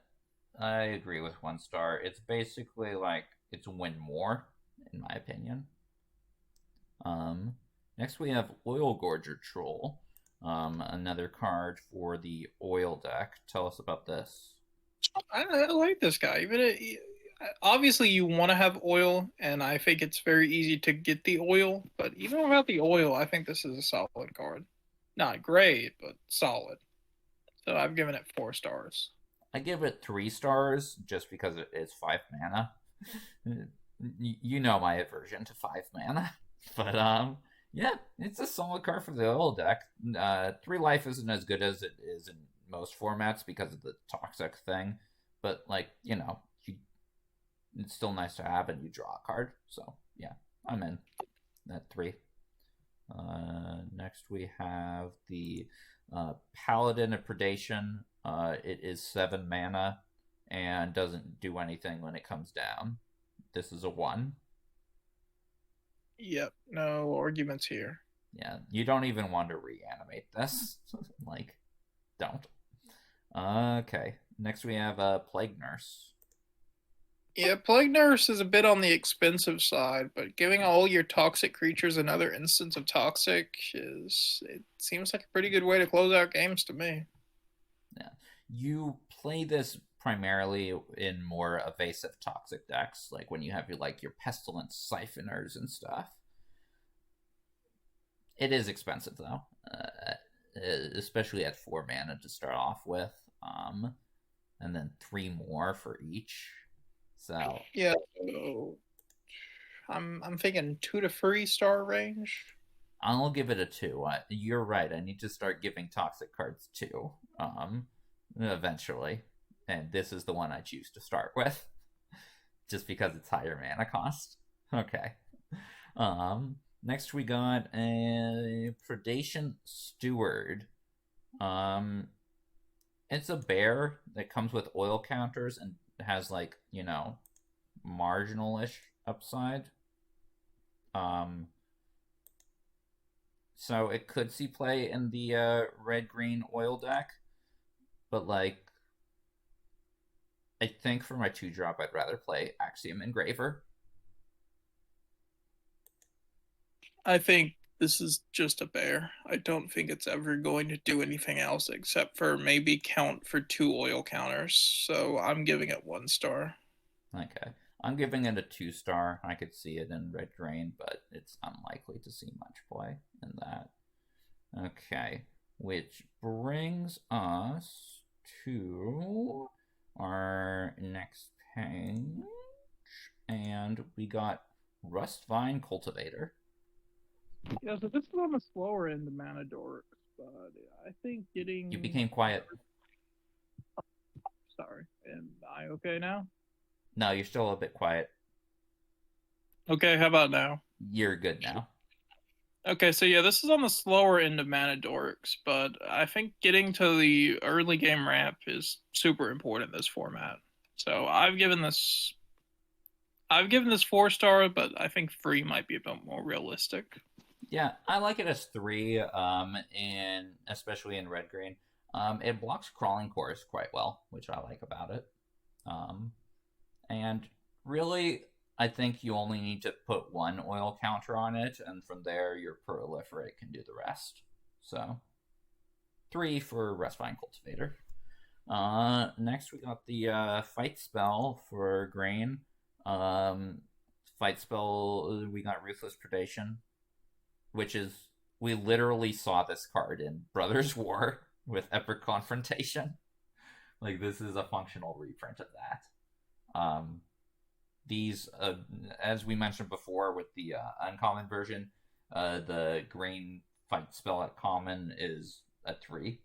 I agree with 1 star. It's basically like it's win more, in my opinion. Next we have Oil Gorger Troll, another card for the oil deck. Tell us about this. I like this guy. Obviously, you want to have oil, and I think it's very easy to get the oil. But even without the oil, I think this is a solid card. Not great, but solid. So I've given it 4 stars. I give it 3 stars just because it is 5 mana. You know my aversion to 5 mana. But yeah, it's a solid card for the oil deck. 3 life isn't as good as it is in most formats because of the toxic thing. But like, you know, it's still nice to have, and you draw a card. So yeah, I'm in at 3. Next we have the Paladin of Predation. It is 7 mana and doesn't do anything when it comes down. This is a 1. Yep, no arguments here. Yeah, you don't even want to reanimate this. Like, don't. Okay, next we have Plague Nurse. Yeah, Plague Nurse is a bit on the expensive side, but giving all your toxic creatures another instance of toxic it seems like a pretty good way to close out games to me. Yeah. You play this primarily in more evasive toxic decks, like when you have your pestilence siphoners and stuff. It is expensive though, especially at 4 mana to start off with, and then 3 more for each. So yeah, so I'm thinking 2 to 3 star range. I'll give it a 2. You're right. I need to start giving toxic cards 2, eventually, and this is the one I choose to start with, just because it's higher mana cost. Okay. Next we got a Predation Steward. It's a bear that comes with oil counters and has marginal-ish upside. So it could see play in the red-green oil deck, but I think for my 2-drop I'd rather play Axiom Engraver. I think this is just a bear. I don't think it's ever going to do anything else except for maybe count for 2 oil counters. So I'm giving it 1 star. Okay. I'm giving it a 2-star. I could see it in red green, but it's unlikely to see much play in that. Okay. Which brings us to our next page. And we got Rustvine Cultivator. Yeah, so this is on the slower end of mana dorks, but I think getting... You became quiet. Sorry. Am I okay now? No, you're still a bit quiet. Okay, how about now? You're good now. Okay, so yeah, this is on the slower end of mana dorks, but I think getting to the early game ramp is super important in this format. So I've given this 4 star, but I think 3 might be a bit more realistic. Yeah, I like it as 3, especially in red green. It blocks Crawling Cores quite well, which I like about it. And really, I think you only need to put 1 oil counter on it, and from there, your Proliferate can do the rest. So, 3 for Rustvine Cultivator. Next, we got the Fight Spell for green. Fight Spell, we got Ruthless Predation, which is, we literally saw this card in Brothers War with Epic Confrontation. This is a functional reprint of that. These, as we mentioned before with the uncommon version, the green Fight Spell at common is a 3,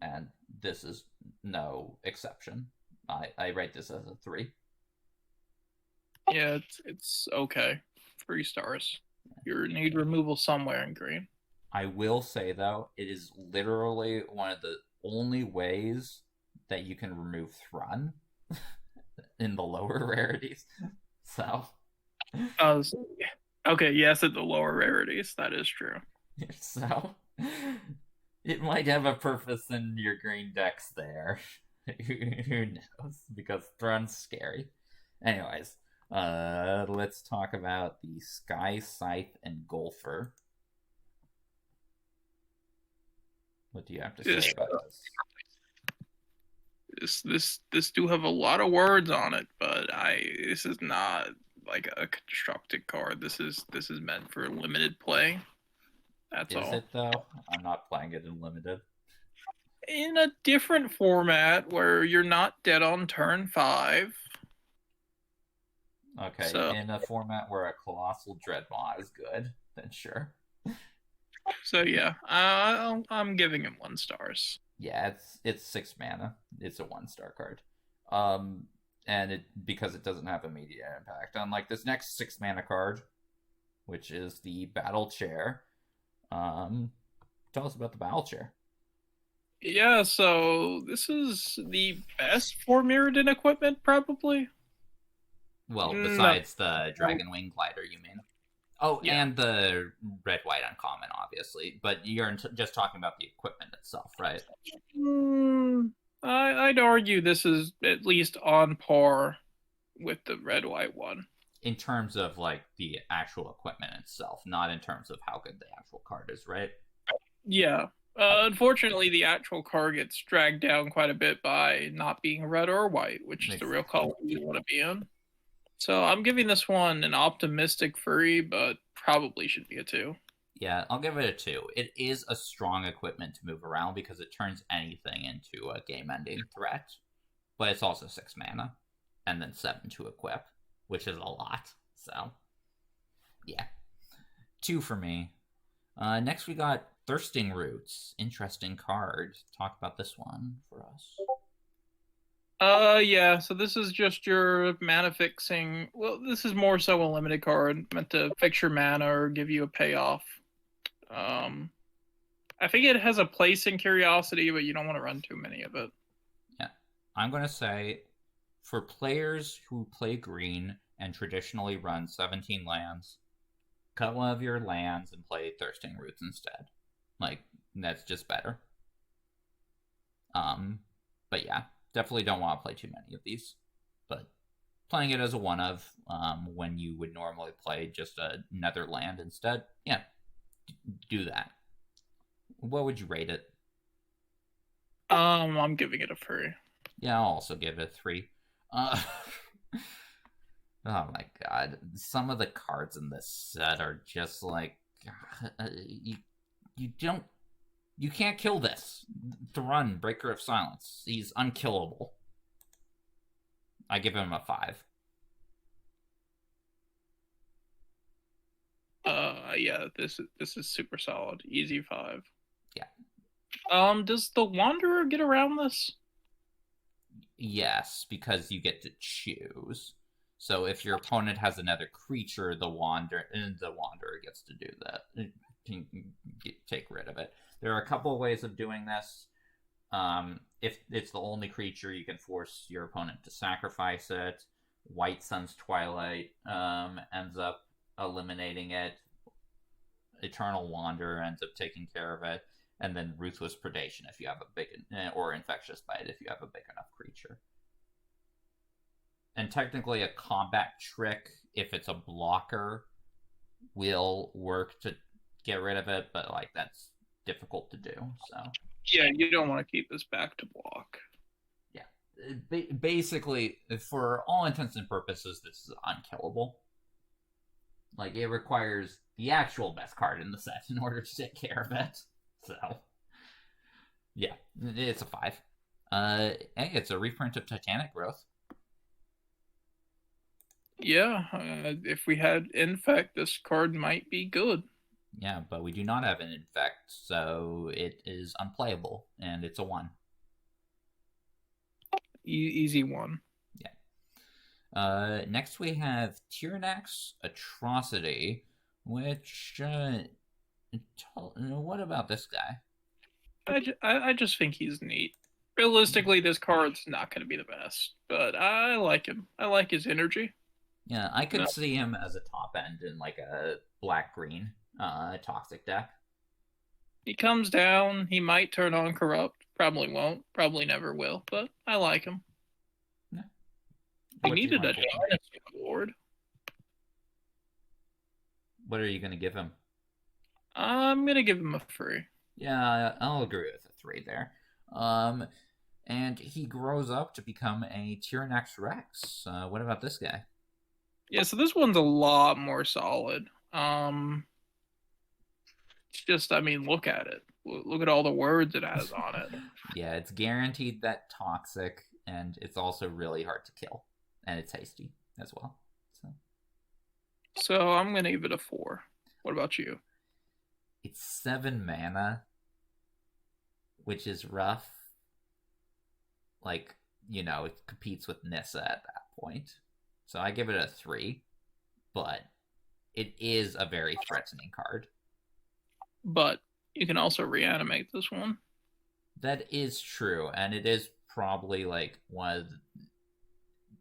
and this is no exception. I rate this as a 3. Yeah, it's okay. 3 stars. You need removal somewhere in green. I will say, though, it is literally one of the only ways that you can remove Thrun in the lower rarities. So. Okay, yes, at the lower rarities. That is true. So, it might have a purpose in your green decks there. Who knows? Because Thrun's scary. Anyways. Let's talk about the Sky Scythe and Golfer. What do you have to say about this? This do have a lot of words on it, but this is not like a constructed card. This is meant for limited play. That's all. Is it though? I'm not playing it in limited. In a different format where you're not dead on turn 5. Okay, so, in a format where a Colossal Dreadmaw is good, then sure. So yeah, I'm giving him 1 stars. Yeah, it's 6 mana. It's a 1-star card. And because it doesn't have immediate impact. Unlike this next 6 mana card, which is the Battle Chair. Tell us about the Battle Chair. Yeah, so this is the best for Mirrodin equipment, probably. Well, besides the Dragonwing Glider, you mean? Oh, yeah. And the red-white uncommon, obviously. But you're just talking about the equipment itself, right? I'd argue this is at least on par with the red-white one. In terms of like the actual equipment itself, not in terms of how good the actual card is, right? Yeah. Okay. Unfortunately, the actual card gets dragged down quite a bit by not being red or white, which is the real color you want to be in. So I'm giving this one an optimistic 3, but probably should be a 2. Yeah, I'll give it a 2. It is a strong equipment to move around because it turns anything into a game-ending threat. But it's also 6 mana, and then 7 to equip, which is a lot. So, yeah. 2 for me. Next we got Thirsting Roots. Interesting card. Talk about this one for us. Yeah, so this is just your mana fixing. Well, this is more so a limited card meant to fix your mana or give you a payoff. I think it has a place in Curiosity, but you don't want to run too many of it. Yeah. I'm going to say for players who play green and traditionally run 17 lands, cut one of your lands and play Thirsting Roots instead. Like, that's just better. But yeah, definitely don't want to play too many of these. But playing it as a one of, when you would normally play just another land instead, yeah, do that. What would you rate it? I'm giving it a 3. Yeah, I'll also give it a 3. Oh my god, some of the cards in this set are just like, you can't kill this. Thrun, Breaker of Silence, he's unkillable. I give him a 5. Yeah, this is super solid, easy 5. Yeah. Does the Wanderer get around this? Yes, because you get to choose. So if your opponent has another creature, the Wanderer gets to do that. It can take rid of it. There are a couple of ways of doing this. If it's the only creature, you can force your opponent to sacrifice it. White Sun's Twilight ends up eliminating it. Eternal Wanderer ends up taking care of it. And then Ruthless Predation if you have a big, or Infectious Bite if you have a big enough creature. And technically a combat trick, if it's a blocker, will work to get rid of it, but like that's difficult to do. So yeah, you don't want to keep this back to block. Yeah, basically, for all intents and purposes, this is unkillable. Like, it requires the actual best card in the set in order to take care of it. So, yeah, it's a 5. Hey, it's a reprint of Titanic Growth. Yeah, if we had Infect, this card might be good. Yeah, but we do not have an Infect, so it is unplayable, and it's a 1. Easy 1. Yeah. Next we have Tyranax Atrocity, which, what about this guy? I just think he's neat. Realistically, this card's not going to be the best, but I like him. I like his energy. Yeah, I could see him as a top end in like a black-green toxic deck. He comes down, he might turn on Corrupt. Probably won't. Probably never will, but I like him. Yeah. We needed a Dynasty Lord. What are you going to give him? I'm going to give him a 3. Yeah, I'll agree with a 3 there. And he grows up to become a Tyranax Rex. What about this guy? Yeah, so this one's a lot more solid. It's just, I mean, look at it. Look at all the words it has on it. Yeah, it's guaranteed that toxic, and it's also really hard to kill. And it's hasty as well. So I'm going to give it a 4. What about you? It's 7 mana, which is rough. Like, it competes with Nissa at that point. So I give it a 3, but it is a very threatening card. But you can also reanimate this one. That is true, and it is probably like one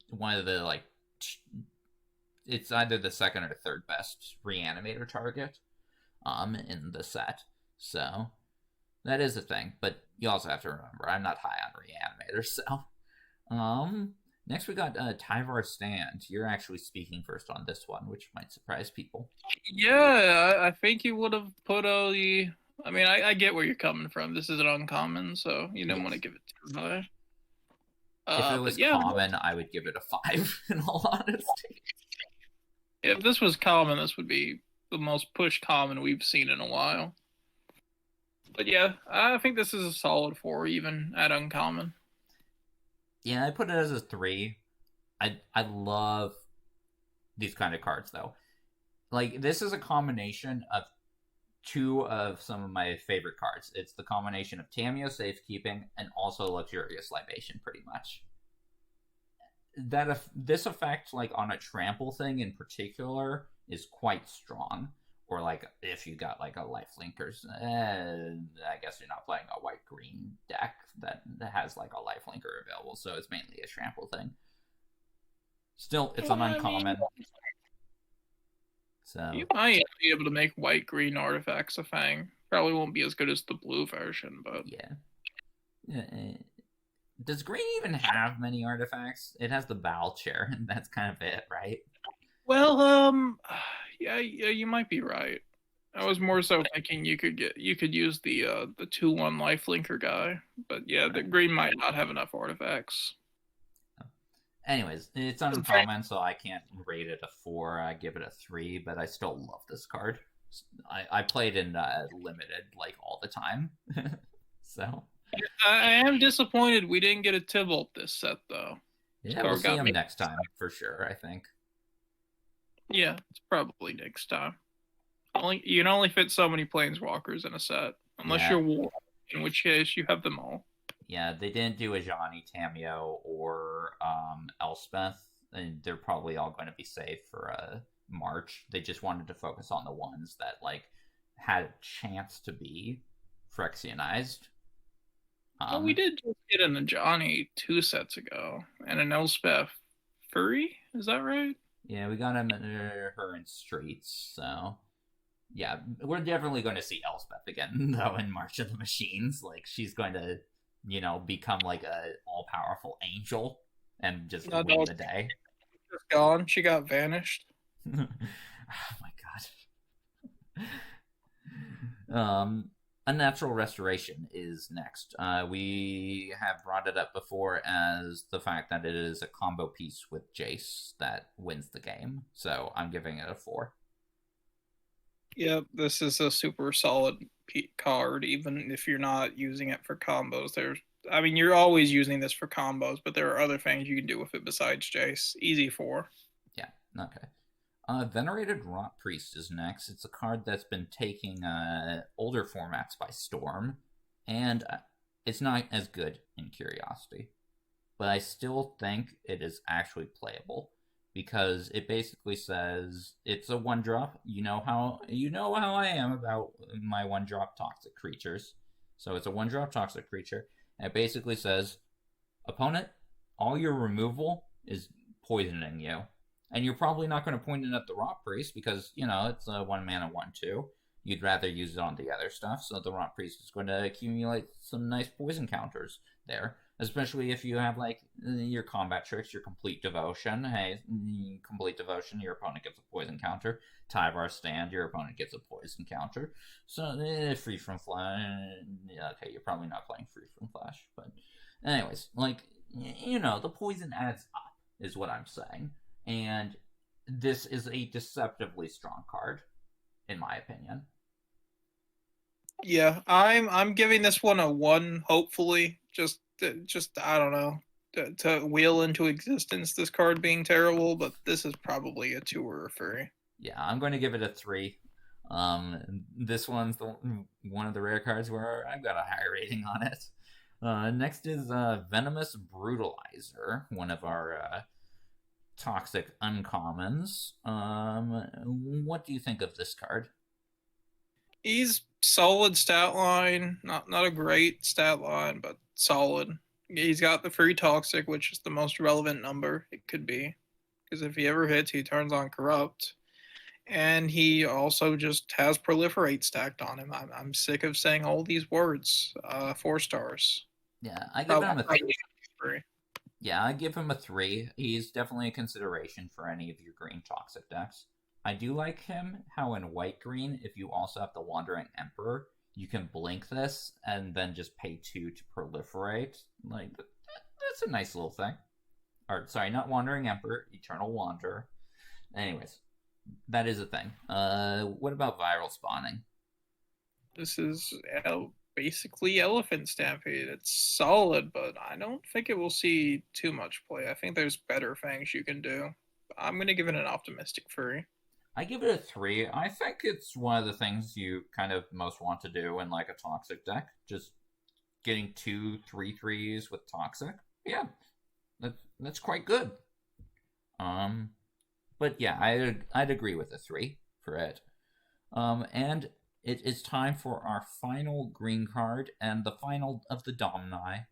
of the like it's either the second or third best reanimator target in the set. So that is a thing, but you also have to remember I'm not high on reanimators, so Next, we got Tyvar Stand. You're actually speaking first on this one, which might surprise people. Yeah, I think you would have put a. I mean, I get where you're coming from. This is an uncommon, so you don't want to Yes. give it too high. If it But was yeah, common, I would give it a 5, in all honesty. if this was common, this would be the most push common we've seen in a while. But yeah, I think this is a solid 4, even at uncommon. Yeah, I put it as a 3. I love these kind of cards, though. Like, this is a combination of two of some of my favorite cards. It's the combination of Tameo Safekeeping and also Luxurious Libation, pretty much. This effect, like on a trample thing in particular, is quite strong. Or like if you got like a lifelinkers, I guess you're not playing a white green deck that has like a lifelinker available, so it's mainly a trample thing. Still, it's an uncommon. So You might be able to make white green artifacts a Fang. Probably won't be as good as the blue version, but yeah. Does green even have many artifacts? It has the Battle Chair, and that's kind of it, right? well, yeah, you might be right. I was more so thinking you could use the 2/1 lifelinker guy, but yeah, the green might not have enough artifacts. Anyways, it's uncommon, so I can't rate it a 4. I give it a 3, but I still love this card. I played in limited like all the time, so I am disappointed we didn't get a Tybalt this set though. yeah, we'll see him next time for sure. I think. Yeah, it's probably next time. You can only fit so many planeswalkers in a set, unless you're War, in which case you have them all. Yeah, they didn't do a Johnny, Tameo, or Elspeth, and they're probably all going to be safe for March. They just wanted to focus on the ones that like had a chance to be Phyrexianized. Well, we did just get an Ajani 2 sets ago, and an Elspeth Furry. Is that right? Yeah, we got her in Streets, so yeah, we're definitely going to see Elspeth again, though, in March of the Machines. Like, she's going to, become like a all-powerful angel and just win the day. Just gone. She got vanished. Oh my god. Unnatural Restoration is next. We have brought it up before as the fact that it is a combo piece with Jace that wins the game. So I'm giving it a 4. Yep, this is a super solid card, even if you're not using it for combos. You're always using this for combos, but there are other things you can do with it besides Jace. Easy 4. Yeah, okay. Venerated Rot Priest is next. It's a card that's been taking older formats by storm, and it's not as good in Curiosity. But I still think it is actually playable because it basically says it's a 1-drop. You know how I am about my 1-drop toxic creatures. So it's a 1-drop toxic creature. And it basically says, opponent, all your removal is poisoning you. And you're probably not going to point it at the Rot Priest because, it's a 1-mana 1/2. You'd rather use it on the other stuff, so the Rot Priest is going to accumulate some nice poison counters there. Especially if you have, like, your combat tricks, your Complete Devotion. Hey, Complete Devotion, your opponent gets a poison counter. Tyvar Stand, your opponent gets a poison counter. So, Free from Flash. Okay, you're probably not playing Free from Flash. But, anyways, like, the poison adds up, is what I'm saying. And this is a deceptively strong card, in my opinion. Yeah, I'm giving this one a 1. Hopefully, just I don't know to wheel into existence this card being terrible, but this is probably a 2 or a 3. Yeah, I'm going to give it a 3. This one's one of the rare cards where I've got a high rating on it. Next is Venomous Brutalizer, one of our toxic uncommons. What do you think of this card? He's solid stat line, not a great stat line, but solid. He's got the free toxic, which is the most relevant number it could be, because if he ever hits, he turns on corrupt, and he also just has proliferate stacked on him. I'm sick of saying all these words. 4 stars. Yeah, I give him a 3. Yeah, I give him a 3. He's definitely a consideration for any of your green toxic decks. I do like him how in white green, if you also have the Wandering Emperor, you can blink this and then just pay 2 to proliferate. Like, that's a nice little thing. Or, sorry, not Wandering Emperor, Eternal Wanderer. Anyways, that is a thing. What about viral spawning? This is basically Elephant Stampede. It's solid, but I don't think it will see too much play. I think there's better things you can do. I'm going to give it an optimistic 3. I give it a 3. I think it's one of the things you kind of most want to do in like a toxic deck. Just getting 2 3/3s with toxic. Yeah, that's quite good. But yeah, I'd agree with a 3 for it. And it is time for our final green card and the final of the Domini.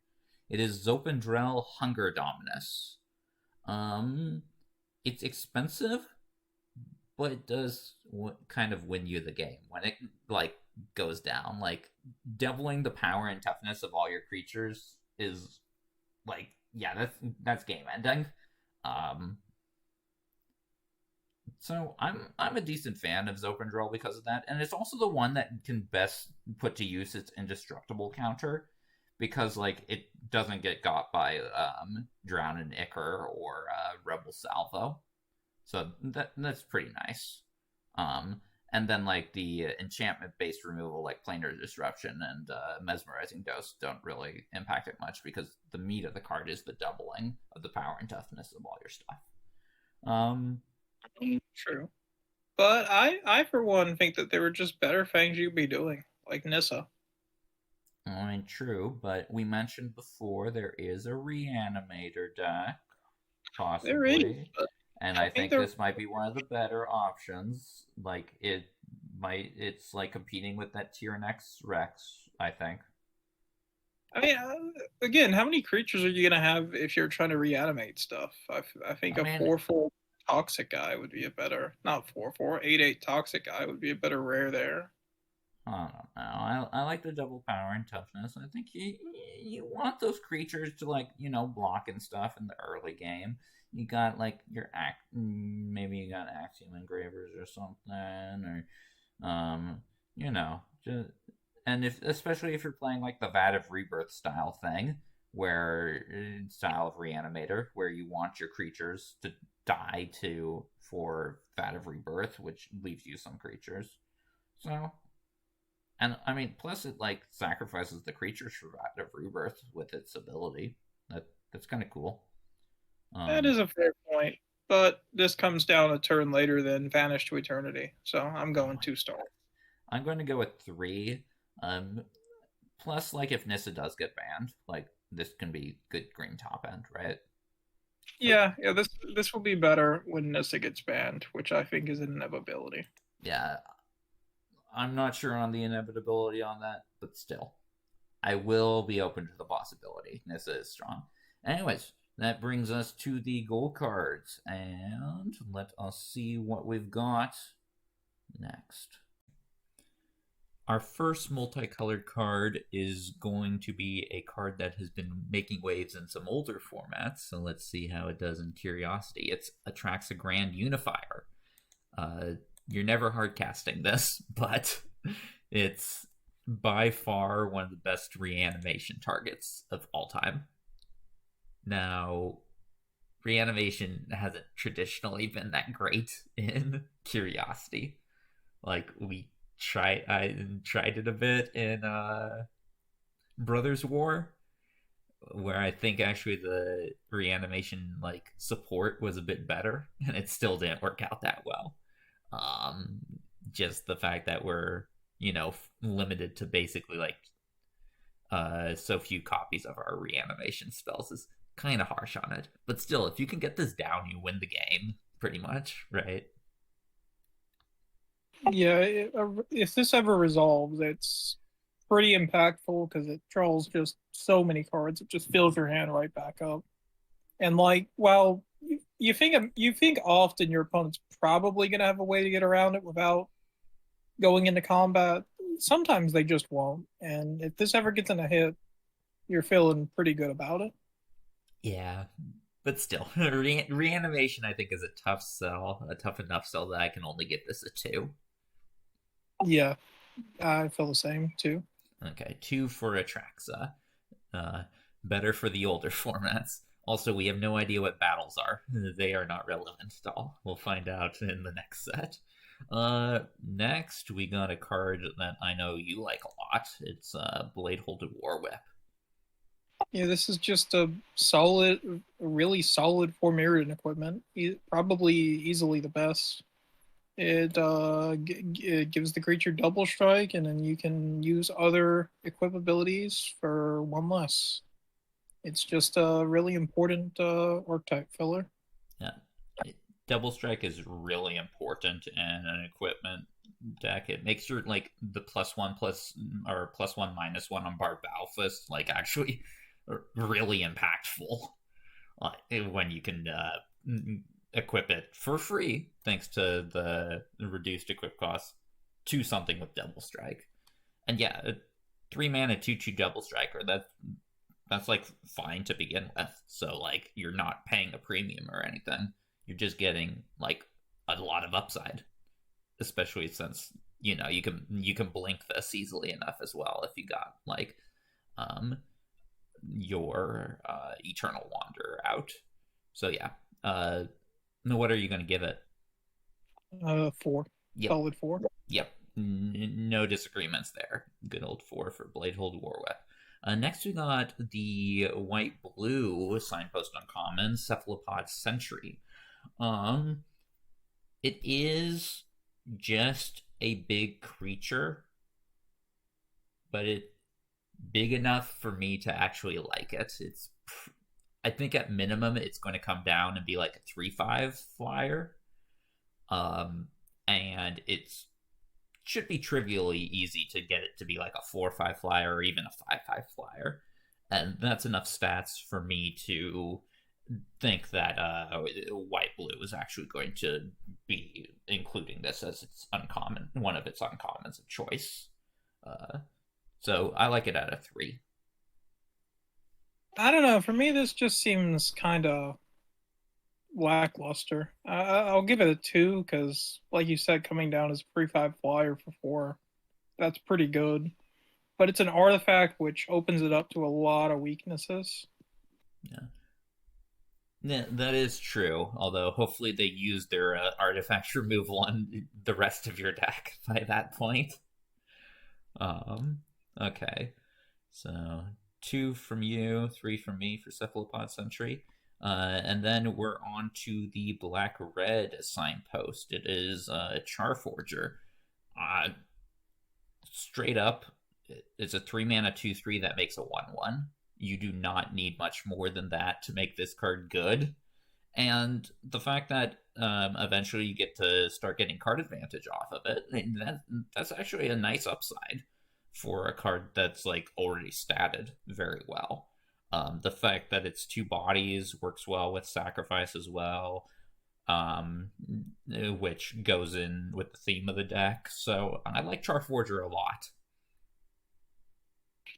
It is Zopendrel Hunger Dominus. It's expensive, but it does kind of win you the game when it like goes down. Like doubling the power and toughness of all your creatures is like, yeah, that's game ending. So I'm a decent fan of Zopendrel because of that, and it's also the one that can best put to use its indestructible counter, because like it doesn't get got by Drown and Ichor or Rebel Salvo, so that's pretty nice. And then like the enchantment based removal like Planar Disruption and Mesmerizing Dose don't really impact it much because the meat of the card is the doubling of the power and toughness of all your stuff. True. But I for one think that there were just better things you'd be doing, like Nissa. I mean, true, but we mentioned before there is a Reanimator deck, There is, possibly, and I think this might be one of the better options. Like it's like competing with that Tier Next Rex. I think. I mean, again, how many creatures are you gonna have if you're trying to reanimate stuff? I think a 4/4 toxic guy would be a better, not 4/4, 8/8 toxic guy would be a better rare there. I don't know. I like the double power and toughness. I think you want those creatures to like block and stuff in the early game. You got like your maybe you got Axiom Engravers or something, or just, and especially if you're playing like the Vat of Rebirth style thing, where style of Reanimator, where you want your creatures to die for Vat of Rebirth, which leaves you some creatures. So, and I mean, plus it like sacrifices the creatures for Vat of Rebirth with its ability. That's kind of cool. That is a fair point, but this comes down a turn later than Vanish to Eternity, so I'm going 2-star. I'm going to go with 3. Plus, like if Nissa does get banned, like this can be good green top end, right? Yeah. This will be better when Nissa gets banned, which I think is an inevitability. Yeah, I'm not sure on the inevitability on that, but still, I will be open to the possibility. Nissa is strong. Anyways, that brings us to the goal cards, and let us see what we've got next. Our first multicolored card is going to be a card that has been making waves in some older formats, so let's see how it does in Curiosity. It attracts a Grand Unifier. You're never hard casting this, but it's by far one of the best reanimation targets of all time. Now, reanimation hasn't traditionally been that great in Curiosity. Like I tried it a bit in Brothers War, where I think actually the reanimation like support was a bit better, and it still didn't work out that well. Just the fact that we're limited to basically like so few copies of our reanimation spells is kind of harsh on it. But still, if you can get this down, you win the game pretty much, right? Yeah, if this ever resolves, it's pretty impactful because it draws just so many cards. It just fills your hand right back up. And like, while you think often your opponent's probably gonna have a way to get around it without going into combat, sometimes they just won't. And if this ever gets in a hit, you're feeling pretty good about it. Yeah, but still, reanimation I think is a tough sell, a tough enough sell that I can only give this a 2. Yeah, I feel the same too. Okay, 2 for Atraxa. Uh, Better for the older formats. Also, we have no idea what battles are. They are not relevant at all. We'll find out in the next set. Next, we got a card that I know you like a lot. It's Blade Holded War Whip. Yeah, this is just a solid, really solid four mirrored equipment. Probably easily the best. It gives the creature double strike, and then you can use other equip abilities for one less. It's just a really important archetype filler. Yeah, Double Strike is really important in an equipment deck. It makes your like the +1 plus or +1 -1 on Barb Balfist like actually really impactful when you can equip it for free thanks to the reduced equip cost to something with Double Strike. And yeah, 3 mana 2/2 Double Striker. That's like fine to begin with. So like you're not paying a premium or anything. You're just getting like a lot of upside, especially since you can blink this easily enough as well if you got like um your Eternal Wanderer out. So yeah, what are you going to give it? Four, Yep, solid four. yep. No disagreements there. Good old 4 for Bladehold Warwhip. Next, we got the white blue signpost uncommon Cephalopod Sentry. Um, it is just a big creature, but it big enough for me to actually like it. I think at minimum it's going to come down and be like a 3/5 flyer. And it's should be trivially easy to get it to be like a 4/5 flyer or even a 5/5 flyer. And that's enough stats for me to think that white blue is actually going to be including this as its uncommon, one of its uncommons of choice. So I like it at a 3. I don't know. For me, this just seems kind of lackluster. I'll give it a two because, like you said, coming down as a 3/5 flyer for four, that's pretty good. But it's an artifact which opens it up to a lot of weaknesses. Yeah. Yeah, that is true. Although hopefully they use their artifact removal on the rest of your deck by that point. Um, okay, so 2 from you, 3 from me for Cephalopod Sentry. And then we're on to the black red signpost. It is Charforger. Straight up, it's a 3 mana 2/3 that makes a 1/1. You do not need much more than that to make this card good. And the fact that eventually you get to start getting card advantage off of it, that's actually a nice upside for a card that's like already statted very well. The fact that it's 2 bodies works well with sacrifice as well, which goes in with the theme of the deck. So I like Charforger a lot.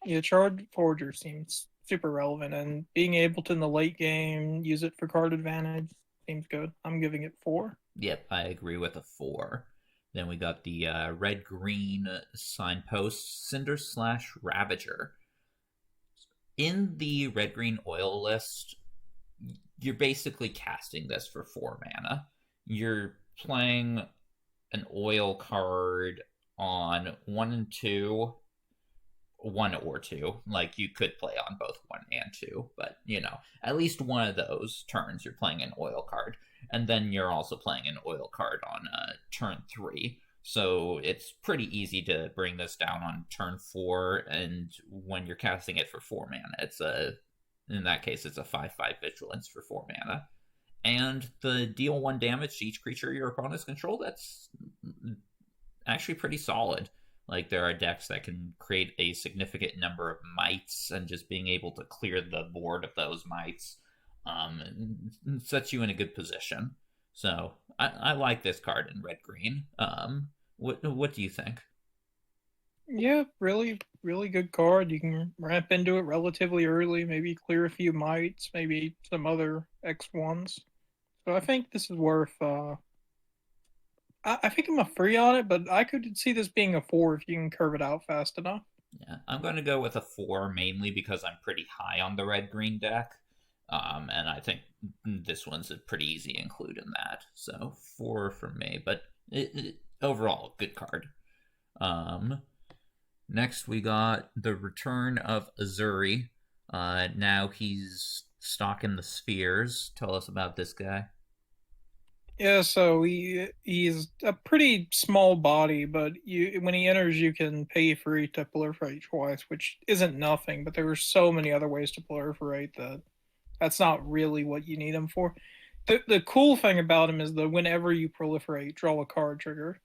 Yeah, Charge Forger seems super relevant, and being able to in the late game use it for card advantage seems good. I'm giving it four. Yep, I agree with a 4. Then we got the red green signpost Cinder slash Ravager. In the red green oil list, you're basically casting this for 4 mana. You're playing an oil card on 1 and 2, 1 or 2. Like you could play on both 1 and 2, but at least one of those turns you're playing an oil card. And then you're also playing an oil card on turn 3. So it's pretty easy to bring this down on turn 4. And when you're casting it for 4 mana, in that case, it's a 5/5 vigilance for 4 mana. And the deal 1 damage to each creature your opponents control, that's actually pretty solid. Like there are decks that can create a significant number of mites, and just being able to clear the board of those mites sets you in a good position. So I like this card in red green. What do you think? Yeah, really, really good card. You can ramp into it relatively early, maybe clear a few mites, maybe some other X1s. So I think this is worth. I think I'm a free on it, but I could see this being a four if you can curve it out fast enough. Yeah, I'm going to go with a 4 mainly because I'm pretty high on the red green deck. And I think this one's a pretty easy include in that. So 4 for me, but overall, good card. Um, Next, we got the return of Azuri. Now he's stalking the spheres. Tell us about this guy. Yeah, so he's a pretty small body, but you when he enters, you can pay free to proliferate twice, which isn't nothing. But there are so many other ways to proliferate that that's not really what you need him for. The cool thing about him is that whenever you proliferate, draw a card trigger.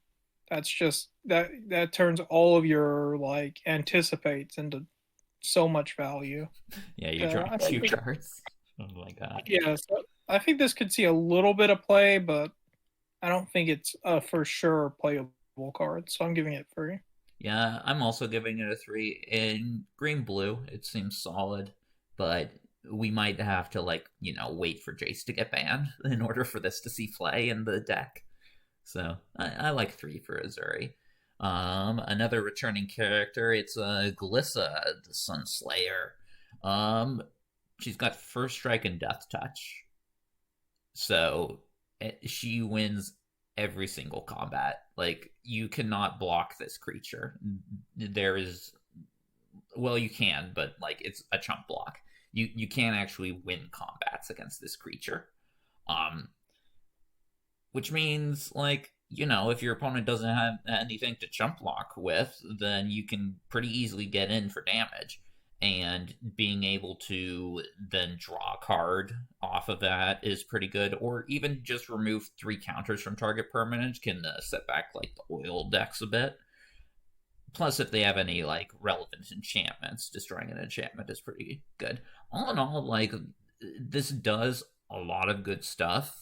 That's just that turns all of your like anticipates into so much value. Yeah, you're drawing I two think cards. Oh my god. yeah, so I think this could see a little bit of play, but I don't think it's a for sure playable card. So I'm giving it three. Yeah, I'm also giving it a 3. In green blue, it seems solid, but we might have to, like, wait for Jace to get banned in order for this to see play in the deck. So I like 3 for Azuri. Another returning character, it's Glissa, the Sunslayer. She's got first strike and death touch. So she wins every single combat. Like, you cannot block this creature. There is, well, you can, but like it's a chump block. You can't actually win combats against this creature. Um, which means, like, if your opponent doesn't have anything to chump block with, then you can pretty easily get in for damage. And being able to then draw a card off of that is pretty good. Or even just remove 3 counters from target permanent can set back, like, the oil decks a bit. Plus, if they have any, like, relevant enchantments, destroying an enchantment is pretty good. All in all, like, this does a lot of good stuff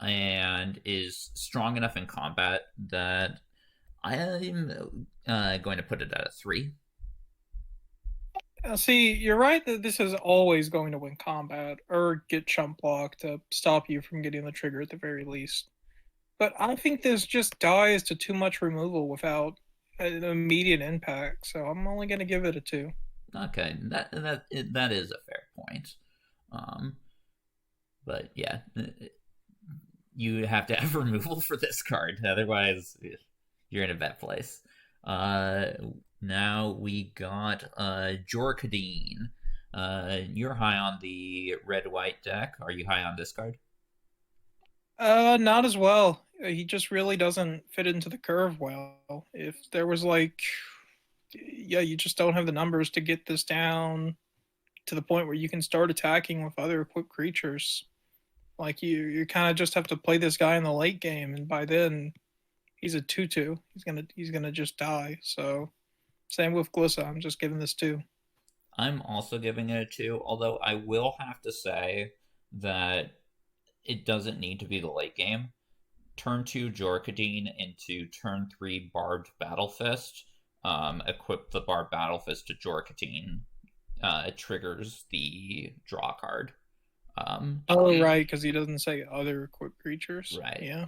and is strong enough in combat that I am going to put it at a 3. See, you're right that this is always going to win combat or get chump block to stop you from getting the trigger at the very least. But I think this just dies to too much removal without an immediate impact. So I'm only going to give it a 2. Okay, that is a fair point. Um, but yeah, you have to have removal for this card, otherwise you're in a bad place. Now we got Jorkadine. You're high on the red-white deck. Are you high on this card? Not as well. He just really doesn't fit into the curve well. If there was like, yeah, you just don't have the numbers to get this down to the point where you can start attacking with other equipped creatures. Like you kind of just have to play this guy in the late game, and by then, he's a 2/2. He's gonna just die. So, same with Glissa. I'm just giving this 2. I'm also giving it a 2, although I will have to say that it doesn't need to be the late game. Turn 2 Jorkadine into turn 3 Barbed Battlefist. Equip the Barbed Battlefist to Jorkadine. It triggers the draw card. Oh, right, because he doesn't say other equipped creatures. Right. Yeah.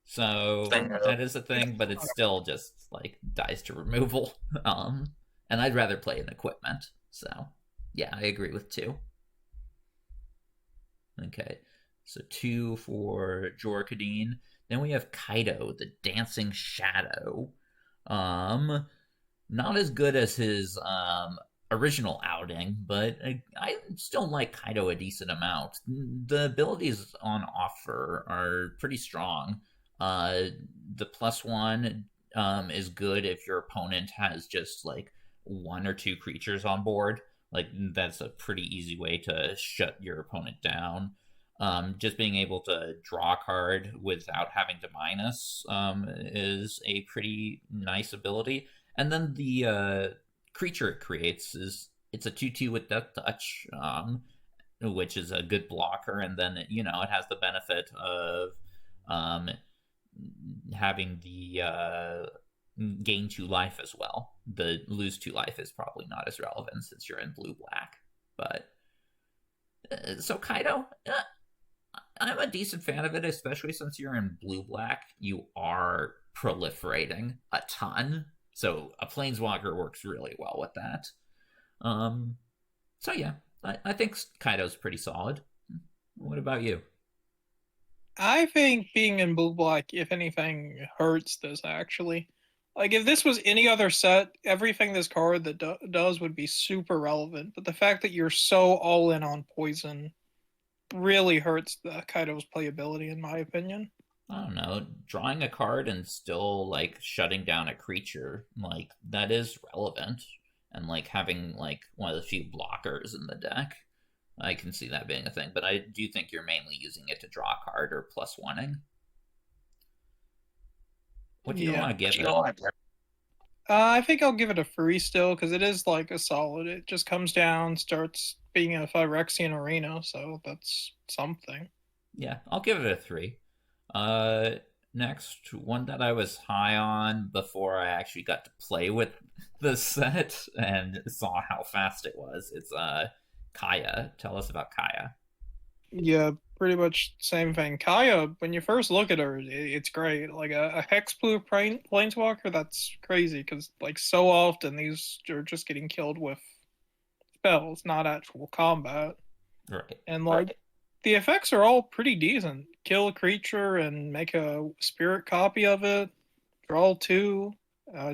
So that is a thing, but it's still just like dies to removal. And I'd rather play an equipment. So yeah, I agree with 2. Okay, so 2 for Jorkadine. Then we have Kaido, the Dancing Shadow. Not as good as his original outing, but I still like Kaido a decent amount. The abilities on offer are pretty strong. The +1 is good if your opponent has just like 1 or 2 creatures on board. Like, that's a pretty easy way to shut your opponent down. Just being able to draw a card without having to minus is a pretty nice ability. And then the creature it creates it's a 2/2 with Death Touch, which is a good blocker. And then it has the benefit of having the gain 2 life as well. The lose 2 life is probably not as relevant since you're in blue-black. But so Kaido, I'm a decent fan of it, especially since you're in blue-black. You are proliferating a ton, so a planeswalker works really well with that. So yeah, I think Kaido's pretty solid. What about you? I think being in blue black, if anything, hurts this actually. Like if this was any other set, everything this card that does would be super relevant. But the fact that you're so all in on poison really hurts the Kaido's playability, in my opinion. I don't know, drawing a card and still like shutting down a creature, like that is relevant. And like having like one of the few blockers in the deck, I can see that being a thing. But I do think you're mainly using it to draw a card or plus oneing. What do you want to give it? I think I'll give it a free still because it is like a solid. It just comes down, starts being a Phyrexian arena, so that's something. Yeah, I'll give it a 3. Next, one that I was high on before I actually got to play with the set and saw how fast it was. It's Kaya. Tell us about Kaya. Yeah, pretty much same thing. Kaya, when you first look at her, it's great. Like a hex blue planeswalker, that's crazy because like so often these are just getting killed with spells, not actual combat. Right. And like the effects are all pretty decent. Kill a creature and make a spirit copy of it. Draw 2,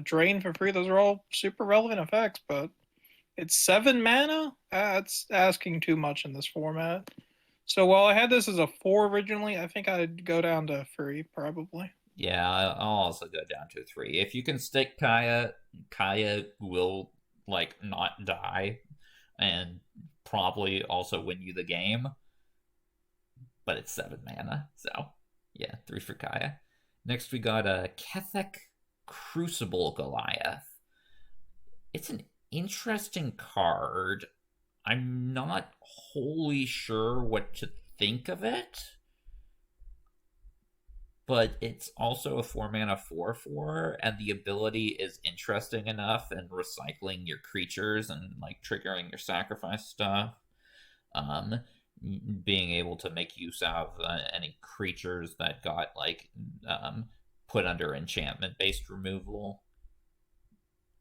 drain for free. Those are all super relevant effects, but it's 7 mana. That's asking too much in this format. So while I had this as a 4 originally, I think I'd go down to 3 probably. Yeah, I'll also go down to 3. If you can stick Kaya, Kaya will like not die and probably also win you the game. But it's 7 mana, so yeah, 3 for Kaya. Next we got a Kethek Crucible Goliath. It's an interesting card. I'm not wholly sure what to think of it, but it's also a 4 mana 4/4, and the ability is interesting enough and recycling your creatures and like triggering your sacrifice stuff. Being able to make use of any creatures that got like put under enchantment based removal.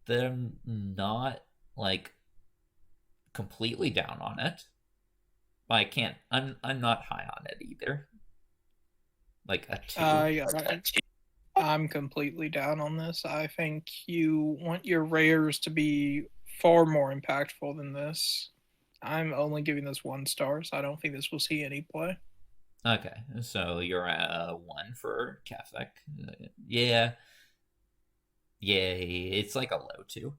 They're not like completely down on it. But I can't. I'm not high on it either. Like a 2. Yeah, I'm completely down on this. I think you want your rares to be far more impactful than this. I'm only giving this 1 star, so I don't think this will see any play. Okay, so you're at 1 for Kethek. Yeah. Yay, it's like a low 2.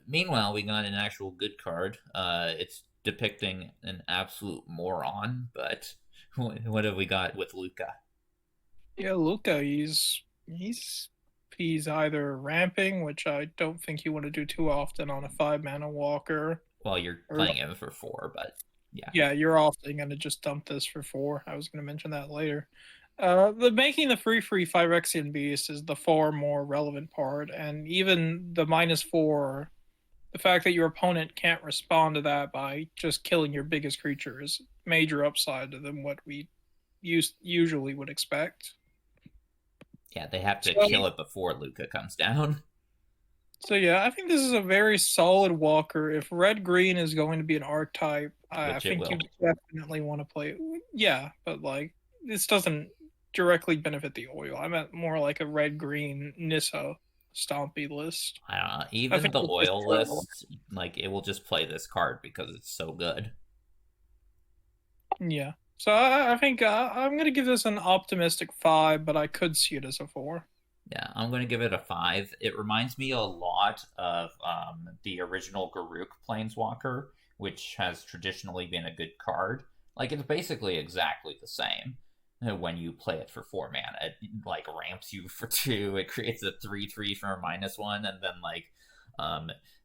Meanwhile, we got an actual good card. It's depicting an absolute moron, but what have we got with Luca? Yeah, Luca, he's either ramping, which I don't think you want to do too often on a 5 mana walker. Well, you're playing him for 4, but yeah. Yeah, you're often going to just dump this for 4. I was going to mention that later. The making the free Phyrexian Beast is the far more relevant part, and even the -4, the fact that your opponent can't respond to that by just killing your biggest creature is major upside than what we usually would expect. Yeah, they have to kill it before Luca comes down. So yeah, I think this is a very solid walker. If red-green is going to be an archetype, I think you definitely want to play it. Yeah, but like this doesn't directly benefit the oil. I meant more like a red-green Nissa stompy list. I don't know. Even the oil list, like it will just play this card because it's so good. Yeah. So I think I'm going to give this an optimistic 5, but I could see it as a 4. Yeah, I'm going to give it a 5. It reminds me a lot of the original Garruk Planeswalker, which has traditionally been a good card. Like, it's basically exactly the same. When you play it for 4 mana, it like ramps you for 2. It creates a 3/3 for a -1, and then like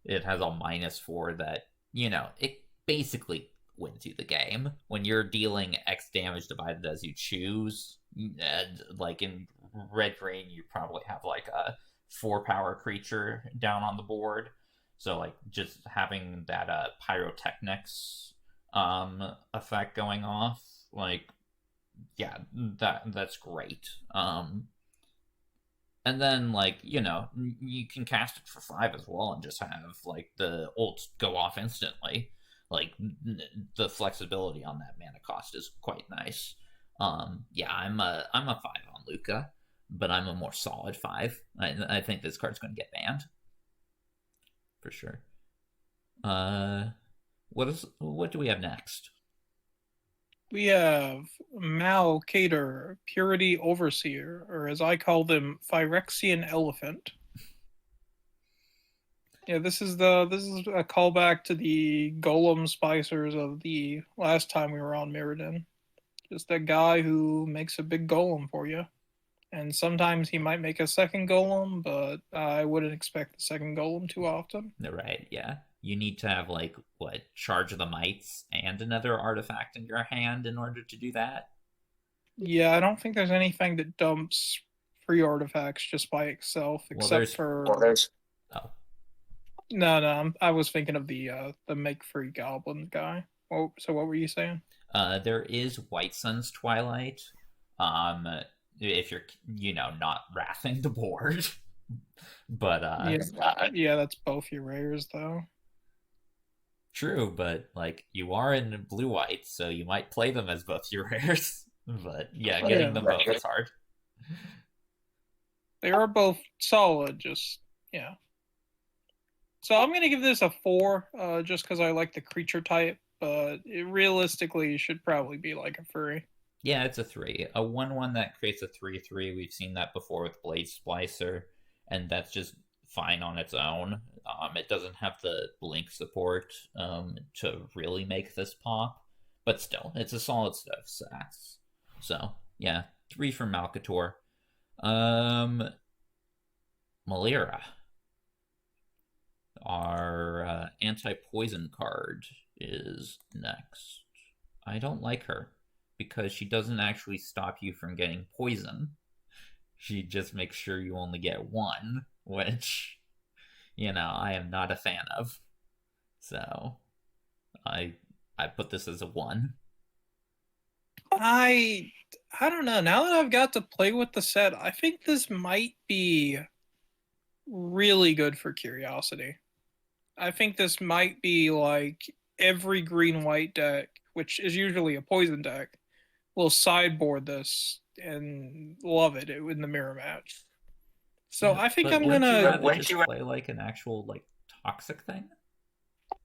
it has a -4 that, you know, it basically wins you the game when you're dealing X damage divided as you choose. And like in red green, you probably have like a 4 power creature down on the board. So like just having that pyrotechnics effect going off, like yeah, that's great. And then like you can cast it for 5 as well, and just have like the ults go off instantly. Like the flexibility on that mana cost is quite nice. Yeah, I'm a 5 on Luca, but I'm a more solid 5. I think this card's going to get banned for sure. What do we have next? We have Malcator, Purity Overseer, or as I call them, Phyrexian Elephant. Yeah, this is a callback to the Golem Spicers of the last time we were on Mirrodin. Just a guy who makes a big golem for you. And sometimes he might make a second golem, but I wouldn't expect the second golem too often. Right, yeah. You need to have like what, Charge of the Mites and another artifact in your hand in order to do that. Yeah, I don't think there's anything that dumps free artifacts just by itself, except for. Well, there's. Oh, No, I was thinking of the make free goblin guy. Oh, so what were you saying? there is White Sun's Twilight. If you're not wrathing the board, but yeah, that's both your rares though. True, but like you are in blue white, so you might play them as both your rares. But yeah, getting them both is hard. They are both solid, just yeah. So I'm gonna give this a 4, just because I like the creature type, but it realistically should probably be like a 3. Yeah, it's a 3. A 1/1 that creates a 3/3. We've seen that before with Blade Splicer, and that's just fine on its own. It doesn't have the blink support to really make this pop, but still, it's a solid set of stats. So yeah, 3 from Malcator. Malira, our anti-poison card, is next. I don't like her because she doesn't actually stop you from getting poison. She just makes sure you only get 1, which, I am not a fan of. So, I put this as a 1. I don't know. Now that I've got to play with the set, I think this might be really good for Curiosity. I think this might be like every green-white deck, which is usually a poison deck, will sideboard this and love it in the mirror match. So yeah, I think I'm gonna. Would you play like an actual like toxic thing?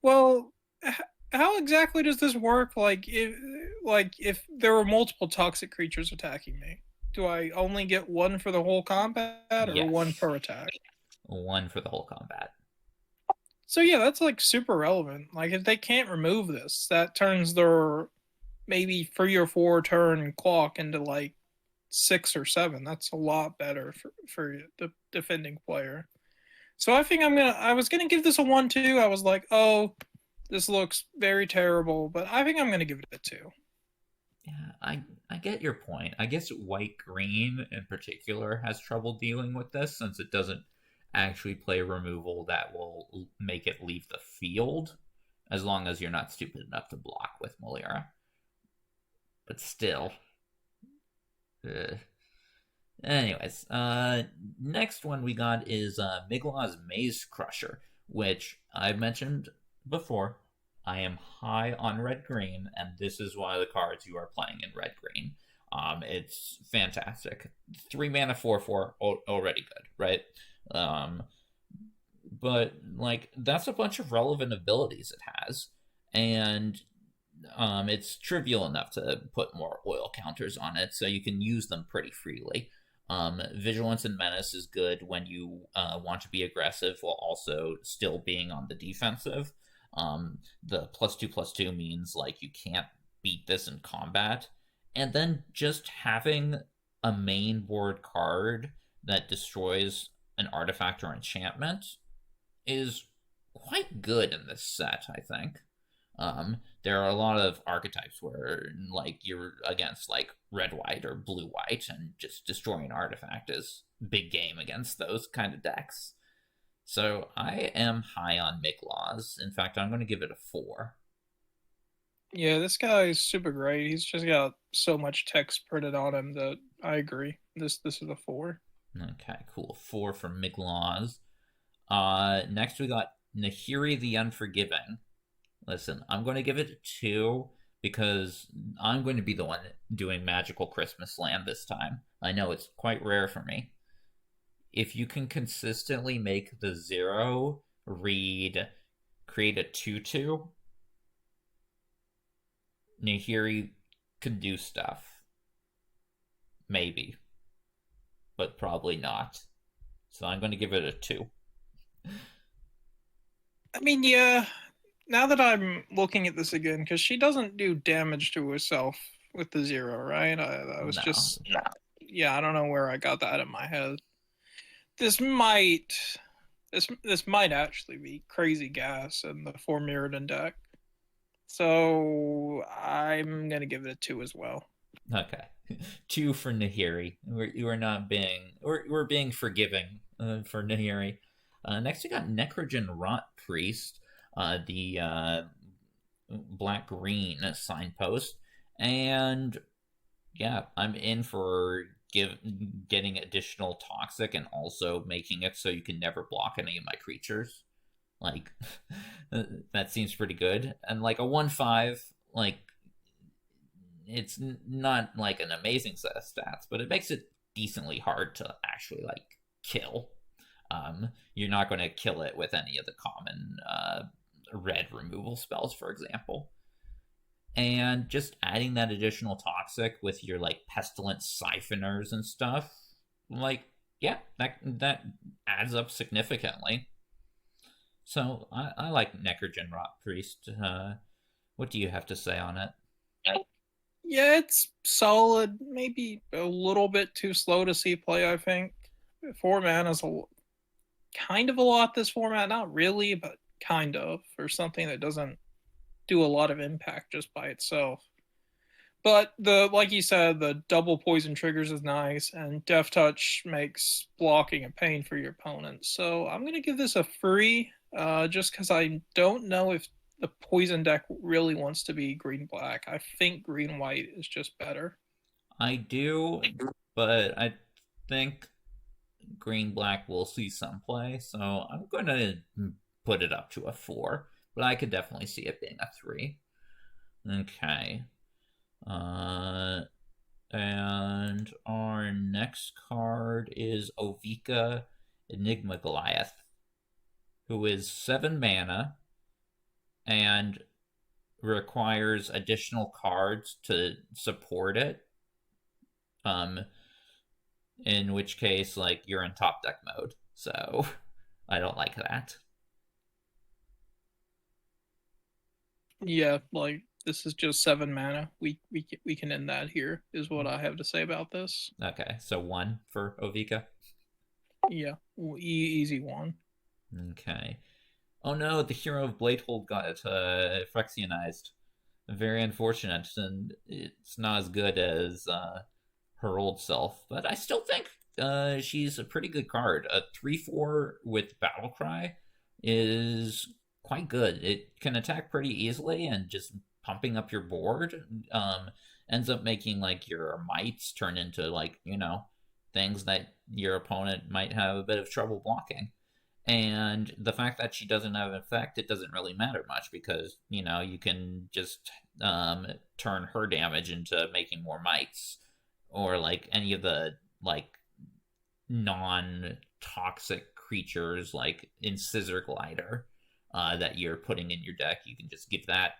Well, how exactly does this work? Like if there were multiple toxic creatures attacking me, do I only get 1 for the whole combat, or yes. 1 per attack? 1 for the whole combat. So yeah, that's like super relevant. Like if they can't remove this, that turns their maybe 3 or 4 turn clock into like 6 or 7. That's a lot better for the defending player. So I think I was gonna give this a 1 too. I was like, oh, this looks very terrible, but I think I'm gonna give it a 2. Yeah, I get your point. I guess white green in particular has trouble dealing with this, since it doesn't actually play removal that will make it leave the field, as long as you're not stupid enough to block with Malira. But still. Anyways, next one we got is Miglaw's Maze Crusher, which I mentioned before. I am high on red-green, and this is one of the cards you are playing in red-green. It's fantastic. 3 mana, 4/4, already good, right? But like that's a bunch of relevant abilities it has, and it's trivial enough to put more oil counters on it, so you can use them pretty freely. Vigilance and Menace is good when you want to be aggressive while also still being on the defensive. The +2/+2 means like you can't beat this in combat, and then just having a main board card that destroys an artifact or enchantment is quite good in this set, I think. There are a lot of archetypes where like you're against like red white or blue white, and just destroying an artifact is big game against those kind of decks. So I am high on Miglaws. In fact, I'm going to give it a 4. Yeah, this guy is super great. He's just got so much text printed on him that I agree. This is a 4. Okay, cool. 4 for Miglaws. Next we got Nahiri the Unforgiving. Listen, I'm going to give it a 2 because I'm going to be the one doing Magical Christmas Land this time. I know it's quite rare for me. If you can consistently make the 0 read create a 2/2, Nahiri can do stuff. Maybe. But probably not. So I'm going to give it a 2. I mean, yeah, now that I'm looking at this again, because she doesn't do damage to herself with the 0, right? I was No. just, yeah, I don't know where I got that in my head. This might, this might actually be crazy gas in the 4 Mirrodin deck. So I'm gonna give it a 2 as well. Okay. 2 for Nahiri. We're not being we're being forgiving for Nahiri. Next we got Necrogen Rot Priest, the black green signpost, and yeah, I'm in for getting additional toxic and also making it so you can never block any of my creatures. Like that seems pretty good. And like a 1/5, like it's not like an amazing set of stats, but it makes it decently hard to actually like kill. You're not going to kill it with any of the common red removal spells, for example. And just adding that additional toxic with your like pestilent siphoners and stuff, like yeah, that adds up significantly. So I like Necrogen Rot Priest. What do you have to say on it? Yeah, it's solid. Maybe a little bit too slow to see play, I think. 4 mana is kind of a lot this format. Not really, but kind of. For something that doesn't do a lot of impact just by itself. But like you said, the double poison triggers is nice, and Death Touch makes blocking a pain for your opponent. So I'm gonna give this a free, just because I don't know if the poison deck really wants to be green black. I think green white is just better. I do, but I think green black will see some play, so I'm going to put it up to a 4, but I could definitely see it being a 3. Okay. And our next card is Ovika Enigma Goliath, who is 7 mana and requires additional cards to support it. In which case, like, you're in top deck mode. So I don't like that. Yeah, like this is just 7 mana. We can end that here. Is what I have to say about this. Okay, so 1 for Ovika. Yeah, easy one. Okay. Oh no, the hero of Bladehold got Phyrexianized. Very unfortunate, and it's not as good as her old self. But I still think she's a pretty good card. A 3/4 with Battlecry is quite good. It can attack pretty easily, and just pumping up your board ends up making like your mites turn into like, things that your opponent might have a bit of trouble blocking. And the fact that she doesn't have an effect, it doesn't really matter much because, you can just turn her damage into making more mites, or like any of the like non-toxic creatures like in Scissor Glider that you're putting in your deck. You can just give that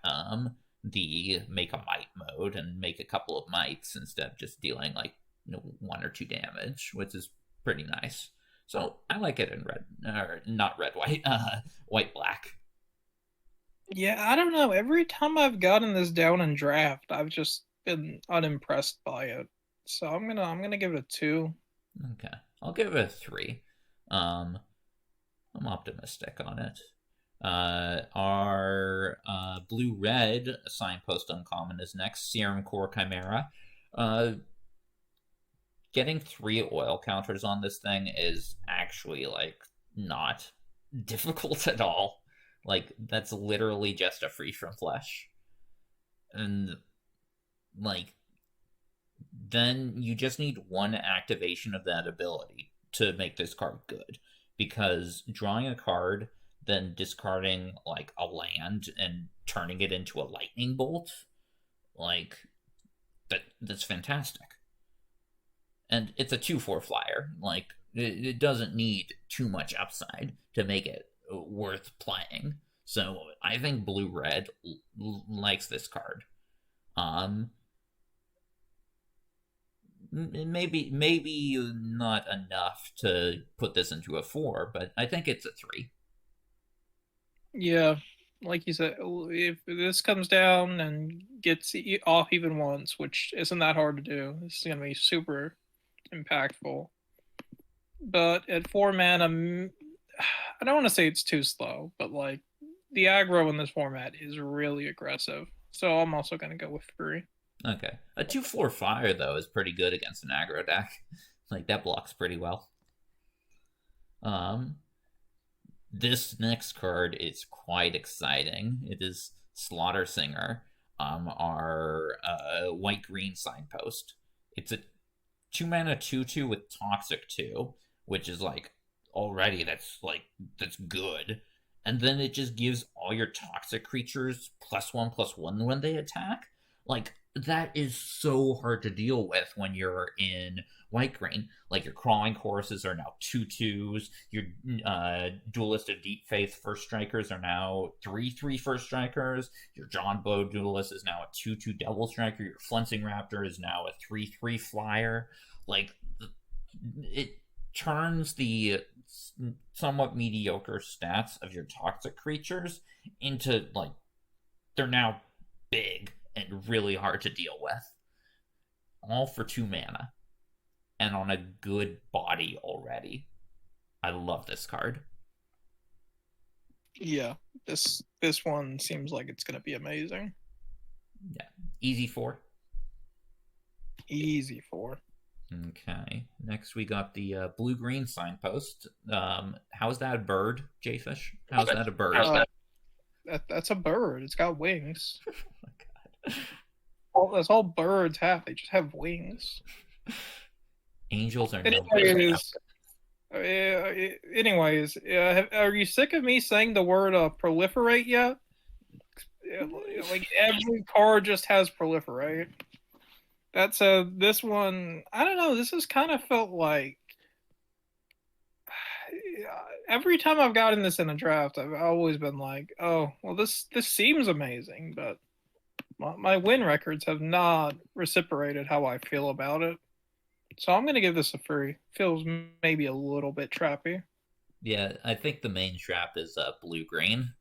the make a mite mode and make a couple of mites instead of just dealing like 1 or 2 damage, which is pretty nice. So I like it in red, or not red, white, white, black. Yeah, I don't know. Every time I've gotten this down in draft, I've just been unimpressed by it. So I'm gonna give it a 2. Okay, I'll give it a 3. I'm optimistic on it. Our blue-red signpost uncommon is next. Serum Core Chimera. Uh, Getting 3 oil counters on this thing is actually like not difficult at all. Like that's literally just a free from flesh. And like then you just need 1 activation of that ability to make this card good. Because drawing a card, then discarding like a land and turning it into a lightning bolt, like that's fantastic. And it's a 2/4 flyer. Like it doesn't need too much upside to make it worth playing. So I think blue red likes this card. Um, maybe not enough to put this into a 4, but I think it's a 3. Yeah, like you said, if this comes down and gets off even once, which isn't that hard to do, this is gonna be super impactful. But at 4 mana, I don't want to say it's too slow, but like the aggro in this format is really aggressive. So I'm also gonna go with 3. Okay, a 2/4 fire though is pretty good against an aggro deck. Like that blocks pretty well. This next card is quite exciting. It is Slaughter Singer, our white green signpost. It's a 2 mana 2/2 with Toxic 2, which is like already that's good. And then it just gives all your toxic creatures +1/+1 when they attack. Like that is so hard to deal with when you're in white green. Like your crawling choruses are now 2/2s. Your duelist of deep faith first strikers are now 3/3 first strikers. Your John Bow duelist is now a 2/2 double striker. Your Flensing Raptor is now a 3/3 flyer. Like it turns the somewhat mediocre stats of your toxic creatures into like they're now big and really hard to deal with. All for 2 mana. And on a good body already. I love this card. Yeah, this one seems like it's gonna be amazing. Yeah. Easy 4. Easy 4. Okay. Next we got the blue-green signpost. How's that a bird, Jayfish? How's that a bird? That's a bird. It's got wings. Oh my god. That's all birds have. They just have wings. Angels are no Anyways, are you sick of me saying the word proliferate yet? Like every card just has proliferate. That's this one. I don't know. This has kind of felt like every time I've gotten this in a draft, I've always been like, oh, well, this seems amazing, but my win records have not reciprocated how I feel about it. So I'm going to give this a 3. Feels maybe a little bit trappy. Yeah, I think the main trap is blue-green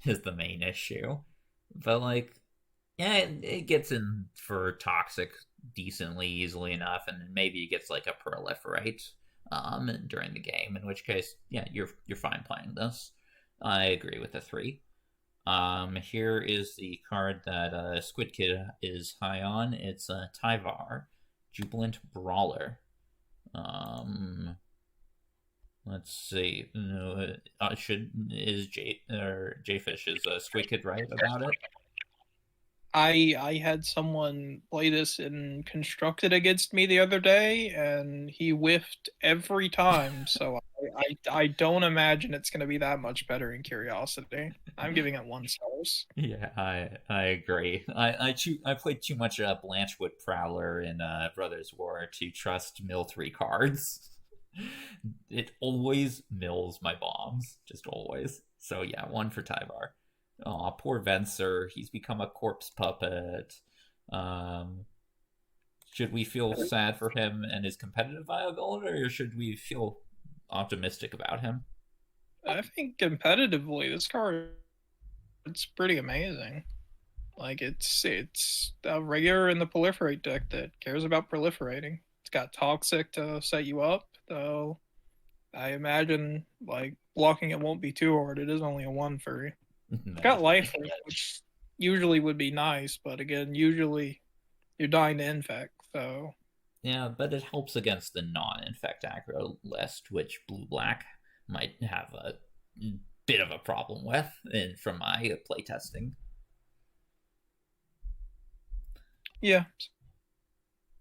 is the main issue. But like, yeah, it gets in for toxic decently easily enough, and maybe it gets like a proliferate during the game, in which case, yeah, you're fine playing this. I agree with the 3. Here is the card that Squid Kid is high on. It's Tyvar, Jubilant Brawler. Let's see. Jayfish is Squid Kid right about it? I had someone play this in Constructed against me the other day, and he whiffed every time. So I don't imagine it's going to be that much better in Curiosity. I'm giving it 1 star. Yeah, I agree. I played too much Blanchwood Prowler in Brothers War to trust mill 3 cards. It always mills my bombs, just always. So yeah, 1 for Tyvar. Aw, poor Venser. He's become a corpse puppet. Should we feel sad for him and his competitive viability, or should we feel optimistic about him? I think competitively, this card it's pretty amazing. Like it's a regular in the proliferate deck that cares about proliferating. It's got toxic to set you up, though. I imagine like blocking it won't be too hard. It is only a 1/3. That Got is life, true. which usually would be nice, but again, usually you're dying to infect. So Yeah, but it helps against the non-infect aggro list, which blue-black might have a bit of a problem with from my playtesting. yeah.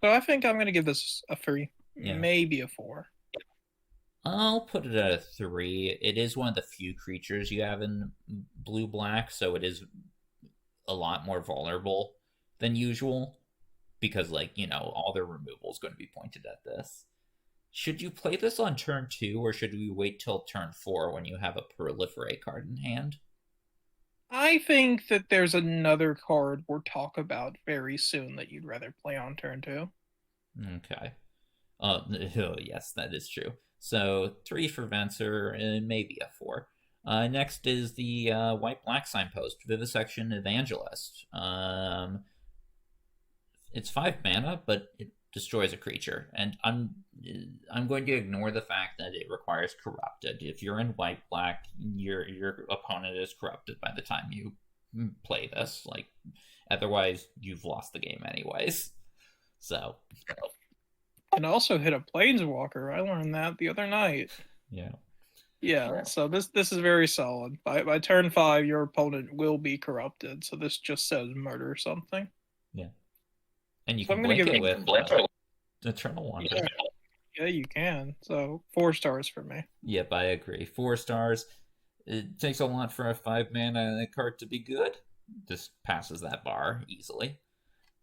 So I think I'm gonna give this a 3, Yeah. maybe a 4. I'll put it at a 3. It is one of the few creatures you have in blue-black, so it is a lot more vulnerable than usual because, like, all their removal is going to be pointed at this. Should you play this on turn 2, or should we wait till turn 4 when you have a proliferate card in hand? I think that there's another card we'll talk about very soon that you'd rather play on turn 2. Okay. Oh, yes, that is true. So 3 for Venser, and maybe a 4. Next is the white-black signpost, Vivisection Evangelist. It's 5 mana, but it destroys a creature, and I'm going to ignore the fact that it requires corrupted. If you're in white-black, your opponent is corrupted by the time you play this. Like, otherwise, you've lost the game anyways. So, And also hit a planeswalker. I learned that the other night. yeah. Yeah, so this is very solid. By turn 5, your opponent will be corrupted. So this just says murder something. Yeah. And you So can I'm gonna blink give it it with Eternal Wonder. Yeah. Yeah, you can. So 4 stars for me. Yep, I agree. 4 stars. It takes a lot for a 5 mana card to be good. This passes that bar easily.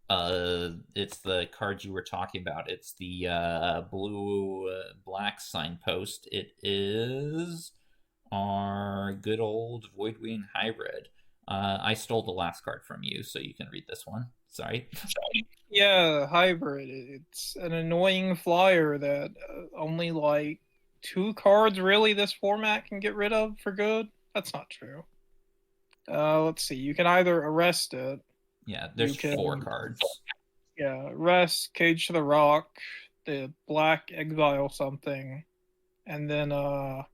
It's the card you were talking about. It's the blue black signpost. It is our good old Voidwing hybrid. I stole the last card from you, so you can read this one. Sorry. Yeah, hybrid. It's an annoying flyer that only like 2 cards really this format can get rid of for good. That's not true. Let's see. You can either arrest it. Yeah, there's You can- 4 cards. Yeah, arrest, cage to the rock, the black exile something, and then vanish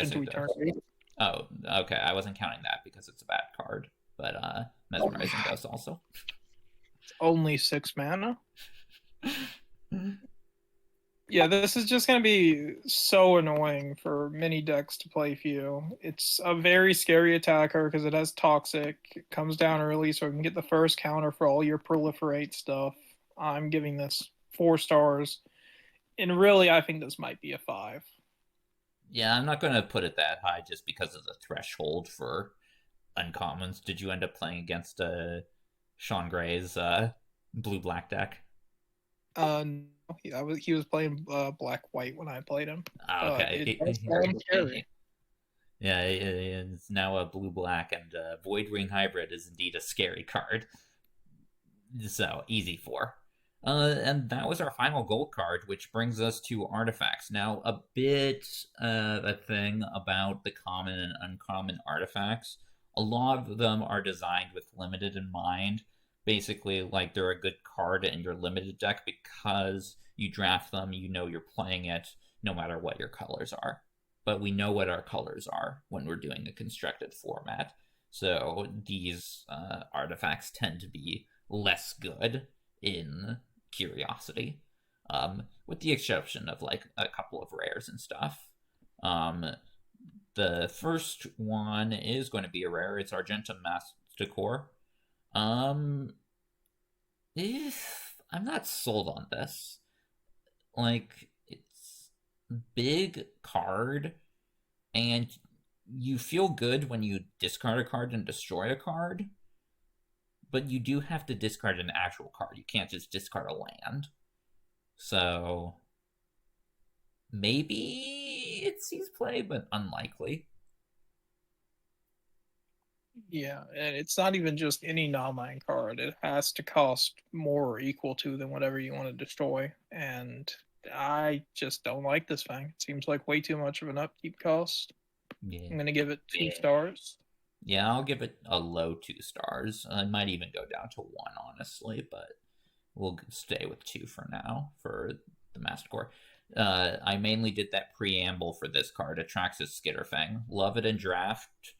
into Mesmerizing Ghost. eternity. Oh, okay. I wasn't counting that because it's a bad card. But Mesmerizing Ghost also. It's only 6 mana. Yeah, this is just going to be so annoying for many decks to play few. It's a very scary attacker because it has Toxic. It comes down early, so it can get the first counter for all your proliferate stuff. I'm giving this 4 stars. And really, I think this might be a 5. Yeah, I'm not going to put it that high just because of the threshold for uncommons. Did you end up playing against Sean Gray's blue-black deck? No, he was playing black-white when I played him. Okay. Scary. Yeah, it's now a blue-black, and Voidwing Hybrid is indeed a scary card. So, easy 4. And that was our final gold card, which brings us to artifacts. Now, a bit of a thing about the common and uncommon artifacts. A lot of them are designed with limited in mind. Basically, like, they're a good card in your limited deck because you draft them, you know you're playing it, no matter what your colors are. But we know what our colors are when we're doing a constructed format. So these artifacts tend to be less good in Curiosity, with the exception of like a couple of rares and stuff. The first one is going to be a rare. It's Argentum Masticore. I'm not sold on this. Like, it's big card, and you feel good when you discard a card and destroy a card. But you do have to discard an actual card. You can't just discard a land. So maybe it sees play, but unlikely. Yeah, and it's not even just any non-land card. It has to cost more or equal to than whatever you want to destroy. And I just don't like this thing. It seems like way too much of an upkeep cost. Yeah. I'm going to give it 2 stars. Yeah, I'll give it a low 2 stars. I might even go down to 1, honestly, but we'll stay with 2 for now for the Mastercore. I mainly did that preamble for this card, Atraxas Skitterfang. Love it in draft.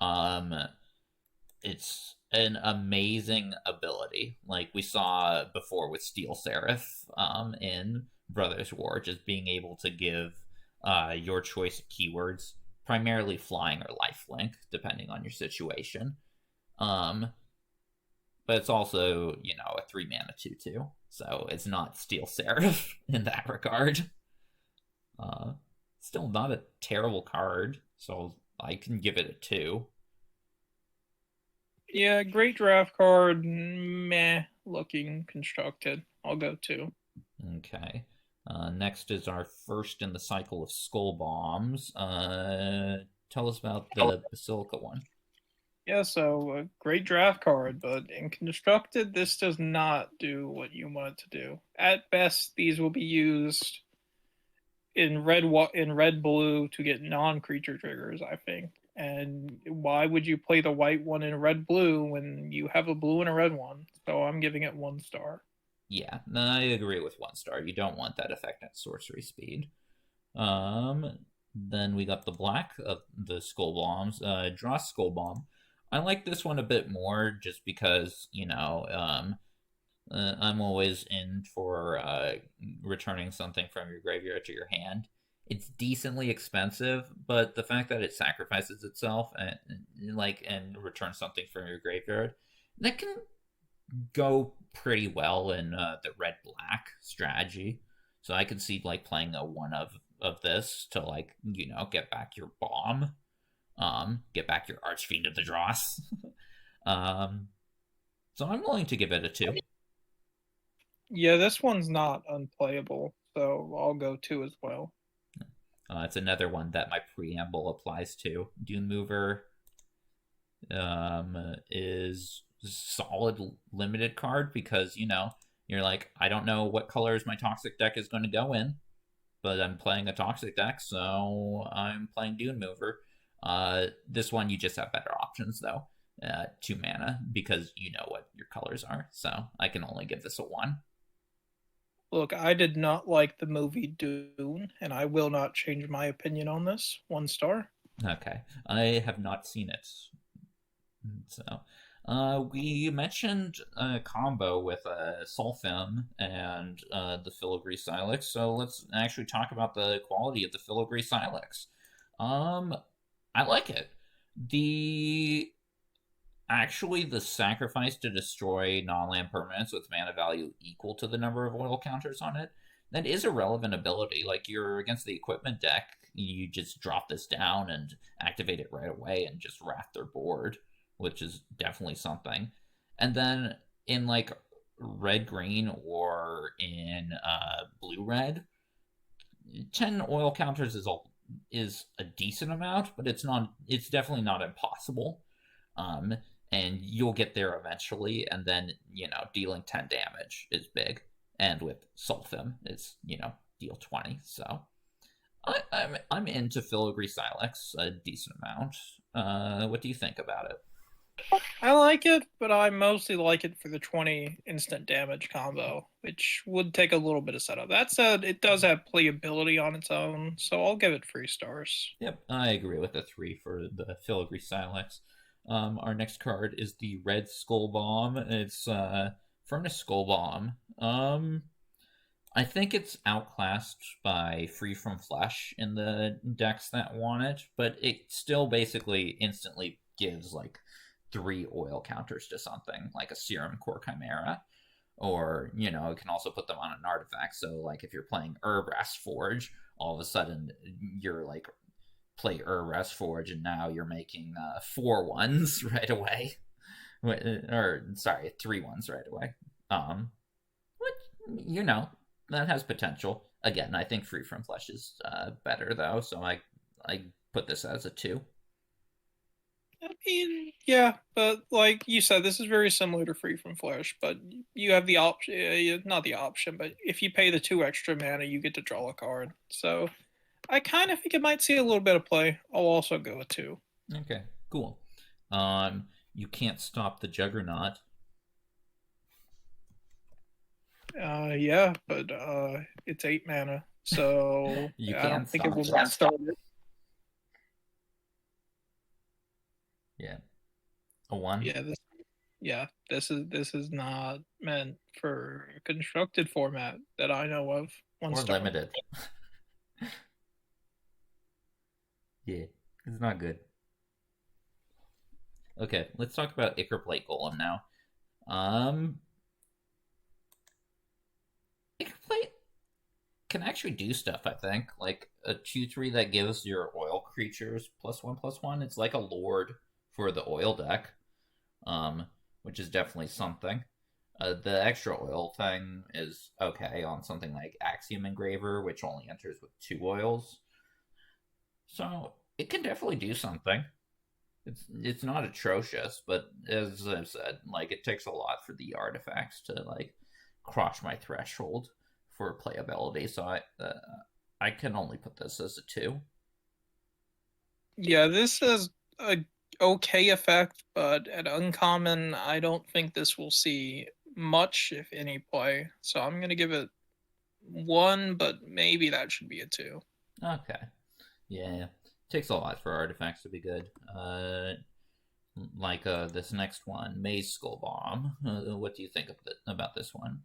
Um, it's an amazing ability, like we saw before with Steel Seraph in Brothers War, just being able to give your choice of keywords, primarily flying or lifelink, depending on your situation. Um, but it's also, a 3-mana 2/2, so it's not Steel Seraph in that regard. Uh, Still not a terrible card, so I can give it a 2. Yeah, great draft card. Meh, looking constructed. I'll go 2. Okay. Next is our first in the cycle of Skull Bombs. Tell us about the Basilica one. Yeah, so a great draft card, but in constructed, this does not do what you want it to do. At best, these will be used in red blue to get non-creature triggers, I think. And why would you play the white one in red blue when you have a blue and a red one? So I'm giving it 1 star. Yeah, I agree with 1 star. You don't want that effect at sorcery speed. Then we got the black of the Skull Bombs. Draw Skull Bomb. I like this one a bit more just because, I'm always in for returning something from your graveyard to your hand. It's decently expensive, but the fact that it sacrifices itself and returns something from your graveyard, that can go pretty well in the red black strategy. So I can see like playing a one of this to get back your bomb, get back your Archfiend of the Dross. So I'm willing to give it a 2. Yeah, this one's not unplayable, so I'll go 2 as well. It's another one that my preamble applies to. Dune Mover is solid limited card because, you're like, I don't know what colors my Toxic deck is going to go in, but I'm playing a Toxic deck, so I'm playing Dune Mover. This one, you just have better options, though. 2 mana, because you know what your colors are, so I can only give this a 1. Look, I did not like the movie Dune, and I will not change my opinion on this. 1 star. Okay. I have not seen it. So, we mentioned a combo with Sulfim and the Filigree Silex, so let's actually talk about the quality of the Filigree Silex. I like it. The sacrifice to destroy non-land permanents with mana value equal to the number of oil counters on it, that is a relevant ability. Like, you're against the equipment deck, you just drop this down and activate it right away and just wrath their board, which is definitely something. And then in like red-green or in blue-red, 10 oil counters is a decent amount, but it's definitely not impossible. And you'll get there eventually, and then, dealing 10 damage is big. And with Sulfim, it's, deal 20. So I'm into Filigree Silex a decent amount. What do you think about it? I like it, but I mostly like it for the 20 instant damage combo, which would take a little bit of setup. That said, it does have playability on its own, so I'll give it 3 stars. Yep, I agree with a 3 for the Filigree Silex. Our next card is the Red Skull Bomb. It's Furnace Skull Bomb. I think it's outclassed by Free from Flesh in the decks that want it, but it still basically instantly gives like 3 oil counters to something, like a Serum Core Chimera. Or, it can also put them on an artifact. So, like, if you're playing Urabrask Forge, all of a sudden you're like, play Urabrask Forge, and now you're making 4 ones right away. Or, sorry, 3 ones right away. Which, that has potential. Again, I think Free from Flesh is better, though, so I put this as a 2. I mean, yeah, but like you said, this is very similar to Free from Flesh, but you have the option, not the option, but if you pay the 2 extra mana, you get to draw a card. So I kind of think it might see a little bit of play. I'll also go with 2. Okay, cool. You can't stop the Juggernaut. Yeah, but it's 8 mana. So You I can't don't think it stop will it. get started. Yeah. A 1? Yeah, this is not meant for a constructed format that I know of. One Or star. limited. Yeah. It's not good. Okay, let's talk about Ichor Plate Golem now. Um, Ichor Plate can actually do stuff, I think. Like a 2/3 that gives your oil creatures +1/+1. It's like a lord for the oil deck, um, which is definitely something. The extra oil thing is okay on something like Axiom Engraver, which only enters with 2 oils. So it can definitely do something. It's not atrocious, but as I've said, like it takes a lot for the artifacts to like cross my threshold for playability. So I can only put this as a 2. Yeah, this is a okay effect, but at uncommon, I don't think this will see much, if any, play. So I'm gonna give it 1, but maybe that should be a 2. Okay, yeah, takes a lot for artifacts to be good. Like this next one, Maze Skull Bomb. What do you think of about this one?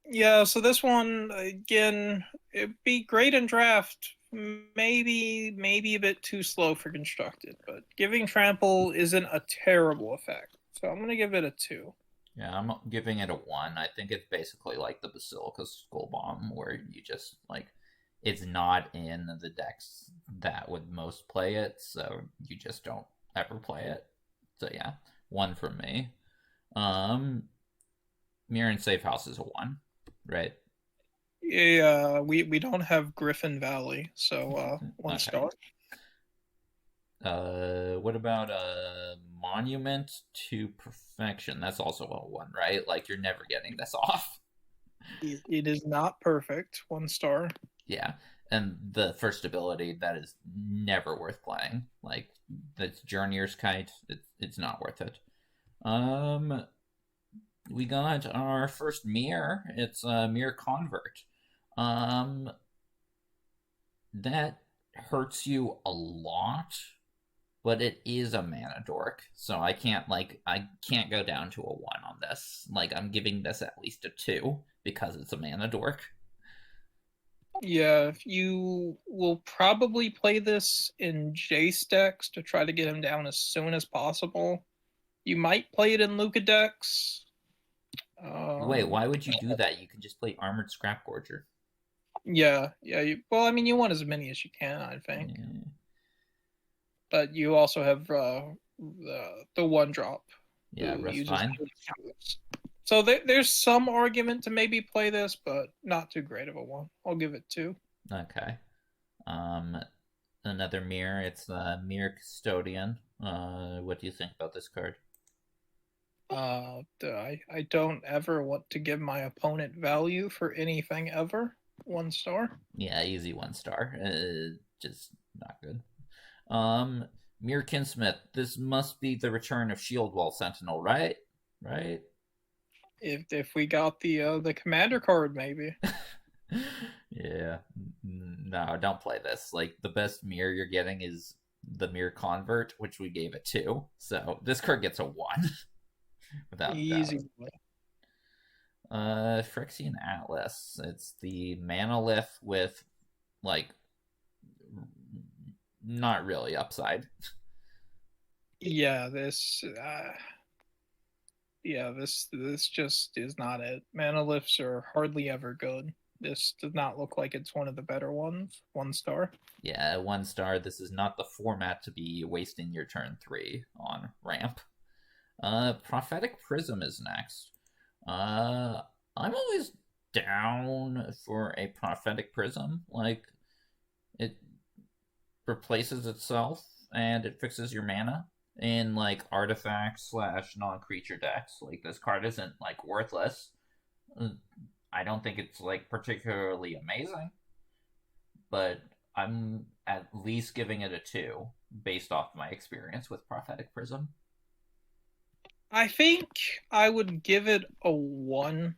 Yeah, so this one again, it'd be great in draft. Maybe a bit too slow for constructed, but giving trample isn't a terrible effect. So I'm gonna give it a 2. Yeah, I'm giving it a 1. I think it's basically like the Basilica Skull Bomb, where you just like it's not in the decks that would most play it, so you just don't ever play it. So yeah, 1 from me. Um, Mirror and Safe House is a 1, right? Yeah, we don't have Griffin Valley, so one Okay. star. What about Monument to Perfection? That's also a 1, right? Like you're never getting this off. It is not perfect. 1 star. Yeah, and the first ability that is never worth playing. Like that's Journeyer's Kite. It's not worth it. Um, we got our first mirror. It's a mirror convert. Um, that hurts you a lot, but it is a mana dork, so I can't go down to a 1 on this. Like I'm giving this at least a 2 because it's a mana dork. Yeah, if you will probably play this in Jace decks to try to get him down as soon as possible. You might play it in Luca decks. Wait, Um, why would you do that? You can just play Armored Scrap Gorger. yeah. Well, I mean, you want as many as you can, I think, Yeah, but you also have the 1 drop yeah, who Rust uses. Fine. So there's some argument to maybe play this, but not too great of a one. I'll give it 2. Okay. Um, another mirror. It's Mirror Custodian. What do you think about this card? I don't ever want to give my opponent value for anything ever. 1 star. Yeah, easy 1 star. Just not good. Mirror Kinsmith. This must be the return of Shield Wall Sentinel, right? Right. If we got the commander card, maybe. Yeah. No, don't play this. Like the best mirror you're getting is the mirror convert, which we gave it 2. So this card gets a 1 without Easy. doubt. Phyrexian Atlas. It's the Manolith with like not really upside. Yeah, this just is not it. Manoliths are hardly ever good. This does not look like it's one of the better ones. 1 star. Yeah, 1 star. This is not the format to be wasting your turn 3 on ramp. Prophetic Prism is next. I'm always down for a Prophetic Prism. Like, it replaces itself and it fixes your mana in like artifacts slash non-creature decks. Like this card isn't like worthless. I don't think it's like particularly amazing, but I'm at least giving it a 2 based off my experience with Prophetic Prism. I think I would give it a 1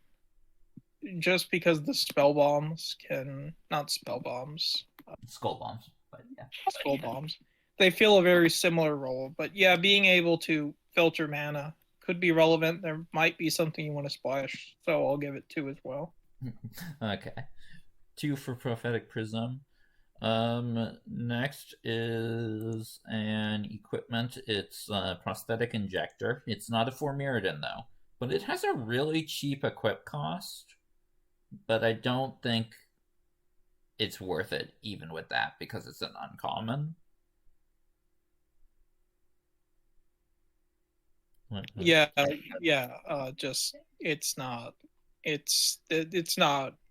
just because the spell bombs can not spell bombs, Skull bombs, but yeah. spell bombs. They feel a very similar role, but yeah, being able to filter mana could be relevant. There might be something you want to splash, so I'll give it 2 as well. Okay. 2 for Prophetic Prism. Next is an equipment. It's a Prosthetic Injector. It's not a 4 Mirrodin though, but it has a really cheap equip cost. But I don't think it's worth it even with that because it's an uncommon. Yeah, just it's not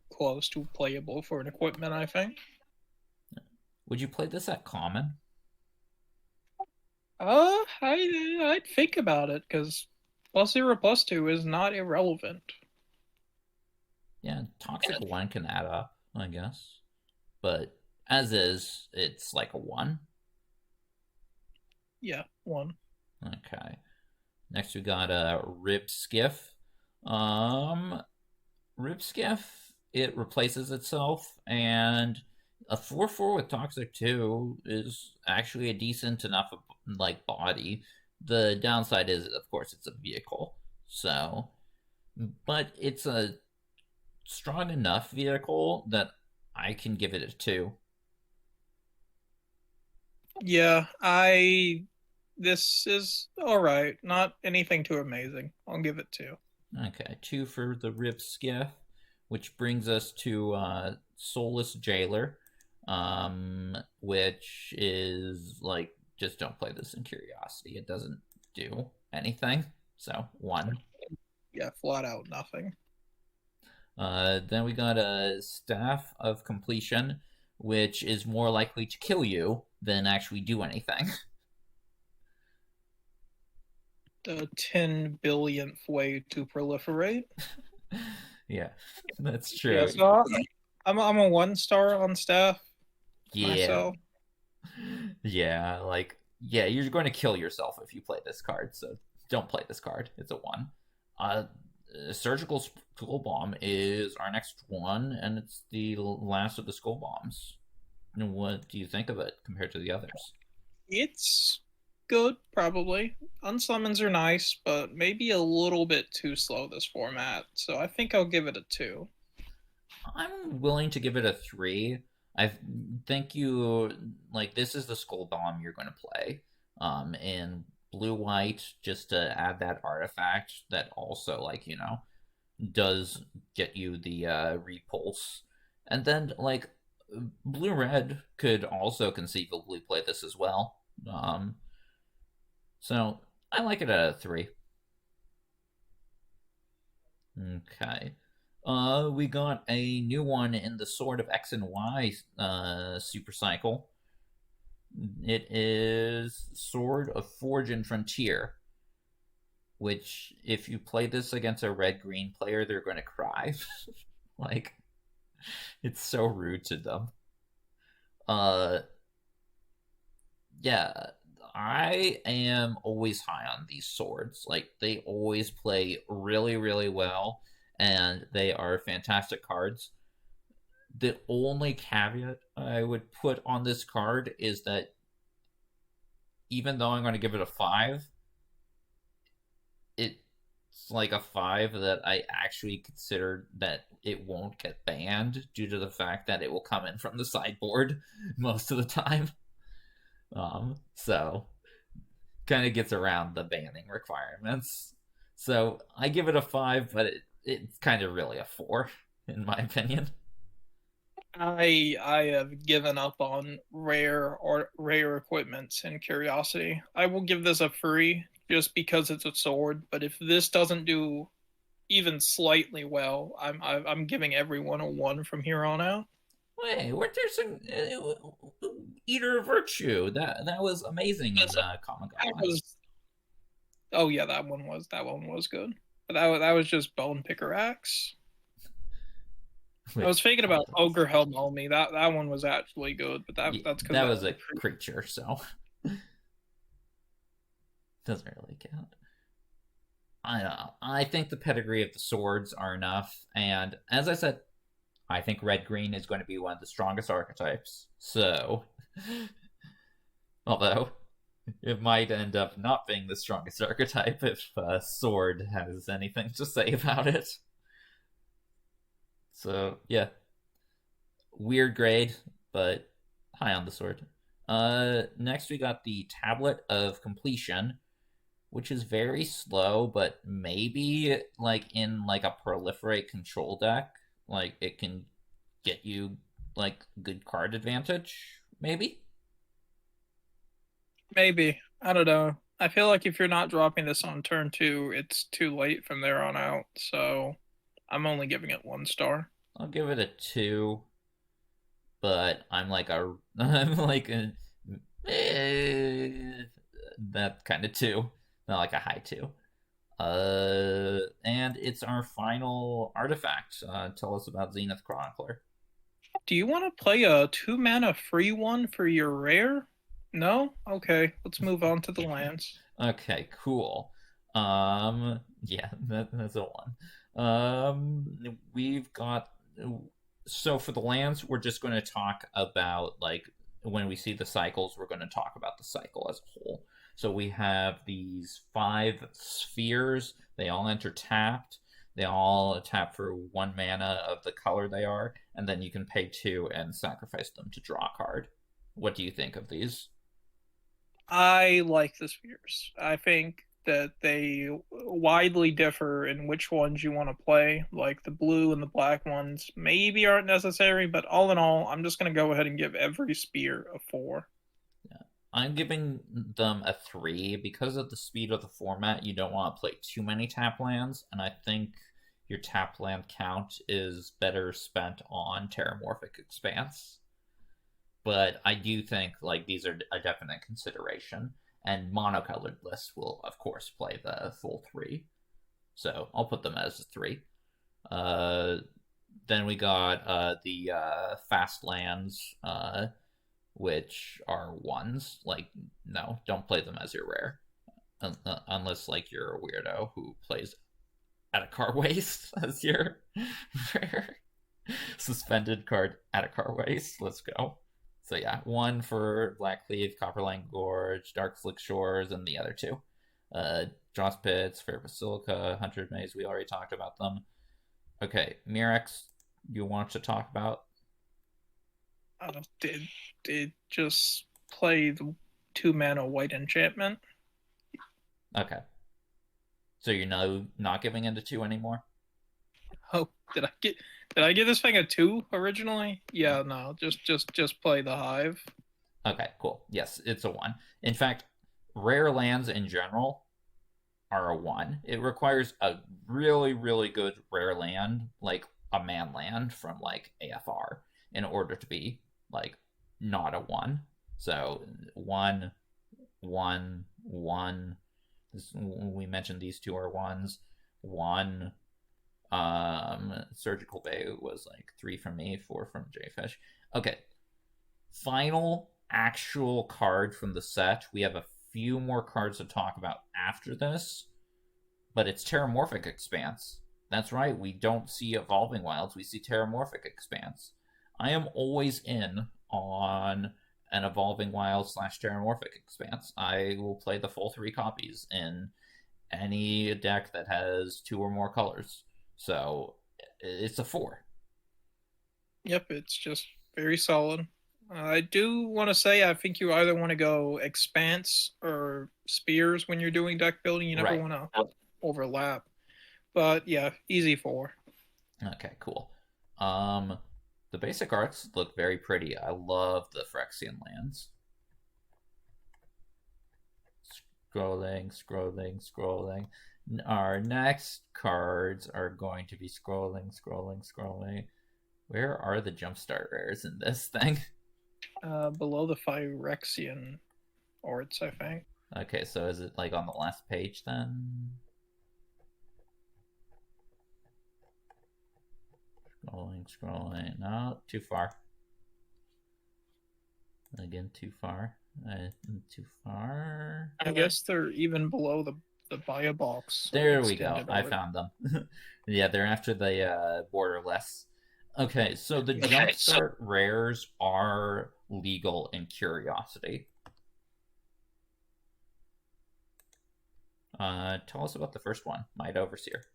close to playable for an equipment, I think. Would you play this at common? I'd think about it because +0/+2 is not irrelevant. Yeah, Toxic 1 can add up, I guess. But as is, it's like a 1. Yeah, 1. Okay. Next we got a Rip Skiff. Rip Skiff, it replaces itself, and a 4/4 with Toxic 2 is actually a decent enough like body. The downside is, of course, it's a vehicle. So, but it's a strong enough vehicle that I can give it a 2. Yeah, this is all right. Not anything too amazing. I'll give it 2. Okay, 2 for the Rip Skiff, which brings us to Soulless Jailer, which is like, just don't play this in Curiosity. It doesn't do anything. So 1. Yeah, flat out nothing. Then we got a Staff of Completion, which is more likely to kill you than actually do anything. The 10 billionth way to proliferate. Yeah, that's true. Yeah, so I'm a 1-star on Staff. Yeah. Myself. Yeah, like, yeah, you're going to kill yourself if you play this card, so don't play this card. It's a 1. Surgical Skull Bomb is our next one, and it's the last of the Skull Bombs. What do you think of it compared to the others? It's good, probably. Unsummons are nice, but maybe a little bit too slow this format, so I think I'll give it a 2. I'm willing to give it a 3. I think you, like, this is the Skull Bomb you're going to play. In blue-white, just to add that artifact that also, like, you know, does get you the repulse. And then, like, blue-red could also conceivably play this as well. So I like it at a 3. Okay. We got a new one in the Sword of X and Y super cycle. It is Sword of Forge and Frontier, which, if you play this against a red-green player, they're going to cry. Like, it's so rude to them. Yeah, I am always high on these swords. Like, they always play really, really well, and they are fantastic cards. The only caveat I would put on this card is that even though I'm going to give it a 5, it's like a 5 that I actually consider that it won't get banned due to the fact that it will come in from the sideboard most of the time. So kind of gets around the banning requirements. So I give it a 5, but it's kind of really a 4 in my opinion. I have given up on rare equipment and Curiosity. I will give this a 3 just because it's a sword. But if this doesn't do even slightly well, I'm giving everyone a 1 from here on out. Wait, weren't there some Eater of Virtue? That was amazing in Common Goblins. Oh yeah, that one was good. But that was just Bone Picker Axe. I was thinking about Ogre Helm Omi. That one was actually good, but that's because that was a creature, so doesn't really count. I don't know. I think the pedigree of the swords are enough, and as I said, I think red green is going to be one of the strongest archetypes. So, although it might end up not being the strongest archetype if sword has anything to say about it. So yeah, weird grade, but high on the sword. Next we got the Tablet of Completion, which is very slow, but maybe like in like a proliferate control deck, like it can get you like good card advantage, maybe. Maybe. I don't know. I feel like if you're not dropping this on turn 2, it's too late from there on out. So I'm only giving it 1 star. I'll give it a 2, but I'm like a that kind of 2, not like a high 2. And it's our final artifact. Tell us about Zenith Chronicler. Do you want to play a 2 mana free one for your rare? No? Okay, let's move on to the lands. Okay, cool. Yeah, that's a 1. We've got so for the lands, we're just going to talk about like when we see the cycles, we're going to talk about the cycle as a whole. So we have these 5 spheres. They all enter tapped. They all tap for 1 mana of the color they are, and then you can pay 2 and sacrifice them to draw a card. What do you think of these? I like the spheres. I think that they widely differ in which ones you want to play. Like the blue and the black ones maybe aren't necessary, but all in all, I'm just going to go ahead and give every sphere a 4. I'm giving them a 3 because of the speed of the format. You don't want to play too many tap lands, and I think your tap land count is better spent on Terramorphic Expanse. But I do think like these are a definite consideration, and monocolored lists will of course play the full 3. So I'll put them as a 3. Then we got the fast lands. Which are 1s. Like, no, don't play them as your rare. Unless, like, you're a weirdo who plays Atakar Waste as your rare. Suspended card, Atakar Waste. Let's go. So, yeah, 1 for Blackleaf, Copperline Gorge, Dark Slick Shores, and the other 2. Joss Pits, Fair Basilica, 100 Maze, we already talked about them. Okay, Mirex, you want to talk about? Did just play the 2 mana white enchantment. Okay. So you're not giving it a 2 anymore? Oh, did I give this thing a 2 originally? Yeah, no, just play the hive. Okay, cool. Yes, it's a 1. In fact, rare lands in general are a 1. It requires a really, really good rare land, like a man land from like AFR, in order to be like not a 1. So 1, 1, 1. We mentioned these 2 are 1s. 1. Surgical Bay was like 3 from me, 4 from Jfish. Okay. Final actual card from the set. We have a few more cards to talk about after this, but it's Terramorphic Expanse. That's right, we don't see Evolving Wilds, we see Terramorphic Expanse. I am always in on an Evolving Wilds / Terramorphic Expanse. I will play the full 3 copies in any deck that has 2 or more colors. So it's a 4. Yep, it's just very solid. I do want to say I think you either want to go Expanse or Spears when you're doing deck building. You never Right. want to overlap. But yeah, easy 4. Okay, cool. The basic arts look very pretty. I love the Phyrexian lands. Scrolling, scrolling, scrolling. Our next cards are going to be scrolling, scrolling, scrolling. Where are the jumpstart rares in this thing? Below the Phyrexian Orts, I think. Okay, so is it like on the last page then? Scrolling, scrolling. No, too far. Again, too far. Too far. I guess they're even below the to buy a box. There we go. I found them. Yeah, they're after the borderless. Okay, so the jumpstart rares are legal in Curiosity. Tell us about the first one, Might Overseer.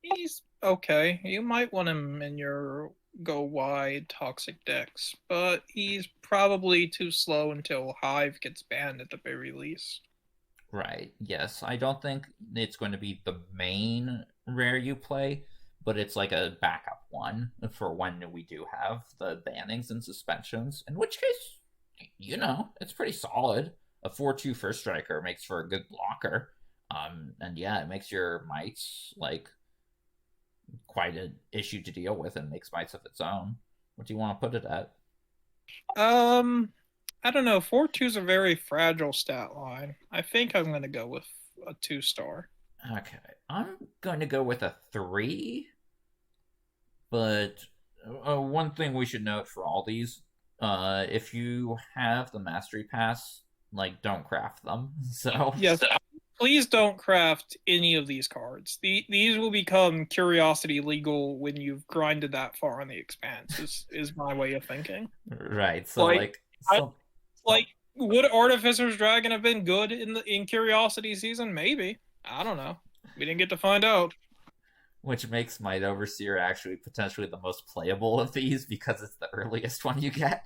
He's okay. You might want him in your go wide toxic decks, but he's probably too slow until Hive gets banned at the very least. Right, yes. I don't think it's going to be the main rare you play, but it's like a backup one for when we do have the bannings and suspensions, in which case, it's pretty solid. A 4/2 first striker makes for a good blocker. And yeah, it makes your mites like quite an issue to deal with and makes mites of its own. What do you want to put it at? I don't know. 4/2 is a very fragile stat line. I think I'm going to go with a 2-star. Okay, I'm going to go with a 3. But one thing we should note for all these, if you have the Mastery Pass, like, don't craft them. So yes, please don't craft any of these cards. These will become Curiosity legal when you've grinded that far on the Expanse. Is my way of thinking. Right. So would Artificer's Dragon have been good in Curiosity season? Maybe. I don't know. We didn't get to find out. Which makes Might Overseer actually potentially the most playable of these because it's the earliest one you get.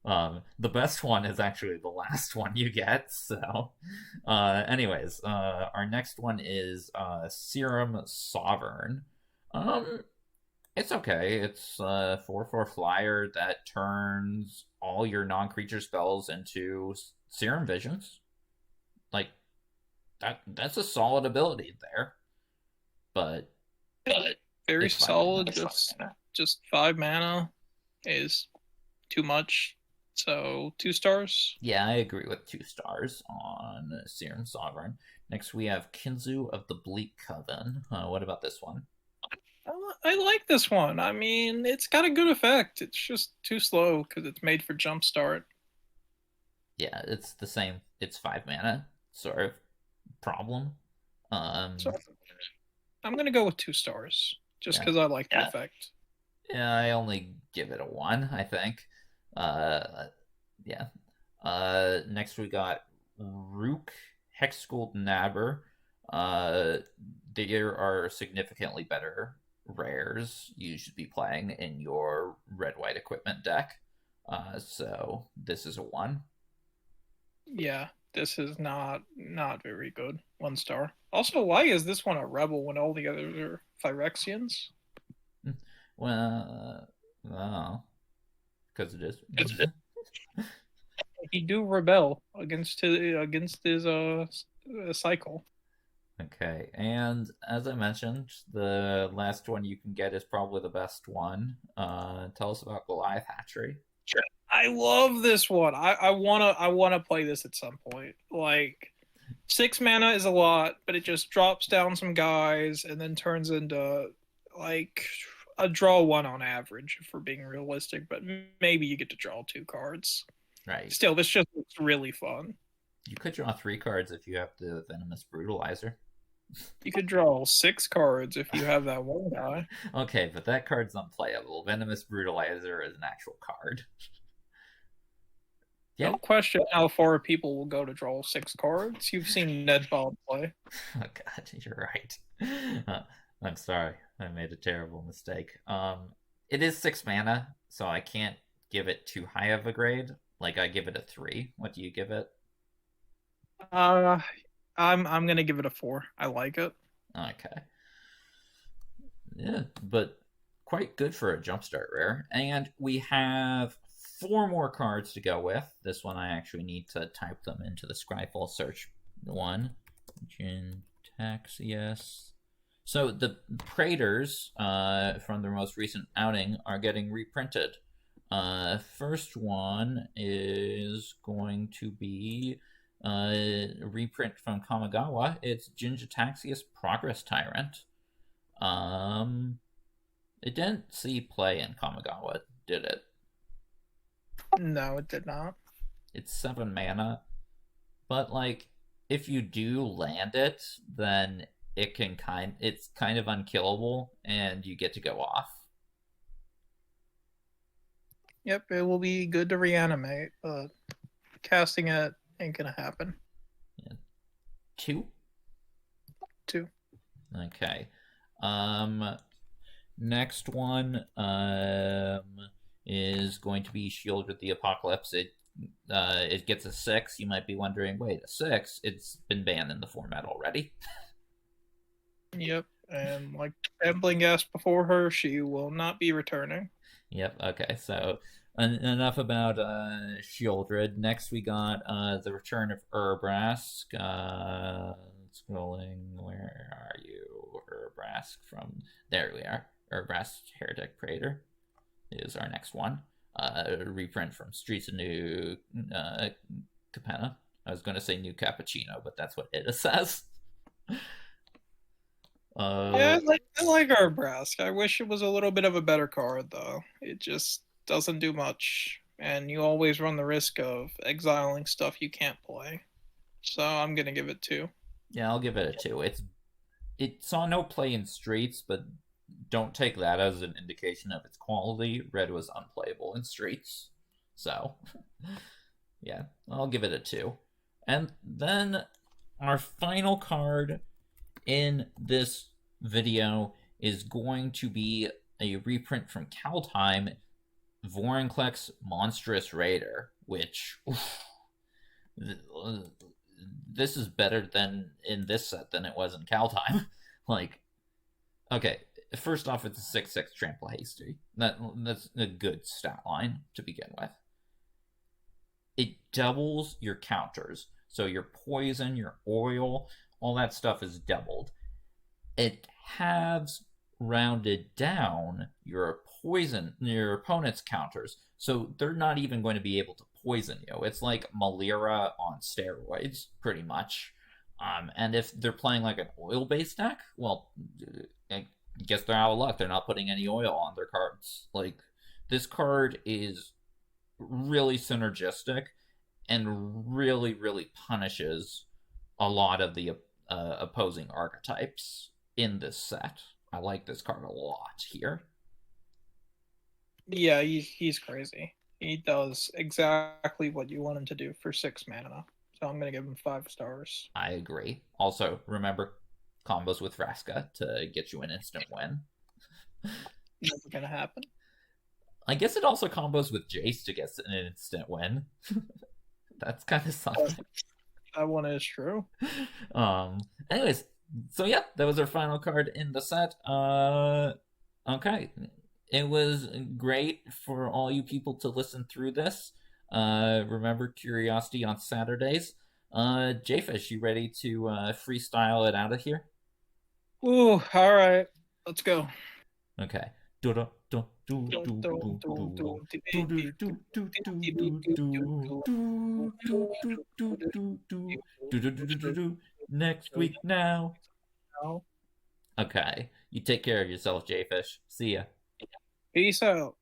The best one is actually the last one you get. So, anyways, our next one is Serum Sovereign. It's okay. It's a 4/4 flyer that turns all your non-creature spells into Serum Visions. Like, that's a solid ability there. But very solid. Just 5 mana is too much. So 2 stars. Yeah, I agree with 2 stars on Serum Sovereign. Next we have Kinzu of the Bleak Coven. What about this one? I like this one. I mean, it's got a good effect. It's just too slow because it's made for Jumpstart. Yeah, it's the same. It's 5 mana sort of problem. So I'm going to go with 2 stars just because I like the effect. Yeah, I only give it a 1, I think. Yeah. Next we got Rook Hexgold Nabber. There are significantly better rares you should be playing in your red-white equipment deck. So this is a 1. Yeah, this is not very good. 1 star. Also, why is this one a rebel when all the others are Phyrexians? Well, because it is. He do rebel against his cycle. Okay, and as I mentioned, the last one you can get is probably the best one. Tell us about Goliath Hatchery. Sure. I love this one. I wanna play this at some point. Like, 6 mana is a lot, but it just drops down some guys and then turns into like a draw 1 on average, if we're being realistic. But maybe you get to draw 2 cards. Right. Still, this just looks really fun. You could draw 3 cards if you have the Venomous Brutalizer. You could draw 6 cards if you have that one guy. Okay, but that card's unplayable. Venomous Brutalizer is an actual card. Yeah. Don't question how far people will go to draw 6 cards. You've seen Ned Bob play. Oh god, you're right. I'm sorry. I made a terrible mistake. It is 6 mana, so I can't give it too high of a grade. Like, I give it a 3. What do you give it? I'm gonna give it a 4. I like it. Okay. Yeah, but quite good for a jumpstart rare. And we have 4 more cards to go with. This one I actually need to type them into the Scryfall search one. Jintaxius. So the Praetors from their most recent outing are getting reprinted. First one is going to be a reprint from Kamigawa. It's Jintaxius Progress Tyrant. It didn't see play in Kamigawa, did it? No, it did not. It's 7 mana, but like if you do land it, then it's kind of unkillable, and you get to go off. Yep, it will be good to reanimate, but casting it ain't gonna happen. Yeah. 2. 2. Okay. Next one is going to be Shield with the Apocalypse. It gets a 6. You might be wondering, wait, a 6? It's been banned in the format already. Yep, and like Embling asked before her, she will not be returning. Yep. Okay. So enough about Shieldred. Next, we got the return of Urbrask. Scrolling. Where are you, Urbrask? From there we are. Urbrask Heretic Praetor is our next one. Reprint from Streets of New Capenna. I was going to say New Cappuccino, but that's what it says. Yeah, I like our Brask. I wish it was a little bit of a better card, though. It just doesn't do much, and you always run the risk of exiling stuff you can't play. So I'm gonna give it 2. Yeah, I'll give it a 2. It saw no play in Streets, but don't take that as an indication of its quality. Red was unplayable in Streets, so yeah, I'll give it a 2. And then our final card in this video is going to be a reprint from Kaldheim, Vorinclex Monstrous Raider, which this is better than in this set than it was in Kaldheim. Like, okay, first off, it's a 6/6 trample hasty. That's a good stat line to begin with. It doubles your counters, so your poison, your oil, all that stuff is doubled. It halves rounded down your opponent's counters, so they're not even going to be able to poison you. It's like Malira on steroids, pretty much. And if they're playing like an oil-based deck, well, I guess they're out of luck. They're not putting any oil on their cards. Like, this card is really synergistic and really, really punishes a lot of the opposing archetypes in this set. I like this card a lot here. Yeah, he's crazy. He does exactly what you want him to do for 6 mana. So I'm gonna give him 5 stars. I agree. Also, remember combos with Vraska to get you an instant win. Never gonna happen. I guess it also combos with Jace to get an instant win. That's kind of something. That one is true. Anyways, so yeah, that was our final card in the set. Okay. It was great for all you people to listen through this. Remember Curiosity on Saturdays. Jfish, you ready to freestyle it out of here? Ooh, all right. Let's go. Okay. Next week now. Okay. You take care of yourself, Jfish. See ya. Peace out.